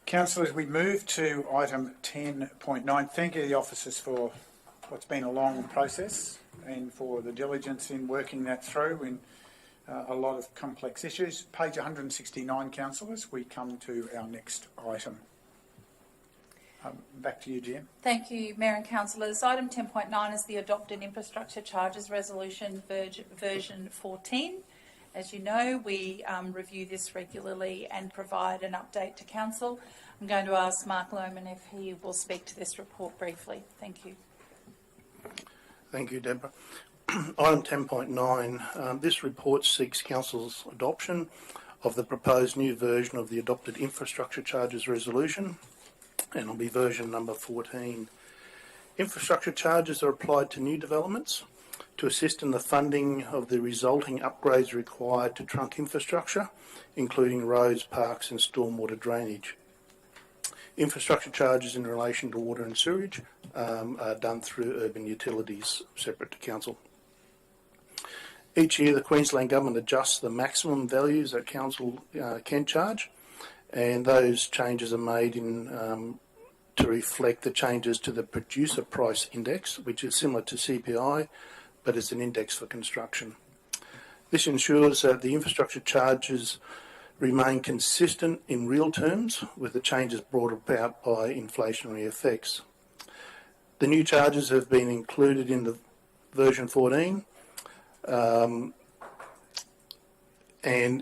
[SPEAKER 1] Councillors, we move to item 10.9. Thank you to the officers for what's been a long process and for the diligence in working that through in a lot of complex issues. Page 169, councillors, we come to our next item. Back to you, Jim.
[SPEAKER 10] Thank you, Mayor and Councillors. Item 10.9 is the Adopted Infrastructure Charges Resolution version 14. As you know, we review this regularly and provide an update to Council. I'm going to ask Mark Lohman if he will speak to this report briefly. Thank you.
[SPEAKER 14] Thank you, Deborah. Item 10.9, this report seeks Council's adoption of the proposed new version of the Adopted Infrastructure Charges Resolution, and it'll be version number 14. Infrastructure charges are applied to new developments to assist in the funding of the resulting upgrades required to trunk infrastructure, including roads, parks and stormwater drainage. Infrastructure charges in relation to water and sewage are done through urban utilities, separate to council. Each year the Queensland Government adjusts the maximum values that council can charge, and those changes are made in to reflect the changes to the producer price index, which is similar to CPI, but it's an index for construction. This ensures that the infrastructure charges remain consistent in real terms with the changes brought about by inflationary effects. The new charges have been included in the version 14, and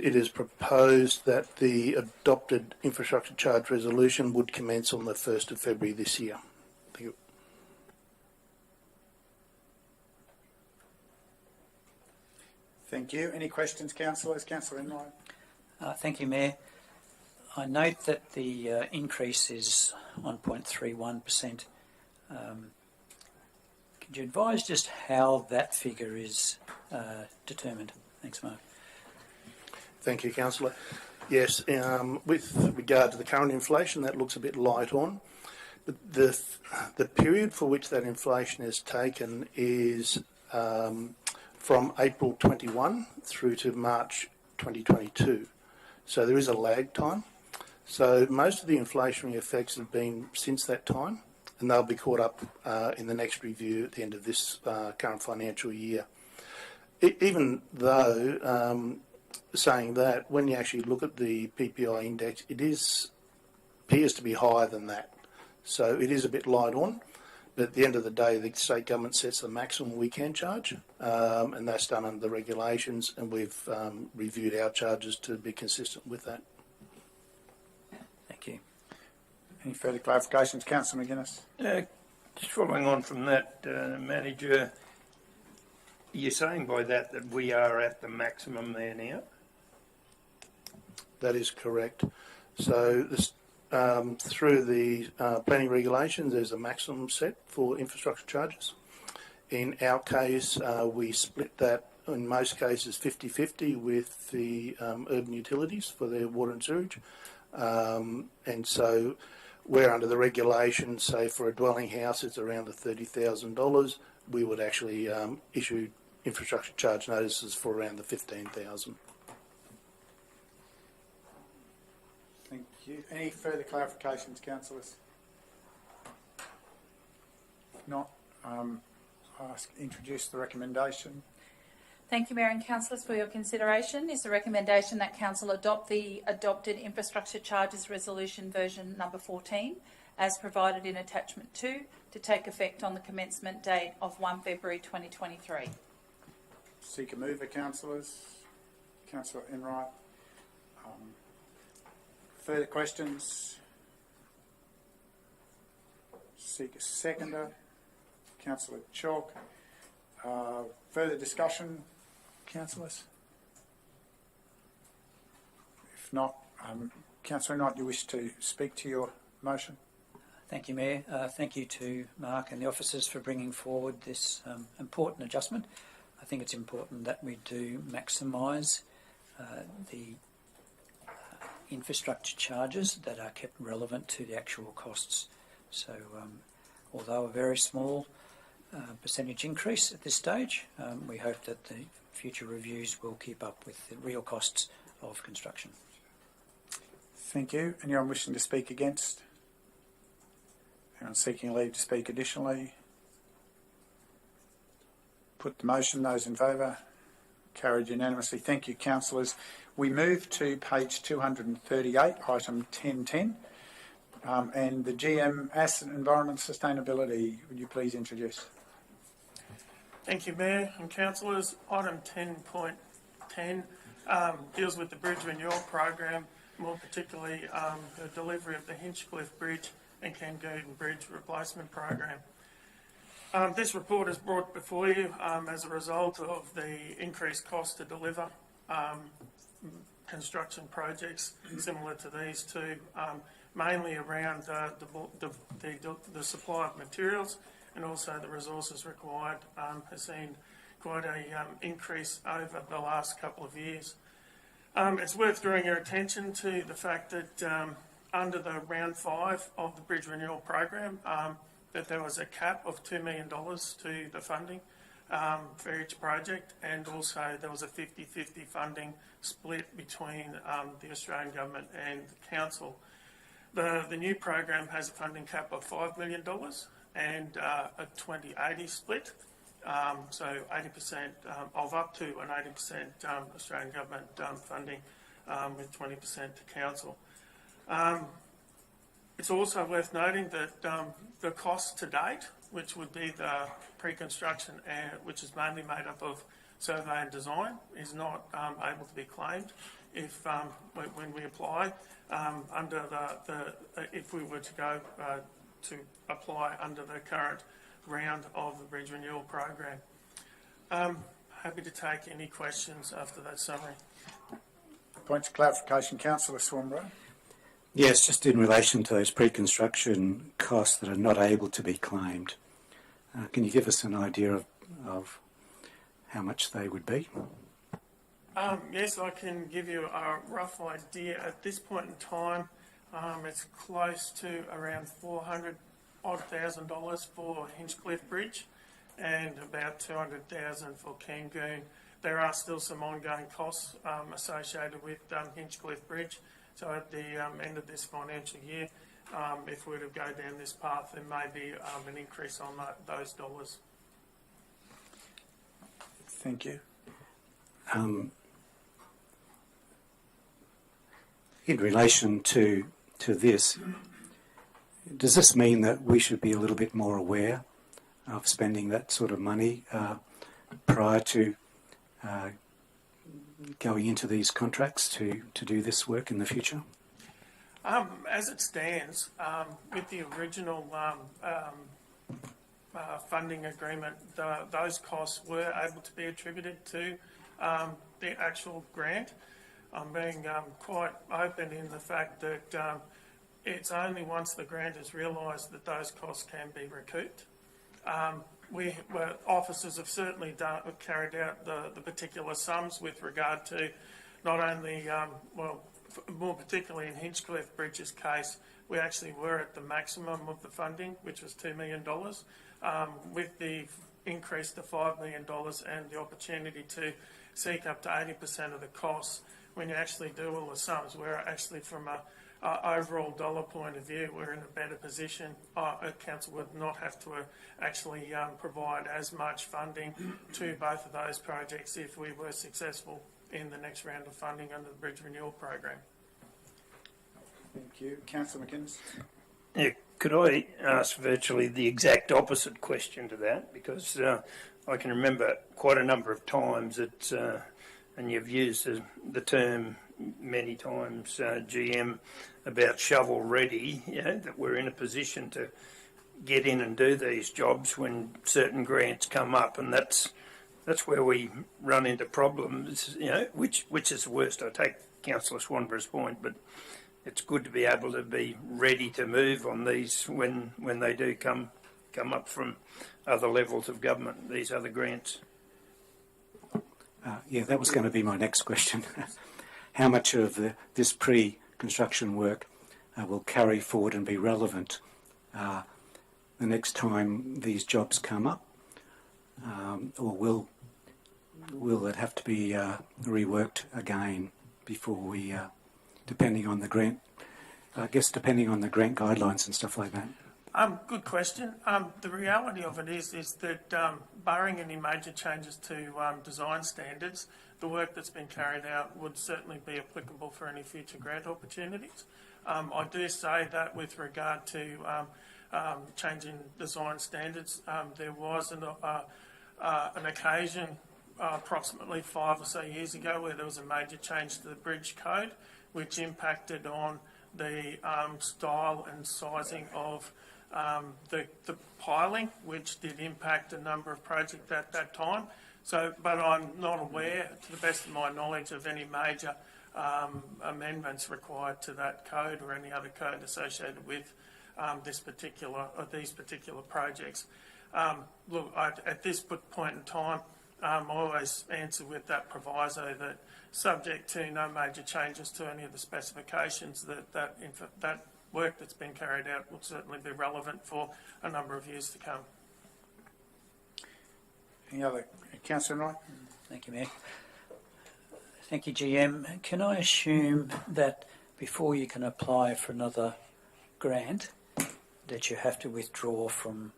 [SPEAKER 14] it is proposed that the adopted infrastructure charge resolution would commence on the 1st of February this year. Thank you.
[SPEAKER 1] Thank you. Any questions, councillors? Councillor Enright.
[SPEAKER 6] Thank you, Mayor. I note that the increase is 1.31%. Could you advise just how that figure is determined? Thanks, Mark.
[SPEAKER 14] Thank you, Councillor. Yes, with regard to the current inflation, that looks a bit light on. But the period for which that inflation is taken is from April 21 through to March 2022. So there is a lag time. So most of the inflationary effects have been since that time, and they'll be caught up in the next review at the end of this current financial year. Even though, saying that, when you actually look at the PPI index, it appears to be higher than that. So it is a bit light on, but at the end of the day, the state government sets the maximum we can charge, and that's done under the regulations, and we've reviewed our charges to be consistent with that.
[SPEAKER 6] Thank you.
[SPEAKER 1] Any further clarifications, Councillor McGuinness?
[SPEAKER 11] Just following on from that, Manager, you're saying by that we are at the maximum there now?
[SPEAKER 14] That is correct. So this, through the planning regulations, there's a maximum set for infrastructure charges. In our case, we split that in most cases 50-50 with the urban utilities for their water and sewage. And so where under the regulations, say for a dwelling house, it's around the $30,000, we would actually issue infrastructure charge notices for around the $15,000.
[SPEAKER 1] Thank you. Any further clarifications, councillors? If not, introduce the recommendation.
[SPEAKER 10] Thank you, Mayor and Councillors, for your consideration. Is the recommendation that Council adopt the adopted infrastructure charges resolution version number 14 as provided in attachment 2 to take effect on the commencement date of 1 February 2023.
[SPEAKER 1] Seek a mover, councillors. Councillor Enright. Further questions? Seek a seconder. Councillor Chalk. Further discussion, councillors? If not, Councillor Enright, do you wish to speak to your motion?
[SPEAKER 6] Thank you, Mayor. Thank you to Mark and the officers for bringing forward this important adjustment. I think it's important that we do maximise the infrastructure charges that are kept relevant to the actual costs. So although a very small percentage increase at this stage, we hope that the future reviews will keep up with the real costs of construction.
[SPEAKER 1] Thank you. Anyone wishing to speak against? Anyone seeking leave to speak additionally? Put the motion. Those in favour? Carried unanimously. Thank you, councillors. We move to page 238, item 1010, and the GM Asset Environment Sustainability. Would you please introduce?
[SPEAKER 8] Thank you, Mayor and Councillors. Item 10.10 deals with the Bridge Renewal Program, more particularly the delivery of the Hinchcliffe Bridge and Kangaroo Bridge Replacement Program. This report is brought before you as a result of the increased cost to deliver construction projects similar to these two, mainly around the supply of materials and also the resources required has seen quite a increase over the last couple of years. It's worth drawing your attention to the fact that under the round 5 of the Bridge Renewal Program, that there was a cap of $2 million to the funding for each project, and also there was a 50-50 funding split between the Australian Government and the Council. The new program has a funding cap of $5 million and a 20-80 split, so 80% of up to an 80% Australian Government funding with 20% to Council. It's also worth noting that the cost to date, which would be the pre-construction, which is mainly made up of survey and design, is not able to be claimed if when we apply under if we were to go to apply under the current round of the Bridge Renewal Program. Happy to take any questions after that summary.
[SPEAKER 1] Points of clarification, Councillor Swanborough.
[SPEAKER 3] Yes, just in relation to those pre-construction costs that are not able to be claimed. Can you give us an idea of how much they would be?
[SPEAKER 8] Yes, I can give you a rough idea. At this point in time, it's close to around $400,000 for Hinchcliffe Bridge and about $200,000 for Kangaroo. There are still some ongoing costs associated with Hinchcliffe Bridge. So at the end of this financial year, if we were to go down this path, there may be an increase on those dollars.
[SPEAKER 1] Thank you.
[SPEAKER 3] In relation to this, does this mean that we should be a little bit more aware of spending that sort of money prior to going into these contracts to do this work in the future?
[SPEAKER 8] As it stands, with the original funding agreement, those costs were able to be attributed to the actual grant. I'm being quite open in the fact that it's only once the grant is realised that those costs can be recouped. Officers have certainly carried out the particular sums with regard to not only, more particularly in Hinchcliffe Bridge's case, we actually were at the maximum of the funding, which was $2 million. With the increase to $5 million and the opportunity to seek up to 80% of the costs, when you actually do all the sums, we're actually from a overall dollar point of view, we're in a better position. Council would not have to actually provide as much funding to both of those projects if we were successful in the next round of funding under the Bridge Renewal Program.
[SPEAKER 1] Thank you. Councillor McInnes.
[SPEAKER 11] Yeah, could I ask virtually the exact opposite question to that? Because I can remember quite a number of times that, and you've used the term many times, GM, about shovel ready, that we're in a position to get in and do these jobs when certain grants come up, and that's where we run into problems, which is the worst. I take Councillor Swanborough's point, but it's good to be able to be ready to move on these when they do come up from other levels of government, these other grants.
[SPEAKER 3] That was going to be my next question. How much of this pre-construction work will carry forward and be relevant the next time these jobs come up, or will it have to be reworked again before we, depending on the grant? I guess depending on the grant guidelines and stuff like that.
[SPEAKER 8] Good question. The reality of it is that barring any major changes to design standards, the work that's been carried out would certainly be applicable for any future grant opportunities. I do say that with regard to changing design standards, there was an occasion approximately 5 or so years ago where there was a major change to the bridge code, which impacted on the style and sizing of the piling, which did impact a number of projects at that time. But I'm not aware, to the best of my knowledge, of any major amendments required to that code or any other code associated with these particular projects. At this point in time, I always answer with that proviso that, subject to no major changes to any of the specifications, that work that's been carried out will certainly be relevant for a number of years to come.
[SPEAKER 1] Any other? Councillor Wright.
[SPEAKER 6] Thank you, Mayor. Thank you, GM. Can I assume that before you can apply for another grant, that you have to withdraw from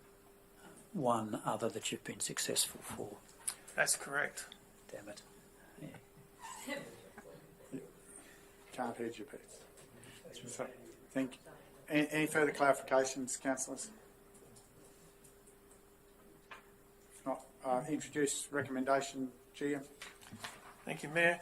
[SPEAKER 6] one other that you've been successful for?
[SPEAKER 8] That's correct.
[SPEAKER 6] Damn it.
[SPEAKER 1] Can't hear you, Pete. So, thank you. Any further clarifications, councillors? If not, introduce recommendation, GM.
[SPEAKER 8] Thank you, Mayor.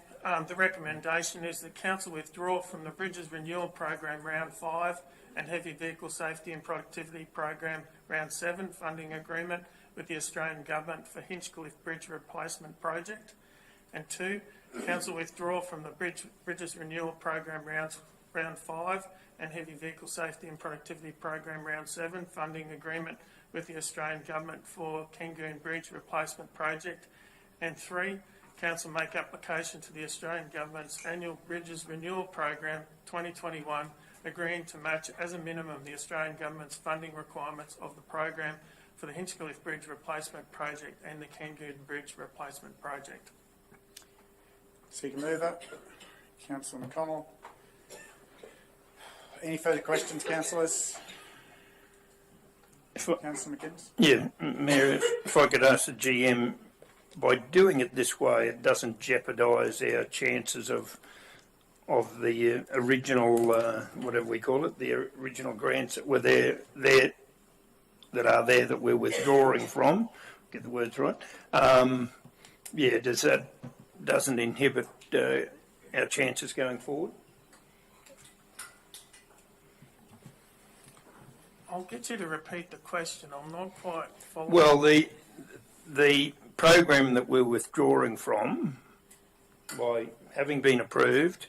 [SPEAKER 8] The recommendation is that Council withdraw from the Bridges Renewal Program Round 5 and Heavy Vehicle Safety and Productivity Program Round 7 funding agreement with the Australian Government for Hinchcliffe Bridge Replacement Project. And 2, Council withdraw from the Bridges Renewal Program Round 5 and Heavy Vehicle Safety and Productivity Program Round 7 funding agreement with the Australian Government for Kangoon Bridge Replacement Project. And 3, Council make application to the Australian Government's annual Bridges Renewal Program 2021, agreeing to match as a minimum the Australian Government's funding requirements of the program for the Hinchcliffe Bridge Replacement Project and the Kangoon Bridge Replacement Project.
[SPEAKER 1] Speaker mover, Councillor McConnell. Any further questions, councillors? Councillor McInnes.
[SPEAKER 11] Yeah, Mayor, if I could ask the GM, by doing it this way, it doesn't jeopardise our chances of the original, whatever we call it, the original grants that were there that we're withdrawing from. Get the words right. Doesn't inhibit our chances going forward?
[SPEAKER 8] I'll get you to repeat the question. I'm not quite following.
[SPEAKER 11] Well, the program that we're withdrawing from by having been approved,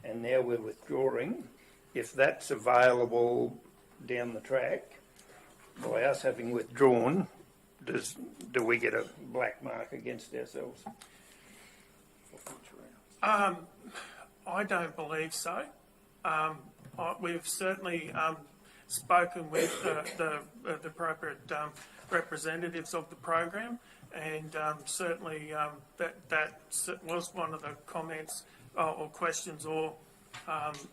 [SPEAKER 11] and now we're withdrawing, if that's available down the track, by us having withdrawn, do we get a black mark against ourselves?
[SPEAKER 8] I don't believe so. We've certainly spoken with the appropriate representatives of the program, and certainly that was one of the comments or questions or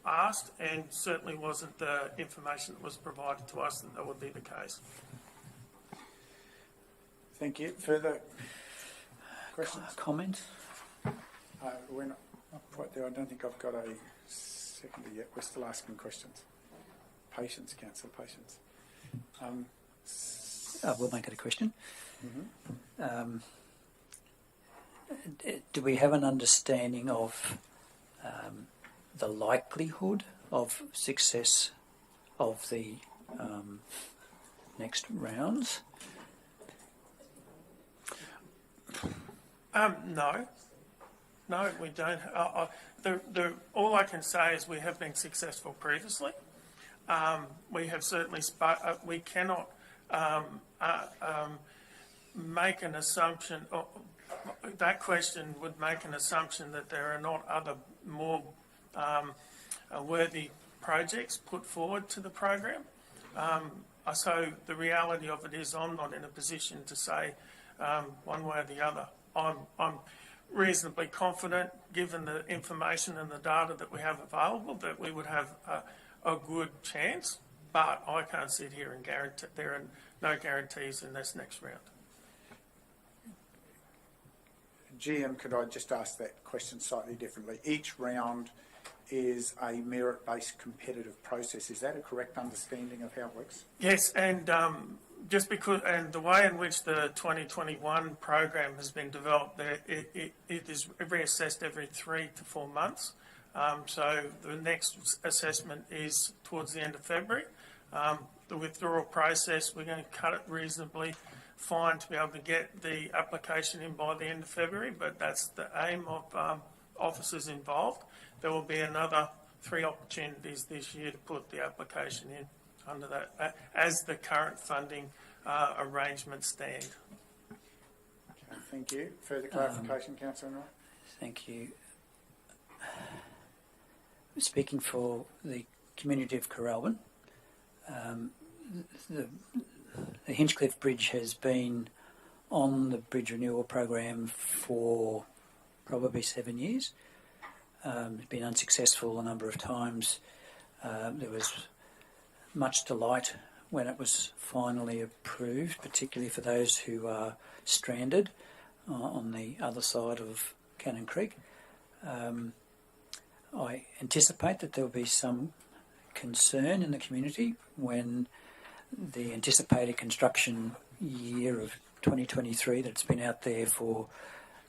[SPEAKER 8] asked, and certainly wasn't the information that was provided to us that would be the case.
[SPEAKER 1] Thank you. Further questions?
[SPEAKER 6] Comments?
[SPEAKER 1] We're not quite there. I don't think I've got a seconder yet. We're still asking questions. Patience, Councillor, patience.
[SPEAKER 6] We'll make it a question.
[SPEAKER 1] Mm-hmm.
[SPEAKER 6] Do we have an understanding of the likelihood of success of the next rounds?
[SPEAKER 8] No, we don't. All I can say is we have been successful previously. We have certainly we cannot make an assumption. That question would make an assumption that there are not other more worthy projects put forward to the program. So the reality of it is I'm not in a position to say one way or the other. I'm reasonably confident, given the information and the data that we have available, that we would have a good chance, but I can't sit here and guarantee. There are no guarantees in this next round.
[SPEAKER 1] GM, could I just ask that question slightly differently? Each round is a merit-based competitive process. Is that a correct understanding of how it works?
[SPEAKER 8] Yes, and just because, and the way in which the 2021 program has been developed, it is reassessed every 3 to 4 months. So the next assessment is towards the end of February. The withdrawal process, we're going to cut it reasonably fine to be able to get the application in by the end of February, but that's the aim of officers involved. There will be another 3 opportunities this year to put the application in under that, as the current funding arrangements stand.
[SPEAKER 1] Okay, thank you. Further clarification, Councillor Enright? Thank
[SPEAKER 6] you. Speaking for the community of Coralban, the Hinchcliffe Bridge has been on the bridge renewal program for probably 7 years. It's been unsuccessful a number of times. There was much delight when it was finally approved, particularly for those who are stranded on the other side of Cannon Creek. I anticipate that there will be some concern in the community when the anticipated construction year of 2023, that's been out there for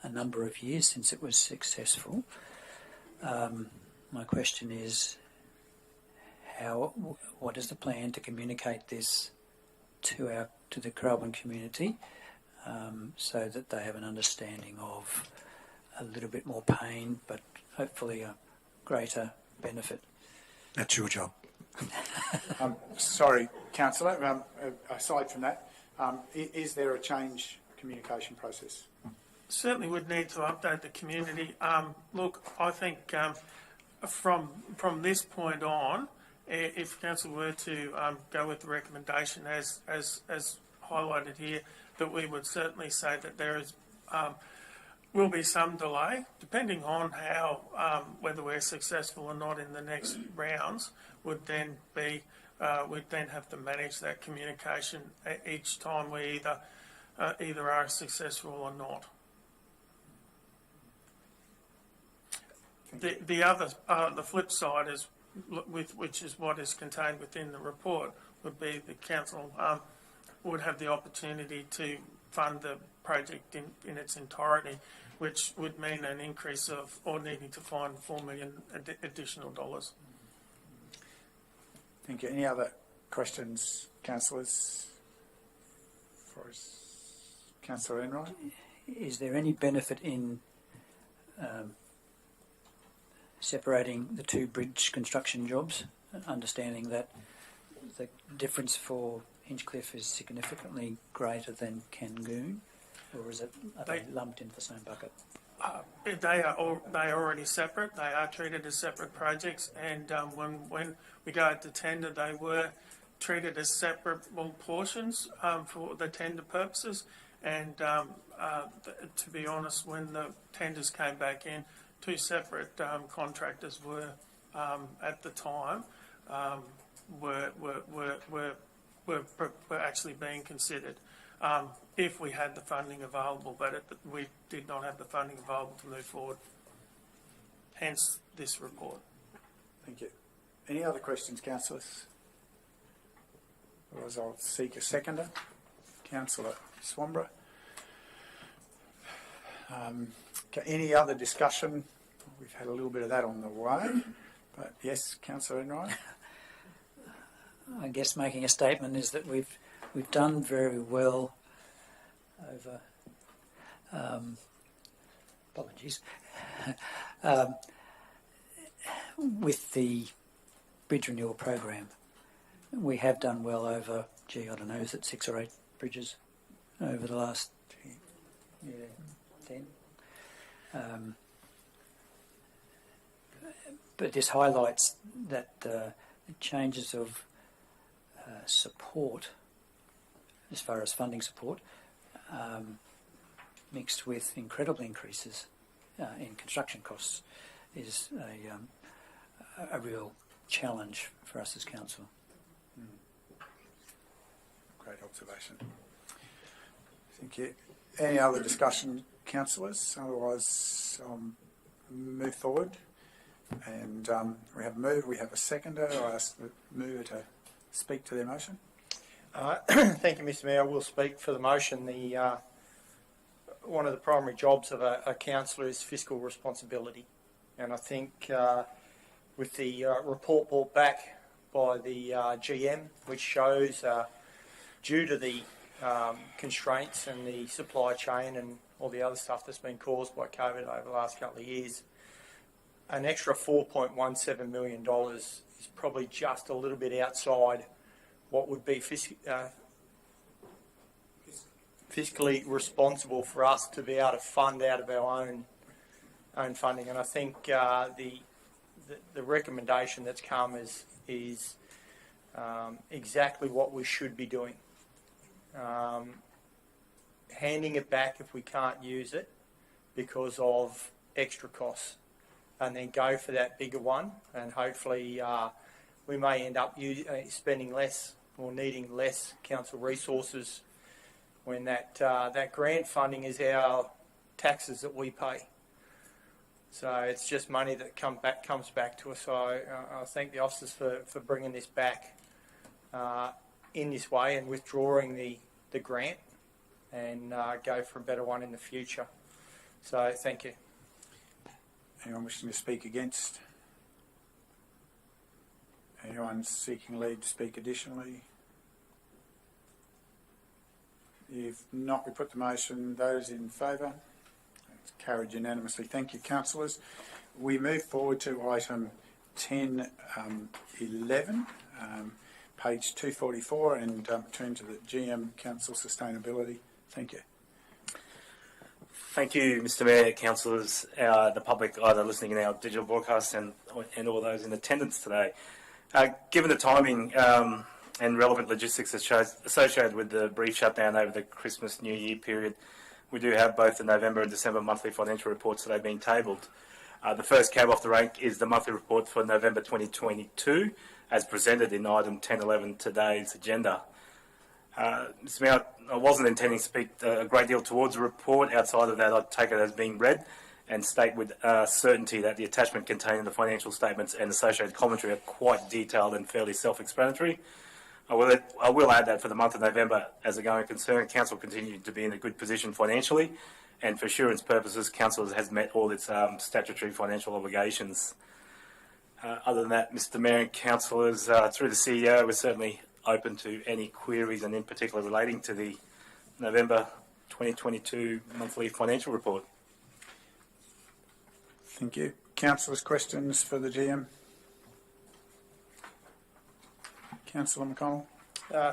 [SPEAKER 6] a number of years since it was successful. My question is, what is the plan to communicate this to the Coralban community so that they have an understanding of a little bit more pain, but hopefully a greater benefit?
[SPEAKER 3] That's your job.
[SPEAKER 1] Sorry, Councillor, aside from that, is there a change communication process?
[SPEAKER 8] Certainly would need to update the community. Look, I think from this point on, if Council were to go with the recommendation as highlighted here, that we would certainly say that there is will be some delay, depending on how whether we're successful or not in the next rounds. Would then be we'd then have to manage that communication each time we either are successful or not. The flip side is, which is what is contained within the report, would be the council would have the opportunity to fund the project in its entirety, which would mean an increase of, or needing to find $4 million additional dollars.
[SPEAKER 1] Thank you. Any other questions, councillors? Councillor Enright?
[SPEAKER 6] Is there any benefit in separating the two bridge construction jobs, understanding that the difference for Hinchcliffe is significantly greater than Cangoon, or are they lumped into the same bucket?
[SPEAKER 8] They are already separate. They are treated as separate projects, and when we go to tender, they were treated as separable portions for the tender purposes. And to be honest, when the tenders came back in, two separate contractors were at the time were actually being considered. If we had the funding available, but we did not have the funding available to move forward. Hence this report.
[SPEAKER 1] Thank you. Any other questions, councillors? Otherwise, I'll seek a seconder. Councillor Swanborough. Any other discussion? We've had a little bit of that on the way, but yes, Councillor Enright.
[SPEAKER 6] I guess making a statement is that we've done very well over apologies with the bridge renewal program. We have done well over, I don't know, is it 6 or 8 bridges over the last 10? But this highlights that the changes of support, as far as funding support, mixed with incredible increases in construction costs, is a real challenge for us as council.
[SPEAKER 1] Great observation. Thank you. Any other discussion, councillors? Otherwise, move forward. And we have a move, we have a seconder. I ask the mover to speak to their motion.
[SPEAKER 9] Thank you, Mr. Mayor. I will speak for the motion. One of the primary jobs of a councillor is fiscal responsibility. And I think with the report brought back by the GM, which shows due to the constraints and the supply chain and all the other stuff that's been caused by COVID over the last couple of years, an extra $4.17 million is probably just a little bit outside what would be fiscally responsible for us to be able to fund out of our own funding. And I think the recommendation that's come is exactly what we should be doing. Handing it back if we can't use it because of extra costs, and then go for that bigger one, and hopefully we may end up spending less or needing less council resources when that grant funding is our taxes that we pay. So it's just money that comes back to us. So I thank the officers for bringing this back in this way and withdrawing the grant, and go for a better one in the future. So thank you.
[SPEAKER 1] Anyone wishing to speak against? Anyone seeking leave to speak additionally? If not, we put the motion. Those in favour? It's carried unanimously. Thank you, councillors. We move forward to item 10.11, page 244, and turn to the GM Council Sustainability. Thank you.
[SPEAKER 7] Thank you, Mr. Mayor, councillors, the public either listening in our digital broadcast and all those in attendance today. Given the timing and relevant logistics associated with the brief shutdown over the Christmas New Year period, we do have both the November and December monthly financial reports today being tabled. The first cab off the rank is the monthly report for November 2022, as presented in item 10.11 today's agenda. Mr. Mayor, I wasn't intending to speak a great deal towards the report. Outside of that, I'd take it as being read and state with certainty that the attachment containing the financial statements and associated commentary are quite detailed and fairly self-explanatory. I will add that for the month of November, as a going concern, Council continued to be in a good position financially, and for assurance purposes, Council has met all its statutory financial obligations. Other than that, Mr. Mayor and councillors, through the CEO, we're certainly open to any queries, and in particular relating to the November 2022 monthly financial report.
[SPEAKER 1] Thank you. Councillors, questions for the GM? Councillor McConnell.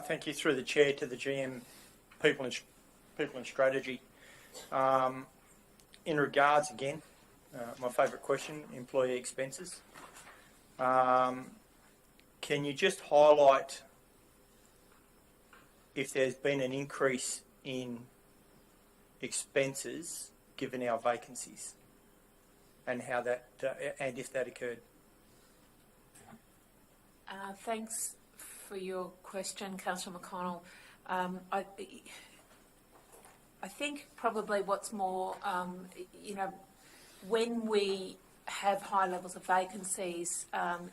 [SPEAKER 9] Thank you. Through the chair to the GM, people and strategy. In regards again, my favourite question: employee expenses. Can you just highlight if there's been an increase in expenses given our vacancies, and how that and if that occurred?
[SPEAKER 12] Thanks for your question, Councillor McConnell. I think probably what's more, when we have high levels of vacancies,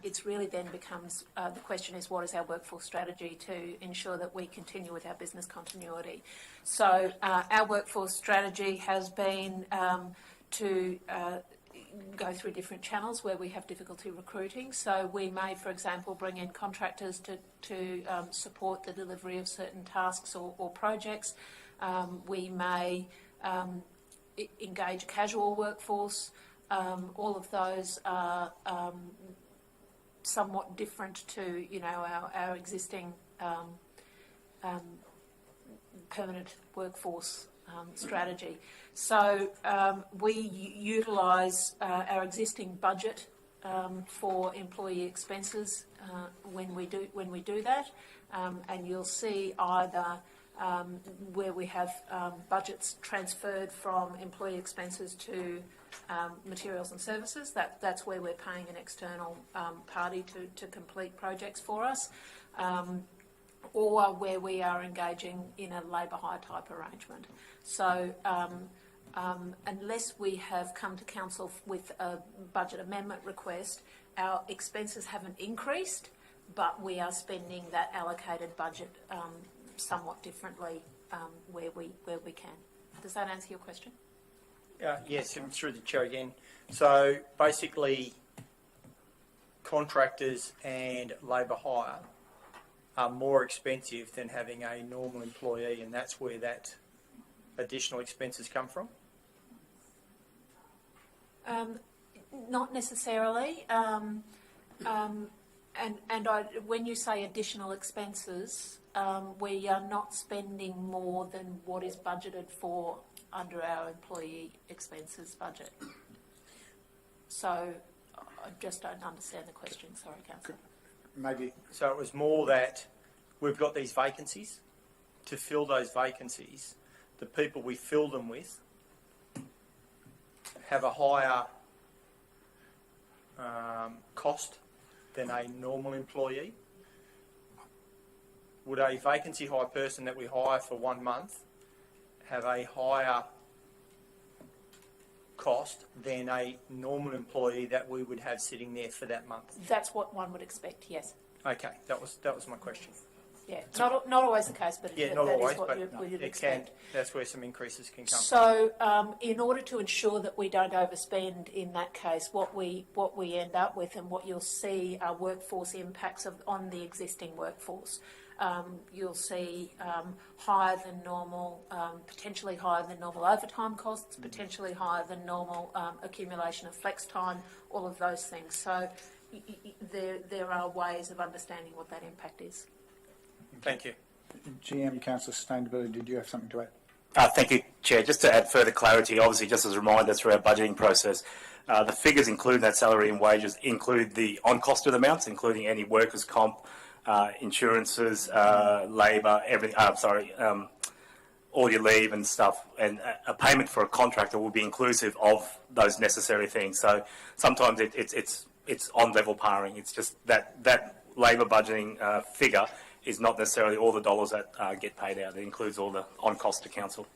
[SPEAKER 12] it's really then becomes, the question is, what is our workforce strategy to ensure that we continue with our business continuity? So our workforce strategy has been to go through different channels where we have difficulty recruiting. So we may, for example, bring in contractors to support the delivery of certain tasks or projects. We may engage a casual workforce. All of those are somewhat different to, our existing permanent workforce strategy. So we utilise our existing budget for employee expenses when we do that, and you'll see either where we have budgets transferred from employee expenses to materials and services. That's where we're paying an external party to complete projects for us, or where we are engaging in a labour hire type arrangement. So unless we have come to council with a budget amendment request, our expenses haven't increased, but we are spending that allocated budget somewhat differently where we can. Does that answer your question?
[SPEAKER 9] Yes, and through the chair again. So basically, contractors and labour hire are more expensive than having a normal employee, and that's where that additional expenses come from?
[SPEAKER 12] Not necessarily. When you say additional expenses, we are not spending more than what is budgeted for under our employee expenses budget. So I just don't understand the question. Sorry, Councillor.
[SPEAKER 1] Maybe.
[SPEAKER 9] So it was more that we've got these vacancies. To fill those vacancies, the people we fill them with have a higher cost than a normal employee. Would a vacancy hire person that we hire for 1 month have a higher cost than a normal employee that we would have sitting there for that month?
[SPEAKER 12] That's what one would expect, yes.
[SPEAKER 9] Okay, that was my question.
[SPEAKER 12] Yeah, not always the case, but
[SPEAKER 9] not always,
[SPEAKER 12] is what
[SPEAKER 9] but
[SPEAKER 12] you'd
[SPEAKER 9] it
[SPEAKER 12] expect.
[SPEAKER 9] can. That's where some increases can come.
[SPEAKER 12] So, in order to ensure that we don't overspend in that case, what we end up with, and what you'll see are workforce impacts on the existing workforce. You'll see higher than normal, potentially higher than normal overtime costs, potentially higher than normal accumulation of flex time, all of those things. So there are ways of understanding what that impact is.
[SPEAKER 9] Thank you.
[SPEAKER 1] GM, Council Sustainability, did you have something to add?
[SPEAKER 7] Thank you, Chair. Just to add further clarity, obviously, just as a reminder through our budgeting process, the figures include that salary and wages, include the on-costed amounts, including any workers' comp, insurances, labour, everything. All your leave and stuff, and a payment for a contractor will be inclusive of those necessary things. So sometimes it's on level paring. It's just that labour budgeting figure is not necessarily all the dollars that get paid out. It includes all the on-cost to council.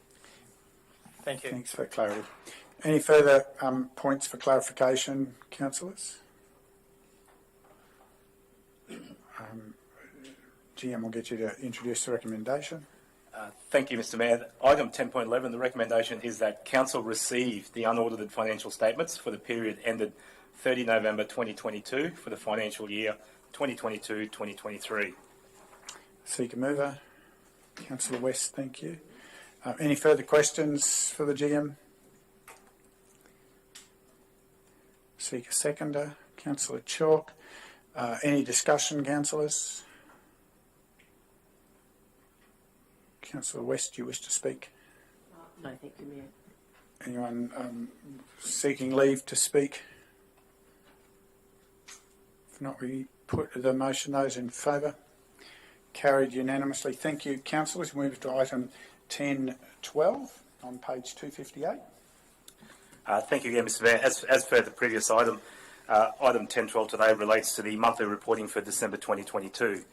[SPEAKER 9] Thank you.
[SPEAKER 1] Thanks for clarity. Any further points for clarification, councillors? GM will get you to introduce the recommendation.
[SPEAKER 7] Thank you, Mr Mayor. Item 10.11, the recommendation is that council receive the unaudited financial statements for the period ended 30 November 2022 for the financial year 2022-2023.
[SPEAKER 1] Seeker mover. Councillor West, thank you. Any further questions for the GM? Seek a seconder. Councillor Chalk. Any discussion, councillors? Councillor West, do you wish to speak?
[SPEAKER 5] No, thank you, Mayor.
[SPEAKER 1] Anyone seeking leave to speak? If not, we put the motion. Those in favour? Carried unanimously. Thank you, councillors. We move to item 10.12 on page 258.
[SPEAKER 7] Thank you again, Mr Mayor. As per the previous item, item 10.12 today relates to the monthly reporting for December 2022.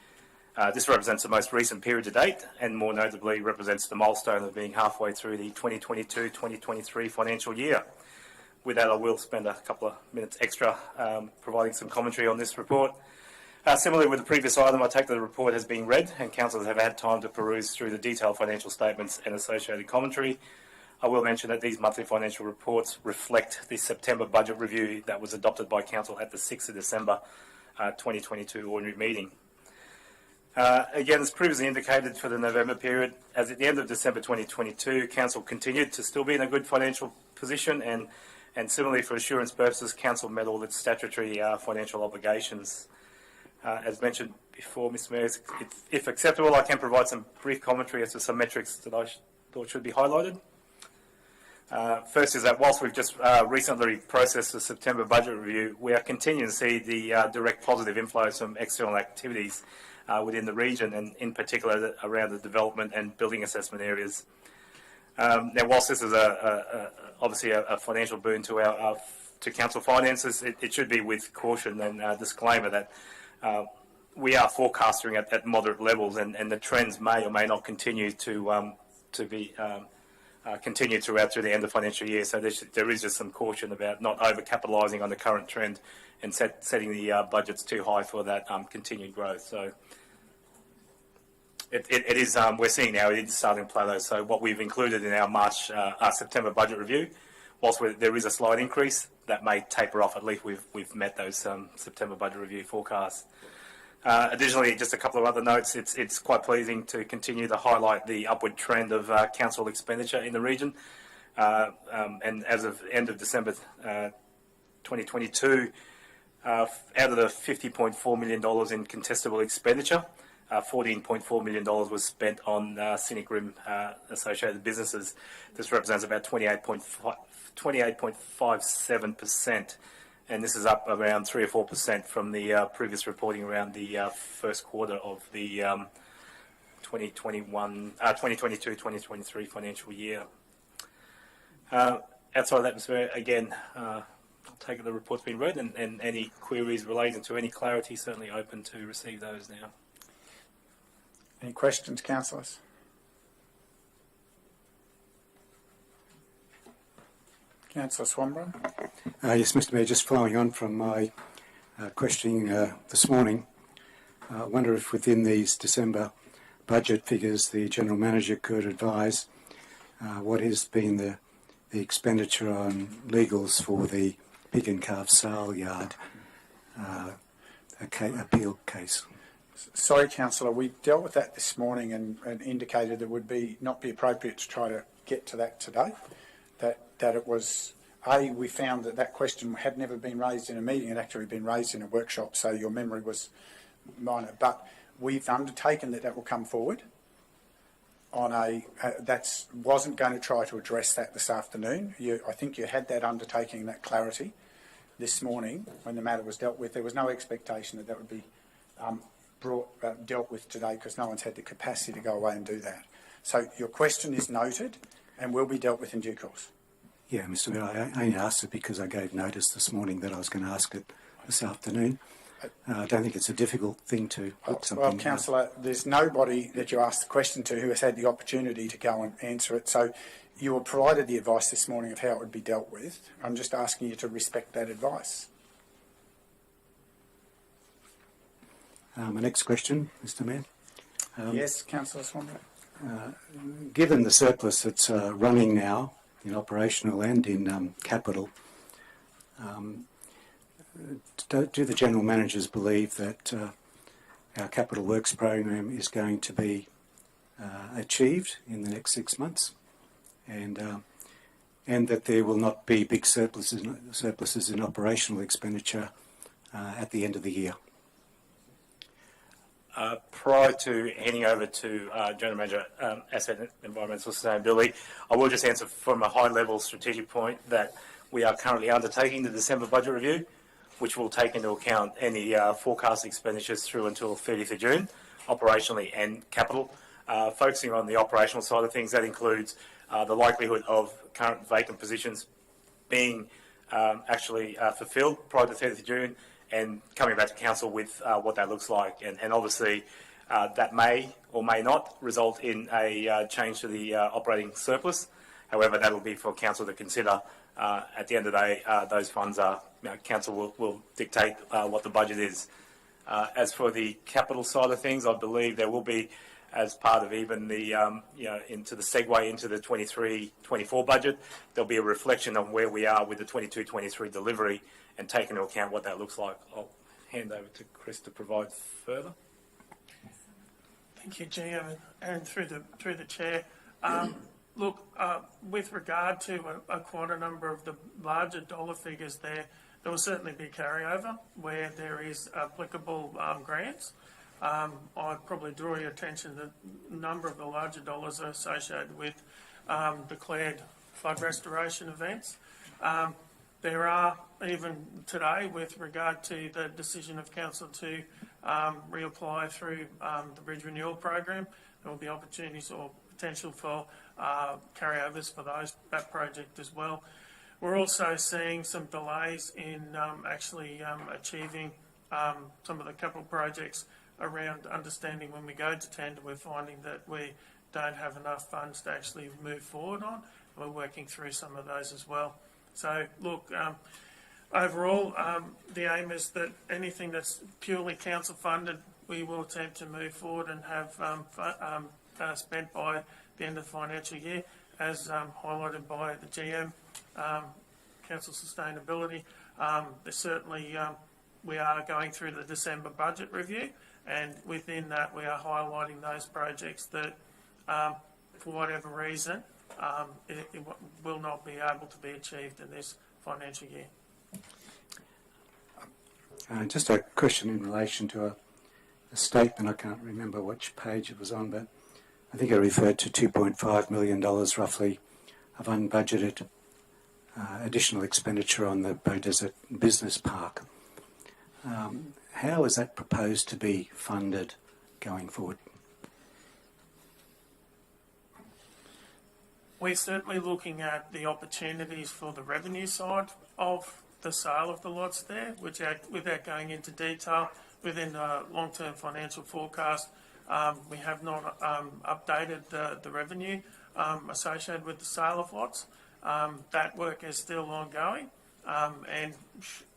[SPEAKER 7] This represents the most recent period to date and more notably represents the milestone of being halfway through the 2022-2023 financial year. With that, I will spend a couple of minutes extra providing some commentary on this report. Similarly with the previous item, I take that the report has been read and councillors have had time to peruse through the detailed financial statements and associated commentary. I will mention that these monthly financial reports reflect the September budget review that was adopted by Council at the 6th of December 2022 ordinary meeting. Again, as previously indicated for the November period, as at the end of December 2022, Council continued to still be in a good financial position and similarly for assurance purposes, Council met all its statutory financial obligations. As mentioned before, Mr Mayor, if acceptable, I can provide some brief commentary as to some metrics that I thought should be highlighted. First is that whilst we've just recently processed the September budget review, we are continuing to see the direct positive inflows from external activities within the region and in particular around the development and building assessment areas. Now, whilst this is obviously a financial boon to council finances, it should be with caution and disclaimer that we are forecasting at moderate levels and the trends may or may not continue to be continued through the end of financial year. So there is just some caution about not over-capitalising on the current trend and setting the budgets too high for that continued growth. So it is, we're seeing now it is starting to plateau. So what we've included in our September budget review, whilst there is a slight increase, that may taper off. At least we've met those September budget review forecasts. Additionally, just a couple of other notes. It's quite pleasing to continue to highlight the upward trend of council expenditure in the region. And as of end of December 2022, out of the $50.4 million in contestable expenditure, $14.4 million was spent on Scenic Rim associated businesses. This represents about 28.57%. And this is up around 3 or 4% from the previous reporting around the first quarter of the 2022-2023 financial year. Outside of that, Mr. Mayor, again, I'll take it the report's been read and any queries relating to any clarity, certainly open to receive those now.
[SPEAKER 1] Any questions, councillors? Councillor Swanborough.
[SPEAKER 3] Yes, Mr Mayor, just following on from my questioning this morning, I wonder if within these December budget figures the General Manager could advise what has been the expenditure on legals for the pig and calf sale yard appeal case.
[SPEAKER 1] Sorry, councillor, we dealt with that this morning and indicated it would not be appropriate to try to get to that today. That it was, we found that question had never been raised in a meeting, it had actually been raised in a workshop, so your memory was minor. But we've undertaken that will come forward on wasn't going to try to address that this afternoon. I think you had that undertaking, that clarity this morning when the matter was dealt with. There was no expectation that would be dealt with today because no one's had the capacity to go away and do that. So your question is noted and will be dealt with in due course.
[SPEAKER 3] Yeah, Mr Mayor, I only asked it because I gave notice this morning that I was going to ask it this afternoon. I don't think it's a difficult thing to put something.
[SPEAKER 1] Well, councillor, there's nobody that you asked the question to who has had the opportunity to go and answer it. So you were provided the advice this morning of how it would be dealt with. I'm just asking you to respect that advice.
[SPEAKER 3] My next question, Mr Mayor.
[SPEAKER 1] Yes, councillor Swanborough.
[SPEAKER 3] Given the surplus that's running now in operational and in capital, do the general managers believe that our capital works program is going to be achieved in the next 6 months? And and that there will not be big surpluses in operational expenditure at the end of the year.
[SPEAKER 7] Prior to handing over to General Manager Asset and Environmental Sustainability, I will just answer from a high-level strategic point that we are currently undertaking the December budget review, which will take into account any forecast expenditures through until 30th of June, operationally and capital. Focusing on the operational side of things, that includes the likelihood of current vacant positions being actually fulfilled prior to 30th of June, and coming back to council with what that looks like. And obviously that may or may not result in a change to the operating surplus. However, that will be for council to consider. At the end of the day, those funds are, council will dictate what the budget is. As for the capital side of things, I believe there will be, as part of even the, into the segue into the 23-24 budget, there'll be a reflection on where we are with the 22-23 delivery and take into account what that looks like. I'll hand over to Chris to provide further.
[SPEAKER 8] Thank you, GM, and through the chair. Look, with regard to quite a number of the larger dollar figures there will certainly be carryover where there is applicable grants. I'd probably draw your attention that a number of the larger dollars are associated with declared flood restoration events. There are, even today, with regard to the decision of council to reapply through the Bridge Renewal Program, there will be opportunities or potential for carryovers for that project as well. We're also seeing some delays in actually achieving some of the capital projects around understanding when we go to tender. We're finding that we don't have enough funds to actually move forward on. We're working through some of those as well. So look, overall, the aim is that anything that's purely council funded, we will attempt to move forward and have spent by the end of the financial year, as highlighted by the GM, council sustainability. There's certainly, we are going through the December budget review, and within that we are highlighting those projects that, for whatever reason, it will not be able to be achieved in this financial year.
[SPEAKER 3] Just a question in relation to a statement. I can't remember which page it was on, but I think I referred to $2.5 million roughly of unbudgeted additional expenditure on the Bow Desert Business Park. How is that proposed to be funded going forward?
[SPEAKER 8] We're certainly looking at the opportunities for the revenue side of the sale of the lots there, which, without going into detail, within the long-term financial forecast, we have not updated the revenue associated with the sale of lots. That work is still ongoing and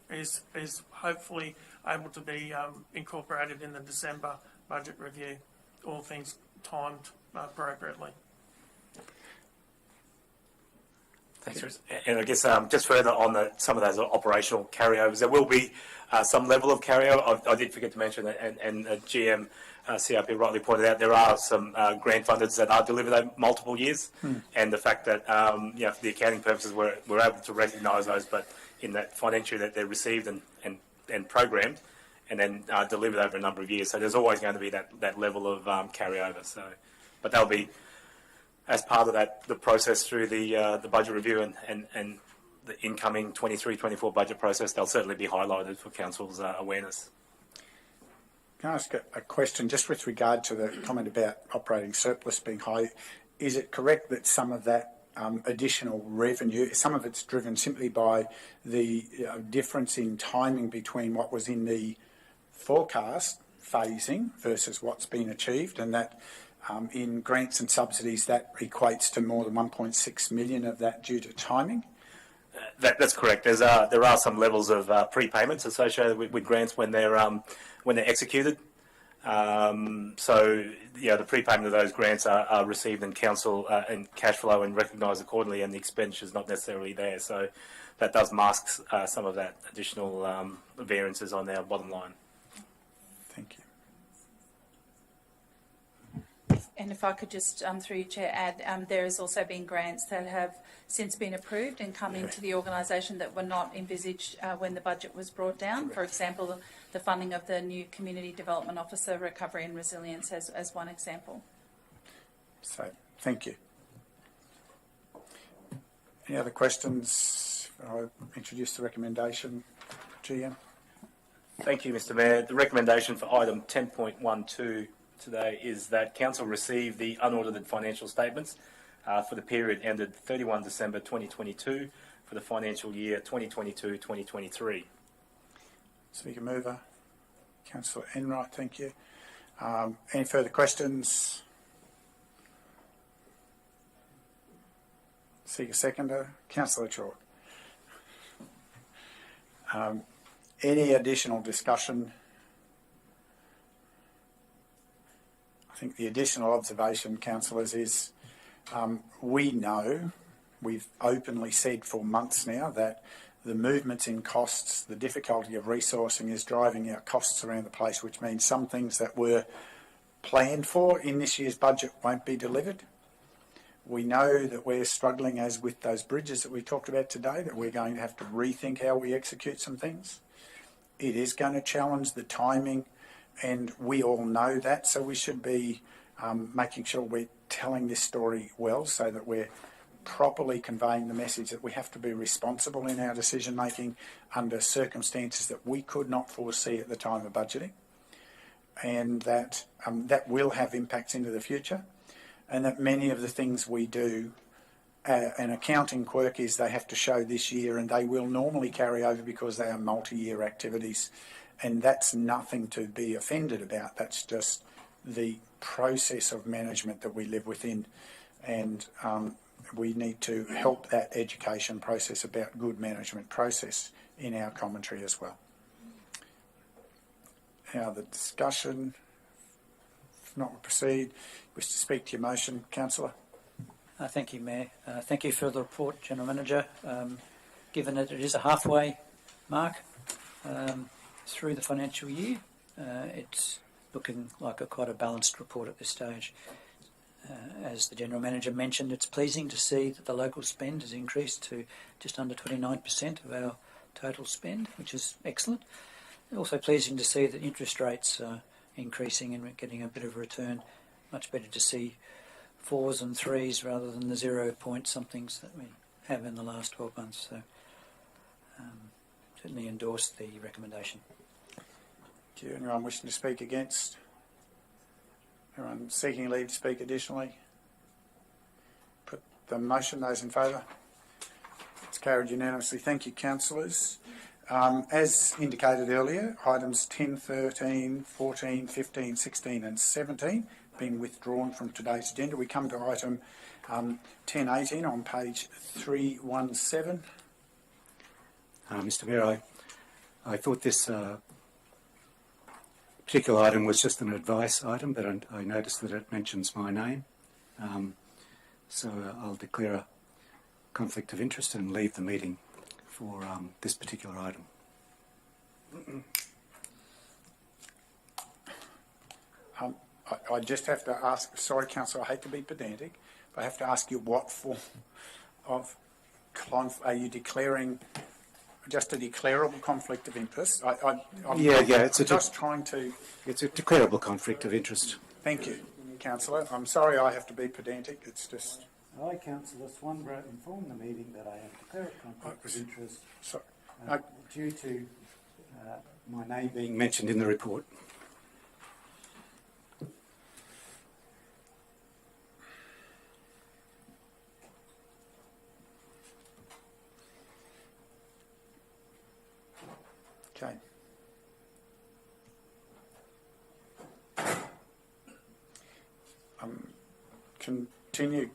[SPEAKER 8] is hopefully able to be incorporated in the December budget review, all things timed appropriately.
[SPEAKER 7] Thanks, Chris. And I guess just further on some of those operational carryovers, there will be some level of carryover. I did forget to mention that, and GM CRP rightly pointed out, there are some grant funders that are delivered over multiple years, and the fact that for the accounting purposes we're able to recognise those, but in that financial year that they're received and programmed, and then delivered over a number of years. So there's always going to be that level of carryover. So, but that'll be as part of the process through the budget review and the incoming 23-24 budget process. They'll certainly be highlighted for council's awareness.
[SPEAKER 1] Can I ask a question just with regard to the comment about operating surplus being high? Is it correct that some of that additional revenue, some of it's driven simply by the difference in timing between what was in the forecast phasing versus what's been achieved, and that in grants and subsidies that equates to more than 1.6 million of that due to timing?
[SPEAKER 7] That's correct. There are some levels of prepayments associated with grants when they're executed. So the prepayment of those grants are received in council and cash flow and recognised accordingly, and the expenditure is not necessarily there. So that does mask some of that additional variances on our bottom line.
[SPEAKER 1] Thank you.
[SPEAKER 10] And if I could just, through you, Chair, add, there has also been grants that have since been approved and come into the organisation that were not envisaged when the budget was brought down. For example, the funding of the new Community Development Officer Recovery and Resilience as one example.
[SPEAKER 1] So, thank you. Any other questions? I'll introduce the recommendation. GM.
[SPEAKER 7] Thank you, Mr Mayor. The recommendation for item 10.12 today is that Council receive the unaudited financial statements for the period ended 31 December 2022 for the financial year 2022-2023.
[SPEAKER 1] Speaker mover. Councillor Enright, thank you. Any further questions? Speaker seconder. Councillor Chalk. Any additional discussion? I think the additional observation, councillors, is we know, we've openly said for months now, that the movements in costs, the difficulty of resourcing is driving our costs around the place, which means some things that were planned for in this year's budget won't be delivered. We know that we're struggling, as with those bridges that we talked about today, that we're going to have to rethink how we execute some things. It is going to challenge the timing, and we all know that, so we should be making sure we're telling this story well so that we're properly conveying the message that we have to be responsible in our decision making under circumstances that we could not foresee at the time of budgeting, and that that will have impacts into the future, and that many of the things we do, an accounting quirk is they have to show this year, and they will normally carry over because they are multi-year activities, and that's nothing to be offended about. That's just the process of management that we live within, and we need to help that education process about good management process in our commentary as well. Now the discussion, if not, we'll proceed. Wish to speak to your motion, councillor?
[SPEAKER 6] Thank you, Mayor. Thank you for the report, General Manager. Given that it is a halfway mark through the financial year, it's looking like quite a balanced report at this stage. As the General Manager mentioned, it's pleasing to see that the local spend has increased to just under 29% of our total spend, which is excellent. Also pleasing to see that interest rates are increasing and we're getting a bit of a return. Much better to see 4s and 3s rather than the 0 point somethings that we have in the last 12 months. So certainly endorse the recommendation.
[SPEAKER 1] Do you, anyone wishing to speak against? Anyone seeking leave to speak additionally? Put the motion. Those in favour? It's carried unanimously. Thank you, councillors. As indicated earlier, items 10, 13, 14, 15, 16 and 17 being withdrawn from today's agenda. We come to item 10.18 on page 317.
[SPEAKER 3] Mr Mayor, I thought this particular item was just an advice item, but I noticed that it mentions my name. So I'll declare a conflict of interest and leave the meeting for this particular item.
[SPEAKER 1] I just have to ask, sorry councillor, I hate to be pedantic, but I have to ask you what form of are you declaring? Just a declarable conflict of interest?
[SPEAKER 3] It's
[SPEAKER 1] just trying to...
[SPEAKER 3] It's a declarable conflict of interest.
[SPEAKER 1] Thank you, councillor. I'm sorry I have to be pedantic. It's just...
[SPEAKER 3] I, Councillor Swanborough, inform the meeting that I have declared a conflict of interest due to my name being mentioned in the report.
[SPEAKER 1] Okay. Continue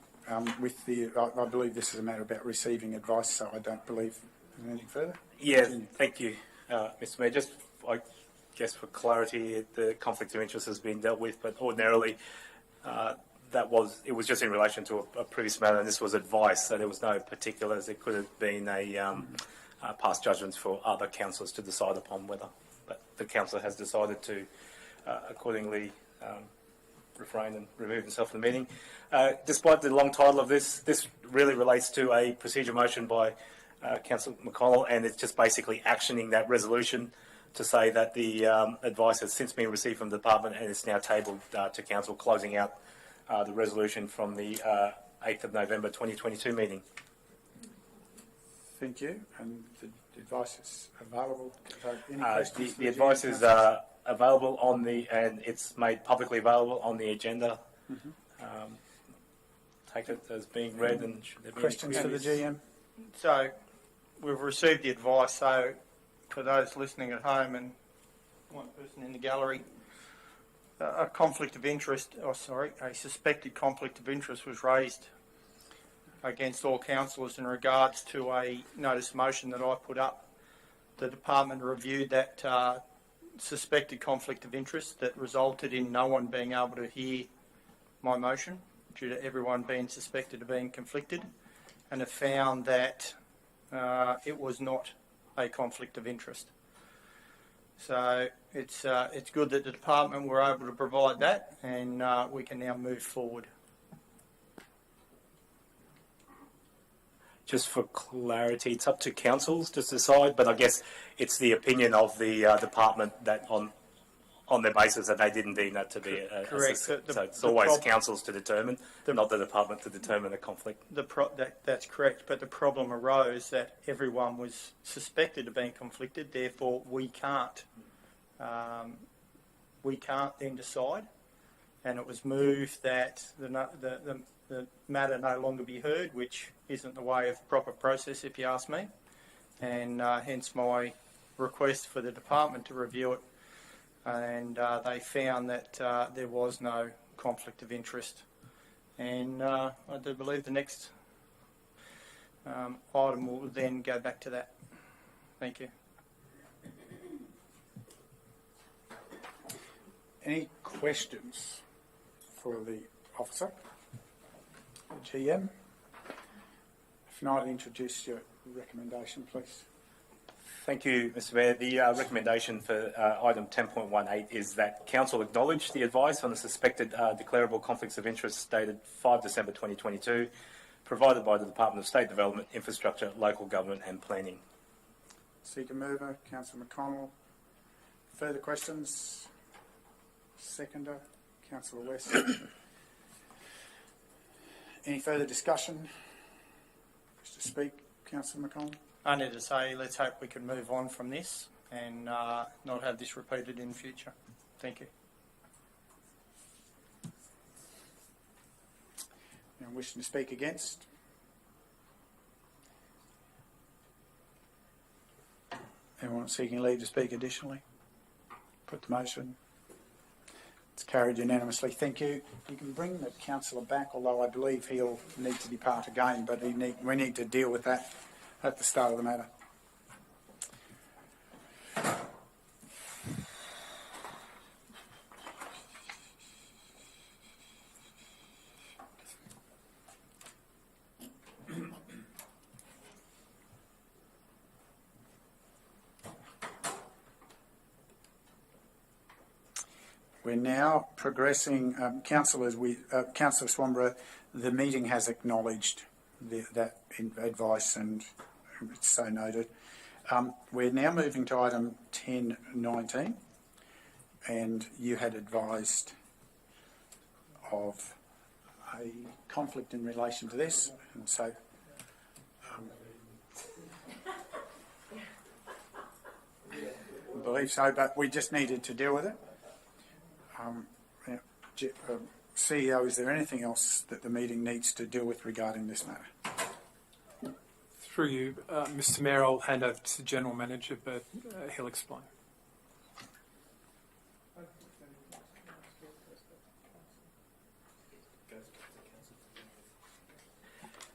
[SPEAKER 1] with the... I believe this is a matter about receiving advice, so I don't believe there's anything further.
[SPEAKER 7] Yeah, thank you, Mr Mayor. Just, I guess for clarity, the conflict of interest has been dealt with, but ordinarily it was just in relation to a previous matter, and this was advice, so there was no particulars. It could have been past judgments for other councillors to decide upon whether, but the councillor has decided to accordingly refrain and remove himself from the meeting. Despite the long title of this really relates to a procedure motion by Councillor McConnell, and it's just basically actioning that resolution to say that the advice has since been received from the department and it's now tabled to council, closing out the resolution from the 8th of November 2022 meeting.
[SPEAKER 1] Thank you. And the advice is available. Any questions?
[SPEAKER 7] The advice is available on and it's made publicly available on the agenda. Take it as being read, and should there be
[SPEAKER 1] Questions for the GM?
[SPEAKER 9] So we've received the advice. So for those listening at home and one person in the gallery, a conflict of interest, a suspected conflict of interest was raised against all councillors in regards to a notice of motion that I put up. The department reviewed that suspected conflict of interest that resulted in no one being able to hear my motion due to everyone being suspected of being conflicted, and have found that it was not a conflict of interest. So it's good that the department were able to provide that, and we can now move forward.
[SPEAKER 7] Just for clarity, it's up to councils to decide, but I guess it's the opinion of the department that on their basis that they didn't deem that to be
[SPEAKER 9] correct.
[SPEAKER 7] So it's always councils to determine, not the department to determine the conflict.
[SPEAKER 9] That's correct, but the problem arose that everyone was suspected of being conflicted, therefore we can't then decide, and it was moved that the matter no longer be heard, which isn't the way of proper process, if you ask me, and hence my request for the department to review it, and they found that there was no conflict of interest, and I do believe the next item will then go back to that. Thank you.
[SPEAKER 1] Any questions for the officer? GM? If not, introduce your recommendation, please.
[SPEAKER 7] Thank you, Mr Mayor. The recommendation for item 10.18 is that council acknowledge the advice on the suspected declarable conflicts of interest dated 5 December 2022, provided by the Department of State Development, Infrastructure, Local Government and Planning.
[SPEAKER 1] Seeker mover, Councillor McConnell. Further questions? Seconder, Councillor West. Any further discussion? Wish to speak, Councillor McConnell?
[SPEAKER 9] Only to say, let's hope we can move on from this and not have this repeated in the future. Thank you.
[SPEAKER 1] Anyone wishing to speak against? Anyone seeking leave to speak additionally? Put the motion. It's carried unanimously. Thank you. You can bring the councillor back, although I believe he'll need to depart again, but we need to deal with that at the start of the matter. We're now progressing, councillors. Councillor Swanborough, the meeting has acknowledged that advice, and it's so noted. We're now moving to item 10.19, and you had advised of a conflict in relation to this, and so I believe so, but we just needed to deal with it. CEO, is there anything else that the meeting needs to deal with regarding this matter?
[SPEAKER 4] Through you, Mr Mayor, I'll hand over to the General Manager, but he'll explain.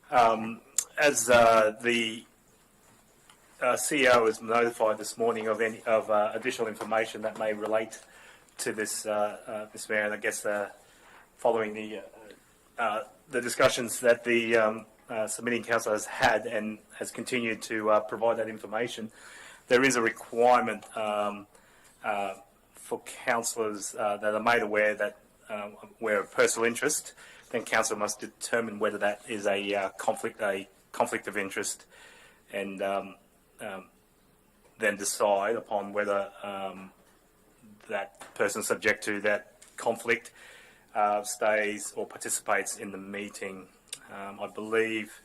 [SPEAKER 7] As the CEO was notified this morning of any additional information that may relate to this, Mr Mayor, and I guess following the discussions that the submitting council has had and has continued to provide that information, there is a requirement for councillors that are made aware that where of personal interest, then council must determine whether that is a conflict of interest, and then decide upon whether that person subject to that conflict stays or participates in the meeting. I believe.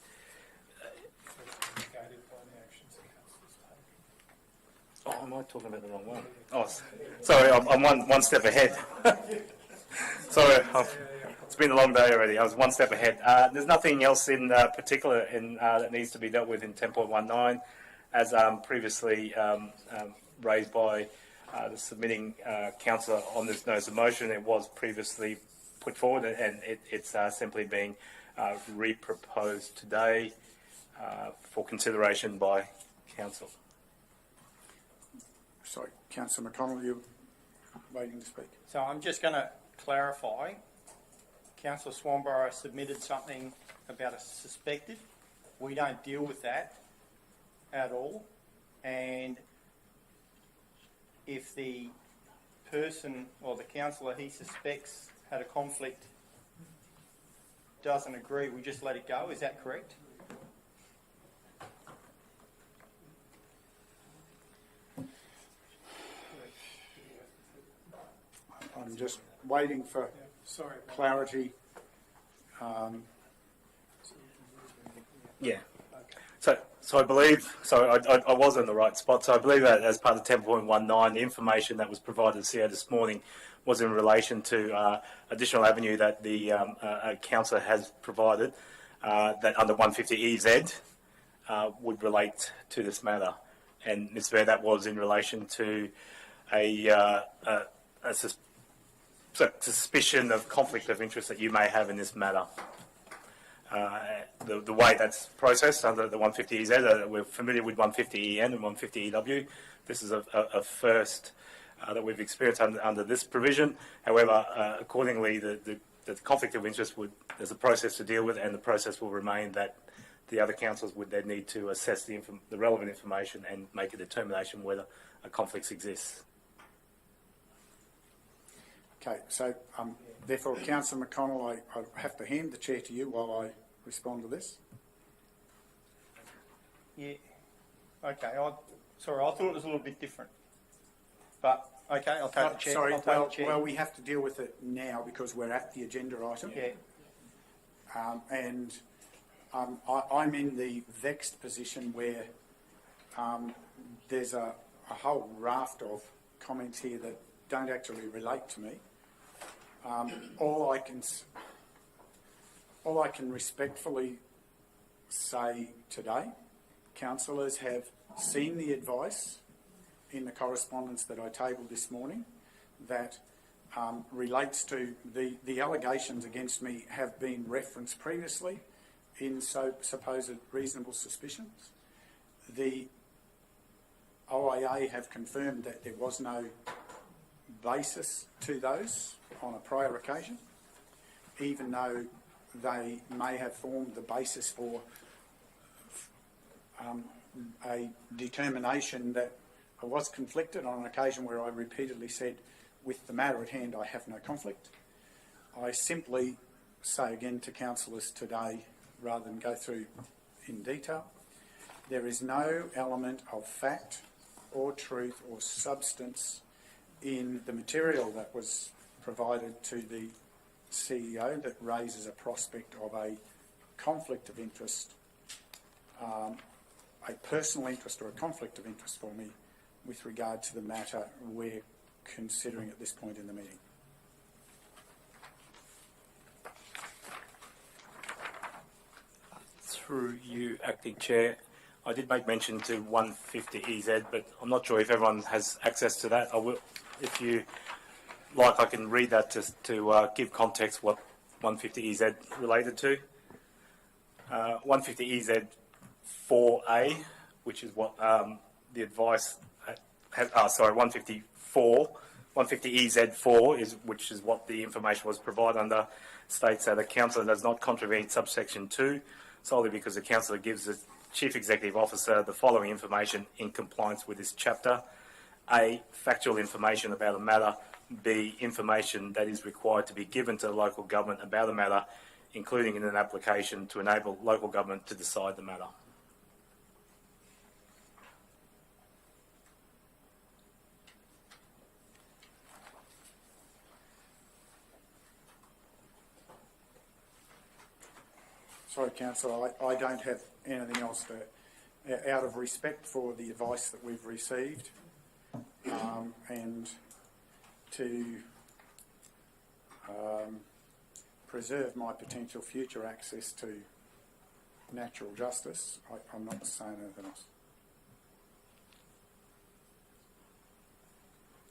[SPEAKER 7] Oh, am I talking about the wrong one? Oh, sorry, I'm one step ahead. Sorry, it's been a long day already. I was one step ahead. There's nothing else in particular that needs to be dealt with in 10.19, as previously raised by the submitting councillor on this notice of motion. It was previously put forward, and it's simply being re-proposed today for consideration by council.
[SPEAKER 1] Sorry, Councillor McConnell, you're waiting to speak.
[SPEAKER 9] So I'm just going to clarify. Councillor Swanborough submitted something about a suspected. We don't deal with that at all. And if the person or the councillor he suspects had a conflict doesn't agree, we just let it go. Is that correct?
[SPEAKER 1] I'm just waiting for clarity.
[SPEAKER 7] Yeah. So I believe, I was in the right spot. So I believe that as part of 10.19, the information that was provided to CEO this morning was in relation to additional avenue that the councillor has provided that under 150EZ would relate to this matter. And Ms. Mayor, that was in relation to a suspicion of conflict of interest that you may have in this matter. The way that's processed under the 150EZ, we're familiar with 150EN and 150EW. This is a first that we've experienced under this provision. However, accordingly, the conflict of interest there's a process to deal with, and the process will remain that the other councils would then need to assess the relevant information and make a determination whether a conflict exists.
[SPEAKER 1] Okay, so therefore, Councillor McConnell, I have to hand the chair to you while I respond to this.
[SPEAKER 9] Yeah. Okay. Sorry, I thought it was a little bit different. But okay, I'll take the chair.
[SPEAKER 1] Sorry,
[SPEAKER 9] I'll take the chair.
[SPEAKER 1] well, we have to deal with it now because we're at the agenda item.
[SPEAKER 9] Yeah.
[SPEAKER 1] I'm in the vexed position where there's a whole raft of comments here that don't actually relate to me. All I can respectfully say today, councillors have seen the advice in the correspondence that I tabled this morning that relates to the allegations against me have been referenced previously in supposed reasonable suspicions. The OIA have confirmed that there was no basis to those on a prior occasion, even though they may have formed the basis for a determination that I was conflicted on an occasion where I repeatedly said, with the matter at hand, I have no conflict. I simply say again to councillors today, rather than go through in detail, there is no element of fact or truth or substance in the material that was provided to the CEO that raises a prospect of a conflict of interest, a personal interest or a conflict of interest for me with regard to the matter we're considering at this point in the meeting.
[SPEAKER 7] Through you, Acting Chair, I did make mention to 150EZ, but I'm not sure if everyone has access to that. I will, if you like, I can read that to give context what 150EZ related to. 150EZ 4A, which is what the advice has, 154. 150EZ4 is which is what the information was provided under, states that a councillor does not contravene subsection 2 solely because the councillor gives the Chief Executive Officer the following information in compliance with this chapter. A, factual information about a matter be information that is required to be given to the local government about the matter, including in an application to enable local government to decide the matter.
[SPEAKER 1] Sorry, Councillor, I don't have anything else to, out of respect for the advice that we've received, and to preserve my potential future access to natural justice, I'm not saying anything else.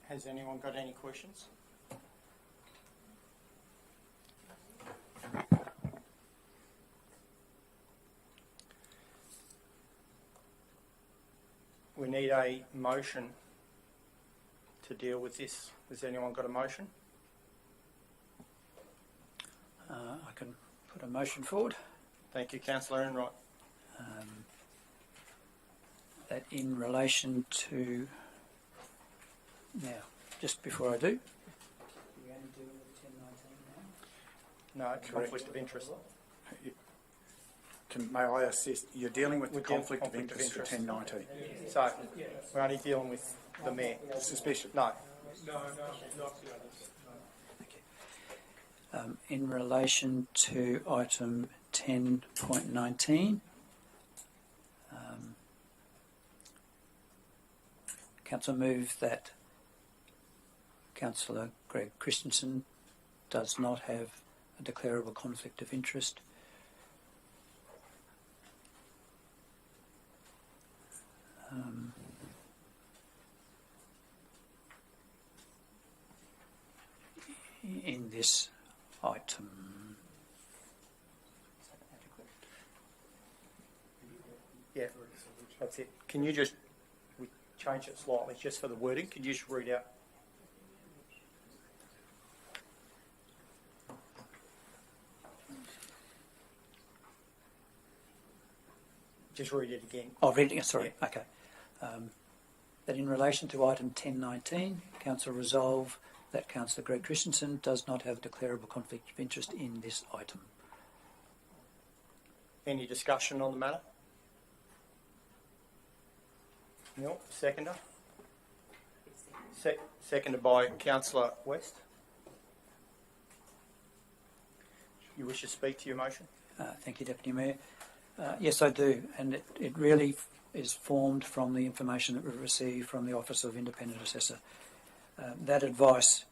[SPEAKER 9] Has anyone got any questions? We need a motion to deal with this. Has anyone got a motion?
[SPEAKER 6] I can put a motion forward.
[SPEAKER 9] Thank you, Councillor Enright.
[SPEAKER 6] That in relation to, now, just before I do, we only deal with 1019 now?
[SPEAKER 9] No, conflict of interest.
[SPEAKER 1] May I assist? You're dealing with the conflict of interest for 1019.
[SPEAKER 9] So, we're only dealing with the Mayor.
[SPEAKER 1] Suspicion?
[SPEAKER 9] No.
[SPEAKER 4] No, not the others.
[SPEAKER 6] In relation to item 10.19, Council move that Councillor Greg Christensen does not have a declarable conflict of interest. In this item.
[SPEAKER 9] Yeah, that's it. Can you just, we change it slightly just for the wording, could you just read out? Just read it again.
[SPEAKER 6] Oh, reading it, sorry, yeah. Okay. That in relation to item 10.19, Council resolve that Councillor Greg Christensen does not have a declarable conflict of interest in this item.
[SPEAKER 9] Any discussion on the matter? No. Seconder? Seconded by Councillor West. You wish to speak to your motion?
[SPEAKER 6] Thank you, Deputy Mayor. Yes, I do, and it really is formed from the information that we've received from the Office of Independent Assessor. That advice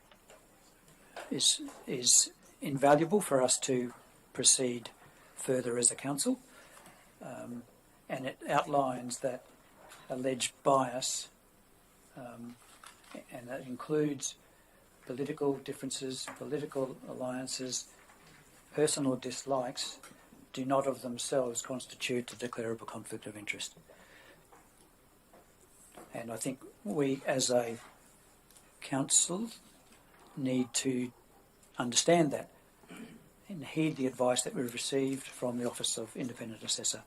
[SPEAKER 6] is invaluable for us to proceed further as a council, and it outlines that alleged bias, and that includes political differences, political alliances, personal dislikes, do not of themselves constitute a declarable conflict of interest. And I think we as a council need to understand that and heed the advice that we've received from the Office of Independent Assessor,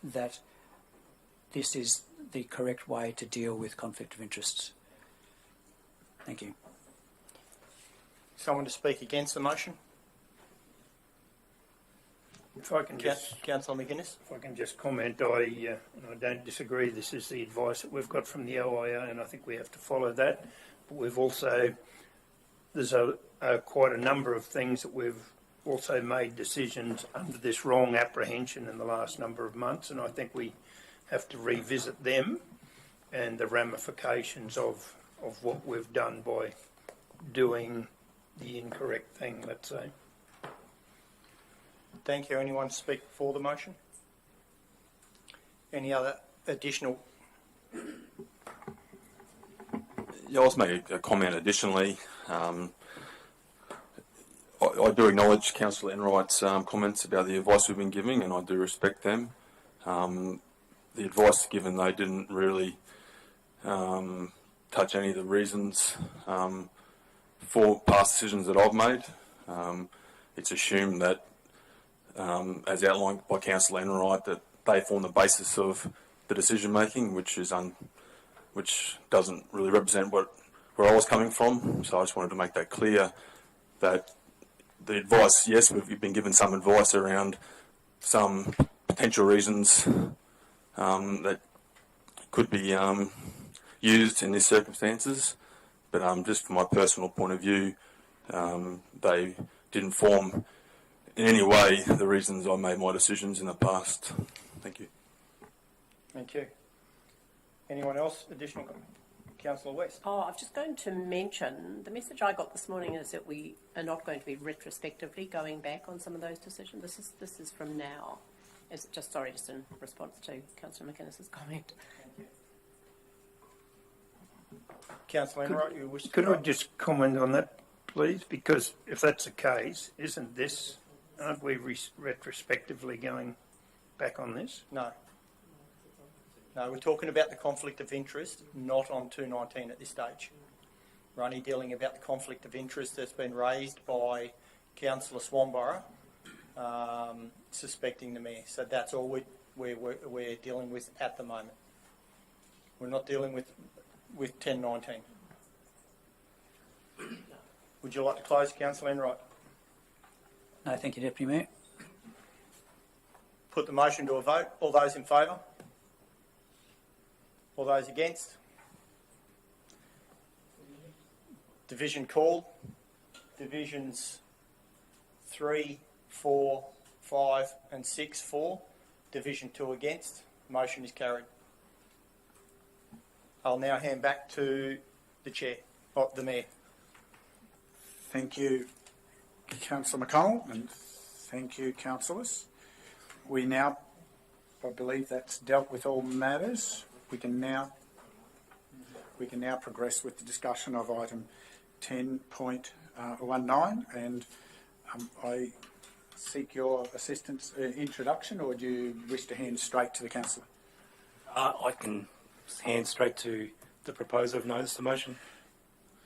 [SPEAKER 6] that this is the correct way to deal with conflict of interests. Thank you.
[SPEAKER 9] Someone to speak against the motion?
[SPEAKER 11] If I can just,
[SPEAKER 9] Councillor McGuinness.
[SPEAKER 11] if I can just comment, I don't disagree. This is the advice that we've got from the OIA, and I think we have to follow that. But we've also, there's quite a number of things that we've also made decisions under this wrong apprehension in the last number of months, and I think we have to revisit them and the ramifications of what we've done by doing the incorrect thing, let's say.
[SPEAKER 9] Thank you. Anyone speak for the motion? Any other additional?
[SPEAKER 15] Yeah, I'll just make a comment additionally. I do acknowledge Councillor Enright's comments about the advice we've been giving, and I do respect them. The advice given, they didn't really touch any of the reasons for past decisions that I've made. It's assumed that, as outlined by Councillor Enright, that they form the basis of the decision making, which doesn't really represent what where I was coming from. So I just wanted to make that clear that the advice, yes, we've been given some advice around some potential reasons that could be used in these circumstances, but just from my personal point of view, they didn't form in any way the reasons I made my decisions in the past. Thank you.
[SPEAKER 9] Thank you. Anyone else? Additional? Councillor West.
[SPEAKER 5] Oh, I'm just going to mention, the message I got this morning is that we are not going to be retrospectively going back on some of those decisions. This is from now. Is it just in response to Councillor McInnes's comment.
[SPEAKER 9] Councillor Enright, you wish to
[SPEAKER 11] Could I just comment on that, please? Because if that's the case, aren't we retrospectively going back on this?
[SPEAKER 9] No. No, we're talking about the conflict of interest, not on 219 at this stage. We're only dealing about the conflict of interest that's been raised by Councillor Swanborough, suspecting the Mayor. So that's all we're dealing with at the moment. We're not dealing with 1019. Would you like to close, Councillor Enright?
[SPEAKER 6] No, thank you, Deputy Mayor.
[SPEAKER 9] Put the motion to a vote. All those in favour? All those against? Division called. Divisions 3, 4, 5 and 6 for. Division 2 against. Motion is carried. I'll now hand back to the Chair, the Mayor.
[SPEAKER 1] Thank you, Councillor McConnell, and thank you, councillors. I believe that's dealt with all matters. We can now progress with the discussion of item 10.19, and I seek your assistance introduction, or do you wish to hand straight to the councillor?
[SPEAKER 3] I can hand straight to the proposer of notice of motion.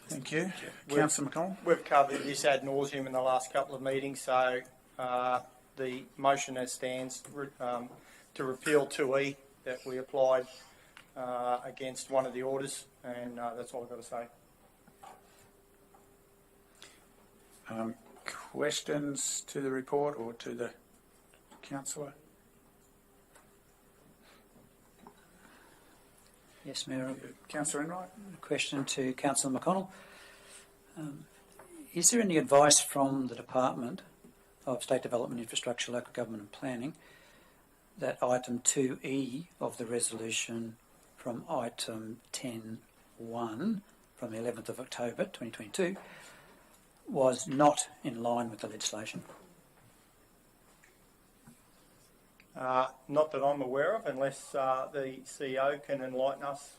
[SPEAKER 1] Thank you. Councillor McConnell?
[SPEAKER 9] We've covered this ad nauseum in the last couple of meetings, so the motion as stands to repeal 2E that we applied against one of the orders, and that's all I've got to say.
[SPEAKER 1] Questions to the report or to the councillor?
[SPEAKER 6] Yes, Mayor.
[SPEAKER 1] Councillor Enright?
[SPEAKER 6] A question to Councillor McConnell. Is there any advice from the Department of State Development, Infrastructure, Local Government and Planning that item 2E of the resolution from item 10.1 from the 11th of October 2022 was not in line with the legislation?
[SPEAKER 9] Not that I'm aware of, unless the CEO can enlighten us.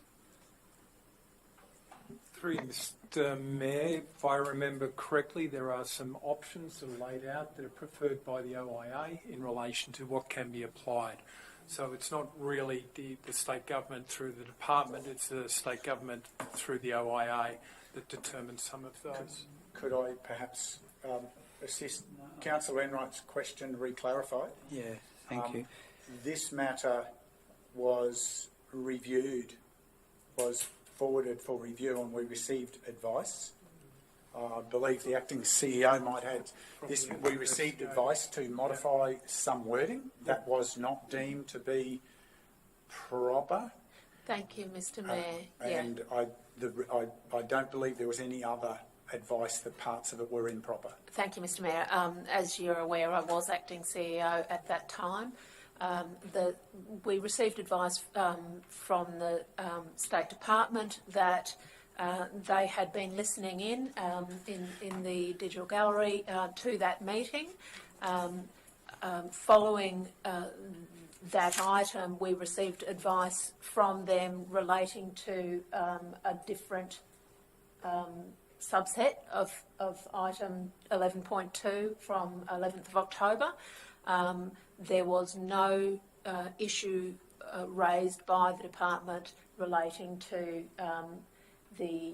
[SPEAKER 4] Through Mr. Mayor, if I remember correctly, there are some options that are laid out that are preferred by the OIA in relation to what can be applied. So it's not really the state government through the department, it's the state government through the OIA that determines some of those.
[SPEAKER 1] Could I perhaps assist Councillor Enright's question re-clarified?
[SPEAKER 6] Yeah, thank you.
[SPEAKER 1] This matter was forwarded for review, and we received advice. I believe the acting CEO might have this. We received advice to modify some wording that was not deemed to be proper.
[SPEAKER 12] Thank you, Mr. Mayor.
[SPEAKER 1] And I don't believe there was any other advice that parts of it were improper.
[SPEAKER 12] Thank you, Mr. Mayor. As you're aware, I was acting CEO at that time. We received advice from the State Department that they had been listening in the digital gallery to that meeting. Following that item, we received advice from them relating to a different subset of item 11.2 from 11th of October. There was no issue raised by the department relating to the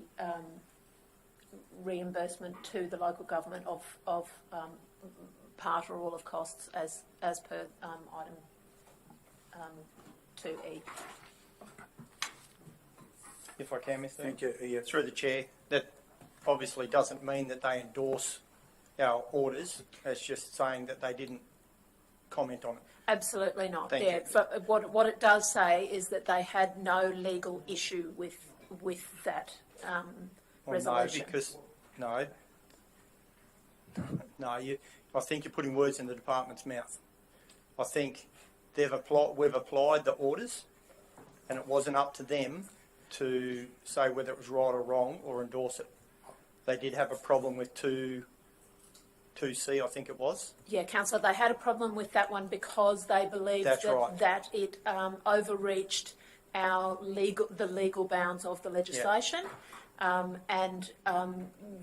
[SPEAKER 12] reimbursement to the local government of part or all of costs as per item 2E.
[SPEAKER 9] if I can, Mr.
[SPEAKER 1] Thank you. Yeah.
[SPEAKER 9] Through the chair, that obviously doesn't mean that they endorse our orders. It's just saying that they didn't comment on it.
[SPEAKER 12] Absolutely not.
[SPEAKER 9] Thank
[SPEAKER 12] yeah.
[SPEAKER 9] you.
[SPEAKER 12] What it does say is that they had no legal issue with that resolution.
[SPEAKER 9] No, I think you're putting words in the department's mouth. I think we've applied the orders, and it wasn't up to them to say whether it was right or wrong or endorse it. They did have a problem with 2C, I think it was.
[SPEAKER 12] Yeah, Councillor, they had a problem with that one because they believed that it overreached the legal bounds of the legislation. And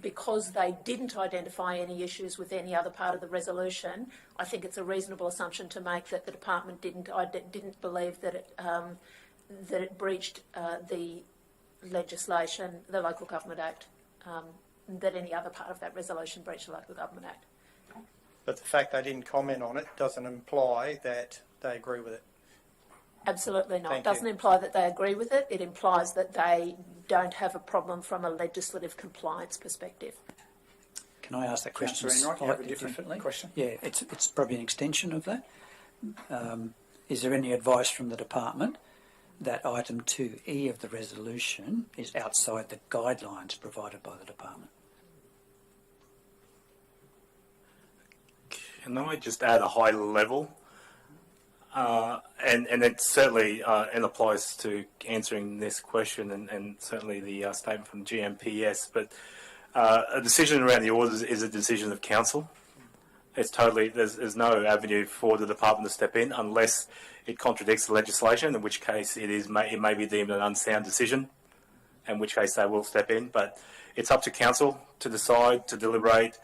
[SPEAKER 12] because they didn't identify any issues with any other part of the resolution, I think it's a reasonable assumption to make that the department didn't believe that it breached the legislation, the Local Government Act, that any other part of that resolution breached the Local Government Act.
[SPEAKER 9] But the fact they didn't comment on it doesn't imply that they agree with it.
[SPEAKER 12] Absolutely not.
[SPEAKER 9] Thank
[SPEAKER 12] It doesn't
[SPEAKER 9] you.
[SPEAKER 12] imply that they agree with it. It implies that they don't have a problem from a legislative compliance perspective.
[SPEAKER 6] Can I ask that question
[SPEAKER 1] Councillor Enright, you have a
[SPEAKER 6] slightly
[SPEAKER 1] different
[SPEAKER 6] differently?
[SPEAKER 1] question?
[SPEAKER 6] Yeah, it's probably an extension of that. Is there any advice from the department that item 2E of the resolution is outside the guidelines provided by the department?
[SPEAKER 7] Can I just add a high level? And it certainly and applies to answering this question and certainly the statement from GMPS. But a decision around the orders is a decision of council. It's totally there's no avenue for the department to step in unless it contradicts the legislation, in which case it may be deemed an unsound decision, in which case they will step in. But it's up to council to decide, to deliberate,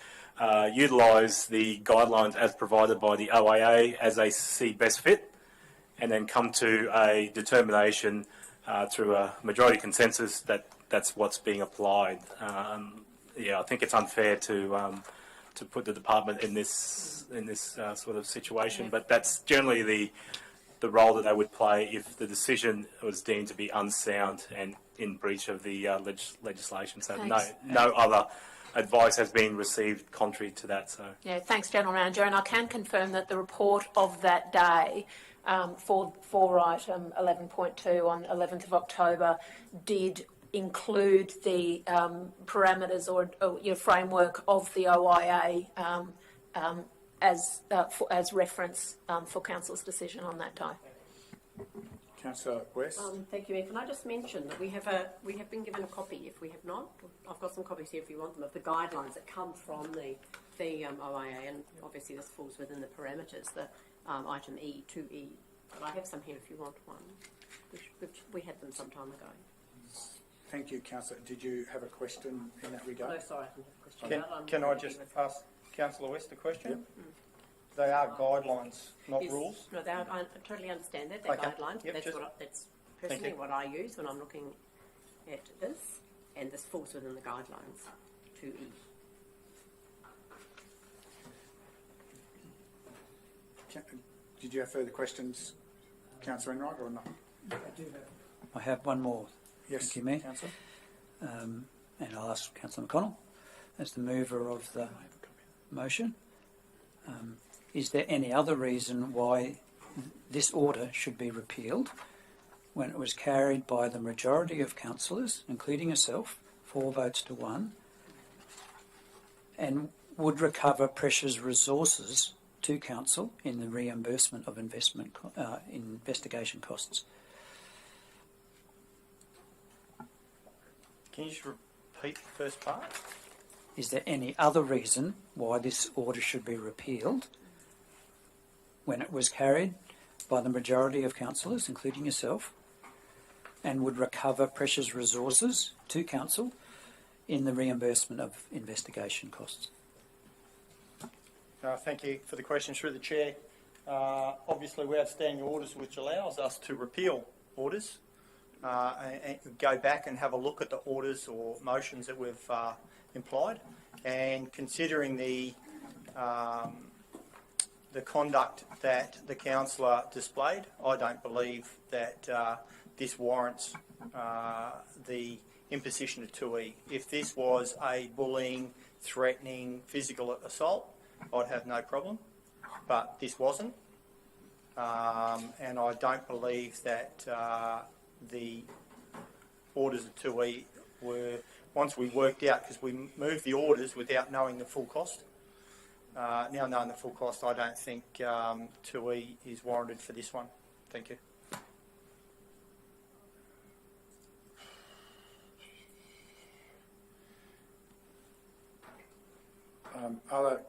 [SPEAKER 7] utilise the guidelines as provided by the OIA as they see best fit, and then come to a determination through a majority consensus that that's what's being applied. I think it's unfair to put the department in this sort of situation, but that's generally the role that they would play if the decision was deemed to be unsound and in breach of the legislation. So no other advice has been received contrary to that. So
[SPEAKER 12] yeah, thanks, General Manager, and I can confirm that the report of that day for item 11.2 on 11th of October did include the parameters or framework of the OIA as reference for Council's decision on that day.
[SPEAKER 1] Councillor West.
[SPEAKER 5] Thank you, Mayor. Can I just mention that we have been given a copy, if we have not. I've got some copies here if you want them, of the guidelines that come from the OIA, and obviously this falls within the parameters, the item E, 2E. But I have some here if you want one. We had them some time ago.
[SPEAKER 1] Thank you, Councillor. Did you have a question in that regard?
[SPEAKER 5] No, sorry, I didn't have a question.
[SPEAKER 9] Can I just ask Councillor West a question?
[SPEAKER 1] Yep.
[SPEAKER 9] They are guidelines, not rules.
[SPEAKER 5] No, I totally understand that. They're
[SPEAKER 9] Okay.
[SPEAKER 5] guidelines.
[SPEAKER 9] Yep,
[SPEAKER 5] That's personally what I use when I'm looking at this, and this falls within the guidelines, 2E.
[SPEAKER 1] Did you have further questions, Councillor Enright, or not?
[SPEAKER 6] I have one more.
[SPEAKER 1] Yes,
[SPEAKER 6] Thank you, Mayor.
[SPEAKER 1] Councillor.
[SPEAKER 6] And I'll ask Councillor McConnell, as the mover of the motion. Is there any other reason why this order should be repealed when it was carried by the majority of councillors, including yourself, 4 votes to 1, and would recover precious resources to council in the reimbursement of investigation costs?
[SPEAKER 9] Can you just repeat the first part?
[SPEAKER 6] Is there any other reason why this order should be repealed when it was carried by the majority of councillors, including yourself, and would recover precious resources to council in the reimbursement of investigation costs?
[SPEAKER 9] Thank you for the question through the chair. Obviously, we have standing orders which allows us to repeal orders and go back and have a look at the orders or motions that we've the conduct that the councillor displayed, I don't believe that this warrants the imposition of 2E. If this was a bullying, threatening, physical assault, I'd have no problem, but this wasn't. And I don't believe that the orders of 2E were, once we worked out, because we moved the orders without knowing the full cost. Now knowing the full cost, I don't think 2E is warranted for this one. Thank you.
[SPEAKER 1] Other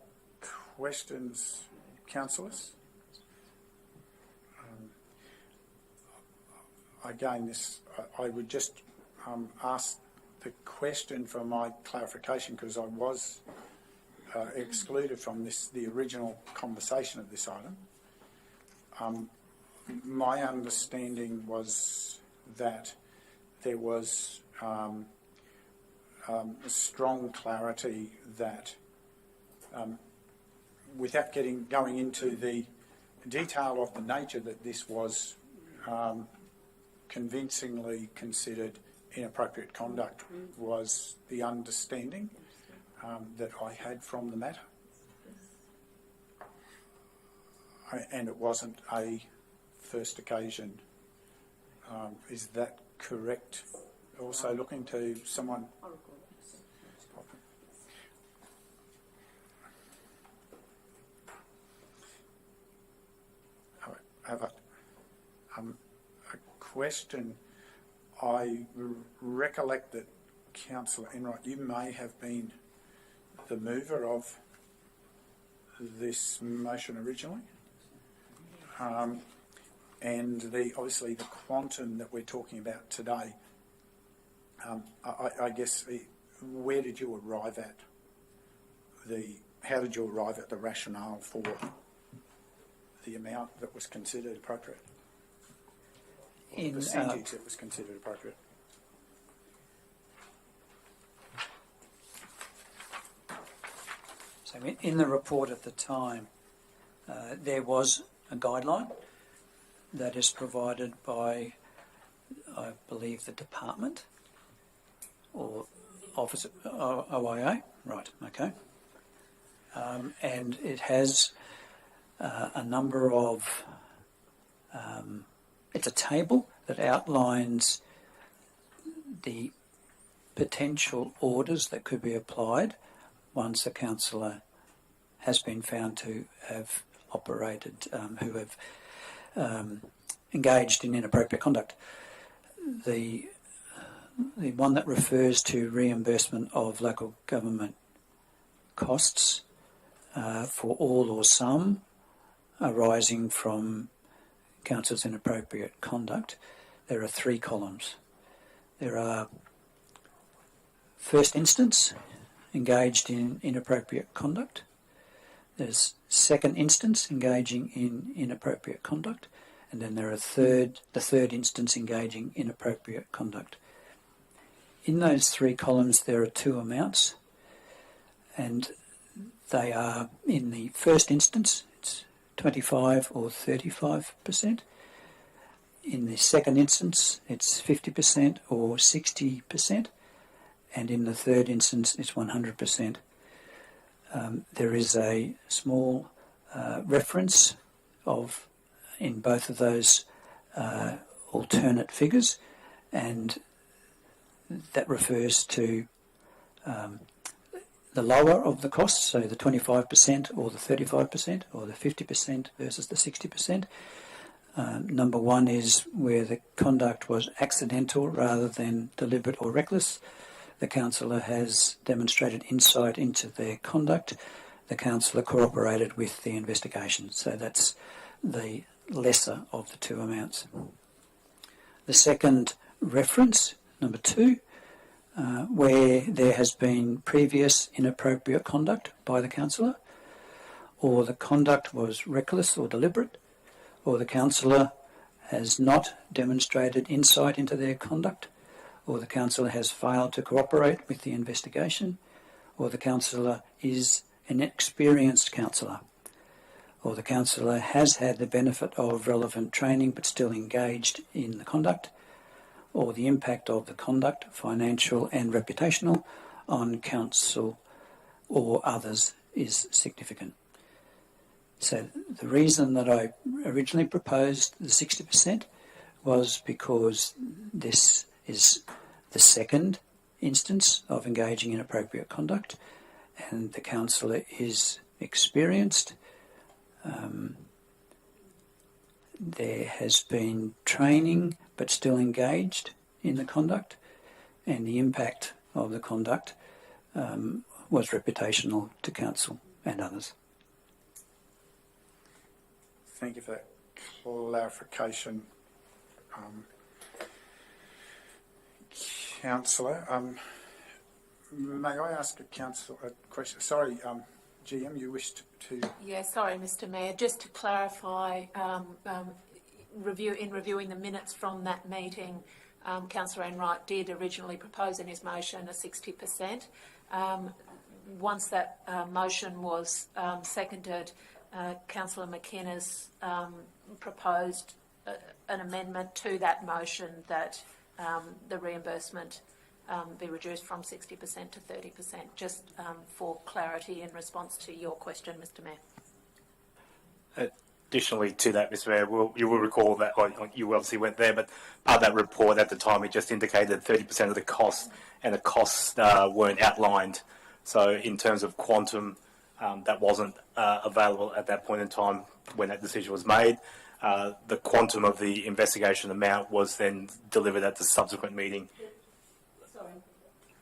[SPEAKER 1] questions, councillors? Again, I would just ask the question for my clarification, because I was excluded from the original conversation of this item. My understanding was that there was strong clarity that, without going into the detail of the nature, that this was convincingly considered inappropriate conduct, was the understanding that I had from the matter. And it wasn't a first occasion. Is that correct? Also looking to someone. I have a question. I recollect that Councillor Enright, you may have been the mover of this motion originally, and obviously the quantum that we're talking about today. I guess, where did you arrive at how did you arrive at the rationale for the amount that was considered appropriate? The percentage that was considered appropriate?
[SPEAKER 6] So in the report at the time, there was a guideline that is provided by, I believe, the department or office OIA. Right, okay. And it has a number of, it's a table that outlines the potential orders that could be applied once a councillor has been found to have operated, who have engaged in inappropriate conduct. The one that refers to reimbursement of local government costs for all or some arising from council's inappropriate conduct, there are 3 columns. There are first instance, engaged in inappropriate conduct. There's second instance, engaging in inappropriate conduct. And then there are the third instance, engaging in inappropriate conduct. In those 3 columns there are 2 amounts, and they are, in the first instance, it's 25 or 35%. In the second instance, it's 50% or 60%. And in the third instance, it's 100%. There is a small reference in both of those alternate figures, and that refers to the lower of the costs, so the 25% or the 35% or the 50% versus the 60%. Number 1 is where the conduct was accidental rather than deliberate or reckless. The councillor has demonstrated insight into their conduct. The councillor cooperated with the investigation. So that's the lesser of the 2 amounts. The second reference, number 2, where there has been previous inappropriate conduct by the councillor, or the conduct was reckless or deliberate, or the councillor has not demonstrated insight into their conduct, or the councillor has failed to cooperate with the investigation, or the councillor is an experienced councillor, or the councillor has had the benefit of relevant training but still engaged in the conduct, or the impact of the conduct, financial and reputational, on council or others is significant. So the reason that I originally proposed the 60% was because this is the second instance of engaging in appropriate conduct, and the councillor is experienced. There has been training but still engaged in the conduct, and the impact of the conduct was reputational to council and others.
[SPEAKER 1] Thank you for that clarification, Councillor. May I ask a question? Sorry, GM, you wished to...
[SPEAKER 12] Yeah, sorry, Mr Mayor. Just to clarify, in reviewing the minutes from that meeting, Councillor Enright did originally propose in his motion a 60%. Once that motion was seconded, Councillor McKenna's proposed an amendment to that motion that the reimbursement be reduced from 60% to 30%, just for clarity in response to your question, Mr Mayor.
[SPEAKER 7] Additionally to that, Mr Mayor, you will recall that you obviously went there, but part of that report at the time it just indicated 30% of the costs, and the costs weren't outlined. So in terms of quantum, that wasn't available at that point in time when that decision was made. The quantum of the investigation amount was then delivered at the subsequent meeting.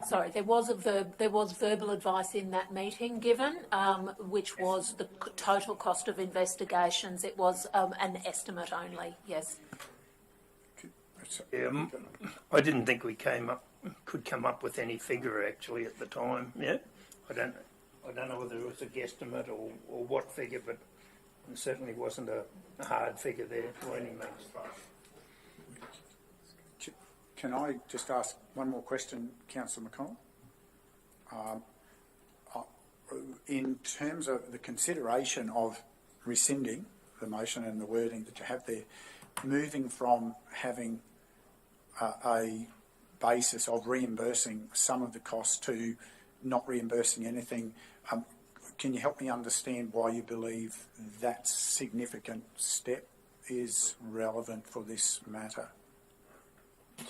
[SPEAKER 12] Sorry, there was verbal advice in that meeting given, which was the total cost of investigations. It was an estimate only. Yes.
[SPEAKER 11] Yeah, I didn't think we could come up with any figure actually at the time. Yeah, I don't know whether it was a guesstimate or what figure, but it certainly wasn't a hard figure there by any means.
[SPEAKER 1] Can I just ask one more question, Councillor McConnell? In terms of the consideration of rescinding the motion and the wording that you have there, moving from having a basis of reimbursing some of the costs to not reimbursing anything, can you help me understand why you believe that significant step is relevant for this matter?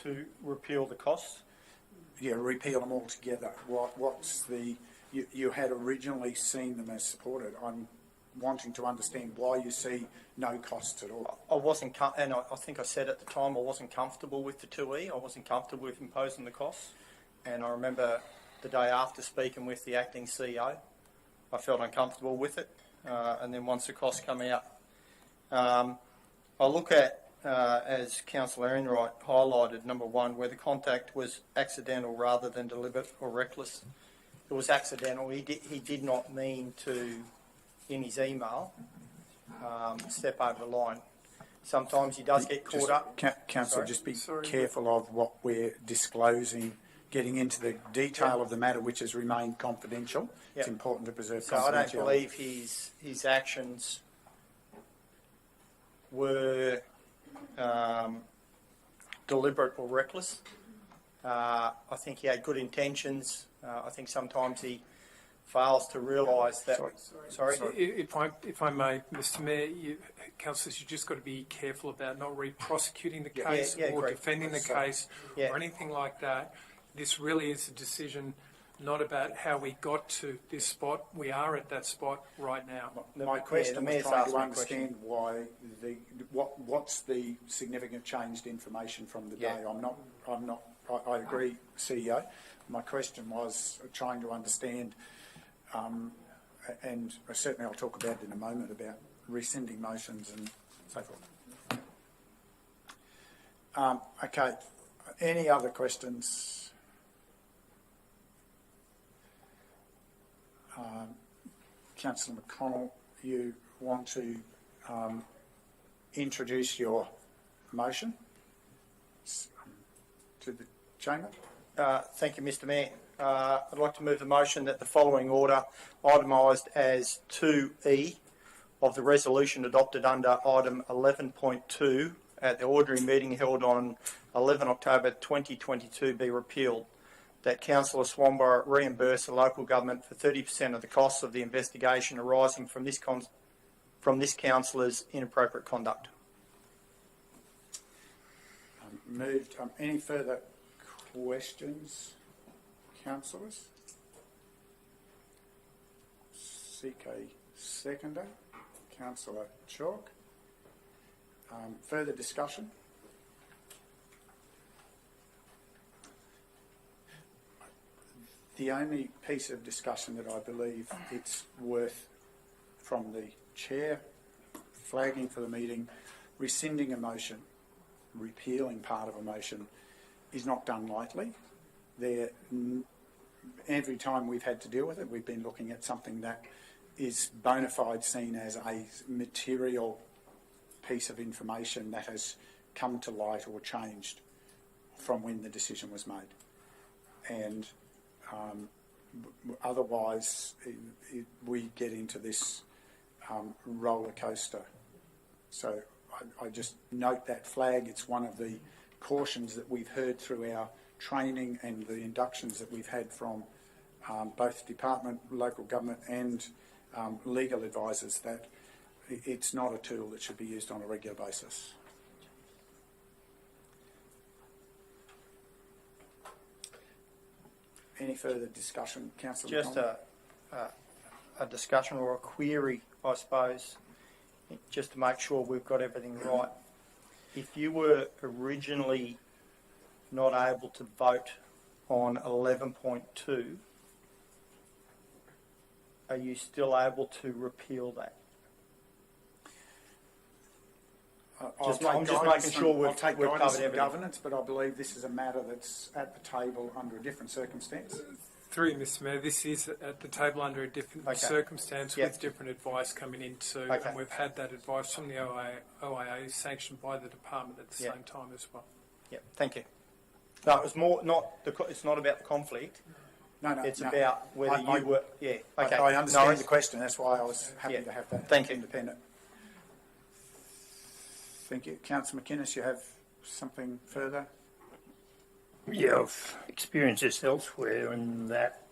[SPEAKER 9] To repeal the costs?
[SPEAKER 1] Yeah, repeal them altogether. What's the... You had originally seen them as supported. I'm wanting to understand why you see no costs at all.
[SPEAKER 9] I wasn't, and I think I said at the time I wasn't comfortable with the 2E. I wasn't comfortable with imposing the costs. And I remember the day after speaking with the acting CEO, I felt uncomfortable with it. And then once the costs come out, I look at, as Councillor Enright highlighted, number one, where the contact was accidental rather than deliberate or reckless. It was accidental. He did not mean to, in his email, step over the line. Sometimes he does get caught up.
[SPEAKER 1] Councillor, just be careful of what we're disclosing, getting into the detail of the matter, which has remained confidential. Yep. It's important to preserve confidentiality.
[SPEAKER 9] So I don't believe his actions were deliberate or reckless. I think he had good intentions. I think sometimes he fails to realise that... Sorry.
[SPEAKER 4] If I may, Mr Mayor, councillors, you've just got to be careful about not re-prosecuting the case or defending the case or anything like that. This really is a decision not about how we got to this spot. We are at that spot right now.
[SPEAKER 1] My question was trying to understand why what's the significant changed information from the day. I agree, CEO. My question was trying to understand, and certainly I'll talk about it in a moment, about rescinding motions and so forth. Okay, any other questions? Councillor McConnell, you want to introduce your motion to the chamber?
[SPEAKER 9] Thank you, Mr Mayor. I'd like to move the motion that the following order, itemised as 2E, of the resolution adopted under item 11.2 at the ordinary meeting held on 11 October 2022 be repealed. That Councillor Swanborough reimburse the local government for 30% of the costs of the investigation arising from this councillor's inappropriate conduct.
[SPEAKER 1] Moved. Any further questions, councillors? Seek a seconder. Councillor Chalk. Further discussion? The only piece of discussion that I believe it's worth from the chair flagging for the meeting, rescinding a motion, repealing part of a motion is not done lightly. Every time we've had to deal with it, we've been looking at something that is bona fide seen as a material piece of information that has come to light or changed from when the decision was made. And otherwise, we get into this roller coaster. So I just note that flag. It's one of the cautions that we've heard through our training and the inductions that we've had from both department, local government and legal advisors, that it's not a tool that should be used on a regular basis. Any further discussion, Councillor?
[SPEAKER 9] Just a discussion or a query, I suppose, just to make sure we've got everything right. If you were originally not able to vote on 11.2, are you still able to repeal that? I'm just making sure we've covered everything.
[SPEAKER 1] Governance, but I believe this is a matter that's at the table under a different circumstance.
[SPEAKER 4] Through Mr Mayor, this is at the table under a different circumstance with different advice coming into, and we've had that advice from the OIA sanctioned by the department at the same time as well.
[SPEAKER 9] Yeah, thank you. No, it was more it's not about the conflict.
[SPEAKER 1] No,
[SPEAKER 9] it's about whether you were. Yeah, okay.
[SPEAKER 1] I understand the question. That's why I was happy to have that.
[SPEAKER 9] Thank you.
[SPEAKER 1] Independent. Thank you. Councillor McInnes, you have something further?
[SPEAKER 11] Yeah, I've experienced this elsewhere in that,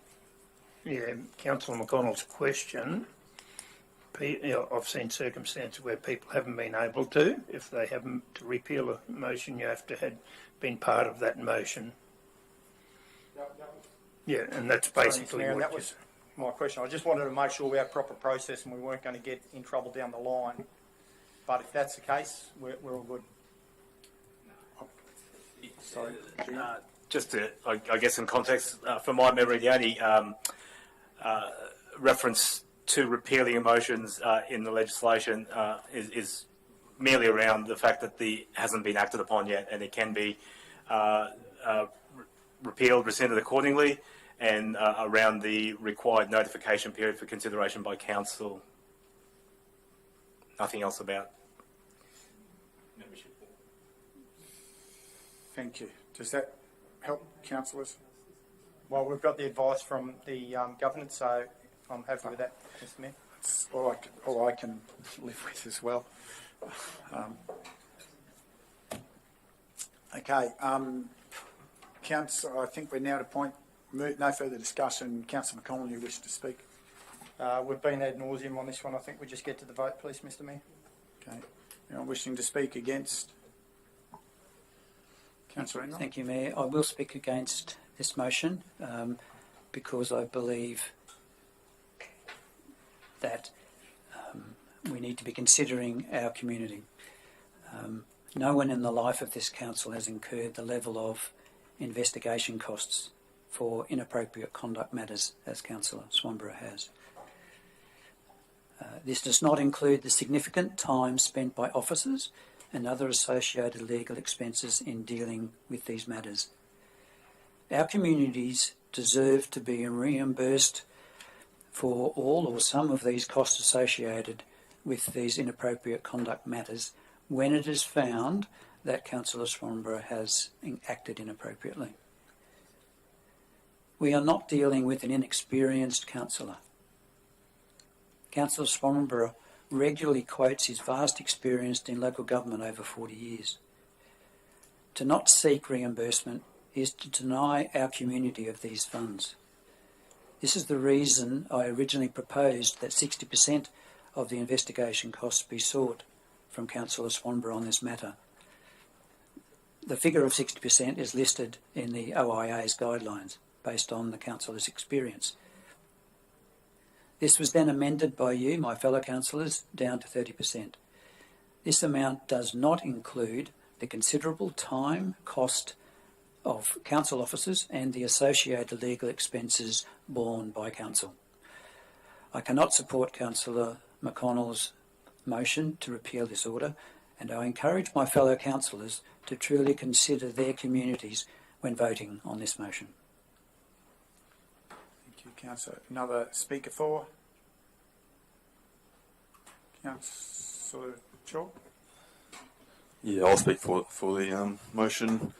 [SPEAKER 11] Councillor McConnell's question, I've seen circumstances where people haven't been able to. If they haven't to repeal a motion, you have to have been part of that motion. Yeah, and that's basically
[SPEAKER 9] what that was my question. I just wanted to make sure we had proper process and we weren't going to get in trouble down the line. But if that's the case, we're all good. Sorry.
[SPEAKER 7] Just to, I guess, in context, from my memory, the only reference to repealing emotions in the legislation is merely around the fact that the hasn't been acted upon yet, and it can be repealed, rescinded accordingly, and around the required notification period for consideration by council. Nothing else about membership.
[SPEAKER 1] Thank you. Does that help, councillors?
[SPEAKER 9] Well, we've got the advice from the government, so I'm happy with that, Mr Mayor.
[SPEAKER 1] That's all I can live with as well. Okay. Councillor, I think we're now at a point. No further discussion. Councillor McConnell, you wish to speak?
[SPEAKER 9] We've been ad nauseum on this one. I think we just get to the vote, please, Mr Mayor.
[SPEAKER 1] Okay. Anyone wishing to speak against? Councillor Enright?
[SPEAKER 6] Thank you, Mayor. I will speak against this motion because I believe that we need to be considering our community. No one in the life of this council has incurred the level of investigation costs for inappropriate conduct matters as Councillor Swanborough has. This does not include the significant time spent by officers and other associated legal expenses in dealing with these matters. Our communities deserve to be reimbursed for all or some of these costs associated with these inappropriate conduct matters when it is found that Councillor Swanborough has acted inappropriately. We are not dealing with an inexperienced councillor. Councillor Swanborough regularly quotes his vast experience in local government over 40 years. To not seek reimbursement is to deny our community of these funds. This is the reason I originally proposed that 60% of the investigation costs be sought from Councillor Swanborough on this matter. The figure of 60% is listed in the OIA's guidelines based on the councillor's experience. This was then amended by you, my fellow councillors, down to 30%. This amount does not include the considerable time, cost of council officers and the associated legal expenses borne by council. I cannot support Councillor McConnell's motion to repeal this order, and I encourage my fellow councillors to truly consider their communities when voting on this motion.
[SPEAKER 1] Thank you, Councillor. Another speaker for? Councillor Chalk?
[SPEAKER 15] Yeah, I'll speak for the motion.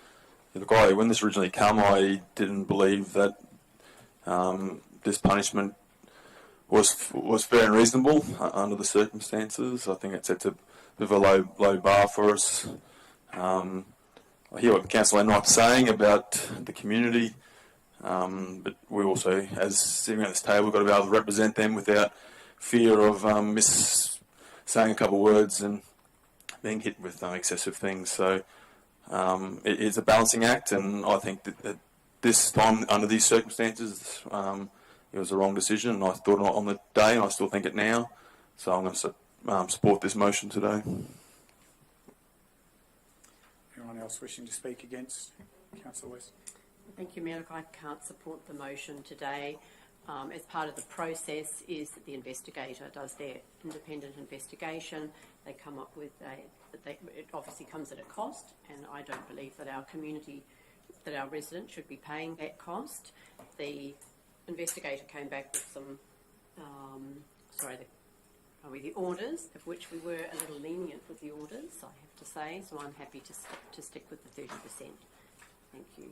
[SPEAKER 15] Yeah, look, when this originally came, I didn't believe that this punishment was fair and reasonable under the circumstances. I think it sets a bit of a low bar for us. I hear what Councillor Knight's saying about the community, but we also, as sitting at this table, got to be able to represent them without fear of saying a couple of words and being hit with excessive things. So it is a balancing act, and I think that this time, under these circumstances, it was the wrong decision. I thought it on the day, and I still think it now. So I'm going to support this motion today.
[SPEAKER 1] Anyone else wishing to speak against? Councillor West?
[SPEAKER 5] Thank you, Mayor. Look, I can't support the motion today. As part of the process is that the investigator does their independent investigation. They come up with it obviously comes at a cost, and I don't believe that our community, that our residents should be paying that cost. The investigator came back with some, the orders, of which we were a little lenient with the orders, I have to say, so I'm happy to stick with the 30%. Thank you.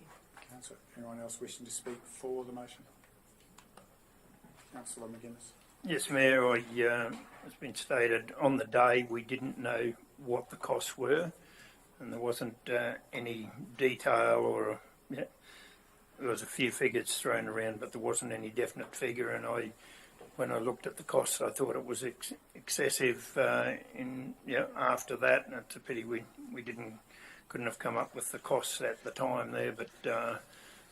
[SPEAKER 1] Councillor, anyone else wishing to speak for the motion? Councillor McGuinness.
[SPEAKER 11] Yes, Mayor, it's been stated on the day we didn't know what the costs were, and there wasn't any detail or there was a few figures thrown around, but there wasn't any definite figure. And when I looked at the costs, I thought it was excessive. After that, and it's a pity we couldn't have come up with the costs at the time there, but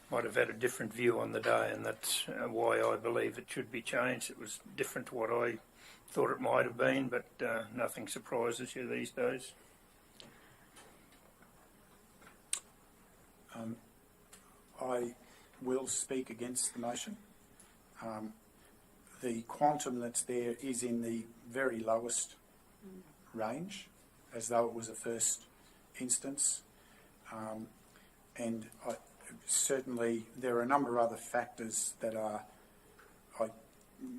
[SPEAKER 11] might have had a different view on the day, and that's why I believe it should be changed. It was different to what I thought it might have been, but nothing surprises you these days.
[SPEAKER 1] I will speak against the motion. The quantum that's there is in the very lowest range, as though it was a first instance. And certainly there are a number of other factors that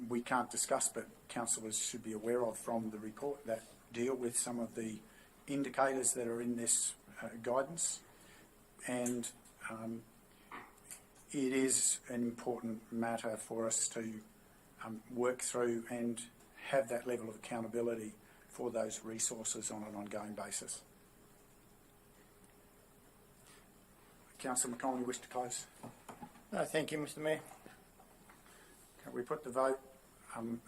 [SPEAKER 1] we can't discuss, but councillors should be aware of from the report that deal with some of the indicators that are in this guidance. And it is an important matter for us to work through and have that level of accountability for those resources on an ongoing basis. Councillor McConnell, you wish to close?
[SPEAKER 9] No, thank you, Mr. Mayor.
[SPEAKER 1] Can we put the vote?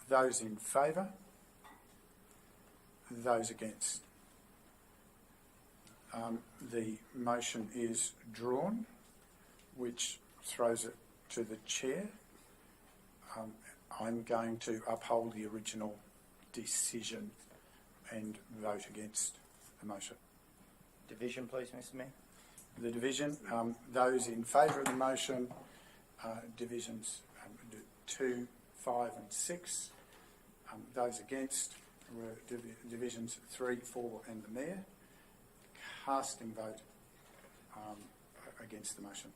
[SPEAKER 1] Those in favour? Those against? The motion is drawn, which throws it to the chair. I'm going to uphold the original decision and vote against the motion.
[SPEAKER 9] Division, please, Mr. Mayor.
[SPEAKER 1] The division, those in favour of the motion, divisions 2, 5 and 6. Those against were divisions 3, 4 and the Mayor. Casting vote against the motion.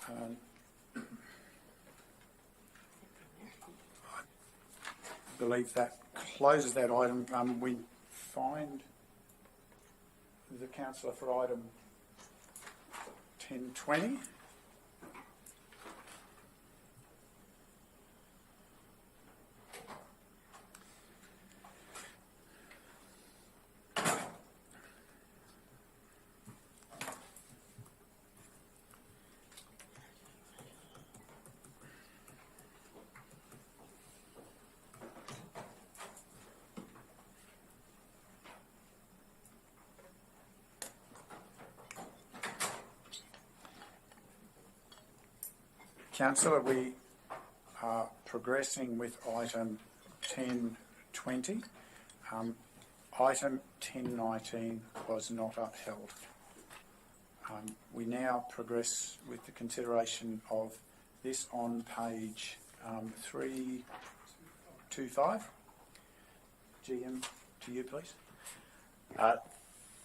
[SPEAKER 1] I believe that closes that item. We find the councillor for item 1020. Councillor, we are progressing with item 1020. Item 1019 was not upheld. We now progress with the consideration of this on page 325. GM, to you, please.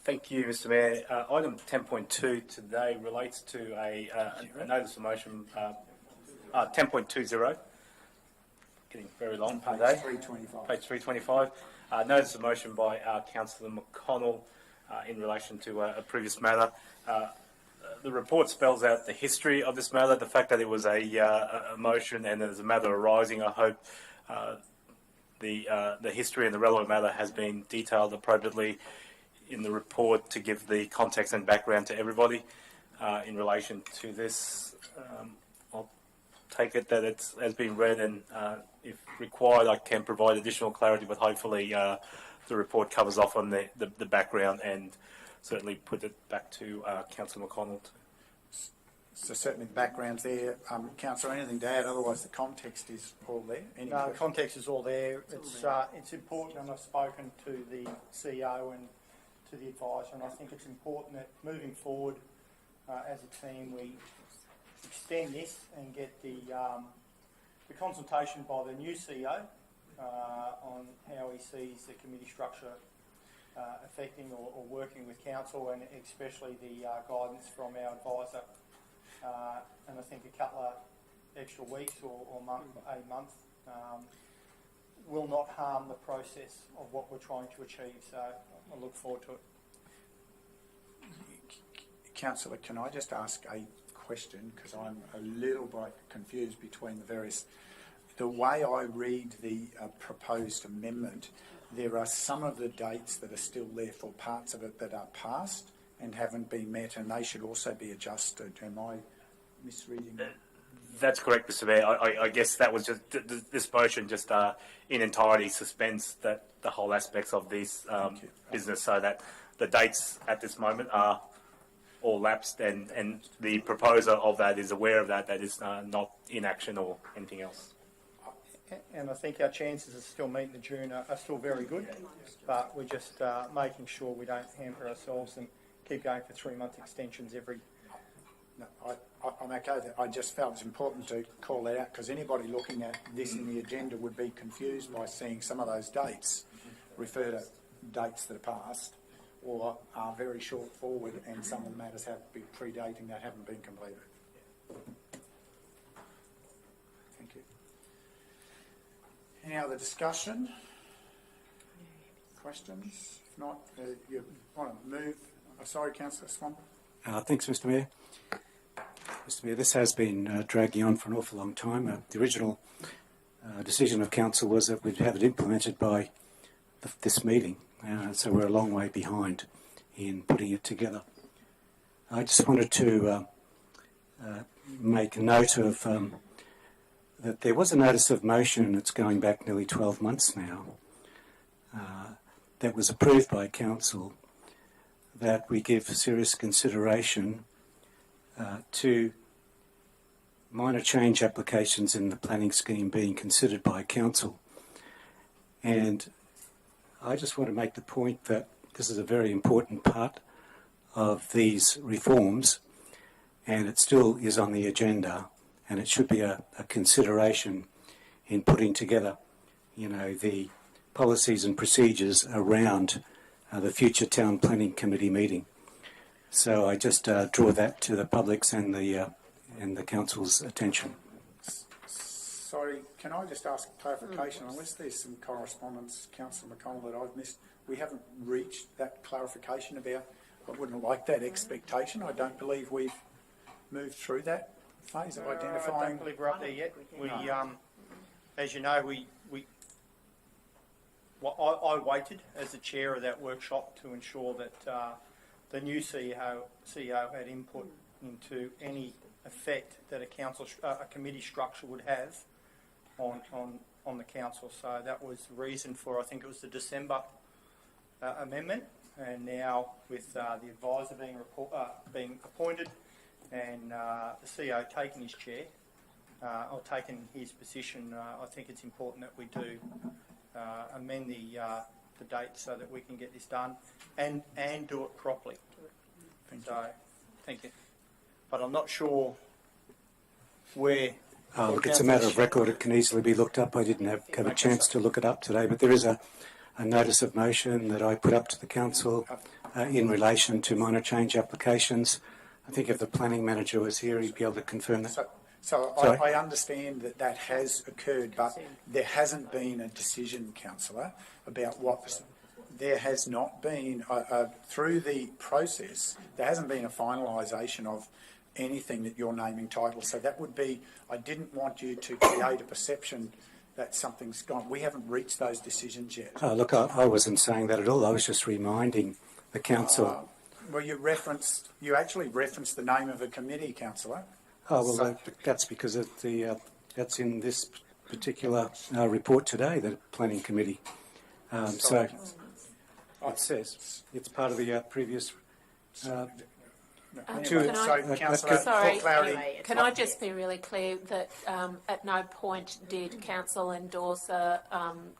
[SPEAKER 7] Thank you, Mr. Mayor. Item 10.2 today relates to a notice of motion. 10.20, getting very long
[SPEAKER 1] Page
[SPEAKER 7] today.
[SPEAKER 1] 325.
[SPEAKER 7] Page 325. Notice of motion by Councillor McConnell in relation to a previous matter. The report spells out the history of this matter, the fact that it was a motion and there's a matter arising. I hope the history and the relevant matter has been detailed appropriately in the report to give the context and background to everybody in relation to this. I'll take it that it has been read, and if required I can provide additional clarity, but hopefully the report covers off on the background and certainly put it back to Councillor McConnell.
[SPEAKER 1] So certainly the background's there. Councillor, anything to add? Otherwise the context is all there. Any
[SPEAKER 9] No, the context is all there. It's important, and I've spoken to the CEO and to the advisor, and I think it's important that moving forward as a team we extend this and get the consultation by the new CEO on how he sees the committee structure affecting or working with council, and especially the guidance from our advisor. And I think a couple of extra weeks or a month will not harm the process of what we're trying to achieve. So I look forward to it.
[SPEAKER 1] Councillor, can I just ask a question, because I'm a little bit confused between the various. The way I read the proposed amendment, there are some of the dates that are still there for parts of it that are passed and haven't been met, and they should also be adjusted. Am I misreading that?
[SPEAKER 7] That's correct, Mr. Mayor. I guess that was just this motion just in entirety suspends the whole aspects of this business, so that the dates at this moment are all lapsed, and the proposer of that is aware of that is not in action or anything else.
[SPEAKER 9] And I think our chances of still meeting the June are still very good, but we're just making sure we don't hamper ourselves and keep going for 3-month extensions every.
[SPEAKER 1] No, I'm okay with that. I just felt it's important to call that out, because anybody looking at this in the agenda would be confused by seeing some of those dates refer to dates that are past or are very short forward, and some of the matters have been predating that haven't been completed. Thank you. Any other discussion? Questions? If not, you want to move? Sorry, Councillor Swan.
[SPEAKER 3] Thanks, Mr. Mayor. Mr. Mayor, this has been dragging on for an awful long time. The original decision of council was that we'd have it implemented by this meeting, so we're a long way behind in putting it together. I just wanted to make a note of that there was a notice of motion, and it's going back nearly 12 months now, that was approved by council, that we give serious consideration to minor change applications in the planning scheme being considered by council. And I just want to make the point that this is a very important part of these reforms, and it still is on the agenda, and it should be a consideration in putting together, the policies and procedures around the future town planning committee meeting. So I just draw that to the public's and the council's attention.
[SPEAKER 1] Sorry, can I just ask clarification? Unless there's some correspondence, Councillor McConnell, that I've missed, we haven't reached that clarification about. I wouldn't like that expectation. I don't believe we've moved through that phase of identifying.
[SPEAKER 9] I don't believe we're up there yet. We, as you know, I waited as the chair of that workshop to ensure that the new CEO had input into any effect that a committee structure would have on the council. So that was the reason for, I think it was the December amendment, and now with the advisor being appointed and the CEO taking his chair, I've taken his position. I think it's important that we do amend the date so that we can get this done and do it properly. Thank you. But I'm not sure where.
[SPEAKER 3] Look, it's a matter of record. It can easily be looked up. I didn't have a chance to look it up today, but there is a notice of motion that I put up to the council in relation to minor change applications. I think if the planning manager was here, he'd be able to confirm that.
[SPEAKER 1] So I understand that has occurred, but there hasn't been a decision, councillor, about what. There has not been, through the process, there hasn't been a finalisation of anything that you're naming title. So that would be, I didn't want you to create a perception that something's gone. We haven't reached those decisions yet.
[SPEAKER 3] Oh, look, I wasn't saying that at all. I was just reminding the council.
[SPEAKER 1] Well, you actually referenced the name of a committee, councillor.
[SPEAKER 3] Oh, well, so, that's because of that's in this particular report today, the planning committee. So it says it's part of the previous.
[SPEAKER 12] Can I just be really clear that at no point did council endorse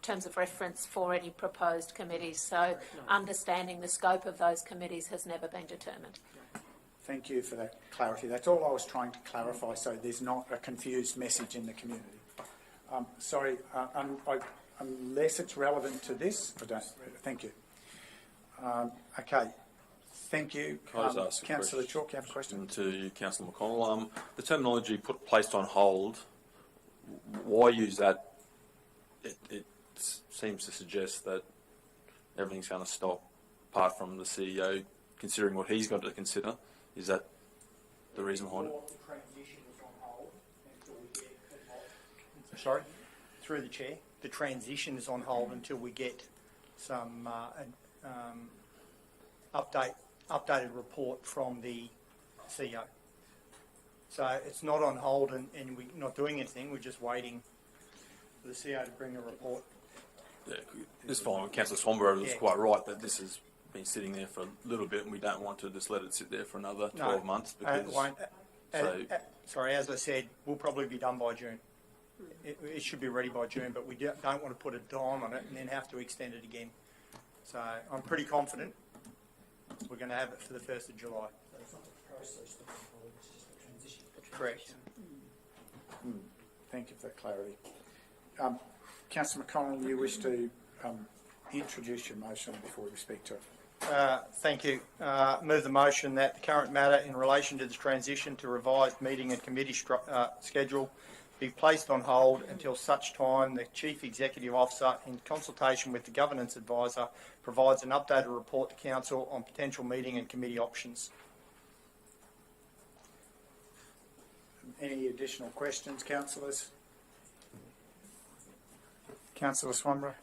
[SPEAKER 12] terms of reference for any proposed committees, so understanding the scope of those committees has never been determined.
[SPEAKER 1] Thank you for that clarity. That's all I was trying to clarify, so there's not a confused message in the community. Sorry, unless it's relevant to this, I don't. Thank you. Okay. Thank you.
[SPEAKER 15] Can I just ask
[SPEAKER 1] Councillor Chalk, you have a question?
[SPEAKER 15] To you, Councillor McConnell. The terminology placed on hold, why use that? It seems to suggest that everything's going to stop, apart from the CEO considering what he's got to consider. Is that the reason behind it?
[SPEAKER 9] Sorry? Through the chair. The transition is on hold until we get some updated report from the CEO. So it's not on hold and we're not doing anything. We're just waiting for the CEO to bring a report.
[SPEAKER 15] Yeah, this fine. Councillor Swanborough was quite right that this has been sitting there for a little bit and we don't want to just let it sit there for another 12 months. Because,
[SPEAKER 9] it won't. Sorry, as I said, we'll probably be done by June. It should be ready by June, but we don't want to put a dime on it and then have to extend it again. So I'm pretty confident we're going to have it for the 1st of July.
[SPEAKER 6] It's not the process that it's just the transition.
[SPEAKER 9] Correct.
[SPEAKER 1] Thank you for that clarity. Councillor McConnell, you wish to introduce your motion before we speak to it?
[SPEAKER 9] Thank you. Move the motion that the current matter in relation to the transition to revised meeting and committee schedule be placed on hold until such time the Chief Executive Officer, in consultation with the Governance Advisor, provides an updated report to Council on potential meeting and committee options.
[SPEAKER 1] Any additional questions, councillors? Councillor Swanborough?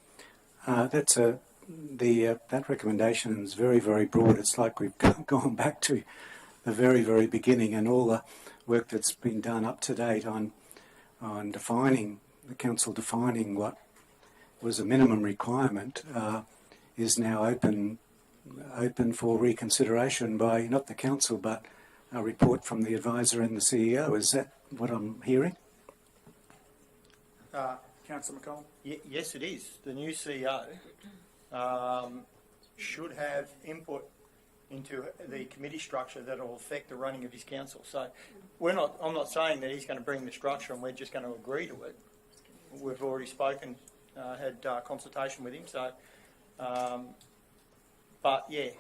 [SPEAKER 1] That recommendation is very, very broad. It's like we've gone back to the very, very beginning, and all the work that's been done up to date on defining, the council defining what was a minimum requirement is now open for reconsideration by not the council but a report from the advisor and the CEO. Is that what I'm hearing?
[SPEAKER 9] Councillor McConnell? Yes, it is. The new CEO should have input into the committee structure that will affect the running of his council. So I'm not saying that he's going to bring the structure and we're just going to agree to it. We've already spoken, had consultation with him. So, but yeah,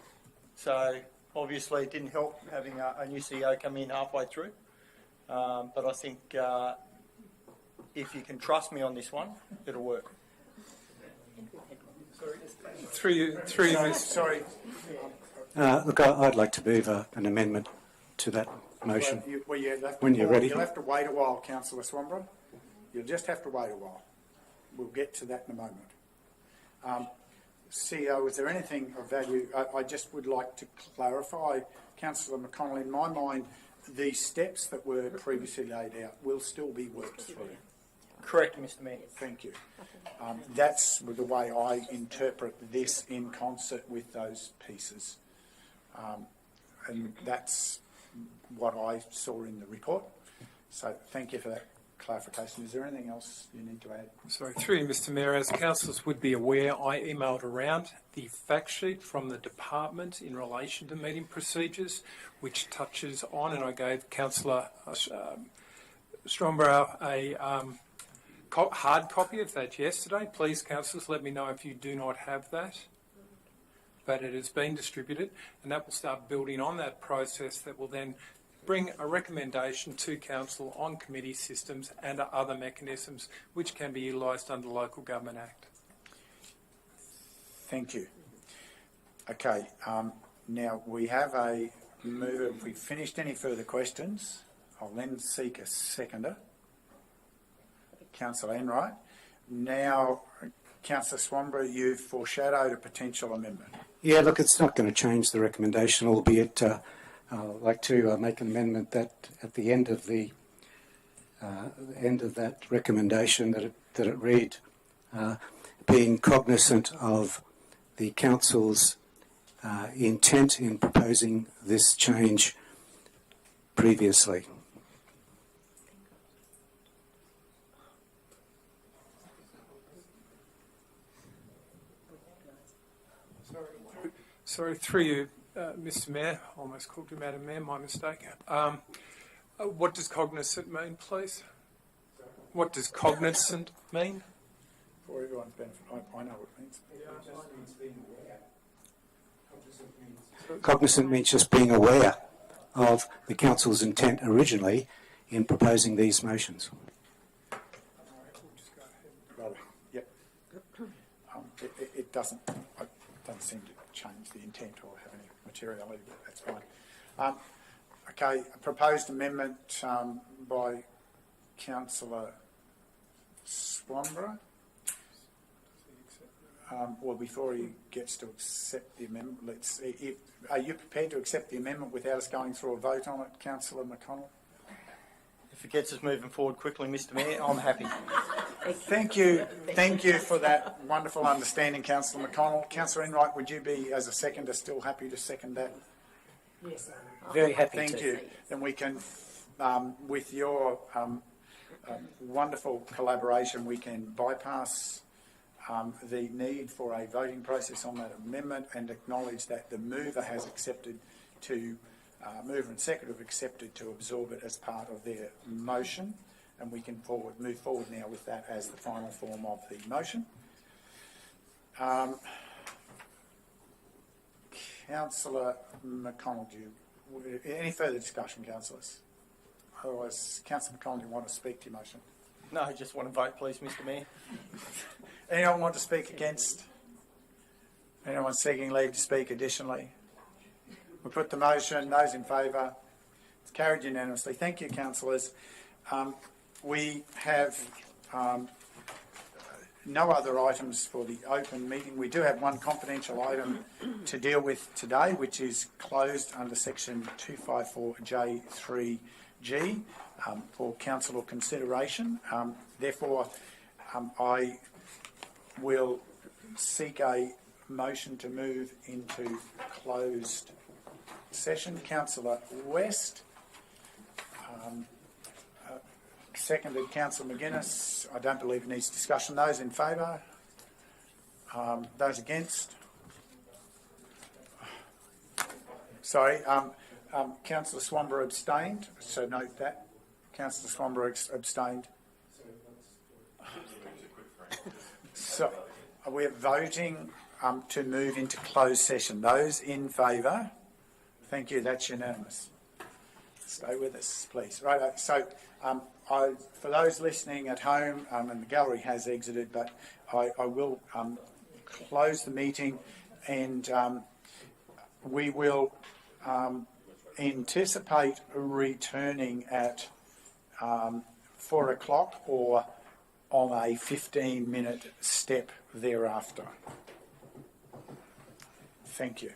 [SPEAKER 9] so obviously it didn't help having a new CEO come in halfway through. But I think if you can trust me on this one, it'll work.
[SPEAKER 1] Sorry.
[SPEAKER 3] Look, I'd like to move an amendment to that motion. When you're ready.
[SPEAKER 1] You'll have to wait a while, Councillor Swanborough. You'll just have to wait a while. We'll get to that in a moment. CEO, is there anything of value? I just would like to clarify, Councillor McConnell, in my mind, the steps that were previously laid out will still be worked through.
[SPEAKER 9] Correct, Mr. Mayor.
[SPEAKER 1] Thank you. That's the way I interpret this in concert with those pieces. And that's what I saw in the report. So thank you for that clarification. Is there anything else you need to add?
[SPEAKER 4] Sorry, through you, Mr Mayor, as councillors would be aware, I emailed around the fact sheet from the department in relation to meeting procedures, which touches on, and I gave Councillor Swanborough a hard copy of that yesterday. Please, councillors, let me know if you do not have that. But it has been distributed, and that will start building on that process that will then bring a recommendation to council on committee systems and other mechanisms which can be utilised under the Local Government Act.
[SPEAKER 1] Thank you. Okay, now we have a mover. If we've finished any further questions, I'll then seek a seconder. Councillor Enright. Now, Councillor Swanborough, you've foreshadowed a potential amendment.
[SPEAKER 3] Yeah, look, it's not going to change the recommendation, albeit I'd like to make an amendment that at the end of that recommendation that it read, being cognizant of the council's intent in proposing this change previously.
[SPEAKER 4] Sorry, through you, Mr Mayor, almost called you Madam Mayor, my mistake. What does cognizant mean, please? What does cognizant mean?
[SPEAKER 1] For everyone's benefit, I know what it means.
[SPEAKER 3] Cognizant means just being aware of the council's intent originally in proposing these motions.
[SPEAKER 1] Yep. It doesn't seem to change the intent or have any materiality, but that's fine. Okay, a proposed amendment by Councillor Swanborough. Well, before he gets to accept the amendment, are you prepared to accept the amendment without us going through a vote on it, Councillor McConnell?
[SPEAKER 9] If it gets us moving forward quickly, Mr Mayor, I'm happy.
[SPEAKER 1] Thank you for that wonderful understanding, Councillor McConnell. Councillor Enright, would you be, as a seconder, still happy to second that?
[SPEAKER 6] Yes. Very happy
[SPEAKER 1] Thank
[SPEAKER 6] to.
[SPEAKER 1] you. Then we can, with your wonderful collaboration, we can bypass the need for a voting process on that amendment and acknowledge that the mover has accepted to, mover and seconder have accepted to absorb it as part of their motion, and we can move forward now with that as the final form of the motion. Councillor McConnell, any further discussion, councillors? Otherwise, Councillor McConnell, do you want to speak to your motion?
[SPEAKER 9] No, I just want to vote, please, Mr Mayor.
[SPEAKER 1] Anyone want to speak against? Anyone seeking leave to speak additionally? We put the motion. Those in favour? It's carried unanimously. Thank you, councillors. We have no other items for the open meeting. We do have one confidential item to deal with today, which is closed under section 254J3G for council consideration. Therefore, I will seek a motion to move into closed session. Councillor West. Seconded Councillor McGuinness. I don't believe it needs discussion. Those in favour? Those against? Sorry, Councillor Swanborough abstained, so note that. Councillor Swanborough abstained. So we're voting to move into closed session. Those in favour? Thank you, that's unanimous. Stay with us, please. Right, so for those listening at home, and the gallery has exited, but I will close the meeting, and we will anticipate returning at 4 o'clock or on a 15-minute step thereafter. Thank you.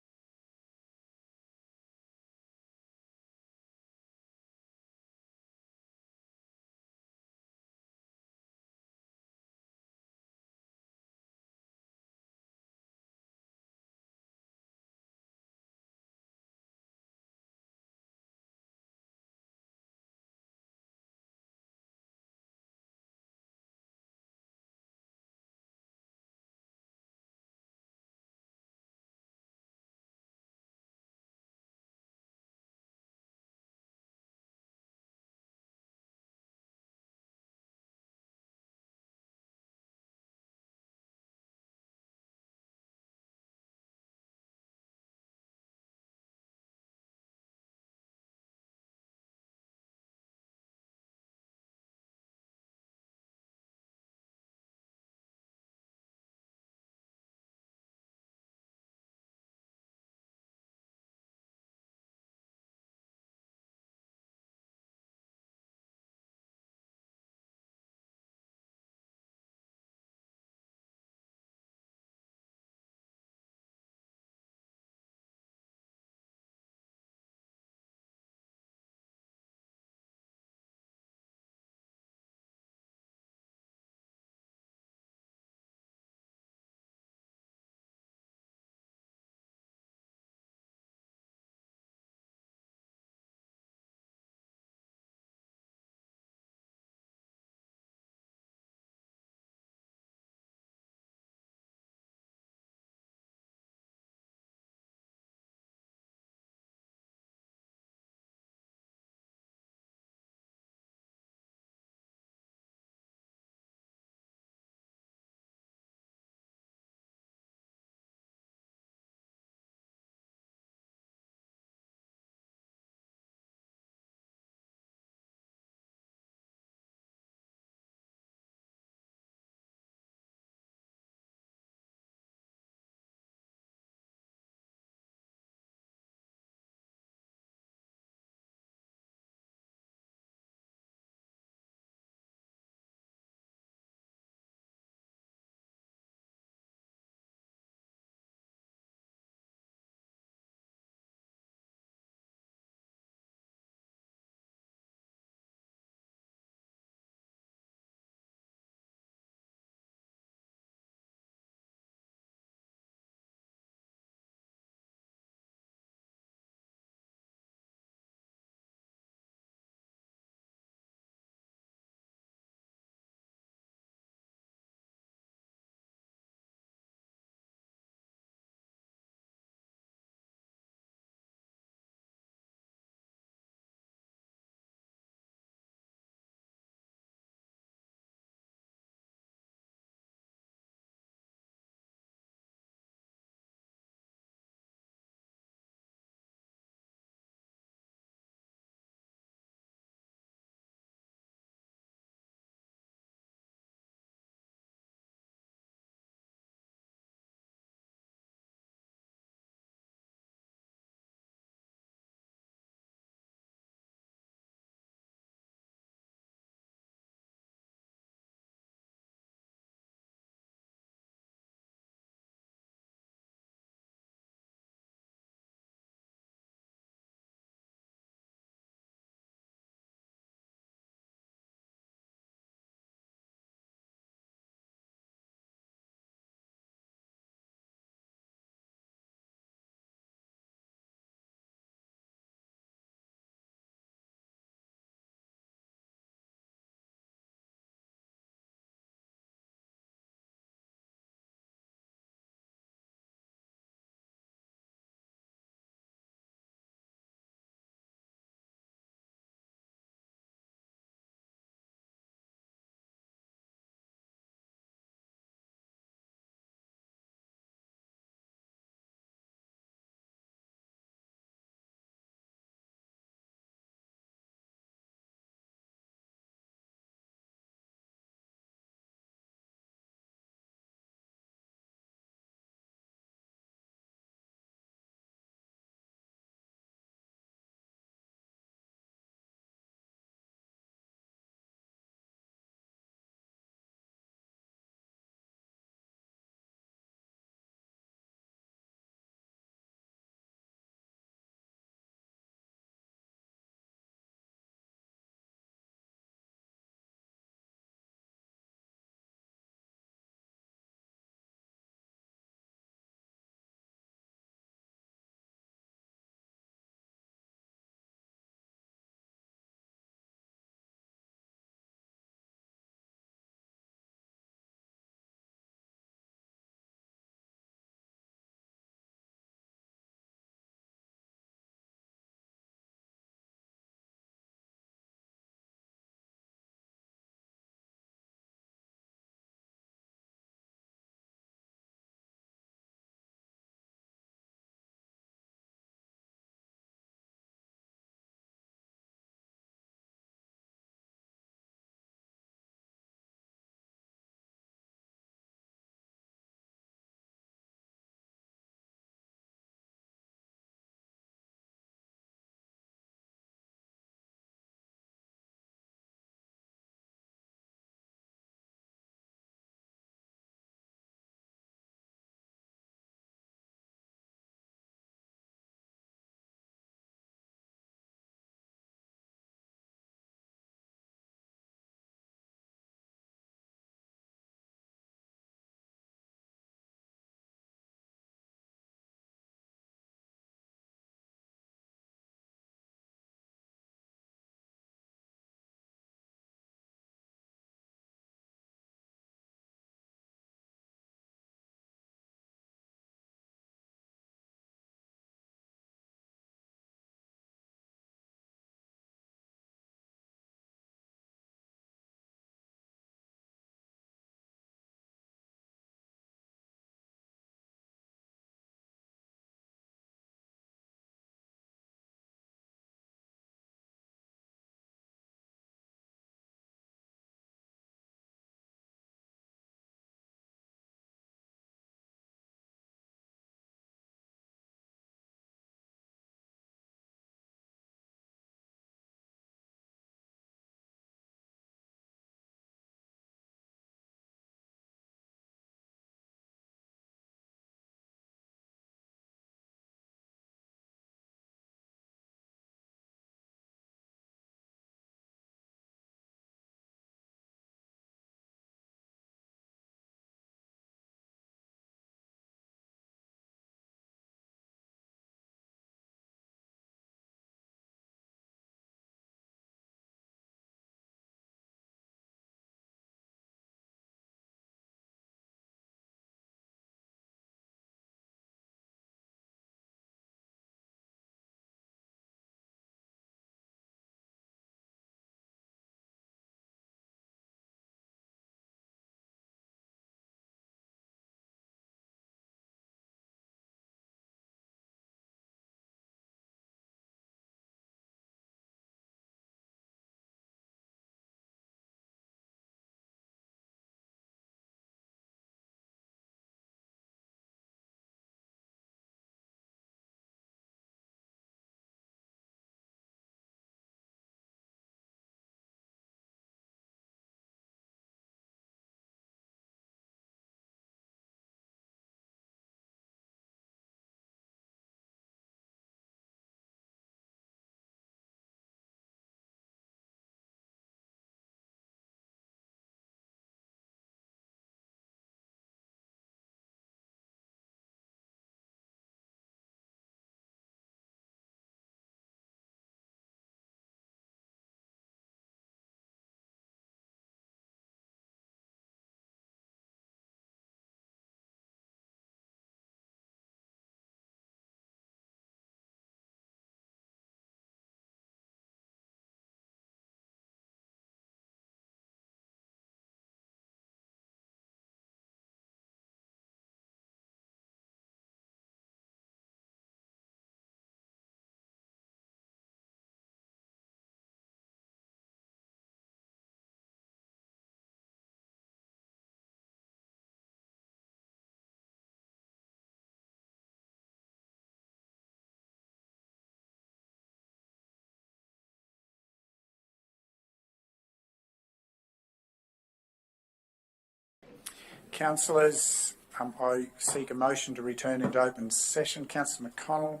[SPEAKER 1] Councillors, I seek a motion to return into open session. Councillor McConnell,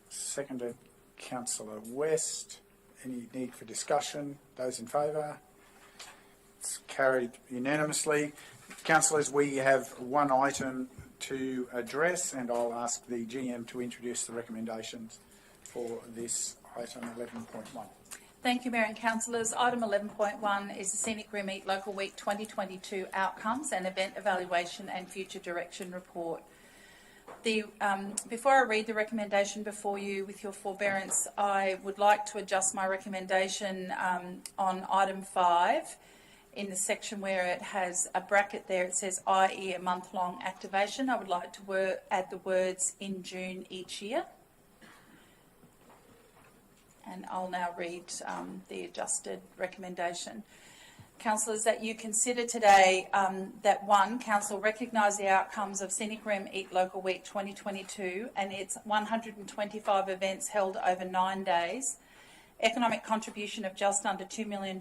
[SPEAKER 1] seconded Councillor West. Any need for discussion? Those in favour? It's carried unanimously. Councillors, we have one item to address, and I'll ask the GM to introduce the recommendations for this item 11.1.
[SPEAKER 10] Thank you, Mayor and Councillors. Item 11.1 is the Scenic Rim Eat Local Week 2022 Outcomes and Event Evaluation and Future Direction Report. Before I read the recommendation before you, with your forbearance, I would like to adjust my recommendation on item 5 in the section where it has a bracket there. It says, i.e. a month-long activation. I would like to add the words in June each year. And I'll now read the adjusted recommendation. Councillors, that you consider today that 1, Council recognise the outcomes of Scenic Rim Eat Local Week 2022 and its 125 events held over 9 days, economic contribution of just under $2 million,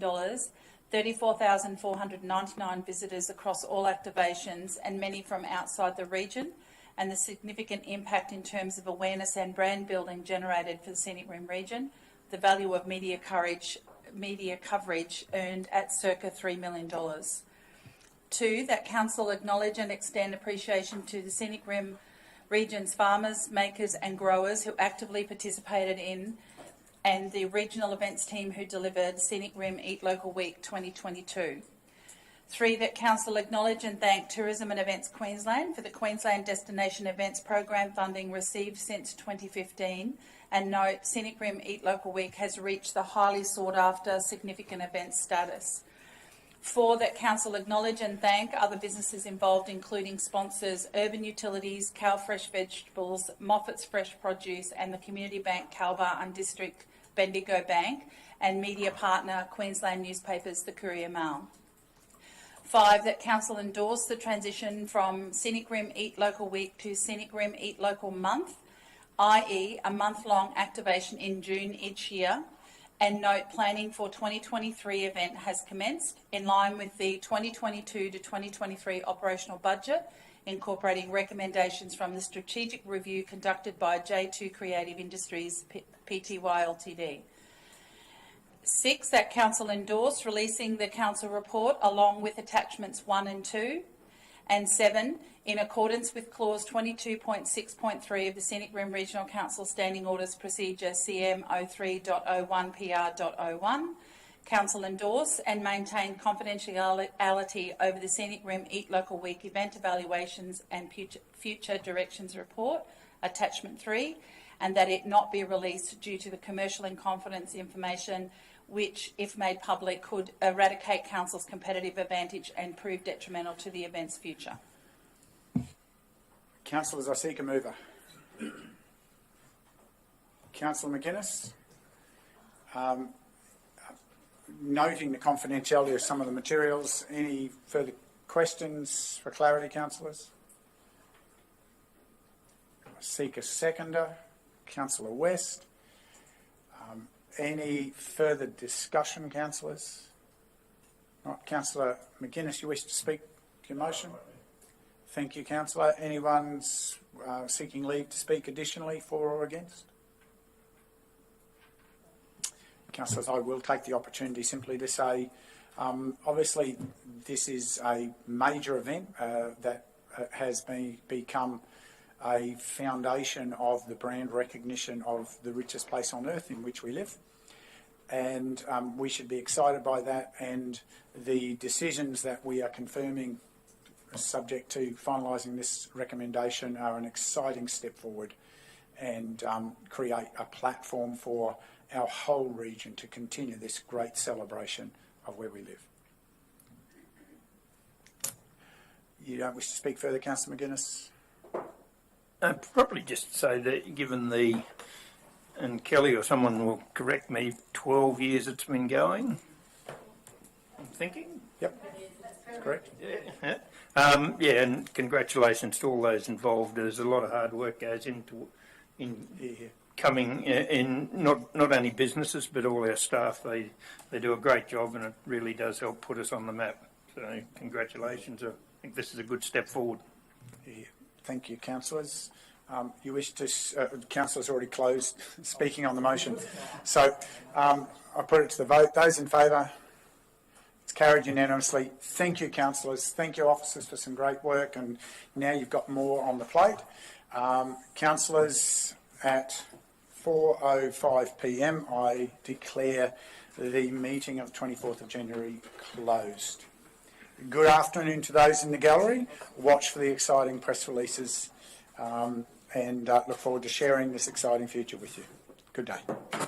[SPEAKER 10] 34,499 visitors across all activations and many from outside the region, and the significant impact in terms of awareness and brand building generated for the Scenic Rim region, the value of media coverage earned at circa $3 million. 2, that Council acknowledge and extend appreciation to the Scenic Rim region's farmers, makers and growers who actively participated in, and the regional events team who delivered Scenic Rim Eat Local Week 2022. 3, that Council acknowledge and thank Tourism and Events Queensland for the Queensland Destination Events Program funding received since 2015, and note Scenic Rim Eat Local Week has reached the highly sought after significant event status. 4, that Council acknowledge and thank other businesses involved, including sponsors Urban Utilities, Cal Fresh Vegetables, Moffat's Fresh Produce and the Community Bank Calbar and District Bendigo Bank, and media partner Queensland newspapers The Courier Mail. 5, that Council endorse the transition from Scenic Rim Eat Local Week to Scenic Rim Eat Local Month, i.e. a month-long activation in June each year, and note planning for 2023 event has commenced in line with the 2022 to 2023 operational budget, incorporating recommendations from the strategic review conducted by J2 Creative Industries Pty Ltd. 6, that Council endorse releasing the Council report along with attachments 1 and 2. And 7, in accordance with clause 22.6.3 of the Scenic Rim Regional Council Standing Orders Procedure CM 03.01 PR.01, Council endorse and maintain confidentiality over the Scenic Rim Eat Local Week event evaluations and future directions report, attachment 3, and that it not be released due to the commercial in confidence information which, if made public, could eradicate Council's competitive advantage and prove detrimental to the event's future.
[SPEAKER 1] Councillors, I seek a mover. Councillor McGuinness. Noting the confidentiality of some of the materials, any further questions for clarity, councillors? I seek a seconder. Councillor West. Any further discussion, councillors? Not. Councillor McGuinness, you wish to speak to your motion? Thank you, councillor. Anyone seeking leave to speak additionally for or against? Councillors, I will take the opportunity simply to say, obviously this is a major event that has become a foundation of the brand recognition of the richest place on earth in which we live. And we should be excited by that, and the decisions that we are confirming subject to finalising this recommendation are an exciting step forward and create a platform for our whole region to continue this great celebration of where we live. You don't wish to speak further, Councillor McGuinness?
[SPEAKER 11] Probably just say that given the, and Kelly or someone will correct me, 12 years it's been going, I'm thinking?
[SPEAKER 1] Yep, that's correct.
[SPEAKER 11] Yeah. Yeah, and congratulations to all those involved. There's a lot of hard work goes into coming in, not only businesses but all our staff. They do a great job, and it really does help put us on the map. So congratulations are think this is a good step forward.
[SPEAKER 1] Yeah. Thank you, councillors. You wish to, councillors already closed speaking on the motion. So I put it to the vote. Those in favour? It's carried unanimously. Thank you, councillors. Thank you, officers, for some great work. And now you've got more on the plate. Councillors, at 4:05 p.m, I declare the meeting of the 24th of January closed. Good afternoon to those in the gallery. Watch for the exciting press releases and look forward to sharing this exciting future with you. Good day.